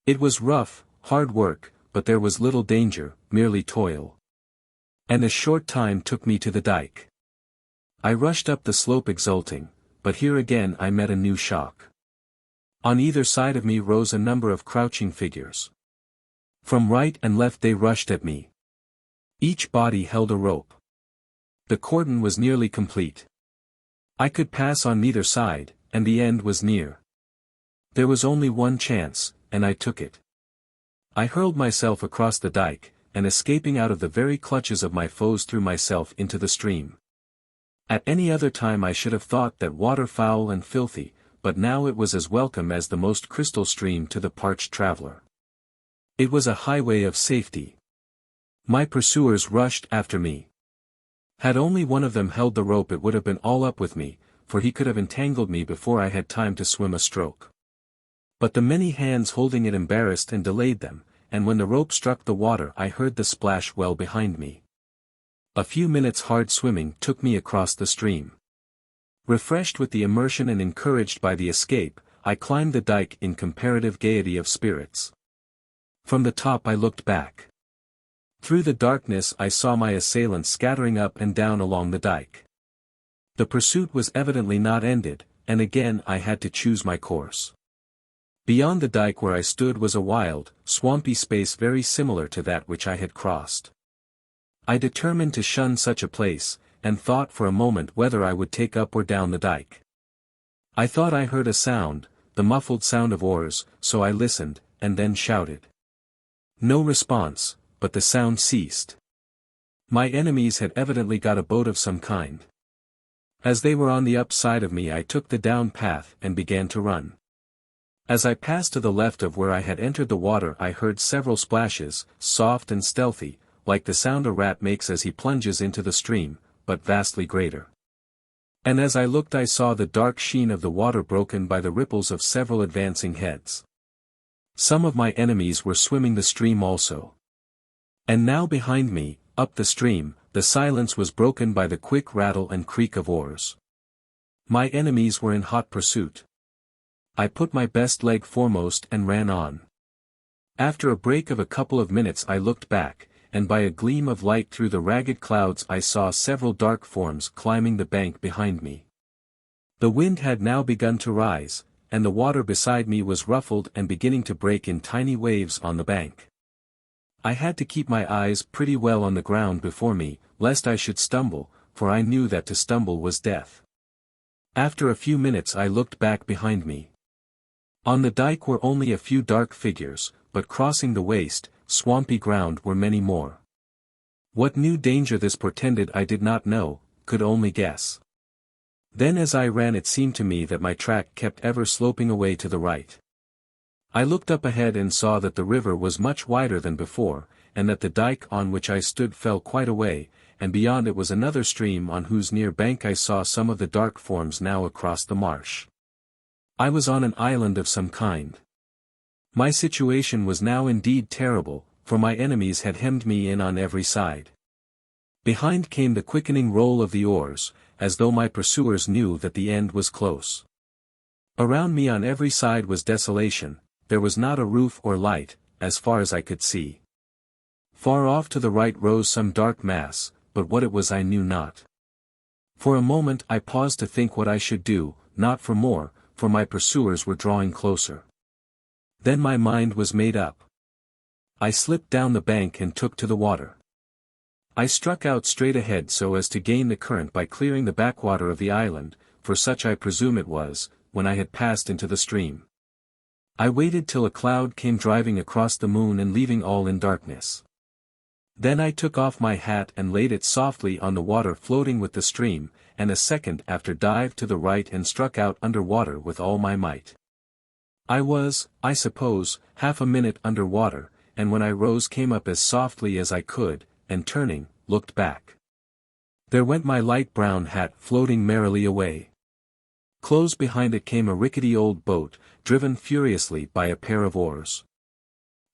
It was rough, hard work, but there was little danger, merely toil. And a short time took me to the dike. I rushed up the slope exulting, but here again I met a new shock. On either side of me rose a number of crouching figures. From right and left they rushed at me. Each body held a rope. The cordon was nearly complete. I could pass on neither side, and the end was near. There was only one chance, and I took it. I hurled myself across the dike, and escaping out of the very clutches of my foes threw myself into the stream. At any other time I should have thought that water foul and filthy, but now it was as welcome as the most crystal stream to the parched traveler. It was a highway of safety. My pursuers rushed after me. Had only one of them held the rope it would have been all up with me, for he could have entangled me before I had time to swim a stroke. But the many hands holding it embarrassed and delayed them, and when the rope struck the water I heard the splash well behind me. A few minutes' hard swimming took me across the stream. Refreshed with the immersion and encouraged by the escape, I climbed the dike in comparative gaiety of spirits. From the top I looked back. Through the darkness I saw my assailants scattering up and down along the dike. The pursuit was evidently not ended, and again I had to choose my course. Beyond the dike where I stood was a wild, swampy space very similar to that which I had crossed. I determined to shun such a place, and thought for a moment whether I would take up or down the dike. I thought I heard a sound, the muffled sound of oars, so I listened, and then shouted. No response, but the sound ceased. My enemies had evidently got a boat of some kind. As they were on the up side of me I took the down path and began to run. As I passed to the left of where I had entered the water I heard several splashes, soft and stealthy, like the sound a rat makes as he plunges into the stream, but vastly greater. And as I looked I saw the dark sheen of the water broken by the ripples of several advancing heads. Some of my enemies were swimming the stream also. And now behind me, up the stream, the silence was broken by the quick rattle and creak of oars. My enemies were in hot pursuit. I put my best leg foremost and ran on. After a break of a couple of minutes I looked back, and by a gleam of light through the ragged clouds I saw several dark forms climbing the bank behind me. The wind had now begun to rise, and the water beside me was ruffled and beginning to break in tiny waves on the bank. I had to keep my eyes pretty well on the ground before me, lest I should stumble, for I knew that to stumble was death. After a few minutes I looked back behind me. On the dike were only a few dark figures, but crossing the waste, swampy ground were many more. What new danger this portended I did not know, could only guess. Then as I ran it seemed to me that my track kept ever sloping away to the right. I looked up ahead and saw that the river was much wider than before, and that the dike on which I stood fell quite away, and beyond it was another stream on whose near bank I saw some of the dark forms now across the marsh. I was on an island of some kind. My situation was now indeed terrible, for my enemies had hemmed me in on every side. Behind came the quickening roll of the oars, as though my pursuers knew that the end was close. Around me on every side was desolation, there was not a roof or light, as far as I could see. Far off to the right rose some dark mass, but what it was I knew not. For a moment I paused to think what I should do, not for more, for my pursuers were drawing closer. Then my mind was made up. I slipped down the bank and took to the water. I struck out straight ahead so as to gain the current by clearing the backwater of the island, for such I presume it was, when I had passed into the stream. I waited till a cloud came driving across the moon and leaving all in darkness. Then I took off my hat and laid it softly on the water floating with the stream, and a second after dived to the right and struck out under water with all my might. I was, I suppose, half a minute under water, and when I rose came up as softly as I could, and turning, looked back. There went my light brown hat floating merrily away. Close behind it came a rickety old boat, driven furiously by a pair of oars.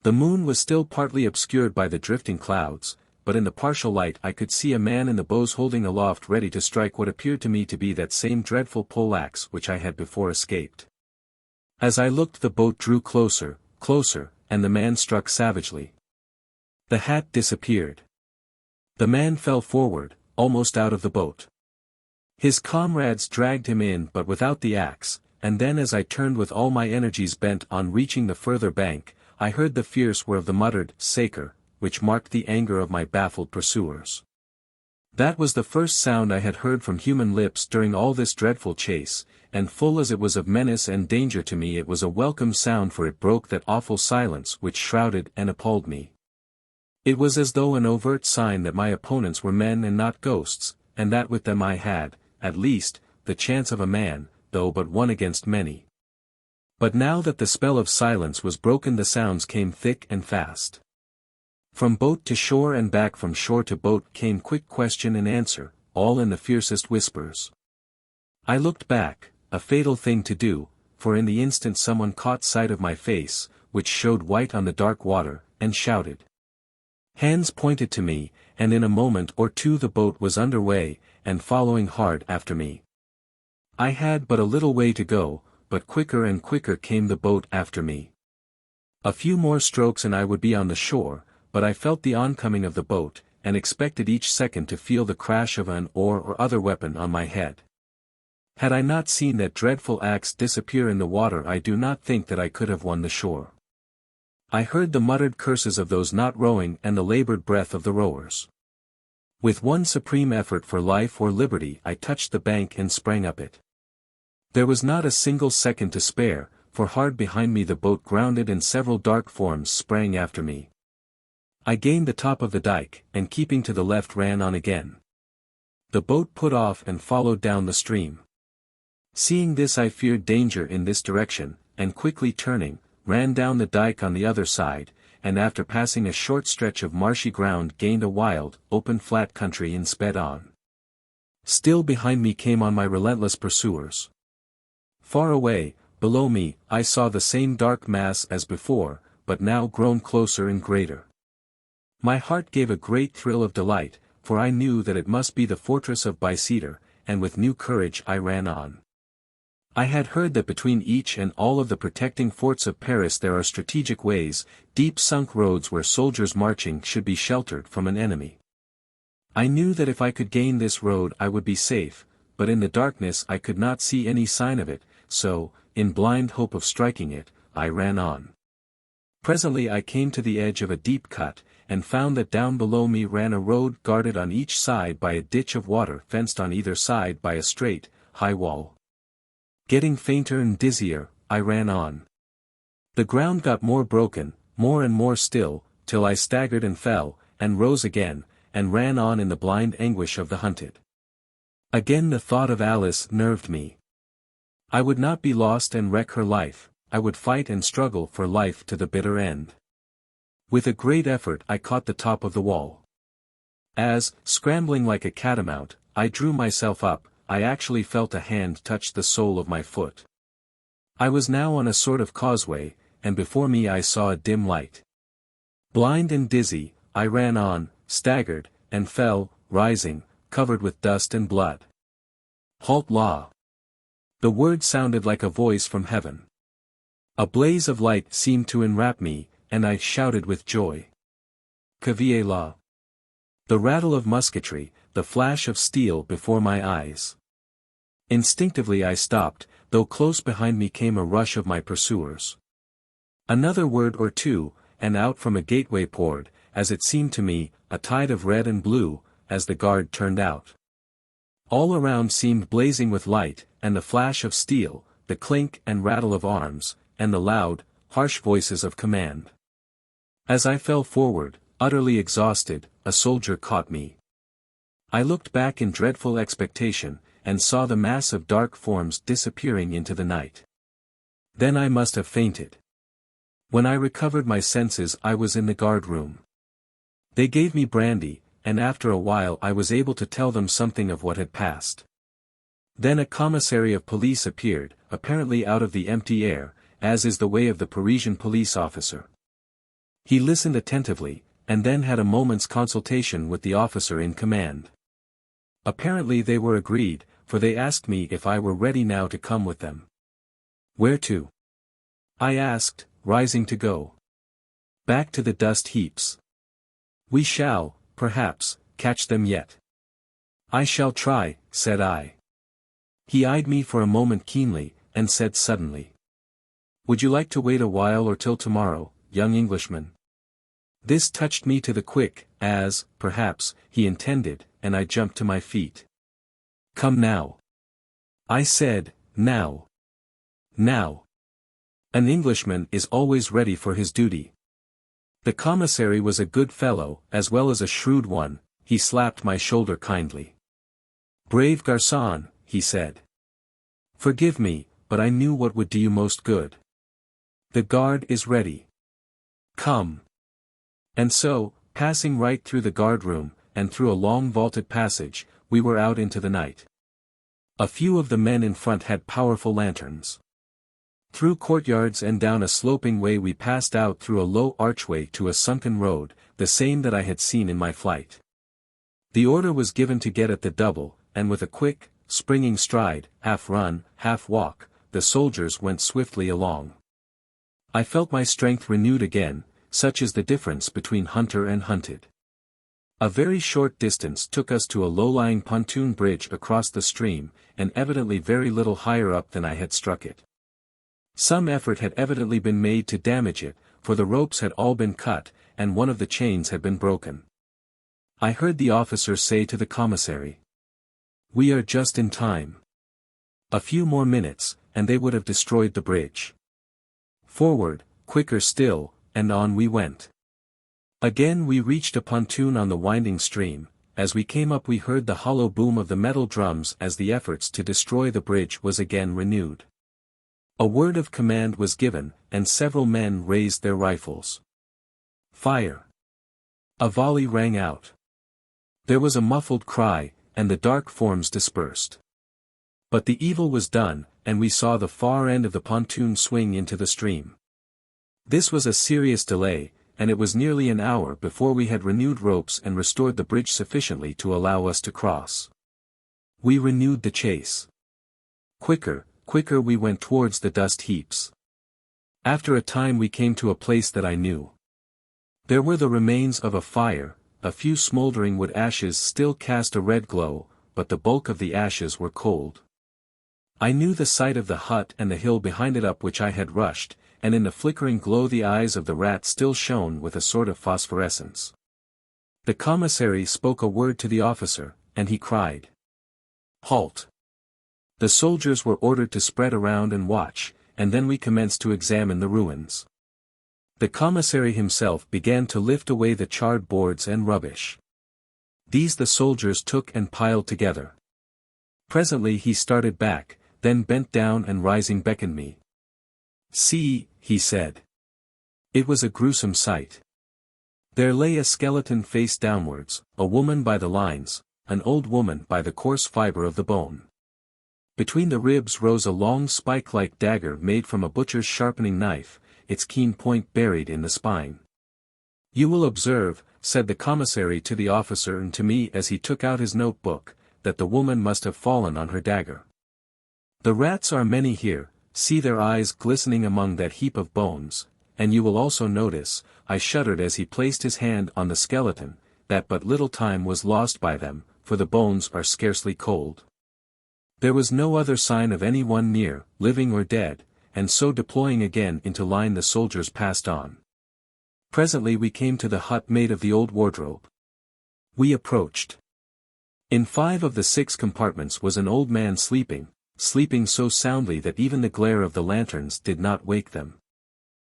The moon was still partly obscured by the drifting clouds, but in the partial light I could see a man in the bows holding aloft ready to strike what appeared to me to be that same dreadful poleaxe which I had before escaped. As I looked the boat drew closer, closer, and the man struck savagely. The hat disappeared. The man fell forward, almost out of the boat. His comrades dragged him in but without the axe, and then as I turned with all my energies bent on reaching the further bank, I heard the fierce whir of the muttered "Saker," which marked the anger of my baffled pursuers. That was the first sound I had heard from human lips during all this dreadful chase, and full as it was of menace and danger to me it was a welcome sound for it broke that awful silence which shrouded and appalled me. It was as though an overt sign that my opponents were men and not ghosts, and that with them I had, at least, the chance of a man, though but one against many. But now that the spell of silence was broken the sounds came thick and fast. From boat to shore and back from shore to boat came quick question and answer, all in the fiercest whispers. I looked back, a fatal thing to do, for in the instant someone caught sight of my face, which showed white on the dark water, and shouted. Hands pointed to me, and in a moment or two the boat was under way, and following hard after me. I had but a little way to go, but quicker and quicker came the boat after me. A few more strokes and I would be on the shore, but I felt the oncoming of the boat, and expected each second to feel the crash of an oar or other weapon on my head. Had I not seen that dreadful axe disappear in the water I do not think that I could have won the shore. I heard the muttered curses of those not rowing and the labored breath of the rowers. With one supreme effort for life or liberty I touched the bank and sprang up it. There was not a single second to spare, for hard behind me the boat grounded and several dark forms sprang after me. I gained the top of the dike, and keeping to the left ran on again. The boat put off and followed down the stream. Seeing this, I feared danger in this direction, and quickly turning, ran down the dike on the other side, and after passing a short stretch of marshy ground gained a wild, open flat country and sped on. Still behind me came on my relentless pursuers. Far away, below me, I saw the same dark mass as before, but now grown closer and greater. My heart gave a great thrill of delight, for I knew that it must be the fortress of Bicester, and with new courage I ran on. I had heard that between each and all of the protecting forts of Paris there are strategic ways, deep-sunk roads where soldiers marching should be sheltered from an enemy. I knew that if I could gain this road I would be safe, but in the darkness I could not see any sign of it, so, in blind hope of striking it, I ran on. Presently I came to the edge of a deep cut, and found that down below me ran a road guarded on each side by a ditch of water fenced on either side by a straight, high wall. Getting fainter and dizzier, I ran on. The ground got more broken, more and more still, till I staggered and fell, and rose again, and ran on in the blind anguish of the hunted. Again the thought of Alice nerved me. I would not be lost and wreck her life, I would fight and struggle for life to the bitter end. With a great effort I caught the top of the wall. As, scrambling like a catamount, I drew myself up, I actually felt a hand touch the sole of my foot. I was now on a sort of causeway, and before me I saw a dim light. Blind and dizzy, I ran on, staggered, and fell, rising, covered with dust and blood. Halt là! The word sounded like a voice from heaven. A blaze of light seemed to enwrap me, and I shouted with joy. Que vieux là! The rattle of musketry, the flash of steel before my eyes. Instinctively I stopped, though close behind me came a rush of my pursuers. Another word or two, and out from a gateway poured, as it seemed to me, a tide of red and blue, as the guard turned out. All around seemed blazing with light, and the flash of steel, the clink and rattle of arms, and the loud, harsh voices of command. As I fell forward, utterly exhausted, a soldier caught me. I looked back in dreadful expectation, and saw the mass of dark forms disappearing into the night. Then I must have fainted. When I recovered my senses I was in the guard-room. They gave me brandy, and after a while I was able to tell them something of what had passed. Then a commissary of police appeared, apparently out of the empty air, as is the way of the Parisian police officer. He listened attentively, and then had a moment's consultation with the officer in command. Apparently they were agreed, for they asked me if I were ready now to come with them. Where to? I asked, rising to go. Back to the dust heaps. We shall, perhaps, catch them yet. I shall try, said I. He eyed me for a moment keenly, and said suddenly. Would you like to wait a while or till tomorrow, young Englishman? This touched me to the quick, as, perhaps, he intended, and I jumped to my feet. Come now. I said, now. Now. An Englishman is always ready for his duty. The commissary was a good fellow, as well as a shrewd one, he slapped my shoulder kindly. Brave garçon, he said. Forgive me, but I knew what would do you most good. The guard is ready. Come. And so, passing right through the guard-room, and through a long vaulted passage, we were out into the night. A few of the men in front had powerful lanterns. Through courtyards and down a sloping way we passed out through a low archway to a sunken road, the same that I had seen in my flight. The order was given to get at the double, and with a quick, springing stride, half run, half walk, the soldiers went swiftly along. I felt my strength renewed again, such is the difference between hunter and hunted. A very short distance took us to a low-lying pontoon bridge across the stream, and evidently very little higher up than I had struck it. Some effort had evidently been made to damage it, for the ropes had all been cut, and one of the chains had been broken. I heard the officer say to the commissary. We are just in time. A few more minutes, and they would have destroyed the bridge. Forward, quicker still, and on we went. Again we reached a pontoon on the winding stream, as we came up we heard the hollow boom of the metal drums as the efforts to destroy the bridge was again renewed. A word of command was given, and several men raised their rifles. Fire! A volley rang out. There was a muffled cry, and the dark forms dispersed. But the evil was done, and we saw the far end of the pontoon swing into the stream. This was a serious delay, and it was nearly an hour before we had renewed ropes and restored the bridge sufficiently to allow us to cross. We renewed the chase. Quicker we went towards the dust heaps. After a time we came to a place that I knew. There were the remains of a fire, a few smoldering wood ashes still cast a red glow, but the bulk of the ashes were cold. I knew the site of the hut and the hill behind it up which I had rushed, and in the flickering glow the eyes of the rat still shone with a sort of phosphorescence. The commissary spoke a word to the officer, and he cried, "Halt!" The soldiers were ordered to spread around and watch, and then we commenced to examine the ruins. The commissary himself began to lift away the charred boards and rubbish. These the soldiers took and piled together. Presently he started back, then bent down and rising beckoned me. "See," he said. It was a gruesome sight. There lay a skeleton face downwards, a woman by the lines, an old woman by the coarse fibre of the bone. Between the ribs rose a long spike-like dagger made from a butcher's sharpening knife, its keen point buried in the spine. "You will observe," said the commissary to the officer and to me as he took out his notebook, "that the woman must have fallen on her dagger. The rats are many here, see their eyes glistening among that heap of bones, and you will also notice," I shuddered as he placed his hand on the skeleton, "that but little time was lost by them, for the bones are scarcely cold." There was no other sign of any one near, living or dead, and so deploying again into line the soldiers passed on. Presently we came to the hut made of the old wardrobe. We approached. In 5 of the 6 compartments was an old man sleeping so soundly that even the glare of the lanterns did not wake them.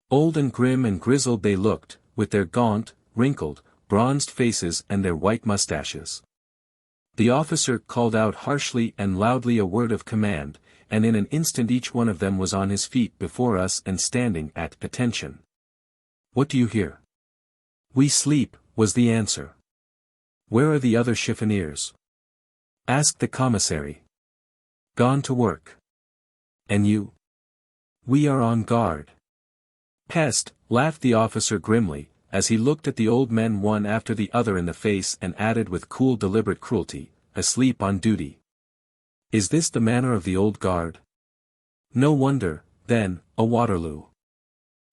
Old and grim and grizzled they looked, with their gaunt, wrinkled, bronzed faces and their white mustaches. The officer called out harshly and loudly a word of command, and in an instant each one of them was on his feet before us and standing at attention. "What do you hear?" "We sleep," was the answer. "Where are the other chiffoniers?" asked the commissary. "Gone to work." "And you?" "We are on guard." "Pest," laughed the officer grimly, as he looked at the old men one after the other in the face and added with cool deliberate cruelty, "Asleep on duty. Is this the manner of the old guard? No wonder, then, a Waterloo."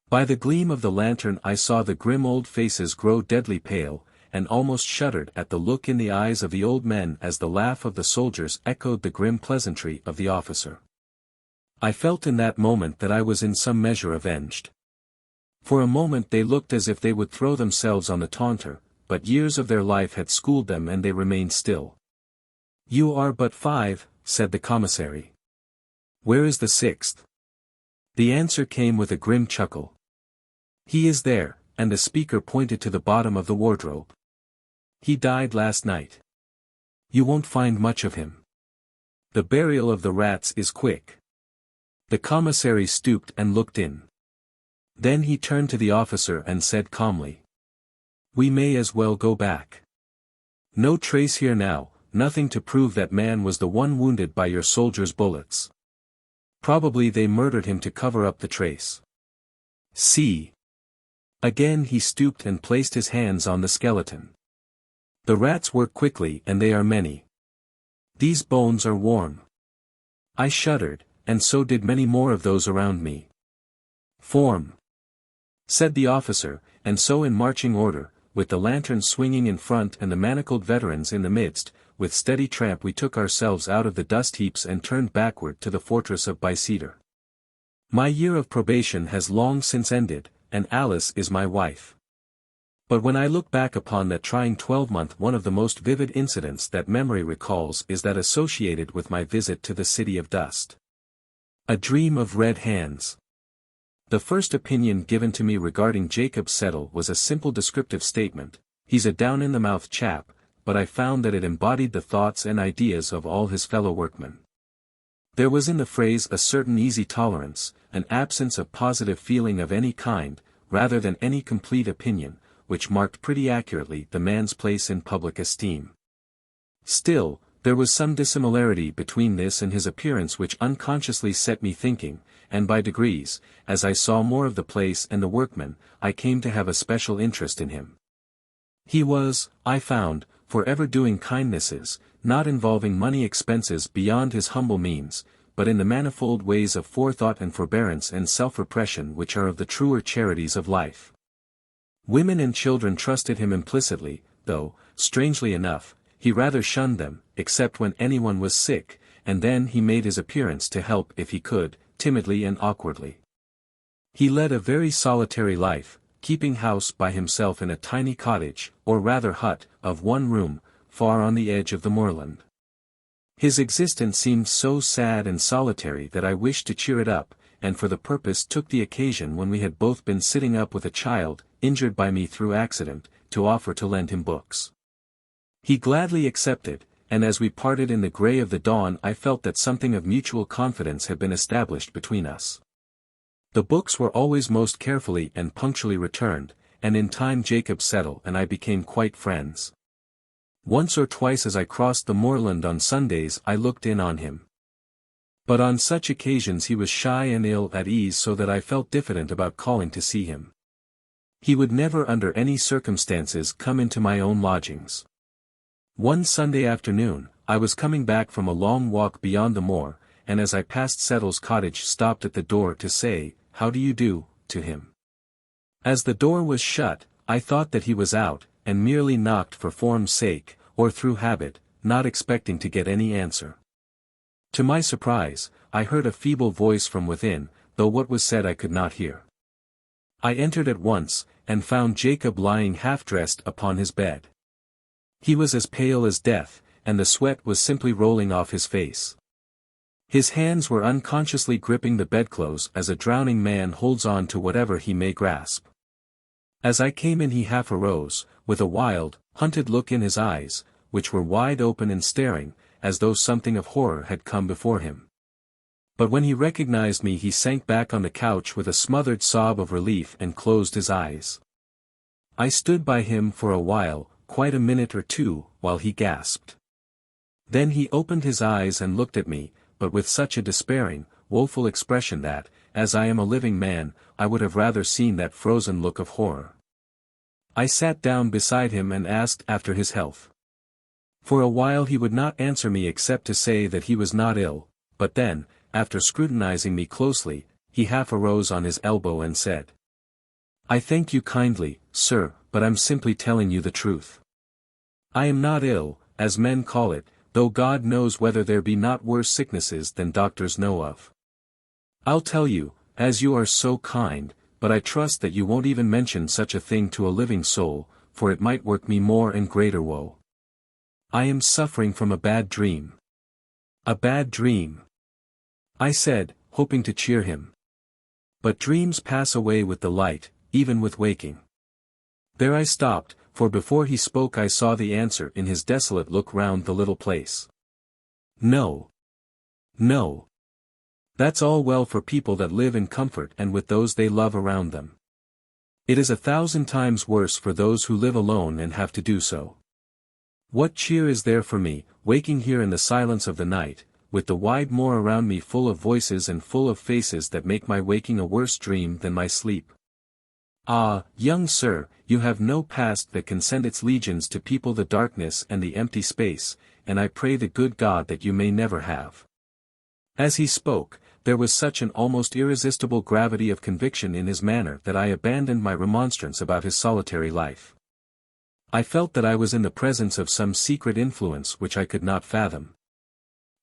By the gleam of the lantern I saw the grim old faces grow deadly pale, and almost shuddered at the look in the eyes of the old men as the laugh of the soldiers echoed the grim pleasantry of the officer. I felt in that moment that I was in some measure avenged. For a moment they looked as if they would throw themselves on the taunter, but years of their life had schooled them and they remained still. "You are but 5, said the commissary. "Where is the 6th? The answer came with a grim chuckle. "He is there," and the speaker pointed to the bottom of the wardrobe. "He died last night. You won't find much of him. The burial of the rats is quick." The commissary stooped and looked in. Then he turned to the officer and said calmly, "We may as well go back. No trace here now, nothing to prove that man was the one wounded by your soldiers' bullets. Probably they murdered him to cover up the trace. See." Again he stooped and placed his hands on the skeleton. "The rats work quickly and they are many. These bones are warm." I shuddered, and so did many more of those around me. "Form," said the officer, and so in marching order, with the lantern swinging in front and the manacled veterans in the midst, with steady tramp we took ourselves out of the dust heaps and turned backward to the fortress of Bicester. My year of probation has long since ended, and Alice is my wife. But when I look back upon that trying 12-month, one of the most vivid incidents that memory recalls is that associated with my visit to the city of dust. A dream of red hands. The first opinion given to me regarding Jacob Settle was a simple descriptive statement: "He's a down-in-the-mouth chap, but I found that it embodied the thoughts and ideas of all his fellow workmen. There was in the phrase a certain easy tolerance, an absence of positive feeling of any kind, rather than any complete opinion, which marked pretty accurately the man's place in public esteem. Still, there was some dissimilarity between this and his appearance which unconsciously set me thinking, and by degrees, as I saw more of the place and the workmen, I came to have a special interest in him. He was, I found, forever doing kindnesses, not involving money expenses beyond his humble means, but in the manifold ways of forethought and forbearance and self-repression which are of the truer charities of life. Women and children trusted him implicitly, though, strangely enough, he rather shunned them, except when anyone was sick, and then he made his appearance to help if he could, timidly and awkwardly. He led a very solitary life, keeping house by himself in a tiny cottage, or rather hut, of one room, far on the edge of the moorland. His existence seemed so sad and solitary that I wished to cheer it up, and for the purpose took the occasion when we had both been sitting up with a child, injured by me through accident, to offer to lend him books. He gladly accepted, and as we parted in the grey of the dawn I felt that something of mutual confidence had been established between us. The books were always most carefully and punctually returned, and in time Jacob Settle and I became quite friends. Once or twice as I crossed the moorland on Sundays I looked in on him. But on such occasions he was shy and ill at ease, so that I felt diffident about calling to see him. He would never under any circumstances come into my own lodgings. One Sunday afternoon, I was coming back from a long walk beyond the moor, and as I passed Settle's cottage stopped at the door to say, "How do you do?" to him. As the door was shut, I thought that he was out, and merely knocked for form's sake, or through habit, not expecting to get any answer. To my surprise, I heard a feeble voice from within, though what was said I could not hear. I entered at once, and found Jacob lying half-dressed upon his bed. He was as pale as death, and the sweat was simply rolling off his face. His hands were unconsciously gripping the bedclothes as a drowning man holds on to whatever he may grasp. As I came in he half arose, with a wild, hunted look in his eyes, which were wide open and staring, as though something of horror had come before him. But when he recognized me he sank back on the couch with a smothered sob of relief and closed his eyes. I stood by him for a while, quite a minute or two, while he gasped. Then he opened his eyes and looked at me, but with such a despairing, woeful expression that, as I am a living man, I would have rather seen that frozen look of horror. I sat down beside him and asked after his health. For a while he would not answer me except to say that he was not ill, but then, after scrutinizing me closely, he half arose on his elbow and said, "I thank you kindly, sir, but I'm simply telling you the truth. I am not ill, as men call it, though God knows whether there be not worse sicknesses than doctors know of. I'll tell you, as you are so kind, but I trust that you won't even mention such a thing to a living soul, for it might work me more and greater woe. I am suffering from a bad dream." "A bad dream?" I said, hoping to cheer him. "But dreams pass away with the light, even with waking." There I stopped, for before he spoke I saw the answer in his desolate look round the little place. "No. No. That's all well for people that live in comfort and with those they love around them. It is 1,000 times worse for those who live alone and have to do so. What cheer is there for me, waking here in the silence of the night, with the wide moor around me full of voices and full of faces that make my waking a worse dream than my sleep? Ah, young sir, you have no past that can send its legions to people the darkness and the empty space, and I pray the good God that you may never have." As he spoke, there was such an almost irresistible gravity of conviction in his manner that I abandoned my remonstrance about his solitary life. I felt that I was in the presence of some secret influence which I could not fathom.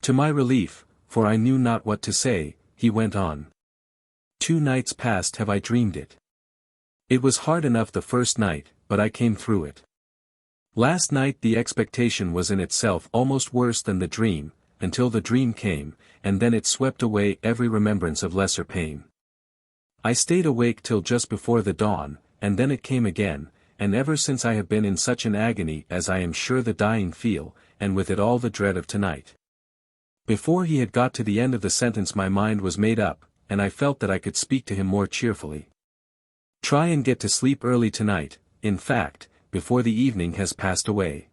To my relief, for I knew not what to say, he went on. "2 nights past have I dreamed it. It was hard enough the first night, but I came through it. Last night the expectation was in itself almost worse than the dream, until the dream came, and then it swept away every remembrance of lesser pain. I stayed awake till just before the dawn, and then it came again, and ever since I have been in such an agony as I am sure the dying feel, and with it all the dread of tonight." Before he had got to the end of the sentence my mind was made up, and I felt that I could speak to him more cheerfully. "Try and get to sleep early tonight, in fact, before the evening has passed away.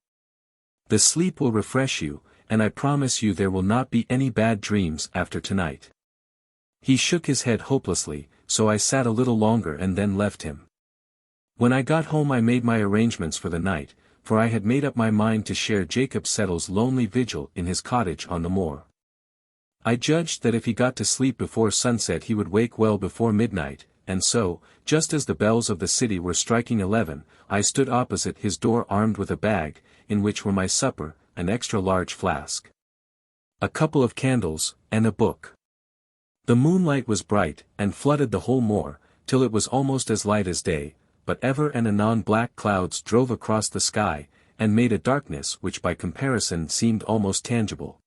The sleep will refresh you, and I promise you there will not be any bad dreams after tonight." He shook his head hopelessly, so I sat a little longer and then left him. When I got home I made my arrangements for the night, for I had made up my mind to share Jacob Settle's lonely vigil in his cottage on the moor. I judged that if he got to sleep before sunset he would wake well before midnight, and so, just as the bells of the city were striking 11, I stood opposite his door armed with a bag, in which were my supper, an extra-large flask, a couple of candles, and a book. The moonlight was bright, and flooded the whole moor, till it was almost as light as day, but ever and anon black clouds drove across the sky, and made a darkness which by comparison seemed almost tangible.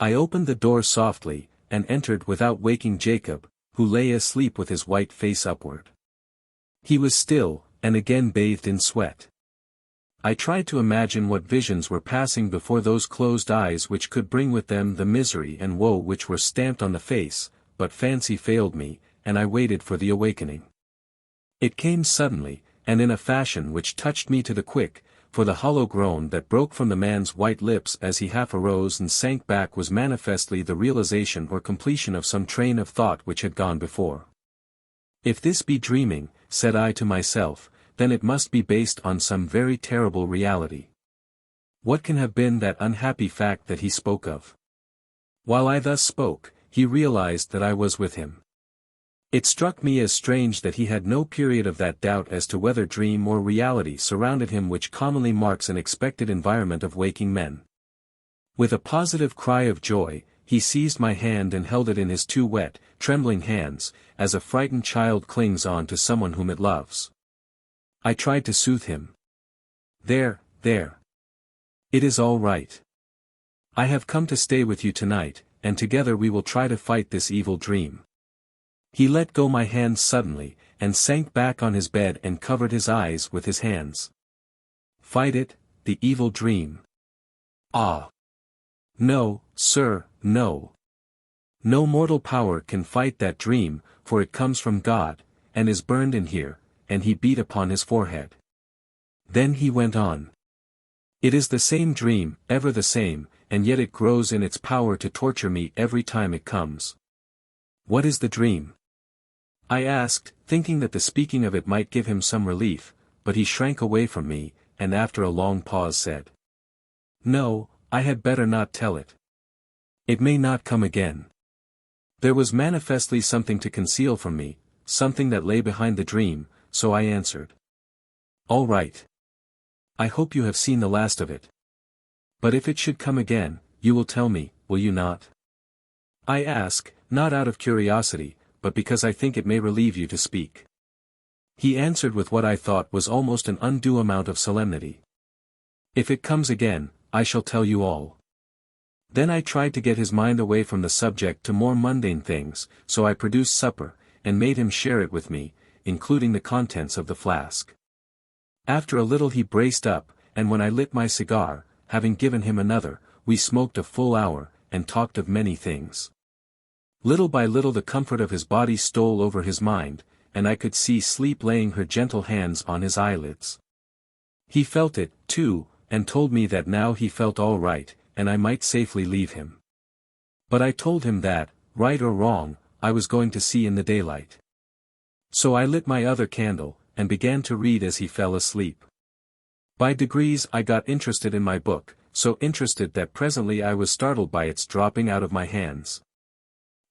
I opened the door softly, and entered without waking Jacob, who lay asleep with his white face upward. He was still, and again bathed in sweat. I tried to imagine what visions were passing before those closed eyes which could bring with them the misery and woe which were stamped on the face, but fancy failed me, and I waited for the awakening. It came suddenly, and in a fashion which touched me to the quick, for the hollow groan that broke from the man's white lips as he half arose and sank back was manifestly the realization or completion of some train of thought which had gone before. "If this be dreaming," said I to myself, "then it must be based on some very terrible reality. What can have been that unhappy fact that he spoke of?" While I thus spoke, he realized that I was with him. It struck me as strange that he had no period of that doubt as to whether dream or reality surrounded him which commonly marks an expected environment of waking men. With a positive cry of joy, he seized my hand and held it in his two wet, trembling hands, as a frightened child clings on to someone whom it loves. I tried to soothe him. There. It is all right. I have come to stay with you tonight, and together we will try to fight this evil dream." He let go my hands suddenly, and sank back on his bed and covered his eyes with his hands. "Fight it, the evil dream? Ah! No, sir, no. No mortal power can fight that dream, for it comes from God, and is burned in here," and he beat upon his forehead. Then he went on. "It is the same dream, ever the same, and yet it grows in its power to torture me every time it comes." "What is the dream?" I asked, thinking that the speaking of it might give him some relief, but he shrank away from me, and after a long pause said, "No, I had better not tell it. It may not come again." There was manifestly something to conceal from me, something that lay behind the dream, so I answered, "All right. I hope you have seen the last of it. But if it should come again, you will tell me, will you not? I ask, not out of curiosity, but because I think it may relieve you to speak." He answered with what I thought was almost an undue amount of solemnity. "If it comes again, I shall tell you all." Then I tried to get his mind away from the subject to more mundane things, so I produced supper, and made him share it with me, including the contents of the flask. After a little he braced up, and when I lit my cigar, having given him another, we smoked a full hour, and talked of many things. Little by little the comfort of his body stole over his mind, and I could see sleep laying her gentle hands on his eyelids. He felt it, too, and told me that now he felt all right, and I might safely leave him. But I told him that, right or wrong, I was going to see in the daylight. So I lit my other candle, and began to read as he fell asleep. By degrees I got interested in my book, so interested that presently I was startled by its dropping out of my hands.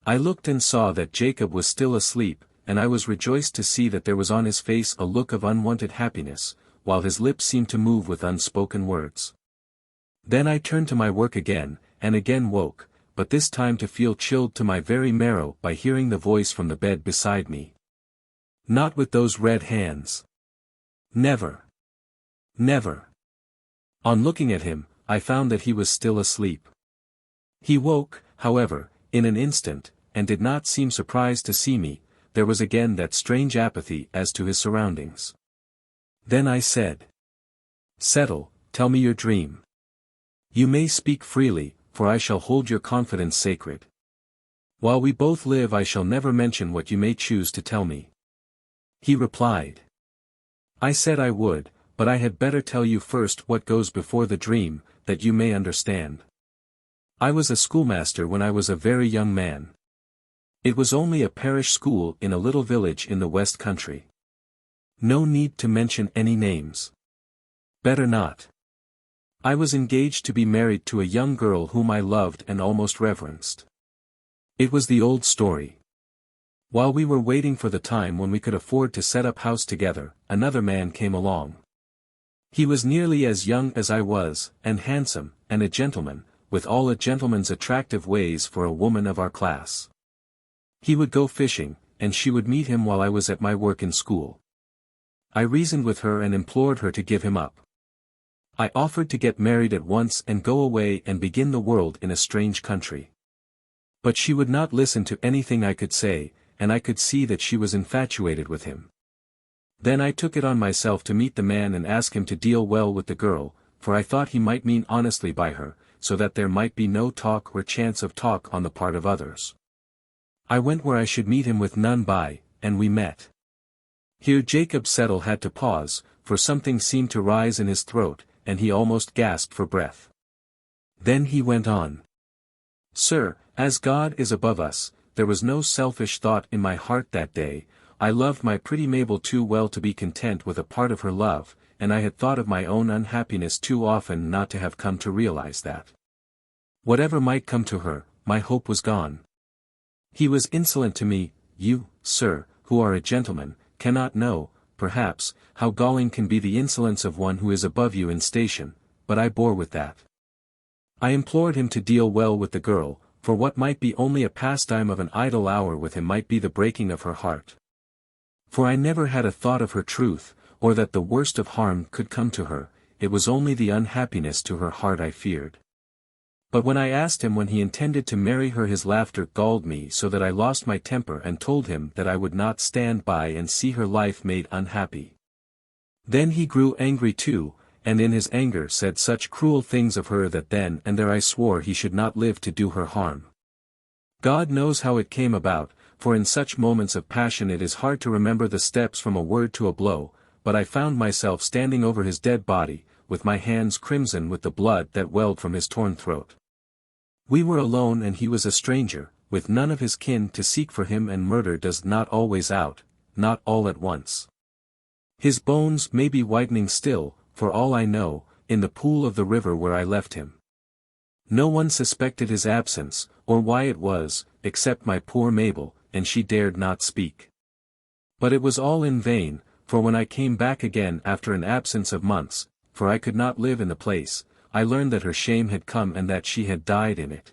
I looked and saw that Jacob was still asleep, and I was rejoiced to see that there was on his face a look of unwonted happiness, while his lips seemed to move with unspoken words. Then I turned to my work again, and again woke, but this time to feel chilled to my very marrow by hearing the voice from the bed beside me. "Not with those red hands. Never. Never." On looking at him, I found that he was still asleep. He woke, however, in an instant, and did not seem surprised to see me. There was again that strange apathy as to his surroundings. Then I said, "Settle, tell me your dream. You may speak freely, for I shall hold your confidence sacred. While we both live I shall never mention what you may choose to tell me." He replied. I said I would, but I had better tell you first what goes before the dream, that you may understand. I was a schoolmaster when I was a very young man. It was only a parish school in a little village in the West Country. No need to mention any names. Better not. I was engaged to be married to a young girl whom I loved and almost reverenced. It was the old story. While we were waiting for the time when we could afford to set up house together, another man came along. He was nearly as young as I was, and handsome, and a gentleman, with all a gentleman's attractive ways for a woman of our class. He would go fishing, and she would meet him while I was at my work in school. I reasoned with her and implored her to give him up. I offered to get married at once and go away and begin the world in a strange country. But she would not listen to anything I could say, and I could see that she was infatuated with him. Then I took it on myself to meet the man and ask him to deal well with the girl, for I thought he might mean honestly by her, so that there might be no talk or chance of talk on the part of others. I went where I should meet him with none by, and we met. Here Jacob Settle had to pause, for something seemed to rise in his throat, and he almost gasped for breath. Then he went on. "Sir, as God is above us, there was no selfish thought in my heart that day. I loved my pretty Mabel too well to be content with a part of her love, and I had thought of my own unhappiness too often not to have come to realize that. Whatever might come to her, my hope was gone. He was insolent to me. You, sir, who are a gentleman, cannot know, perhaps, how galling can be the insolence of one who is above you in station, but I bore with that. I implored him to deal well with the girl, for what might be only a pastime of an idle hour with him might be the breaking of her heart. For I never had a thought of her truth, or that the worst of harm could come to her, it was only the unhappiness to her heart I feared. But when I asked him when he intended to marry her, his laughter galled me so that I lost my temper and told him that I would not stand by and see her life made unhappy. Then he grew angry too, and in his anger said such cruel things of her that then and there I swore he should not live to do her harm. God knows how it came about, for in such moments of passion it is hard to remember the steps from a word to a blow, but I found myself standing over his dead body, with my hands crimson with the blood that welled from his torn throat. We were alone and he was a stranger, with none of his kin to seek for him, and murder does not always out, not all at once. His bones may be whitening still, for all I know, in the pool of the river where I left him. No one suspected his absence, or why it was, except my poor Mabel, and she dared not speak. But it was all in vain, for when I came back again after an absence of months, for I could not live in the place, I learned that her shame had come and that she had died in it.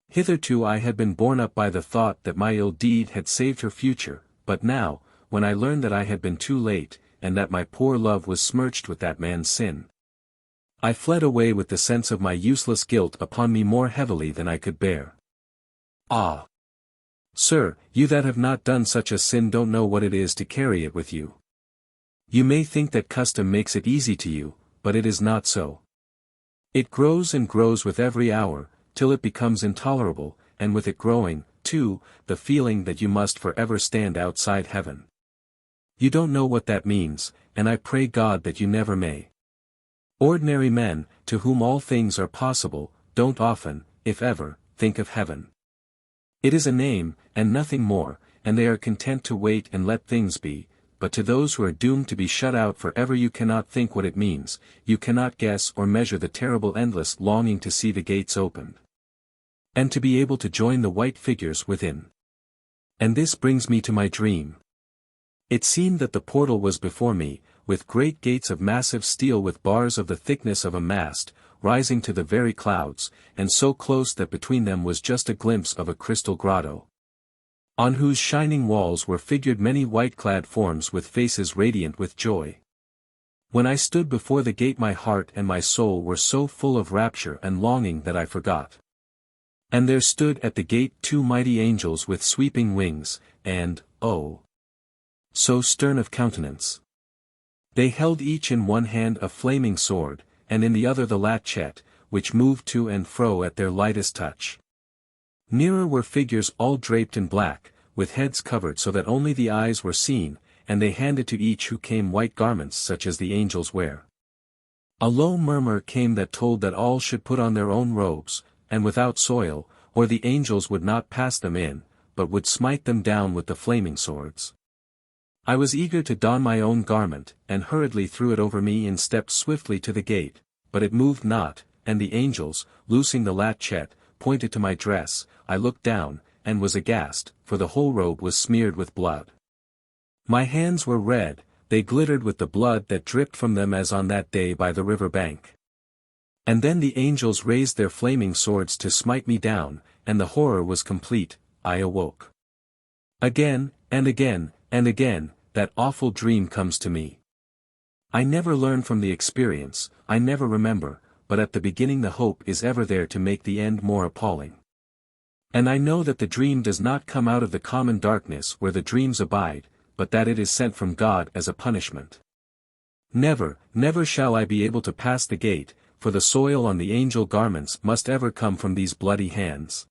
Hitherto I had been borne up by the thought that my ill deed had saved her future, but now, when I learned that I had been too late, and that my poor love was smirched with that man's sin, I fled away with the sense of my useless guilt upon me more heavily than I could bear. Ah! Sir, you that have not done such a sin don't know what it is to carry it with you. You may think that custom makes it easy to you, but it is not so. It grows and grows with every hour, till it becomes intolerable, and with it growing, too, the feeling that you must forever stand outside heaven. You don't know what that means, and I pray God that you never may. Ordinary men, to whom all things are possible, don't often, if ever, think of heaven. It is a name, and nothing more, and they are content to wait and let things be, but to those who are doomed to be shut out forever you cannot think what it means, you cannot guess or measure the terrible endless longing to see the gates opened, and to be able to join the white figures within. And this brings me to my dream. It seemed that the portal was before me, with great gates of massive steel with bars of the thickness of a mast, rising to the very clouds, and so close that between them was just a glimpse of a crystal grotto, on whose shining walls were figured many white-clad forms with faces radiant with joy. When I stood before the gate my heart and my soul were so full of rapture and longing that I forgot. And there stood at the gate 2 mighty angels with sweeping wings, and, oh, so stern of countenance. They held each in one hand a flaming sword, and in the other the latchet, which moved to and fro at their lightest touch. Nearer were figures all draped in black, with heads covered so that only the eyes were seen, and they handed to each who came white garments such as the angels wear. A low murmur came that told that all should put on their own robes, and without soil, or the angels would not pass them in, but would smite them down with the flaming swords. I was eager to don my own garment, and hurriedly threw it over me and stepped swiftly to the gate, but it moved not, and the angels, loosing the latchet, pointed to my dress. I looked down, and was aghast, for the whole robe was smeared with blood. My hands were red, they glittered with the blood that dripped from them as on that day by the river bank. And then the angels raised their flaming swords to smite me down, and the horror was complete. I awoke. Again, and again, and again, that awful dream comes to me. I never learn from the experience, I never remember, but at the beginning the hope is ever there to make the end more appalling. And I know that the dream does not come out of the common darkness where the dreams abide, but that it is sent from God as a punishment. Never, never shall I be able to pass the gate, for the soil on the angel garments must ever come from these bloody hands.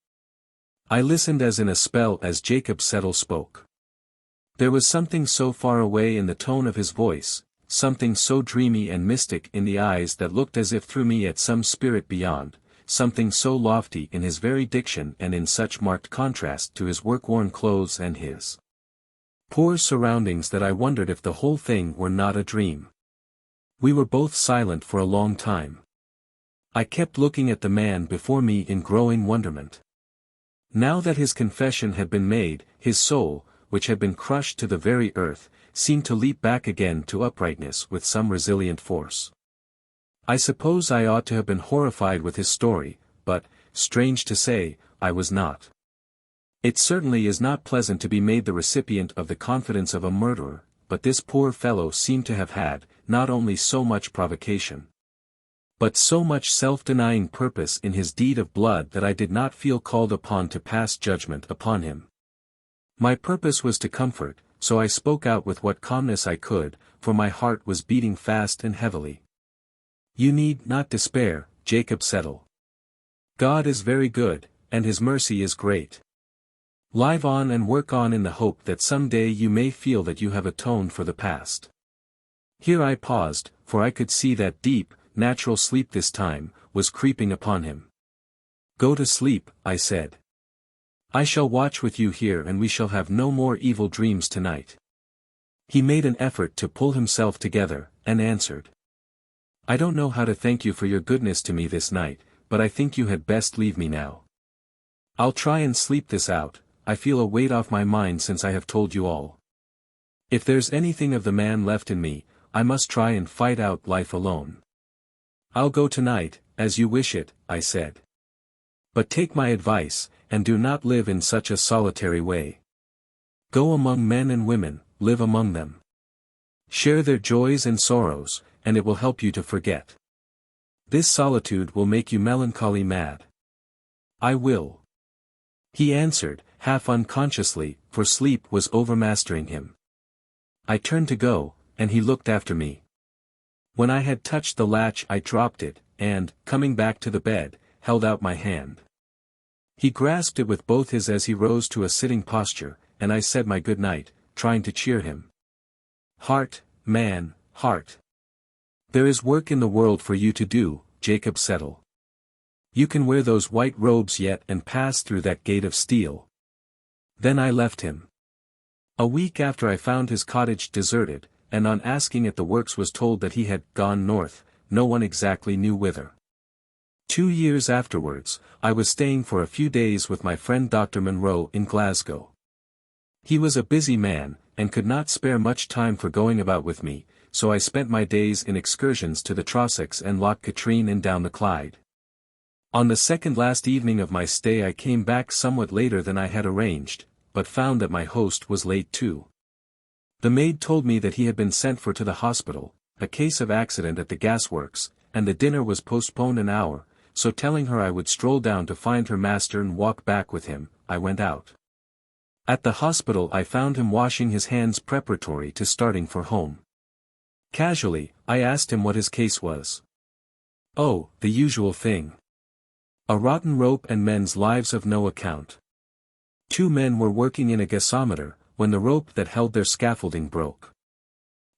I listened as in a spell as Jacob Settle spoke. There was something so far away in the tone of his voice, something so dreamy and mystic in the eyes that looked as if through me at some spirit beyond, something so lofty in his very diction and in such marked contrast to his work-worn clothes and his poor surroundings that I wondered if the whole thing were not a dream. We were both silent for a long time. I kept looking at the man before me in growing wonderment. Now that his confession had been made, his soul, which had been crushed to the very earth, seemed to leap back again to uprightness with some resilient force. I suppose I ought to have been horrified with his story, but, strange to say, I was not. It certainly is not pleasant to be made the recipient of the confidence of a murderer, but this poor fellow seemed to have had, not only so much provocation, but so much self-denying purpose in his deed of blood that I did not feel called upon to pass judgment upon him. My purpose was to comfort, so I spoke out with what calmness I could, for my heart was beating fast and heavily. You need not despair, Jacob Settle. God is very good, and his mercy is great. Live on and work on in the hope that some day you may feel that you have atoned for the past. Here I paused, for I could see that deep, natural sleep this time, was creeping upon him. Go to sleep, I said. I shall watch with you here and we shall have no more evil dreams tonight. He made an effort to pull himself together, and answered. I don't know how to thank you for your goodness to me this night, but I think you had best leave me now. I'll try and sleep this out. I feel a weight off my mind since I have told you all. If there's anything of the man left in me, I must try and fight out life alone. I'll go tonight, as you wish it, I said. But take my advice, and do not live in such a solitary way. Go among men and women, live among them. Share their joys and sorrows, and it will help you to forget. This solitude will make you melancholy mad. I will. He answered, half unconsciously, for sleep was overmastering him. I turned to go, and he looked after me. When I had touched the latch I dropped it, and, coming back to the bed, held out my hand. He grasped it with both his as he rose to a sitting posture, and I said my good night, trying to cheer him. Heart, man, heart. There is work in the world for you to do, Jacob Settle. You can wear those white robes yet and pass through that gate of steel. Then I left him. A week after I found his cottage deserted, and on asking at the works was told that he had gone north, no one exactly knew whither. 2 years afterwards, I was staying for a few days with my friend Dr. Munro in Glasgow. He was a busy man, and could not spare much time for going about with me, so I spent my days in excursions to the Trossachs and Loch Katrine and down the Clyde. On the second last evening of my stay I came back somewhat later than I had arranged, but found that my host was late too. The maid told me that he had been sent for to the hospital, a case of accident at the gasworks, and the dinner was postponed an hour, so telling her I would stroll down to find her master and walk back with him, I went out. At the hospital I found him washing his hands preparatory to starting for home. Casually, I asked him what his case was. "Oh, the usual thing. A rotten rope and men's lives of no account. 2 men were working in a gasometer, when the rope that held their scaffolding broke.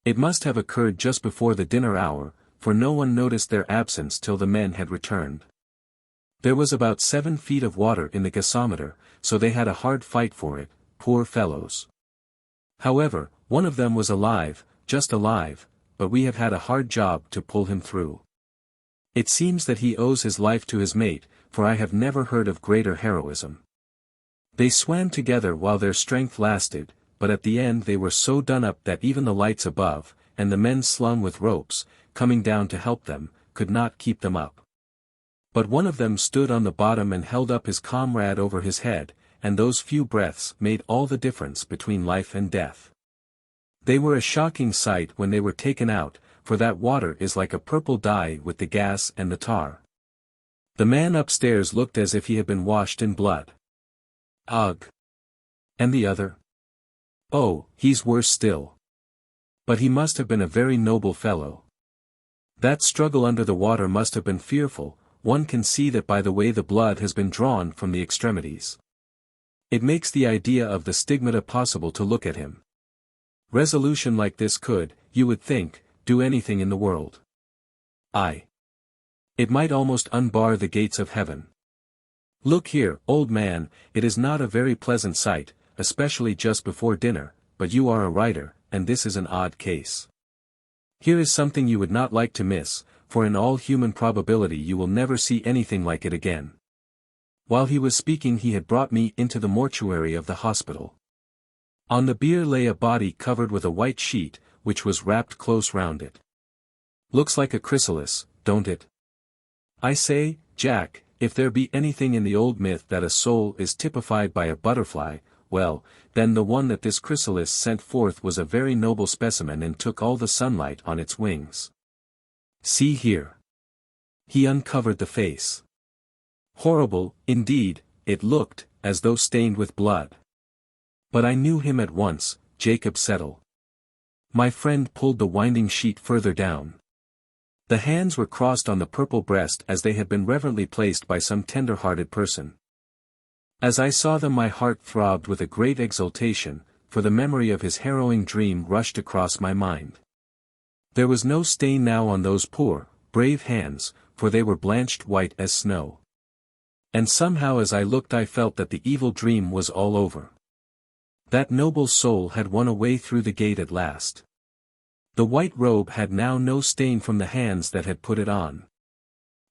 It must have occurred just before the dinner hour, for no one noticed their absence till the men had returned. There was about 7 feet of water in the gasometer, so they had a hard fight for it, poor fellows. However, one of them was alive, just alive, but we have had a hard job to pull him through. It seems that he owes his life to his mate, for I have never heard of greater heroism. They swam together while their strength lasted, but at the end they were so done up that even the lights above, and the men slung with ropes, coming down to help them, could not keep them up. But one of them stood on the bottom and held up his comrade over his head, and those few breaths made all the difference between life and death. They were a shocking sight when they were taken out, for that water is like a purple dye with the gas and the tar. The man upstairs looked as if he had been washed in blood. Ugh! And the other? Oh, he's worse still. But he must have been a very noble fellow. That struggle under the water must have been fearful. One can see that by the way the blood has been drawn from the extremities. It makes the idea of the stigmata possible to look at him. Resolution like this could, you would think, do anything in the world. Aye. It might almost unbar the gates of heaven. Look here, old man, it is not a very pleasant sight, especially just before dinner, but you are a writer, and this is an odd case. Here is something you would not like to miss, for in all human probability you will never see anything like it again. While he was speaking he had brought me into the mortuary of the hospital. On the bier lay a body covered with a white sheet, which was wrapped close round it. Looks like a chrysalis, don't it? I say, Jack, if there be anything in the old myth that a soul is typified by a butterfly, well, then the one that this chrysalis sent forth was a very noble specimen and took all the sunlight on its wings. See here. He uncovered the face. Horrible, indeed, it looked, as though stained with blood. But I knew him at once, Jacob Settle. My friend pulled the winding sheet further down. The hands were crossed on the purple breast as they had been reverently placed by some tender-hearted person. As I saw them my heart throbbed with a great exultation, for the memory of his harrowing dream rushed across my mind. There was no stain now on those poor, brave hands, for they were blanched white as snow. And somehow as I looked I felt that the evil dream was all over. That noble soul had won a way through the gate at last. The white robe had now no stain from the hands that had put it on.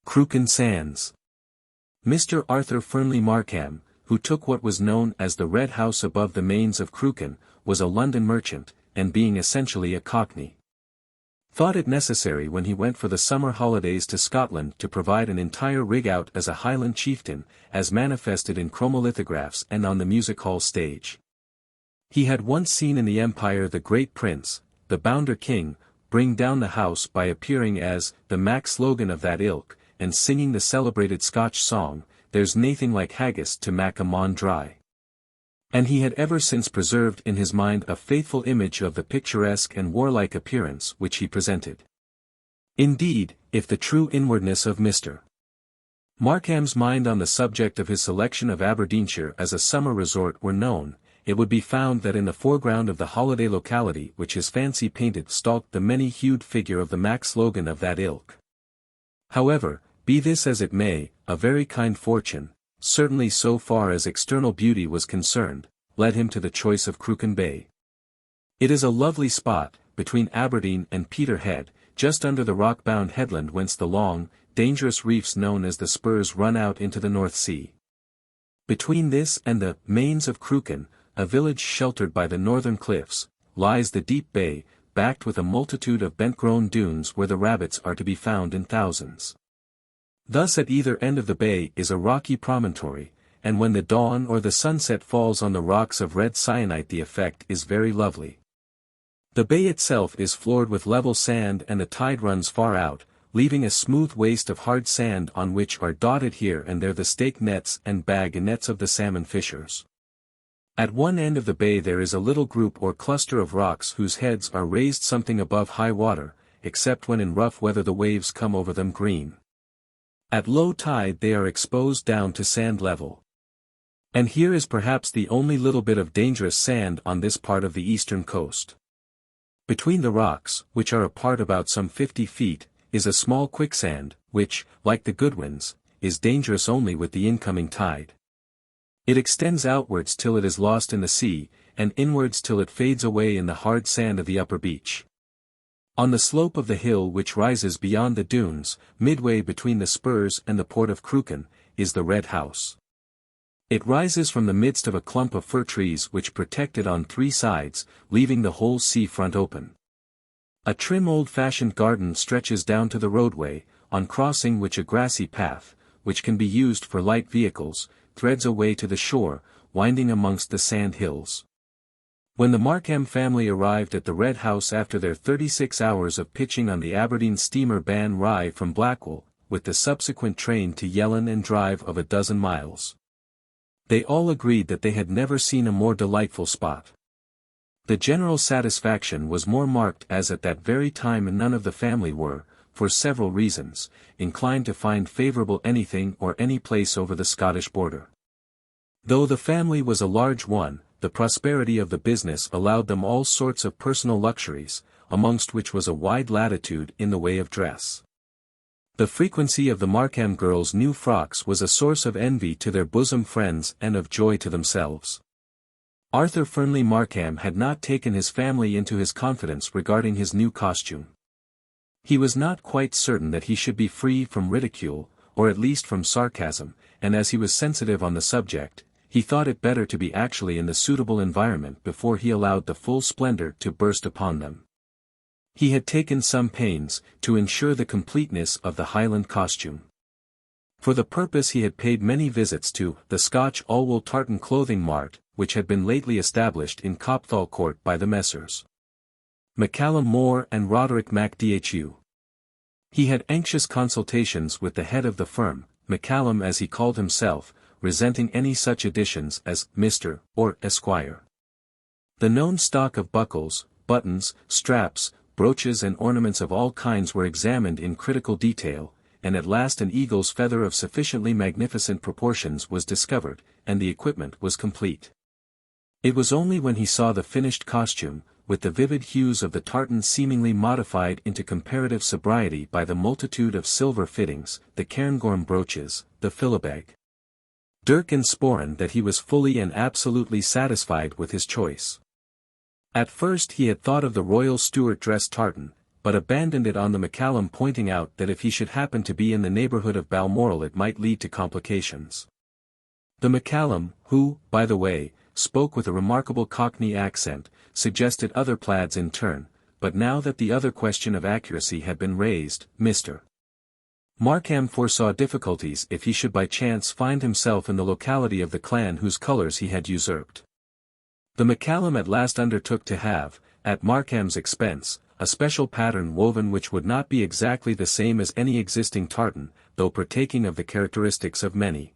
Crooken Sands. Mr. Arthur Fernley Markham, who took what was known as the Red House above the Mains of Crooken, was a London merchant, and being essentially a Cockney, thought it necessary when he went for the summer holidays to Scotland to provide an entire rig-out as a Highland chieftain, as manifested in chromolithographs and on the music hall stage. He had once seen in the Empire the great prince, the Bounder King, bring down the house by appearing as the Mac Slogan of that ilk, and singing the celebrated Scotch song, "There's naething like haggis to mak a mon dry." And he had ever since preserved in his mind a faithful image of the picturesque and warlike appearance which he presented. Indeed, if the true inwardness of Mr. Markham's mind on the subject of his selection of Aberdeenshire as a summer resort were known, it would be found that in the foreground of the holiday locality which his fancy painted stalked the many-hued figure of the Mac Slogan of that ilk. However, be this as it may, a very kind fortune, certainly so far as external beauty was concerned, led him to the choice of Crooken Bay. It is a lovely spot, between Aberdeen and Peterhead, just under the rock-bound headland whence the long, dangerous reefs known as the Spurs run out into the North Sea. Between this and the Mains of Crooken, a village sheltered by the northern cliffs, lies the deep bay, backed with a multitude of bent-grown dunes where the rabbits are to be found in thousands. Thus at either end of the bay is a rocky promontory, and when the dawn or the sunset falls on the rocks of red syenite the effect is very lovely. The bay itself is floored with level sand and the tide runs far out, leaving a smooth waste of hard sand on which are dotted here and there the stake nets and bag nets of the salmon fishers. At one end of the bay there is a little group or cluster of rocks whose heads are raised something above high water, except when in rough weather the waves come over them green. At low tide they are exposed down to sand level. And here is perhaps the only little bit of dangerous sand on this part of the eastern coast. Between the rocks, which are apart about some 50 feet, is a small quicksand, which, like the Goodwins, is dangerous only with the incoming tide. It extends outwards till it is lost in the sea, and inwards till it fades away in the hard sand of the upper beach. On the slope of the hill which rises beyond the dunes, midway between the spurs and the port of Crooken, is the Red House. It rises from the midst of a clump of fir trees which protect it on 3 sides, leaving the whole sea front open. A trim old-fashioned garden stretches down to the roadway, on crossing which a grassy path, which can be used for light vehicles, threads a way to the shore, winding amongst the sand hills. When the Markham family arrived at the Red House after their 36 hours of pitching on the Aberdeen steamer Ban Rye from Blackwell, with the subsequent train to Yellon and drive of 12 miles, they all agreed that they had never seen a more delightful spot. The general satisfaction was more marked as at that very time none of the family were, for several reasons, inclined to find favourable anything or any place over the Scottish border. Though the family was a large one, the prosperity of the business allowed them all sorts of personal luxuries, amongst which was a wide latitude in the way of dress. The frequency of the Markham girls' new frocks was a source of envy to their bosom friends and of joy to themselves. Arthur Fernley Markham had not taken his family into his confidence regarding his new costume. He was not quite certain that he should be free from ridicule, or at least from sarcasm, and as he was sensitive on the subject, he thought it better to be actually in the suitable environment before he allowed the full splendor to burst upon them. He had taken some pains to ensure the completeness of the Highland costume. For the purpose he had paid many visits to the Scotch all-wool tartan clothing mart, which had been lately established in Copthall Court by the Messrs. MacCallum More and Roderick MacDhu. He had anxious consultations with the head of the firm, MacCallum as he called himself, resenting any such additions as Mr. or Esquire. The known stock of buckles, buttons, straps, brooches and ornaments of all kinds were examined in critical detail, and at last an eagle's feather of sufficiently magnificent proportions was discovered, and the equipment was complete. It was only when he saw the finished costume, with the vivid hues of the tartan seemingly modified into comparative sobriety by the multitude of silver fittings, the cairngorm brooches, the philibeg, dirk and sporran, that he was fully and absolutely satisfied with his choice. At first he had thought of the Royal Stuart dress tartan, but abandoned it on the MacCallum pointing out that if he should happen to be in the neighbourhood of Balmoral it might lead to complications. The MacCallum, who, by the way, spoke with a remarkable Cockney accent, suggested other plaids in turn, but now that the other question of accuracy had been raised, Mr. Markham foresaw difficulties if he should by chance find himself in the locality of the clan whose colours he had usurped. The MacCallum at last undertook to have, at Markham's expense, a special pattern woven which would not be exactly the same as any existing tartan, though partaking of the characteristics of many.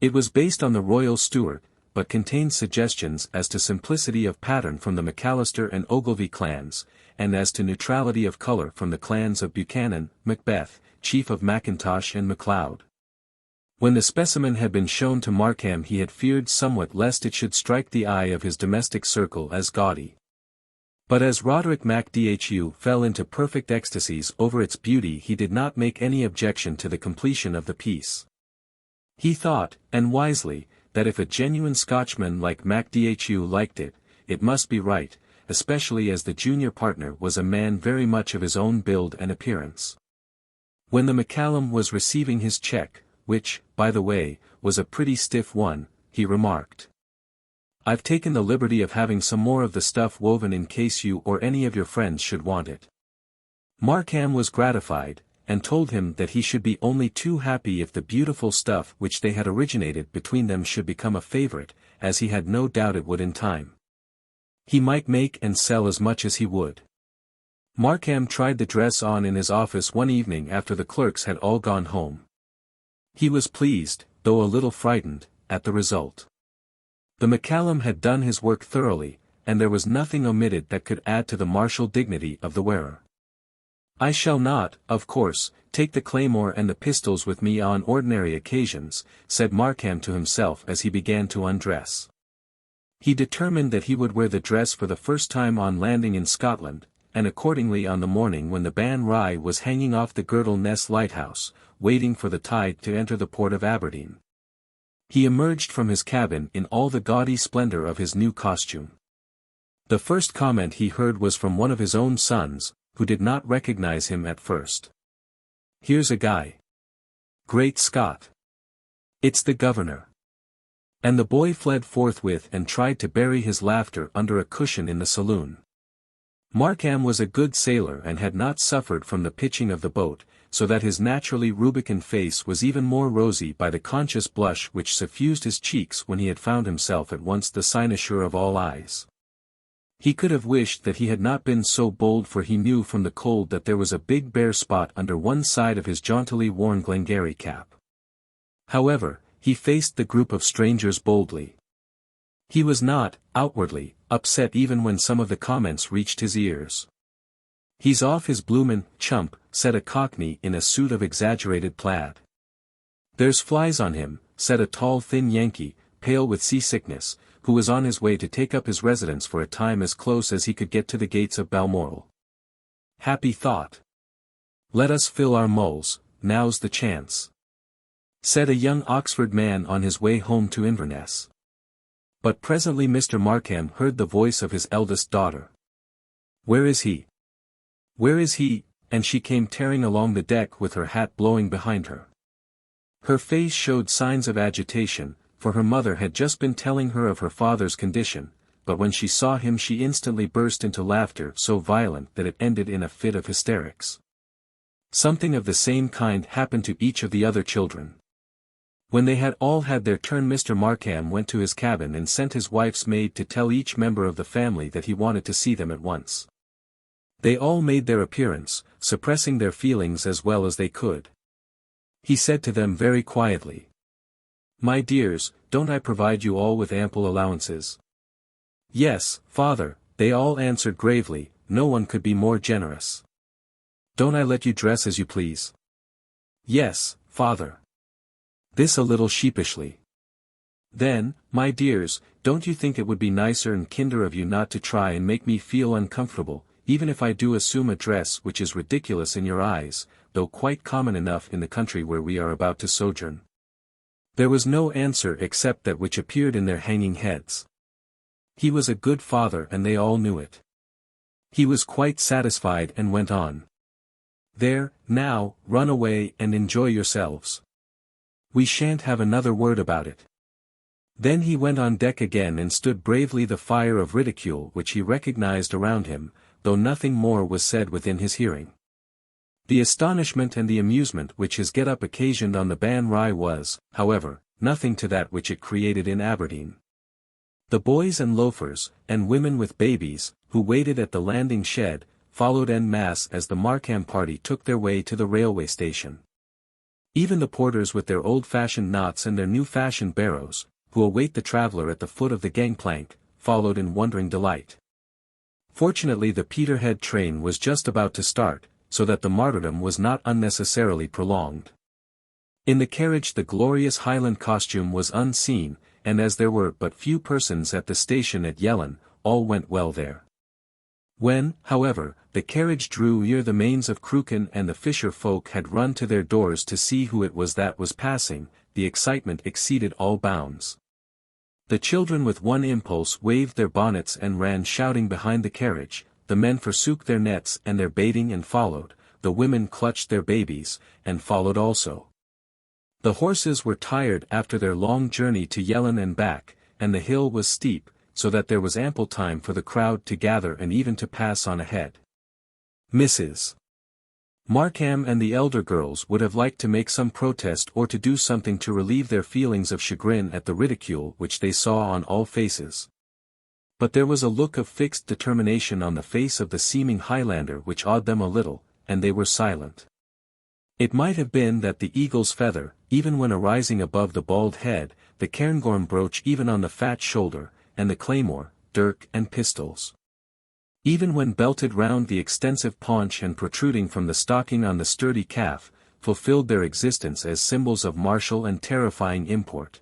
It was based on the Royal Stuart, but contained suggestions as to simplicity of pattern from the MacAllister and Ogilvy clans, and as to neutrality of colour from the clans of Buchanan, Macbeth, Chief of Macintosh and MacLeod. When the specimen had been shown to Markham he had feared somewhat lest it should strike the eye of his domestic circle as gaudy. But as Roderick MacDhu fell into perfect ecstasies over its beauty he did not make any objection to the completion of the piece. He thought, and wisely, that if a genuine Scotchman like MacDhu liked it, it must be right, especially as the junior partner was a man very much of his own build and appearance. When the MacCallum was receiving his cheque, which, by the way, was a pretty stiff one, he remarked, "I've taken the liberty of having some more of the stuff woven in case you or any of your friends should want it." Markham was gratified, and told him that he should be only too happy if the beautiful stuff which they had originated between them should become a favourite, as he had no doubt it would in time. He might make and sell as much as he would. Markham tried the dress on in his office one evening after the clerks had all gone home. He was pleased, though a little frightened, at the result. The MacCallum had done his work thoroughly, and there was nothing omitted that could add to the martial dignity of the wearer. I shall not, of course, take the claymore and the pistols with me on ordinary occasions, said Markham to himself as he began to undress. He determined that he would wear the dress for the first time on landing in Scotland, and accordingly on the morning when the Ban Righ was hanging off the Girdle Ness lighthouse, waiting for the tide to enter the port of Aberdeen. He emerged from his cabin in all the gaudy splendor of his new costume. The first comment he heard was from one of his own sons, who did not recognize him at first. "Here's a guy. Great Scott! It's the governor." And the boy fled forthwith and tried to bury his laughter under a cushion in the saloon. Markham was a good sailor and had not suffered from the pitching of the boat, so that his naturally rubicund face was even more rosy by the conscious blush which suffused his cheeks when he had found himself at once the cynosure of all eyes. He could have wished that he had not been so bold, for he knew from the cold that there was a big bare spot under one side of his jauntily worn Glengarry cap. However, he faced the group of strangers boldly. He was not, outwardly, upset even when some of the comments reached his ears. "He's off his bloomin' chump," said a Cockney in a suit of exaggerated plaid. "There's flies on him," said a tall thin Yankee, pale with seasickness, who was on his way to take up his residence for a time as close as he could get to the gates of Balmoral. "Happy thought. Let us fill our mulls, now's the chance," said a young Oxford man on his way home to Inverness. But presently Mr. Markham heard the voice of his eldest daughter. "Where is he? Where is he?" and she came tearing along the deck with her hat blowing behind her. Her face showed signs of agitation, for her mother had just been telling her of her father's condition, but when she saw him she instantly burst into laughter so violent that it ended in a fit of hysterics. Something of the same kind happened to each of the other children. When they had all had their turn, Mr. Markham went to his cabin and sent his wife's maid to tell each member of the family that he wanted to see them at once. They all made their appearance, suppressing their feelings as well as they could. He said to them very quietly, "My dears, don't I provide you all with ample allowances?" "Yes, father," they all answered gravely, "no one could be more generous." "Don't I let you dress as you please?" "Yes, father." This a little sheepishly. "Then, my dears, don't you think it would be nicer and kinder of you not to try and make me feel uncomfortable, even if I do assume a dress which is ridiculous in your eyes, though quite common enough in the country where we are about to sojourn?" There was no answer except that which appeared in their hanging heads. He was a good father and they all knew it. He was quite satisfied and went on. "There, now, run away and enjoy yourselves. We shan't have another word about it." Then he went on deck again and stood bravely the fire of ridicule which he recognized around him, though nothing more was said within his hearing. The astonishment and the amusement which his get-up occasioned on the Ban Righ was, however, nothing to that which it created in Aberdeen. The boys and loafers, and women with babies, who waited at the landing shed, followed en masse as the Markham party took their way to the railway station. Even the porters with their old-fashioned knots and their new-fashioned barrows, who await the traveller at the foot of the gangplank, followed in wondering delight. Fortunately the Peterhead train was just about to start, so that the martyrdom was not unnecessarily prolonged. In the carriage the glorious Highland costume was unseen, and as there were but few persons at the station at Yellon, all went well there. When, however, the carriage drew near the Mains of Cruachan and the fisher folk had run to their doors to see who it was that was passing, the excitement exceeded all bounds. The children with one impulse waved their bonnets and ran shouting behind the carriage, the men forsook their nets and their baiting and followed, the women clutched their babies, and followed also. The horses were tired after their long journey to Yellon and back, and the hill was steep, so that there was ample time for the crowd to gather and even to pass on ahead. Mrs. Markham and the elder girls would have liked to make some protest or to do something to relieve their feelings of chagrin at the ridicule which they saw on all faces. But there was a look of fixed determination on the face of the seeming Highlander which awed them a little, and they were silent. It might have been that the eagle's feather, even when arising above the bald head, the cairngorm brooch even on the fat shoulder, and the claymore, dirk and pistols, even when belted round the extensive paunch and protruding from the stocking on the sturdy calf, fulfilled their existence as symbols of martial and terrifying import.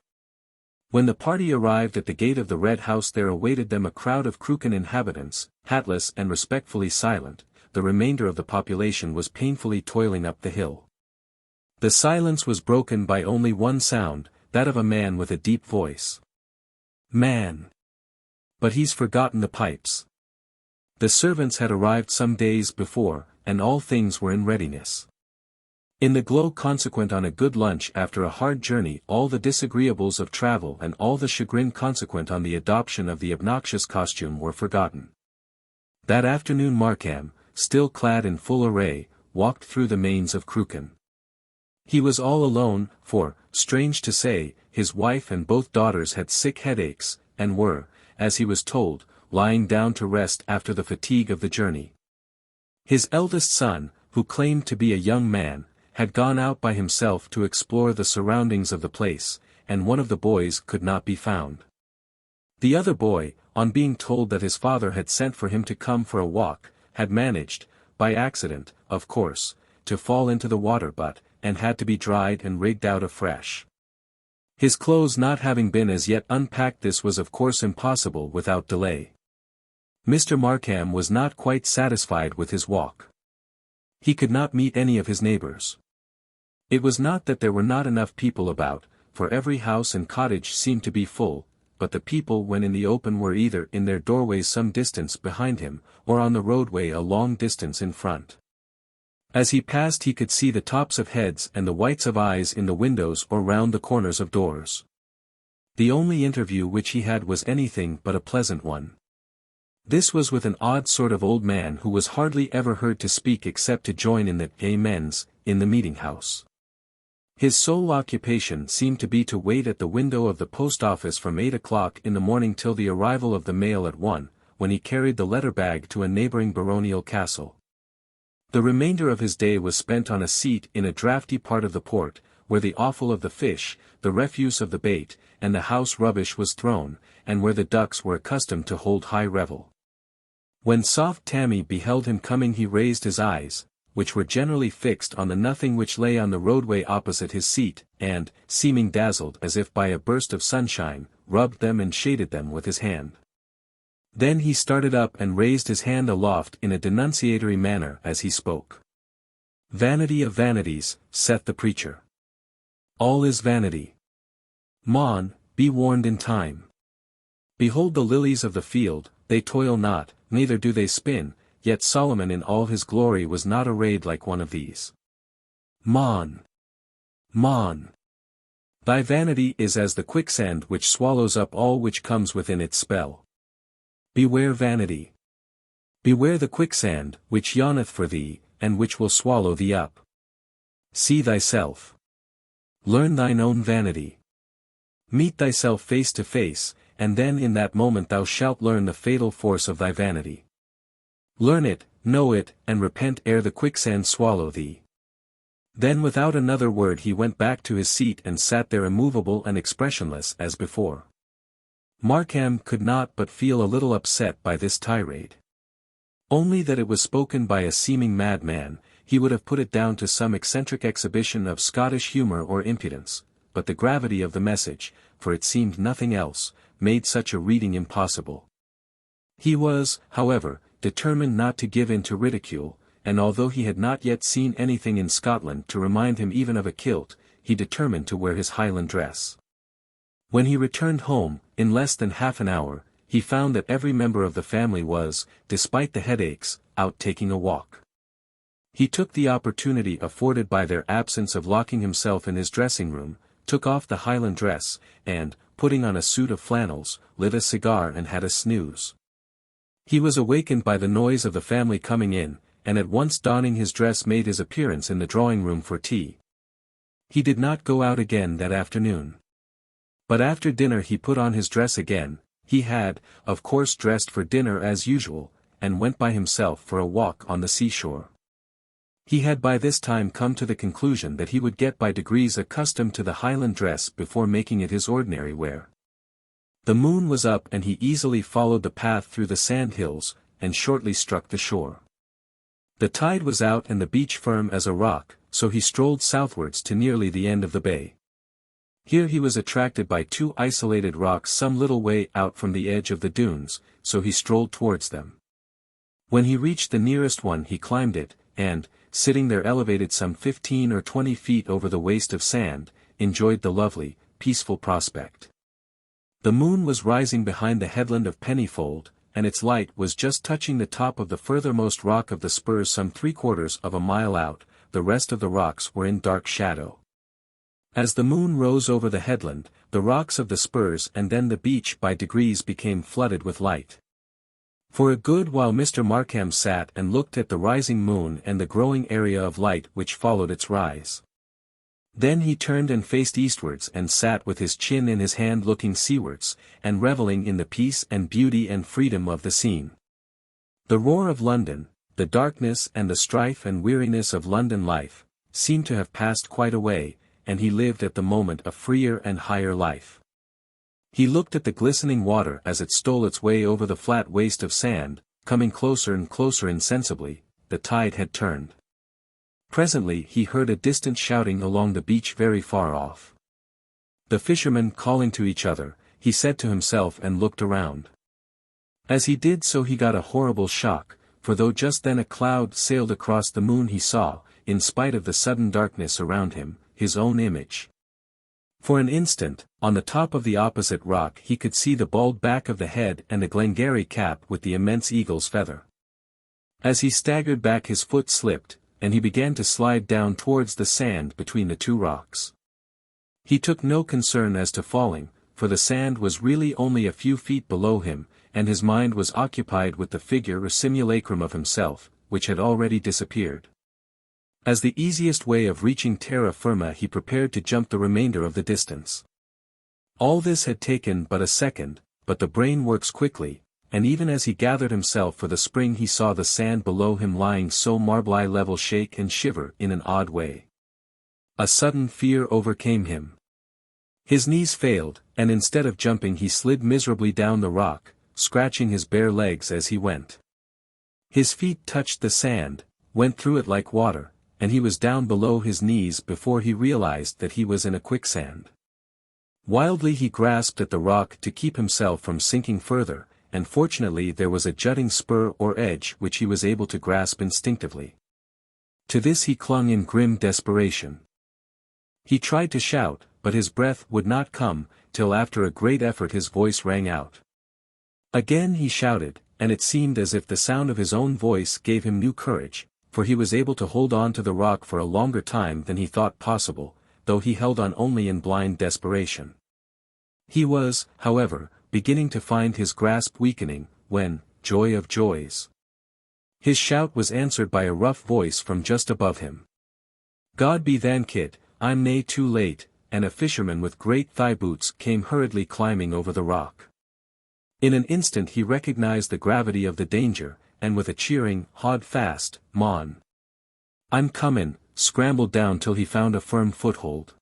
When the party arrived at the gate of the Red House, there awaited them a crowd of Crooken inhabitants, hatless and respectfully silent. The remainder of the population was painfully toiling up the hill. The silence was broken by only one sound, that of a man with a deep voice. "Man! But he's forgotten the pipes." The servants had arrived some days before, and all things were in readiness. In the glow consequent on a good lunch after a hard journey, all the disagreeables of travel and all the chagrin consequent on the adoption of the obnoxious costume were forgotten. That afternoon Markham, still clad in full array, walked through the mains of Crooken. He was all alone, for, strange to say, his wife and both daughters had sick headaches, and were, as he was told, lying down to rest after the fatigue of the journey. His eldest son, who claimed to be a young man, had gone out by himself to explore the surroundings of the place, and one of the boys could not be found. The other boy, on being told that his father had sent for him to come for a walk, had managed, by accident, of course, to fall into the water butt, and had to be dried and rigged out afresh. His clothes not having been as yet unpacked, this was of course impossible without delay. Mr. Markham was not quite satisfied with his walk. He could not meet any of his neighbors. It was not that there were not enough people about, for every house and cottage seemed to be full, but the people when in the open were either in their doorways some distance behind him, or on the roadway a long distance in front. As he passed he could see the tops of heads and the whites of eyes in the windows or round the corners of doors. The only interview which he had was anything but a pleasant one. This was with an odd sort of old man who was hardly ever heard to speak except to join in the amens in the meeting-house. His sole occupation seemed to be to wait at the window of the post office from 8 o'clock in the morning till the arrival of the mail at 1, when he carried the letter-bag to a neighboring baronial castle. The remainder of his day was spent on a seat in a draughty part of the port, where the offal of the fish, the refuse of the bait, and the house rubbish was thrown, and where the ducks were accustomed to hold high revel. When soft Tammy beheld him coming he raised his eyes, which were generally fixed on the nothing which lay on the roadway opposite his seat, and, seeming dazzled as if by a burst of sunshine, rubbed them and shaded them with his hand. Then he started up and raised his hand aloft in a denunciatory manner as he spoke. "Vanity of vanities," saith the preacher. "All is vanity. Mon, be warned in time. Behold the lilies of the field, they toil not, neither do they spin, yet Solomon in all his glory was not arrayed like one of these. Mon! Mon! Thy vanity is as the quicksand which swallows up all which comes within its spell. Beware vanity. Beware the quicksand, which yawneth for thee, and which will swallow thee up. See thyself. Learn thine own vanity. Meet thyself face to face, and then in that moment thou shalt learn the fatal force of thy vanity. Learn it, know it, and repent ere the quicksand swallow thee." Then without another word he went back to his seat and sat there immovable and expressionless as before. Markham could not but feel a little upset by this tirade. Only that it was spoken by a seeming madman, he would have put it down to some eccentric exhibition of Scottish humour or impudence, but the gravity of the message, for it seemed nothing else, made such a reading impossible. He was, however, determined not to give in to ridicule, and although he had not yet seen anything in Scotland to remind him even of a kilt, he determined to wear his Highland dress. When he returned home, in less than half an hour, he found that every member of the family was, despite the headaches, out taking a walk. He took the opportunity afforded by their absence of locking himself in his dressing-room, took off the Highland dress, and, putting on a suit of flannels, lit a cigar and had a snooze. He was awakened by the noise of the family coming in, and at once donning his dress made his appearance in the drawing-room for tea. He did not go out again that afternoon. But after dinner he put on his dress again. He had, of course, dressed for dinner as usual, and went by himself for a walk on the seashore. He had by this time come to the conclusion that he would get by degrees accustomed to the Highland dress before making it his ordinary wear. The moon was up and he easily followed the path through the sand hills, and shortly struck the shore. The tide was out and the beach firm as a rock, so he strolled southwards to nearly the end of the bay. Here he was attracted by two isolated rocks some little way out from the edge of the dunes, so he strolled towards them. When he reached the nearest one he climbed it, and, sitting there elevated some 15 or 20 feet over the waste of sand, enjoyed the lovely, peaceful prospect. The moon was rising behind the headland of Pennyfold, and its light was just touching the top of the furthermost rock of the spurs some 3/4 of a mile out. The rest of the rocks were in dark shadow. As the moon rose over the headland, the rocks of the spurs and then the beach by degrees became flooded with light. For a good while Mr. Markham sat and looked at the rising moon and the growing area of light which followed its rise. Then he turned and faced eastwards and sat with his chin in his hand looking seawards, and revelling in the peace and beauty and freedom of the scene. The roar of London, the darkness and the strife and weariness of London life, seemed to have passed quite away, and he lived at the moment a freer and higher life. He looked at the glistening water as it stole its way over the flat waste of sand, coming closer and closer insensibly. The tide had turned. Presently he heard a distant shouting along the beach very far off. The fishermen calling to each other, he said to himself and looked around. As he did so he got a horrible shock, for though just then a cloud sailed across the moon he saw, in spite of the sudden darkness around him, his own image. For an instant, on the top of the opposite rock he could see the bald back of the head and the Glengarry cap with the immense eagle's feather. As he staggered back his foot slipped, and he began to slide down towards the sand between the two rocks. He took no concern as to falling, for the sand was really only a few feet below him, and his mind was occupied with the figure or simulacrum of himself, which had already disappeared. As the easiest way of reaching terra firma he prepared to jump the remainder of the distance. All this had taken but a second, but the brain works quickly, and even as he gathered himself for the spring he saw the sand below him lying so marble-eye level shake and shiver in an odd way. A sudden fear overcame him. His knees failed, and instead of jumping he slid miserably down the rock, scratching his bare legs as he went. His feet touched the sand, went through it like water, and he was down below his knees before he realized that he was in a quicksand. Wildly he grasped at the rock to keep himself from sinking further, and fortunately there was a jutting spur or edge which he was able to grasp instinctively. To this he clung in grim desperation. He tried to shout, but his breath would not come, till after a great effort his voice rang out. Again he shouted, and it seemed as if the sound of his own voice gave him new courage, for he was able to hold on to the rock for a longer time than he thought possible, though he held on only in blind desperation. He was, however, beginning to find his grasp weakening, when, joy of joys! His shout was answered by a rough voice from just above him. "God be thanked, I'm nae too late," and a fisherman with great thigh boots came hurriedly climbing over the rock. In an instant he recognized the gravity of the danger, and with a cheering, "Haud fast, mon. I'm comin'," scrambled down till he found a firm foothold.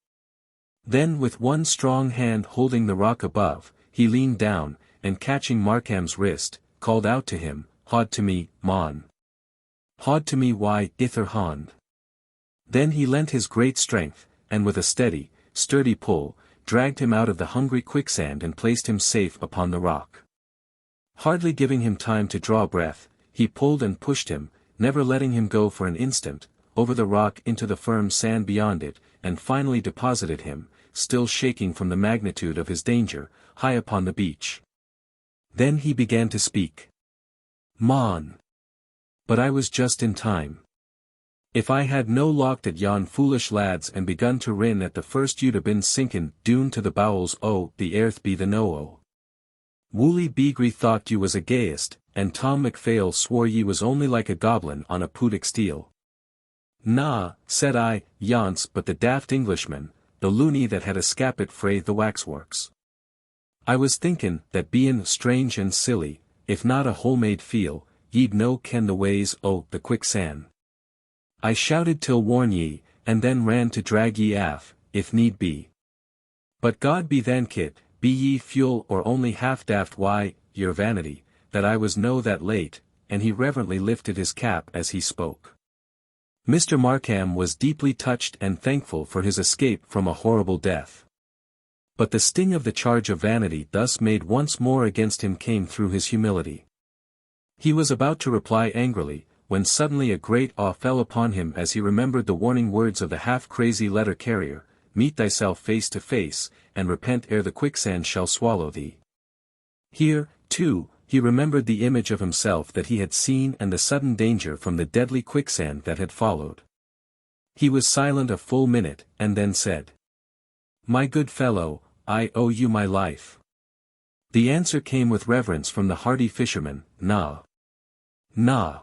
Then with one strong hand holding the rock above, he leaned down, and catching Markham's wrist, called out to him, "Haud to me, mon. Haud to me why, ither hond." Then he lent his great strength, and with a steady, sturdy pull, dragged him out of the hungry quicksand and placed him safe upon the rock. Hardly giving him time to draw breath, he pulled and pushed him, never letting him go for an instant, over the rock into the firm sand beyond it, and finally deposited him, still shaking from the magnitude of his danger, high upon the beach. Then he began to speak. "Mon! But I was just in time. If I had no locked at yon foolish lads and begun to rin at the first you'd ha' been sinkin' doon to the bowels o' the airth be the no-o. Wooly Beagrie thought you was a gayest, and Tom MacPhail swore ye was only like a goblin on a pootic steel. Na, said I, yon's but the daft Englishman, the loony that had escapit frae the waxworks. I was thinkin' that bein' strange and silly, if not a whole-made feel, ye'd no ken the ways o' the quicksand. I shouted till warn ye, and then ran to drag ye aft, if need be. But God be thankit, be ye fuel or only half daft why, your vanity, that I was no that late, and he reverently lifted his cap as he spoke. Mr. Markham was deeply touched and thankful for his escape from a horrible death. But the sting of the charge of vanity thus made once more against him came through his humility. He was about to reply angrily, when suddenly a great awe fell upon him as he remembered the warning words of the half-crazy letter-carrier, "Meet thyself face to face, and repent ere the quicksand shall swallow thee." Here, too, he remembered the image of himself that he had seen and the sudden danger from the deadly quicksand that had followed. He was silent a full minute, and then said, "My good fellow, I owe you my life." The answer came with reverence from the hardy fisherman, "Na. Na.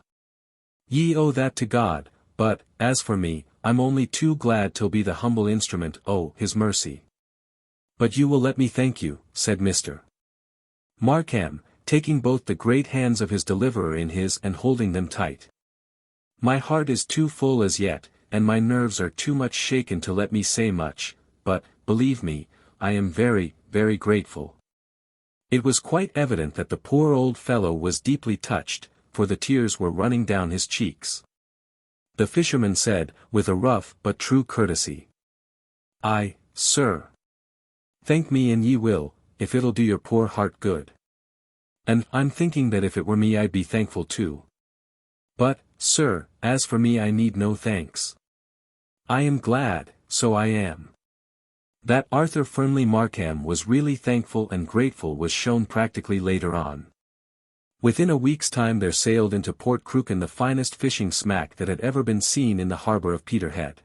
Ye owe that to God, but, as for me, I'm only too glad to be the humble instrument o' his mercy." "But you will let me thank you," said Mr. Markham, taking both the great hands of his deliverer in his and holding them tight. "My heart is too full as yet, and my nerves are too much shaken to let me say much, but, believe me, I am very, very grateful." It was quite evident that the poor old fellow was deeply touched, for the tears were running down his cheeks. The fisherman said, with a rough but true courtesy, "Aye, sir. Thank me and ye will, if it'll do your poor heart good. And I'm thinking that if it were me I'd be thankful too. But, sir, as for me I need no thanks. I am glad, so I am." That Arthur Fernley Markham was really thankful and grateful was shown practically later on. Within a week's time there sailed into Port Crooken the finest fishing smack that had ever been seen in the harbour of Peterhead.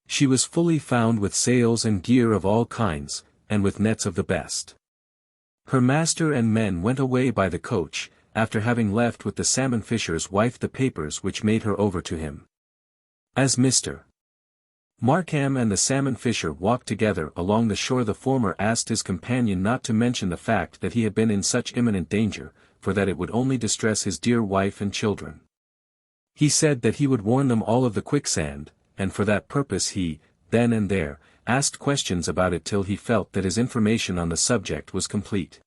She was fully found with sails and gear of all kinds, and with nets of the best. Her master and men went away by the coach, after having left with the salmon fisher's wife the papers which made her over to him. As Mr. Markham and the salmon fisher walked together along the shore, the former asked his companion not to mention the fact that he had been in such imminent danger, for that it would only distress his dear wife and children. He said that he would warn them all of the quicksand, and for that purpose he, then and there, asked questions about it till he felt that his information on the subject was complete.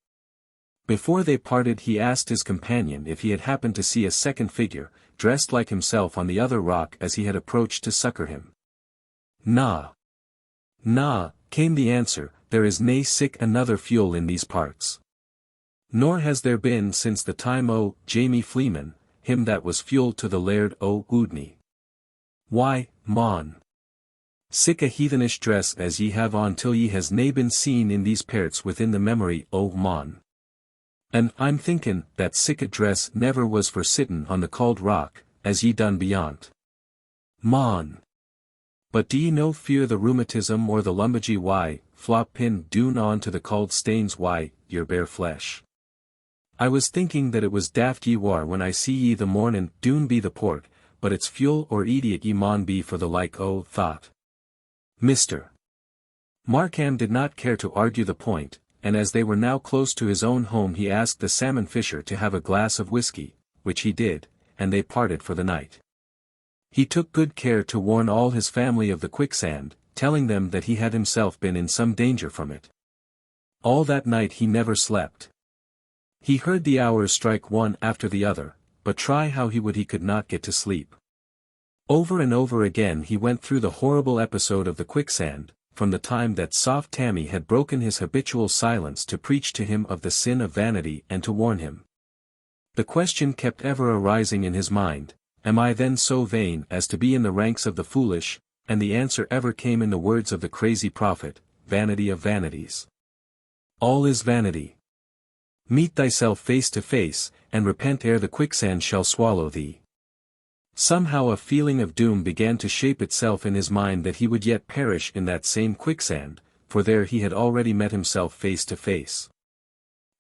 Before they parted he asked his companion if he had happened to see a second figure, dressed like himself on the other rock as he had approached to succor him. "Na. Na," came the answer, "there is nae sic another fuel in these parts. Nor has there been since the time o' Jamie Fleeman, him that was fuel to the Laird o' Oudney. Why, mon, sic a heathenish dress as ye have on till ye has nae been seen in these parts within the memory o' mon. And I'm thinkin' that sic a dress never was for sittin' on the cauld rock, as ye done beyont. Mon. But do ye no fear the rheumatism or the lumbagy why, flop pin doon on to the cauld stains why, your bare flesh? I was thinking that it was daft ye war when I see ye the mornin' doon be the port, but it's fuel or idiot ye maun be for the like o' thought." Mr. Markham did not care to argue the point, and as they were now close to his own home he asked the salmon fisher to have a glass of whiskey, which he did, and they parted for the night. He took good care to warn all his family of the quicksand, telling them that he had himself been in some danger from it. All that night he never slept. He heard the hours strike one after the other, but try how he would he could not get to sleep. Over and over again he went through the horrible episode of the quicksand, from the time that soft Tammy had broken his habitual silence to preach to him of the sin of vanity and to warn him. The question kept ever arising in his mind, "Am I then so vain as to be in the ranks of the foolish?" And the answer ever came in the words of the crazy prophet, "Vanity of vanities. All is vanity. Meet thyself face to face, and repent ere the quicksand shall swallow thee." Somehow a feeling of doom began to shape itself in his mind that he would yet perish in that same quicksand, for there he had already met himself face to face.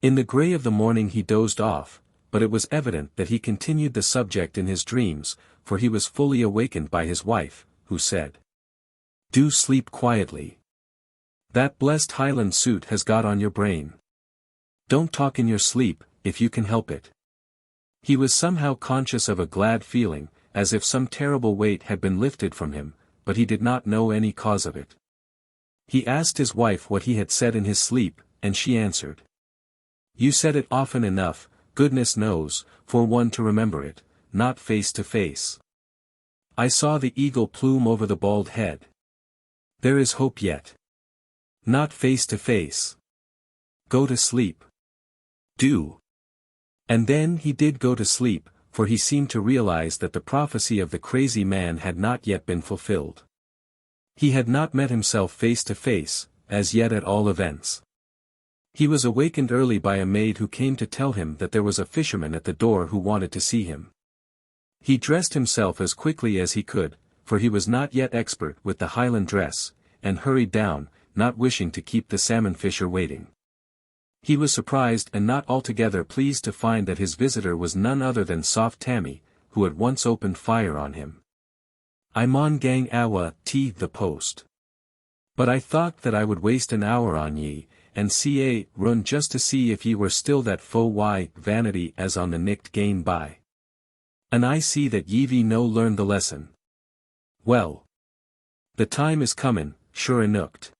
In the grey of the morning he dozed off, but it was evident that he continued the subject in his dreams, for he was fully awakened by his wife, who said, "Do sleep quietly. That blessed Highland suit has got on your brain. Don't talk in your sleep, if you can help it." He was somehow conscious of a glad feeling, as if some terrible weight had been lifted from him, but he did not know any cause of it. He asked his wife what he had said in his sleep, and she answered. "You said it often enough, goodness knows, for one to remember it, not face to face. I saw the eagle plume over the bald head. There is hope yet. Not face to face. Go to sleep. Do." And then he did go to sleep, for he seemed to realize that the prophecy of the crazy man had not yet been fulfilled. He had not met himself face to face, as yet at all events. He was awakened early by a maid who came to tell him that there was a fisherman at the door who wanted to see him. He dressed himself as quickly as he could, for he was not yet expert with the Highland dress, and hurried down, not wishing to keep the salmon fisher waiting. He was surprised and not altogether pleased to find that his visitor was none other than Soft Tammy, who at once opened fire on him. "I maun gang awa to the post. But I thought that I would waste an hour on ye, and see a run just to see if ye were still that faux vanity as on the nicht gane by. And I see that ye've no learned the lesson. Well, the time is comin', sure enough.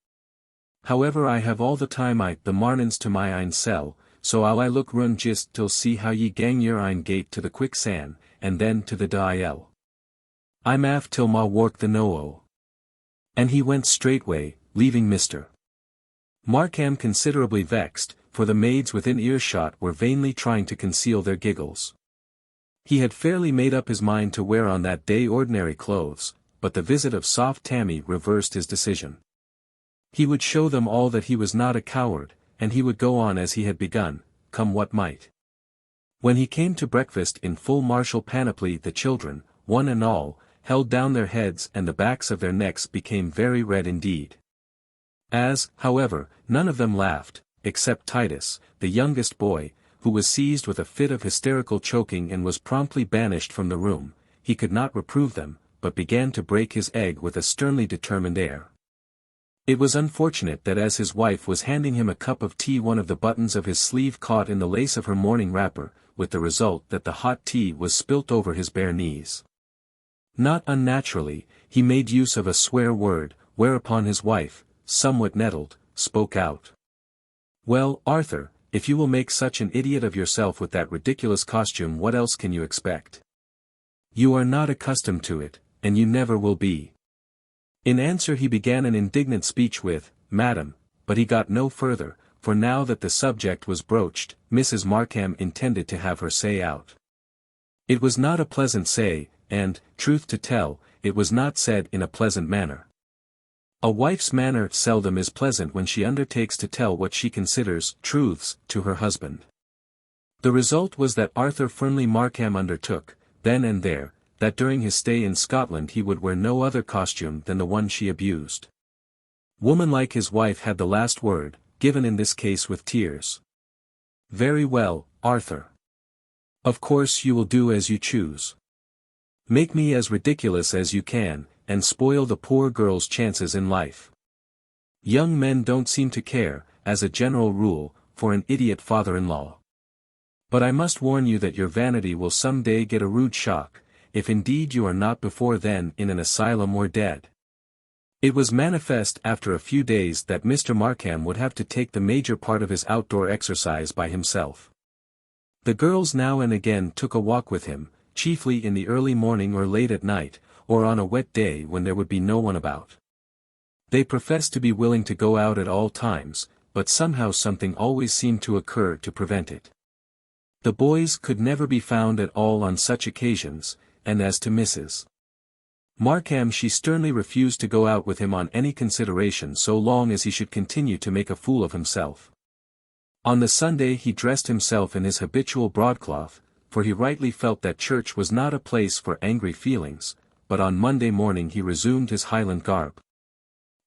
However, I have all the time the marnins to my ein sell, so I look run just till see how ye gang your ein gate to the quicksand, and then to the Dil. I'm af till ma work the no-o." And he went straightway, leaving Mr. Markham considerably vexed, for the maids within earshot were vainly trying to conceal their giggles. He had fairly made up his mind to wear on that day ordinary clothes, but the visit of Soft Tammy reversed his decision. He would show them all that he was not a coward, and he would go on as he had begun, come what might. When he came to breakfast in full martial panoply, the children, one and all, held down their heads and the backs of their necks became very red indeed. As, however, none of them laughed, except Titus, the youngest boy, who was seized with a fit of hysterical choking and was promptly banished from the room, he could not reprove them, but began to break his egg with a sternly determined air. It was unfortunate that as his wife was handing him a cup of tea one of the buttons of his sleeve caught in the lace of her morning wrapper, with the result that the hot tea was spilt over his bare knees. Not unnaturally, he made use of a swear word, whereupon his wife, somewhat nettled, spoke out. "Well, Arthur, if you will make such an idiot of yourself with that ridiculous costume, what else can you expect? You are not accustomed to it, and you never will be." In answer he began an indignant speech with, "Madam," but he got no further, for now that the subject was broached, Mrs. Markham intended to have her say out. It was not a pleasant say, and, truth to tell, it was not said in a pleasant manner. A wife's manner seldom is pleasant when she undertakes to tell what she considers truths to her husband. The result was that Arthur Fernley Markham undertook, then and there, that during his stay in Scotland he would wear no other costume than the one she abused. Woman like his wife had the last word, given in this case with tears. "Very well, Arthur. Of course you will do as you choose. Make me as ridiculous as you can, and spoil the poor girl's chances in life. Young men don't seem to care, as a general rule, for an idiot father-in-law. But I must warn you that your vanity will some day get a rude shock, if indeed you are not before then in an asylum or dead." It was manifest after a few days that Mr. Markham would have to take the major part of his outdoor exercise by himself. The girls now and again took a walk with him, chiefly in the early morning or late at night, or on a wet day when there would be no one about. They professed to be willing to go out at all times, but somehow something always seemed to occur to prevent it. The boys could never be found at all on such occasions, and as to Mrs. Markham, she sternly refused to go out with him on any consideration so long as he should continue to make a fool of himself. On the Sunday he dressed himself in his habitual broadcloth, for he rightly felt that church was not a place for angry feelings, but on Monday morning he resumed his Highland garb.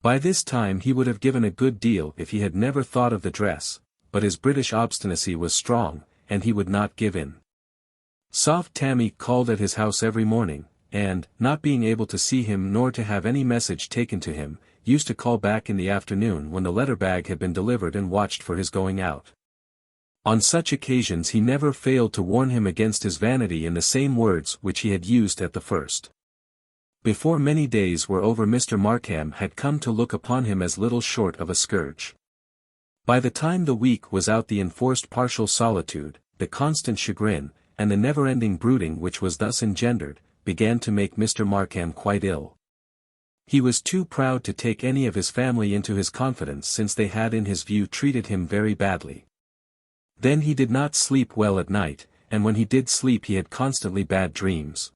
By this time he would have given a good deal if he had never thought of the dress, but his British obstinacy was strong, and he would not give in. Soft Tammy called at his house every morning, and, not being able to see him nor to have any message taken to him, used to call back in the afternoon when the letter bag had been delivered and watched for his going out. On such occasions he never failed to warn him against his vanity in the same words which he had used at the first. Before many days were over Mr. Markham had come to look upon him as little short of a scourge. By the time the week was out the enforced partial solitude, the constant chagrin, and the never-ending brooding which was thus engendered, began to make Mr. Markham quite ill. He was too proud to take any of his family into his confidence since they had in his view treated him very badly. Then he did not sleep well at night, and when he did sleep he had constantly bad dreams.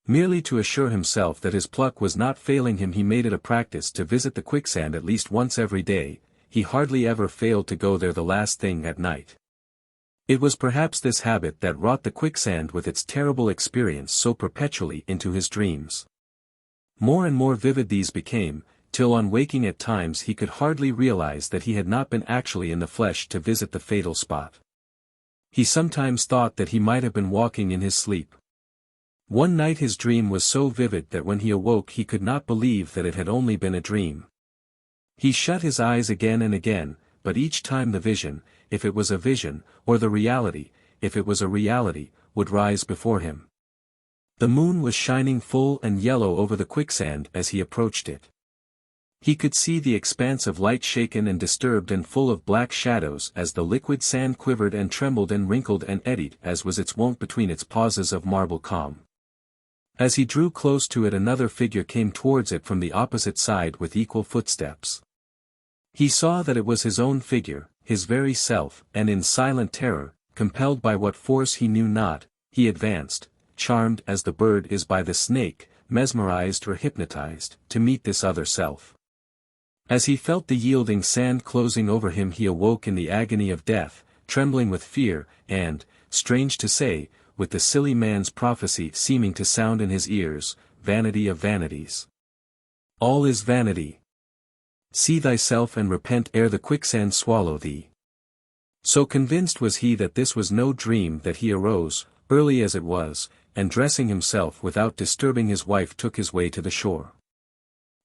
Merely to assure himself that his pluck was not failing him he made it a practice to visit the quicksand at least once every day. He hardly ever failed to go there the last thing at night. It was perhaps this habit that wrought the quicksand with its terrible experience so perpetually into his dreams. More and more vivid these became, till on waking at times he could hardly realize that he had not been actually in the flesh to visit the fatal spot. He sometimes thought that he might have been walking in his sleep. One night his dream was so vivid that when he awoke he could not believe that it had only been a dream. He shut his eyes again and again, but each time the vision, if it was a vision, or the reality, if it was a reality, would rise before him. The moon was shining full and yellow over the quicksand as he approached it. He could see the expanse of light shaken and disturbed and full of black shadows as the liquid sand quivered and trembled and wrinkled and eddied as was its wont between its pauses of marble calm. As he drew close to it another figure came towards it from the opposite side with equal footsteps. He saw that it was his own figure, his very self, and in silent terror, compelled by what force he knew not, he advanced, charmed as the bird is by the snake, mesmerized or hypnotized, to meet this other self. As he felt the yielding sand closing over him he awoke in the agony of death, trembling with fear, and, strange to say, with the silly man's prophecy seeming to sound in his ears, vanity of vanities. All is vanity. See thyself and repent ere the quicksand swallow thee. So convinced was he that this was no dream that he arose, early as it was, and dressing himself without disturbing his wife took his way to the shore.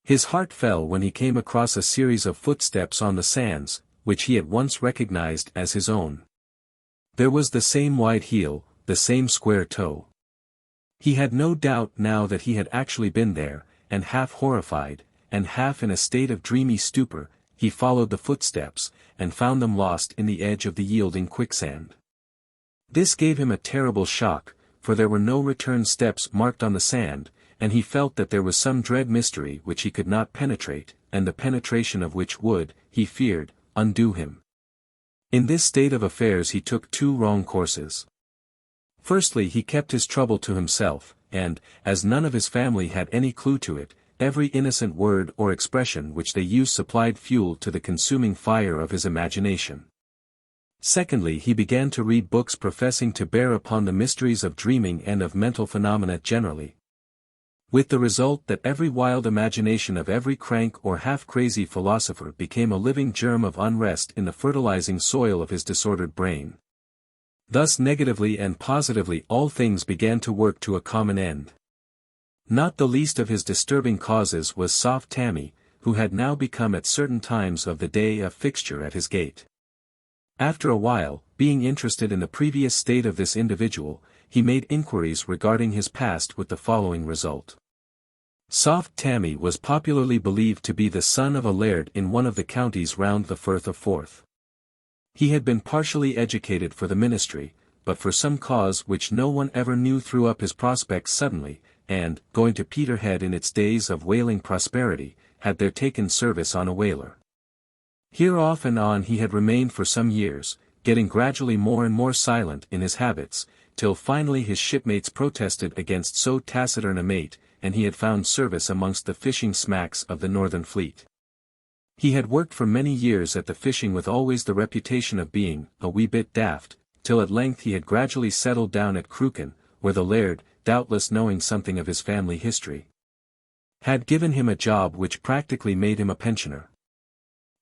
His heart fell when he came across a series of footsteps on the sands, which he at once recognized as his own. There was the same wide heel, the same square toe. He had no doubt now that he had actually been there, and half horrified, and half in a state of dreamy stupor, he followed the footsteps, and found them lost in the edge of the yielding quicksand. This gave him a terrible shock, for there were no return steps marked on the sand, and he felt that there was some dread mystery which he could not penetrate, and the penetration of which would, he feared, undo him. In this state of affairs he took two wrong courses. Firstly he kept his trouble to himself, and, as none of his family had any clue to it, every innocent word or expression which they used supplied fuel to the consuming fire of his imagination. Secondly he began to read books professing to bear upon the mysteries of dreaming and of mental phenomena generally. With the result that every wild imagination of every crank or half-crazy philosopher became a living germ of unrest in the fertilizing soil of his disordered brain. Thus negatively and positively all things began to work to a common end. Not the least of his disturbing causes was soft Tammy, who had now become at certain times of the day a fixture at his gate. After a while, being interested in the previous state of this individual, he made inquiries regarding his past with the following result. Soft Tammy was popularly believed to be the son of a laird in one of the counties round the Firth of Forth. He had been partially educated for the ministry, but for some cause which no one ever knew threw up his prospects suddenly, and, going to Peterhead in its days of whaling prosperity, had there taken service on a whaler. Here off and on he had remained for some years, getting gradually more and more silent in his habits, till finally his shipmates protested against so taciturn a mate, and he had found service amongst the fishing smacks of the Northern Fleet. He had worked for many years at the fishing with always the reputation of being a wee bit daft, till at length he had gradually settled down at Crooken, where the laird, doubtless knowing something of his family history, had given him a job which practically made him a pensioner.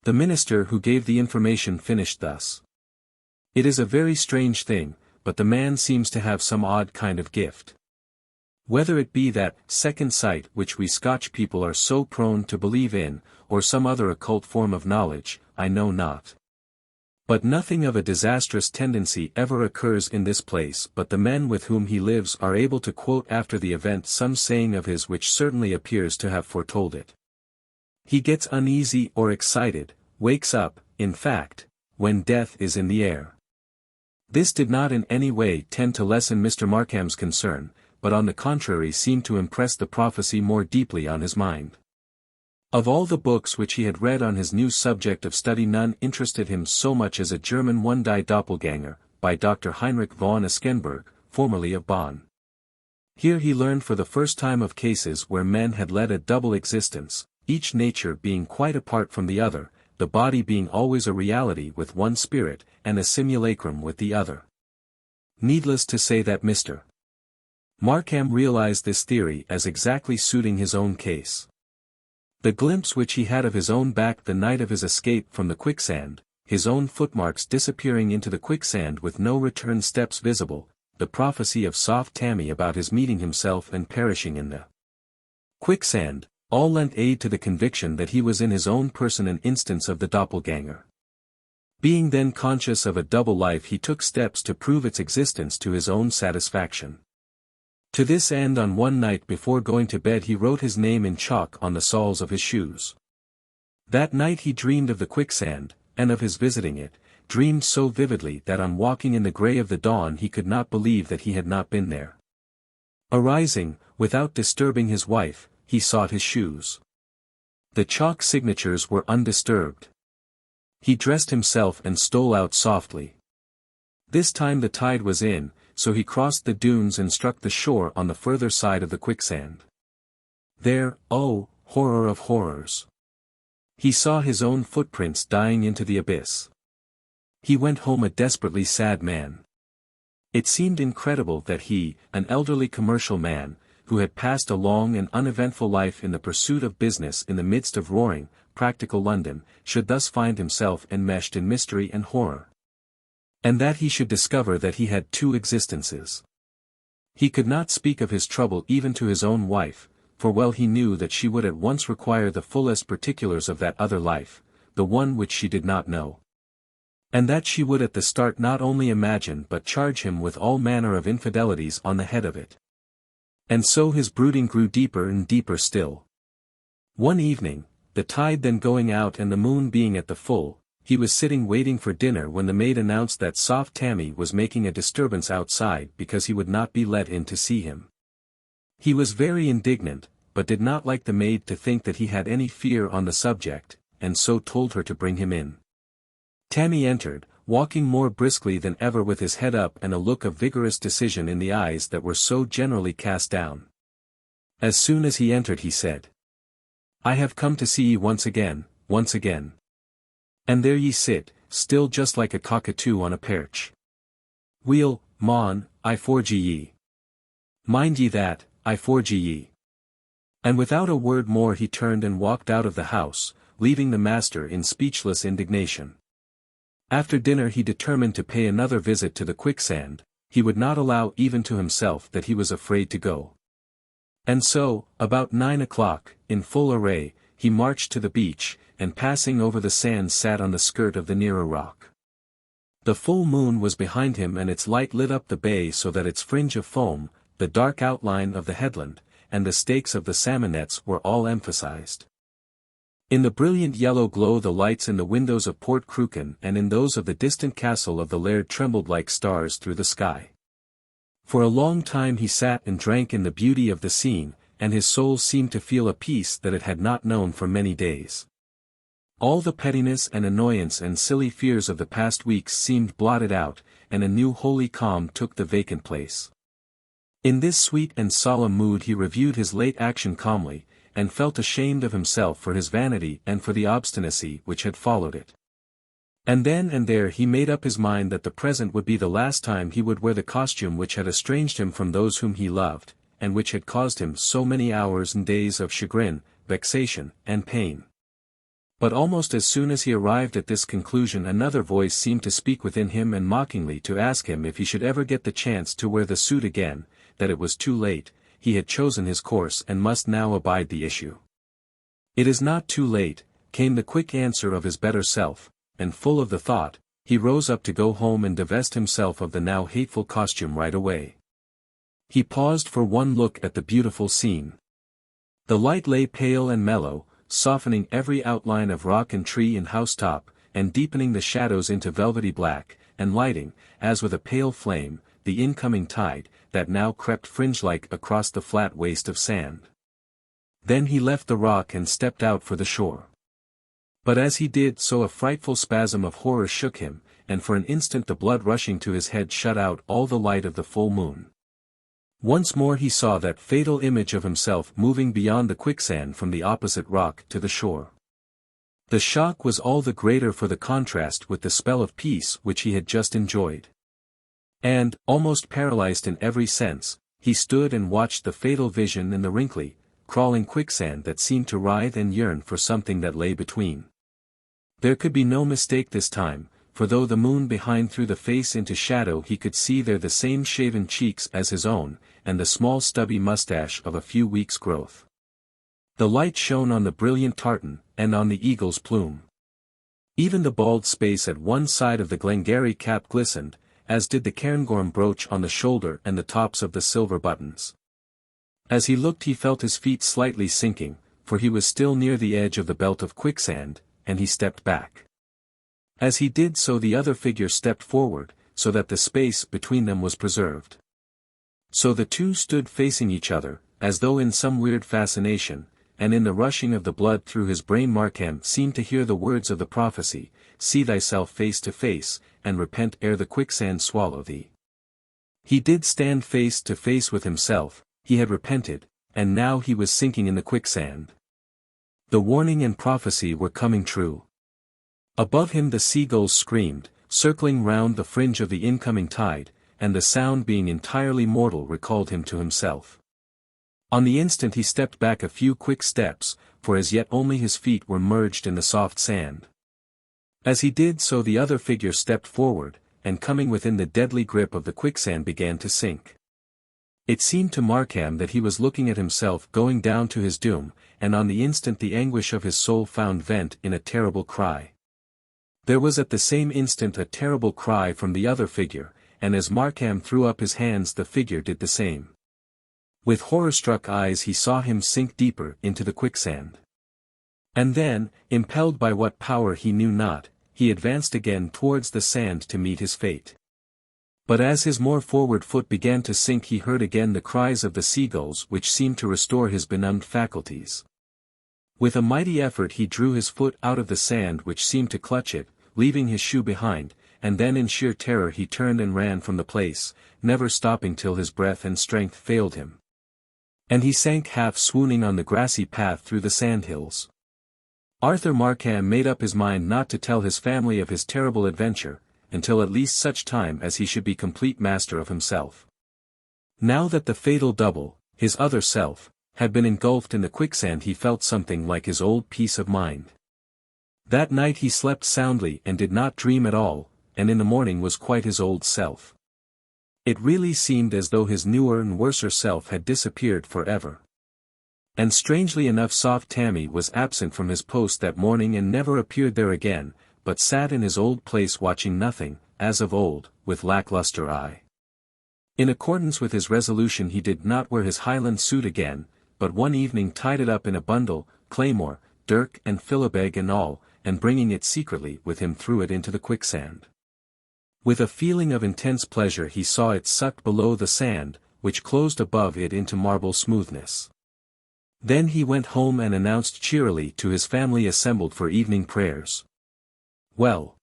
The minister who gave the information finished thus. It is a very strange thing, but the man seems to have some odd kind of gift. Whether it be that second sight which we Scotch people are so prone to believe in, or some other occult form of knowledge, I know not. But nothing of a disastrous tendency ever occurs in this place, but the men with whom he lives are able to quote after the event some saying of his which certainly appears to have foretold it. He gets uneasy or excited, wakes up, in fact, when death is in the air. This did not in any way tend to lessen Mr. Markham's concern, but on the contrary seemed to impress the prophecy more deeply on his mind. Of all the books which he had read on his new subject of study, none interested him so much as a German One Die Doppelganger, by Dr. Heinrich von Eskenberg, formerly of Bonn. Here he learned for the first time of cases where men had led a double existence, each nature being quite apart from the other, the body being always a reality with one spirit, and a simulacrum with the other. Needless to say that Mr. Markham realized this theory as exactly suiting his own case. The glimpse which he had of his own back the night of his escape from the quicksand, his own footmarks disappearing into the quicksand with no return steps visible, the prophecy of soft Tammy about his meeting himself and perishing in the quicksand, all lent aid to the conviction that he was in his own person an instance of the doppelganger. Being then conscious of a double life, he took steps to prove its existence to his own satisfaction. To this end, on one night before going to bed, he wrote his name in chalk on the soles of his shoes. That night he dreamed of the quicksand, and of his visiting it, dreamed so vividly that on waking in the grey of the dawn he could not believe that he had not been there. Arising, without disturbing his wife, he sought his shoes. The chalk signatures were undisturbed. He dressed himself and stole out softly. This time the tide was in, so he crossed the dunes and struck the shore on the further side of the quicksand. There, oh, horror of horrors! He saw his own footprints dying into the abyss. He went home a desperately sad man. It seemed incredible that he, an elderly commercial man, who had passed a long and uneventful life in the pursuit of business in the midst of roaring, practical London, should thus find himself enmeshed in mystery and horror. And that he should discover that he had two existences. He could not speak of his trouble even to his own wife, for well he knew that she would at once require the fullest particulars of that other life, the one which she did not know. And that she would at the start not only imagine but charge him with all manner of infidelities on the head of it. And so his brooding grew deeper and deeper still. One evening, the tide then going out and the moon being at the full, he was sitting waiting for dinner when the maid announced that soft Tammy was making a disturbance outside because he would not be let in to see him. He was very indignant, but did not like the maid to think that he had any fear on the subject, and so told her to bring him in. Tammy entered, walking more briskly than ever with his head up and a look of vigorous decision in the eyes that were so generally cast down. As soon as he entered he said, "I have come to see ye once again, once again. And there ye sit, still just like a cockatoo on a perch. Weel, mon, I forge ye. Mind ye that, I forge ye." And without a word more he turned and walked out of the house, leaving the master in speechless indignation. After dinner he determined to pay another visit to the quicksand. He would not allow even to himself that he was afraid to go. And so, about 9 o'clock, in full array, he marched to the beach, and passing over the sands sat on the skirt of the nearer rock. The full moon was behind him and its light lit up the bay so that its fringe of foam, the dark outline of the headland, and the stakes of the salmon nets were all emphasized. In the brilliant yellow glow the lights in the windows of Port Crooken and in those of the distant castle of the laird trembled like stars through the sky. For a long time he sat and drank in the beauty of the scene, and his soul seemed to feel a peace that it had not known for many days. All the pettiness and annoyance and silly fears of the past weeks seemed blotted out, and a new holy calm took the vacant place. In this sweet and solemn mood he reviewed his late action calmly, and felt ashamed of himself for his vanity and for the obstinacy which had followed it. And then and there he made up his mind that the present would be the last time he would wear the costume which had estranged him from those whom he loved, and which had caused him so many hours and days of chagrin, vexation, and pain. But almost as soon as he arrived at this conclusion another voice seemed to speak within him and mockingly to ask him if he should ever get the chance to wear the suit again, that it was too late, he had chosen his course and must now abide the issue. "It is not too late," came the quick answer of his better self, and full of the thought, he rose up to go home and divest himself of the now hateful costume right away. He paused for one look at the beautiful scene. The light lay pale and mellow, softening every outline of rock and tree and housetop, and deepening the shadows into velvety black, and lighting, as with a pale flame, the incoming tide, that now crept fringe-like across the flat waste of sand. Then he left the rock and stepped out for the shore. But as he did so a frightful spasm of horror shook him, and for an instant the blood rushing to his head shut out all the light of the full moon. Once more he saw that fatal image of himself moving beyond the quicksand from the opposite rock to the shore. The shock was all the greater for the contrast with the spell of peace which he had just enjoyed. And, almost paralyzed in every sense, he stood and watched the fatal vision in the wrinkly, crawling quicksand that seemed to writhe and yearn for something that lay between. There could be no mistake this time, for though the moon behind threw the face into shadow he could see there the same shaven cheeks as his own, and the small stubby mustache of a few weeks' growth. The light shone on the brilliant tartan, and on the eagle's plume. Even the bald space at one side of the Glengarry cap glistened, as did the cairngorm brooch on the shoulder and the tops of the silver buttons. As he looked he felt his feet slightly sinking, for he was still near the edge of the belt of quicksand, and he stepped back. As he did so the other figure stepped forward, so that the space between them was preserved. So the two stood facing each other, as though in some weird fascination, and in the rushing of the blood through his brain Markham seemed to hear the words of the prophecy, "See thyself face to face, and repent ere the quicksand swallow thee." He did stand face to face with himself, he had repented, and now he was sinking in the quicksand. The warning and prophecy were coming true. Above him the seagulls screamed, circling round the fringe of the incoming tide, and the sound being entirely mortal recalled him to himself. On the instant he stepped back a few quick steps, for as yet only his feet were merged in the soft sand. As he did so the other figure stepped forward, and coming within the deadly grip of the quicksand began to sink. It seemed to Markham that he was looking at himself going down to his doom, and on the instant the anguish of his soul found vent in a terrible cry. There was at the same instant a terrible cry from the other figure, and as Markham threw up his hands the figure did the same. With horror-struck eyes he saw him sink deeper into the quicksand. And then, impelled by what power he knew not, he advanced again towards the sand to meet his fate. But as his more forward foot began to sink he heard again the cries of the seagulls which seemed to restore his benumbed faculties. With a mighty effort he drew his foot out of the sand which seemed to clutch it, leaving his shoe behind, and then in sheer terror he turned and ran from the place, never stopping till his breath and strength failed him. And he sank half swooning on the grassy path through the sandhills. Arthur Markham made up his mind not to tell his family of his terrible adventure, until at least such time as he should be complete master of himself. Now that the fatal double, his other self, had been engulfed in the quicksand he felt something like his old peace of mind. That night he slept soundly and did not dream at all, and in the morning was quite his old self. It really seemed as though his newer and worser self had disappeared forever. And strangely enough soft Tammy was absent from his post that morning and never appeared there again, but sat in his old place watching nothing, as of old, with lackluster eye. In accordance with his resolution he did not wear his Highland suit again, but one evening tied it up in a bundle, claymore, dirk and philibeg and all, and bringing it secretly with him threw it into the quicksand. With a feeling of intense pleasure he saw it sucked below the sand, which closed above it into marble smoothness. Then he went home and announced cheerily to his family assembled for evening prayers. "Well,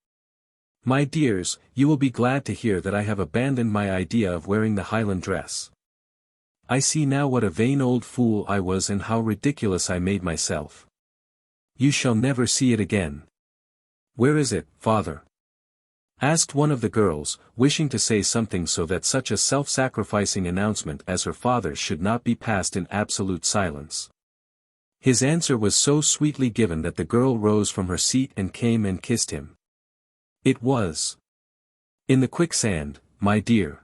my dears, you will be glad to hear that I have abandoned my idea of wearing the Highland dress. I see now what a vain old fool I was and how ridiculous I made myself. You shall never see it again." "Where is it, father?" asked one of the girls, wishing to say something so that such a self-sacrificing announcement as her father's should not be passed in absolute silence. His answer was so sweetly given that the girl rose from her seat and came and kissed him. "It was in the quicksand, my dear.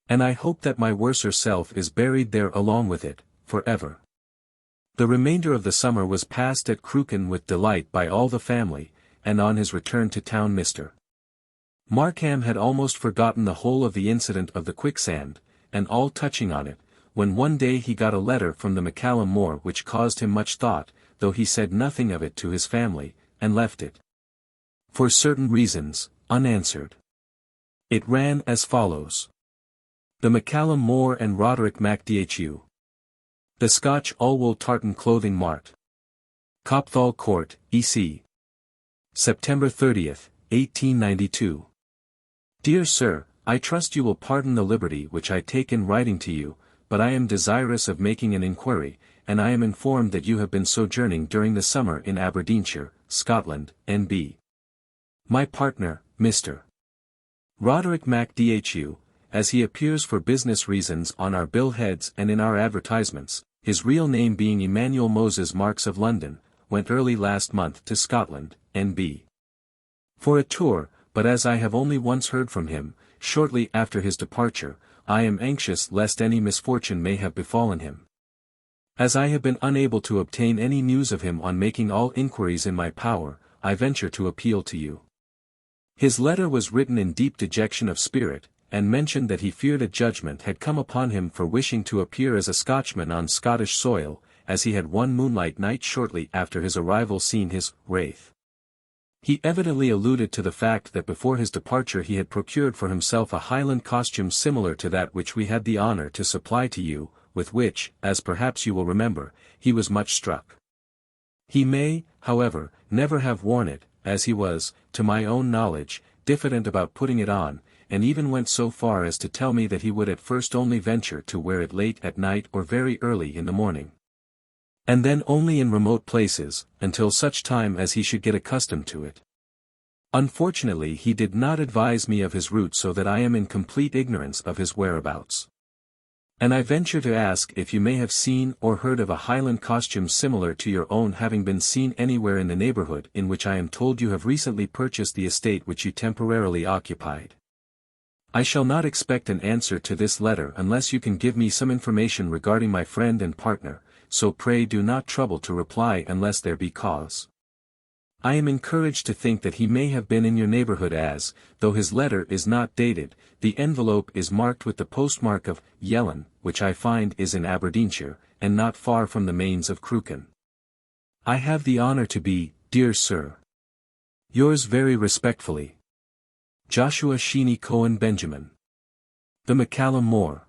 And I hope that my worser self is buried there along with it, forever." The remainder of the summer was passed at Crooken with delight by all the family, and on his return to town Mr. Markham had almost forgotten the whole of the incident of the quicksand, and all touching on it, when one day he got a letter from the McCallum More which caused him much thought, though he said nothing of it to his family, and left it, for certain reasons, unanswered. It ran as follows. The McCallum More and Roderick MacDhu. The Scotch Allwool Tartan Clothing Mart. Copthall Court, E.C. September 30th, 1892. Dear Sir, I trust you will pardon the liberty which I take in writing to you, but I am desirous of making an inquiry, and I am informed that you have been sojourning during the summer in Aberdeenshire, Scotland, N.B. My partner, Mr. Roderick MacDhu, as he appears for business reasons on our bill-heads and in our advertisements, his real name being Emmanuel Moses Marks of London, went early last month to Scotland, N.B. for a tour, but as I have only once heard from him, shortly after his departure, I am anxious lest any misfortune may have befallen him. As I have been unable to obtain any news of him on making all inquiries in my power, I venture to appeal to you. His letter was written in deep dejection of spirit, and mentioned that he feared a judgment had come upon him for wishing to appear as a Scotchman on Scottish soil, as he had one moonlight night shortly after his arrival seen his wraith. He evidently alluded to the fact that before his departure he had procured for himself a Highland costume similar to that which we had the honour to supply to you, with which, as perhaps you will remember, he was much struck. He may, however, never have worn it, as he was, to my own knowledge, diffident about putting it on, and even went so far as to tell me that he would at first only venture to wear it late at night or very early in the morning. And then only in remote places, until such time as he should get accustomed to it. Unfortunately he did not advise me of his route, so that I am in complete ignorance of his whereabouts. And I venture to ask if you may have seen or heard of a Highland costume similar to your own having been seen anywhere in the neighbourhood in which I am told you have recently purchased the estate which you temporarily occupied. I shall not expect an answer to this letter unless you can give me some information regarding my friend and partner, so pray do not trouble to reply unless there be cause. I am encouraged to think that he may have been in your neighbourhood as, though his letter is not dated, the envelope is marked with the postmark of Yellon, which I find is in Aberdeenshire, and not far from the Mains of Crewken. I have the honour to be, dear Sir, yours very respectfully, Joshua Sheeny Cohen Benjamin. The McCallum More.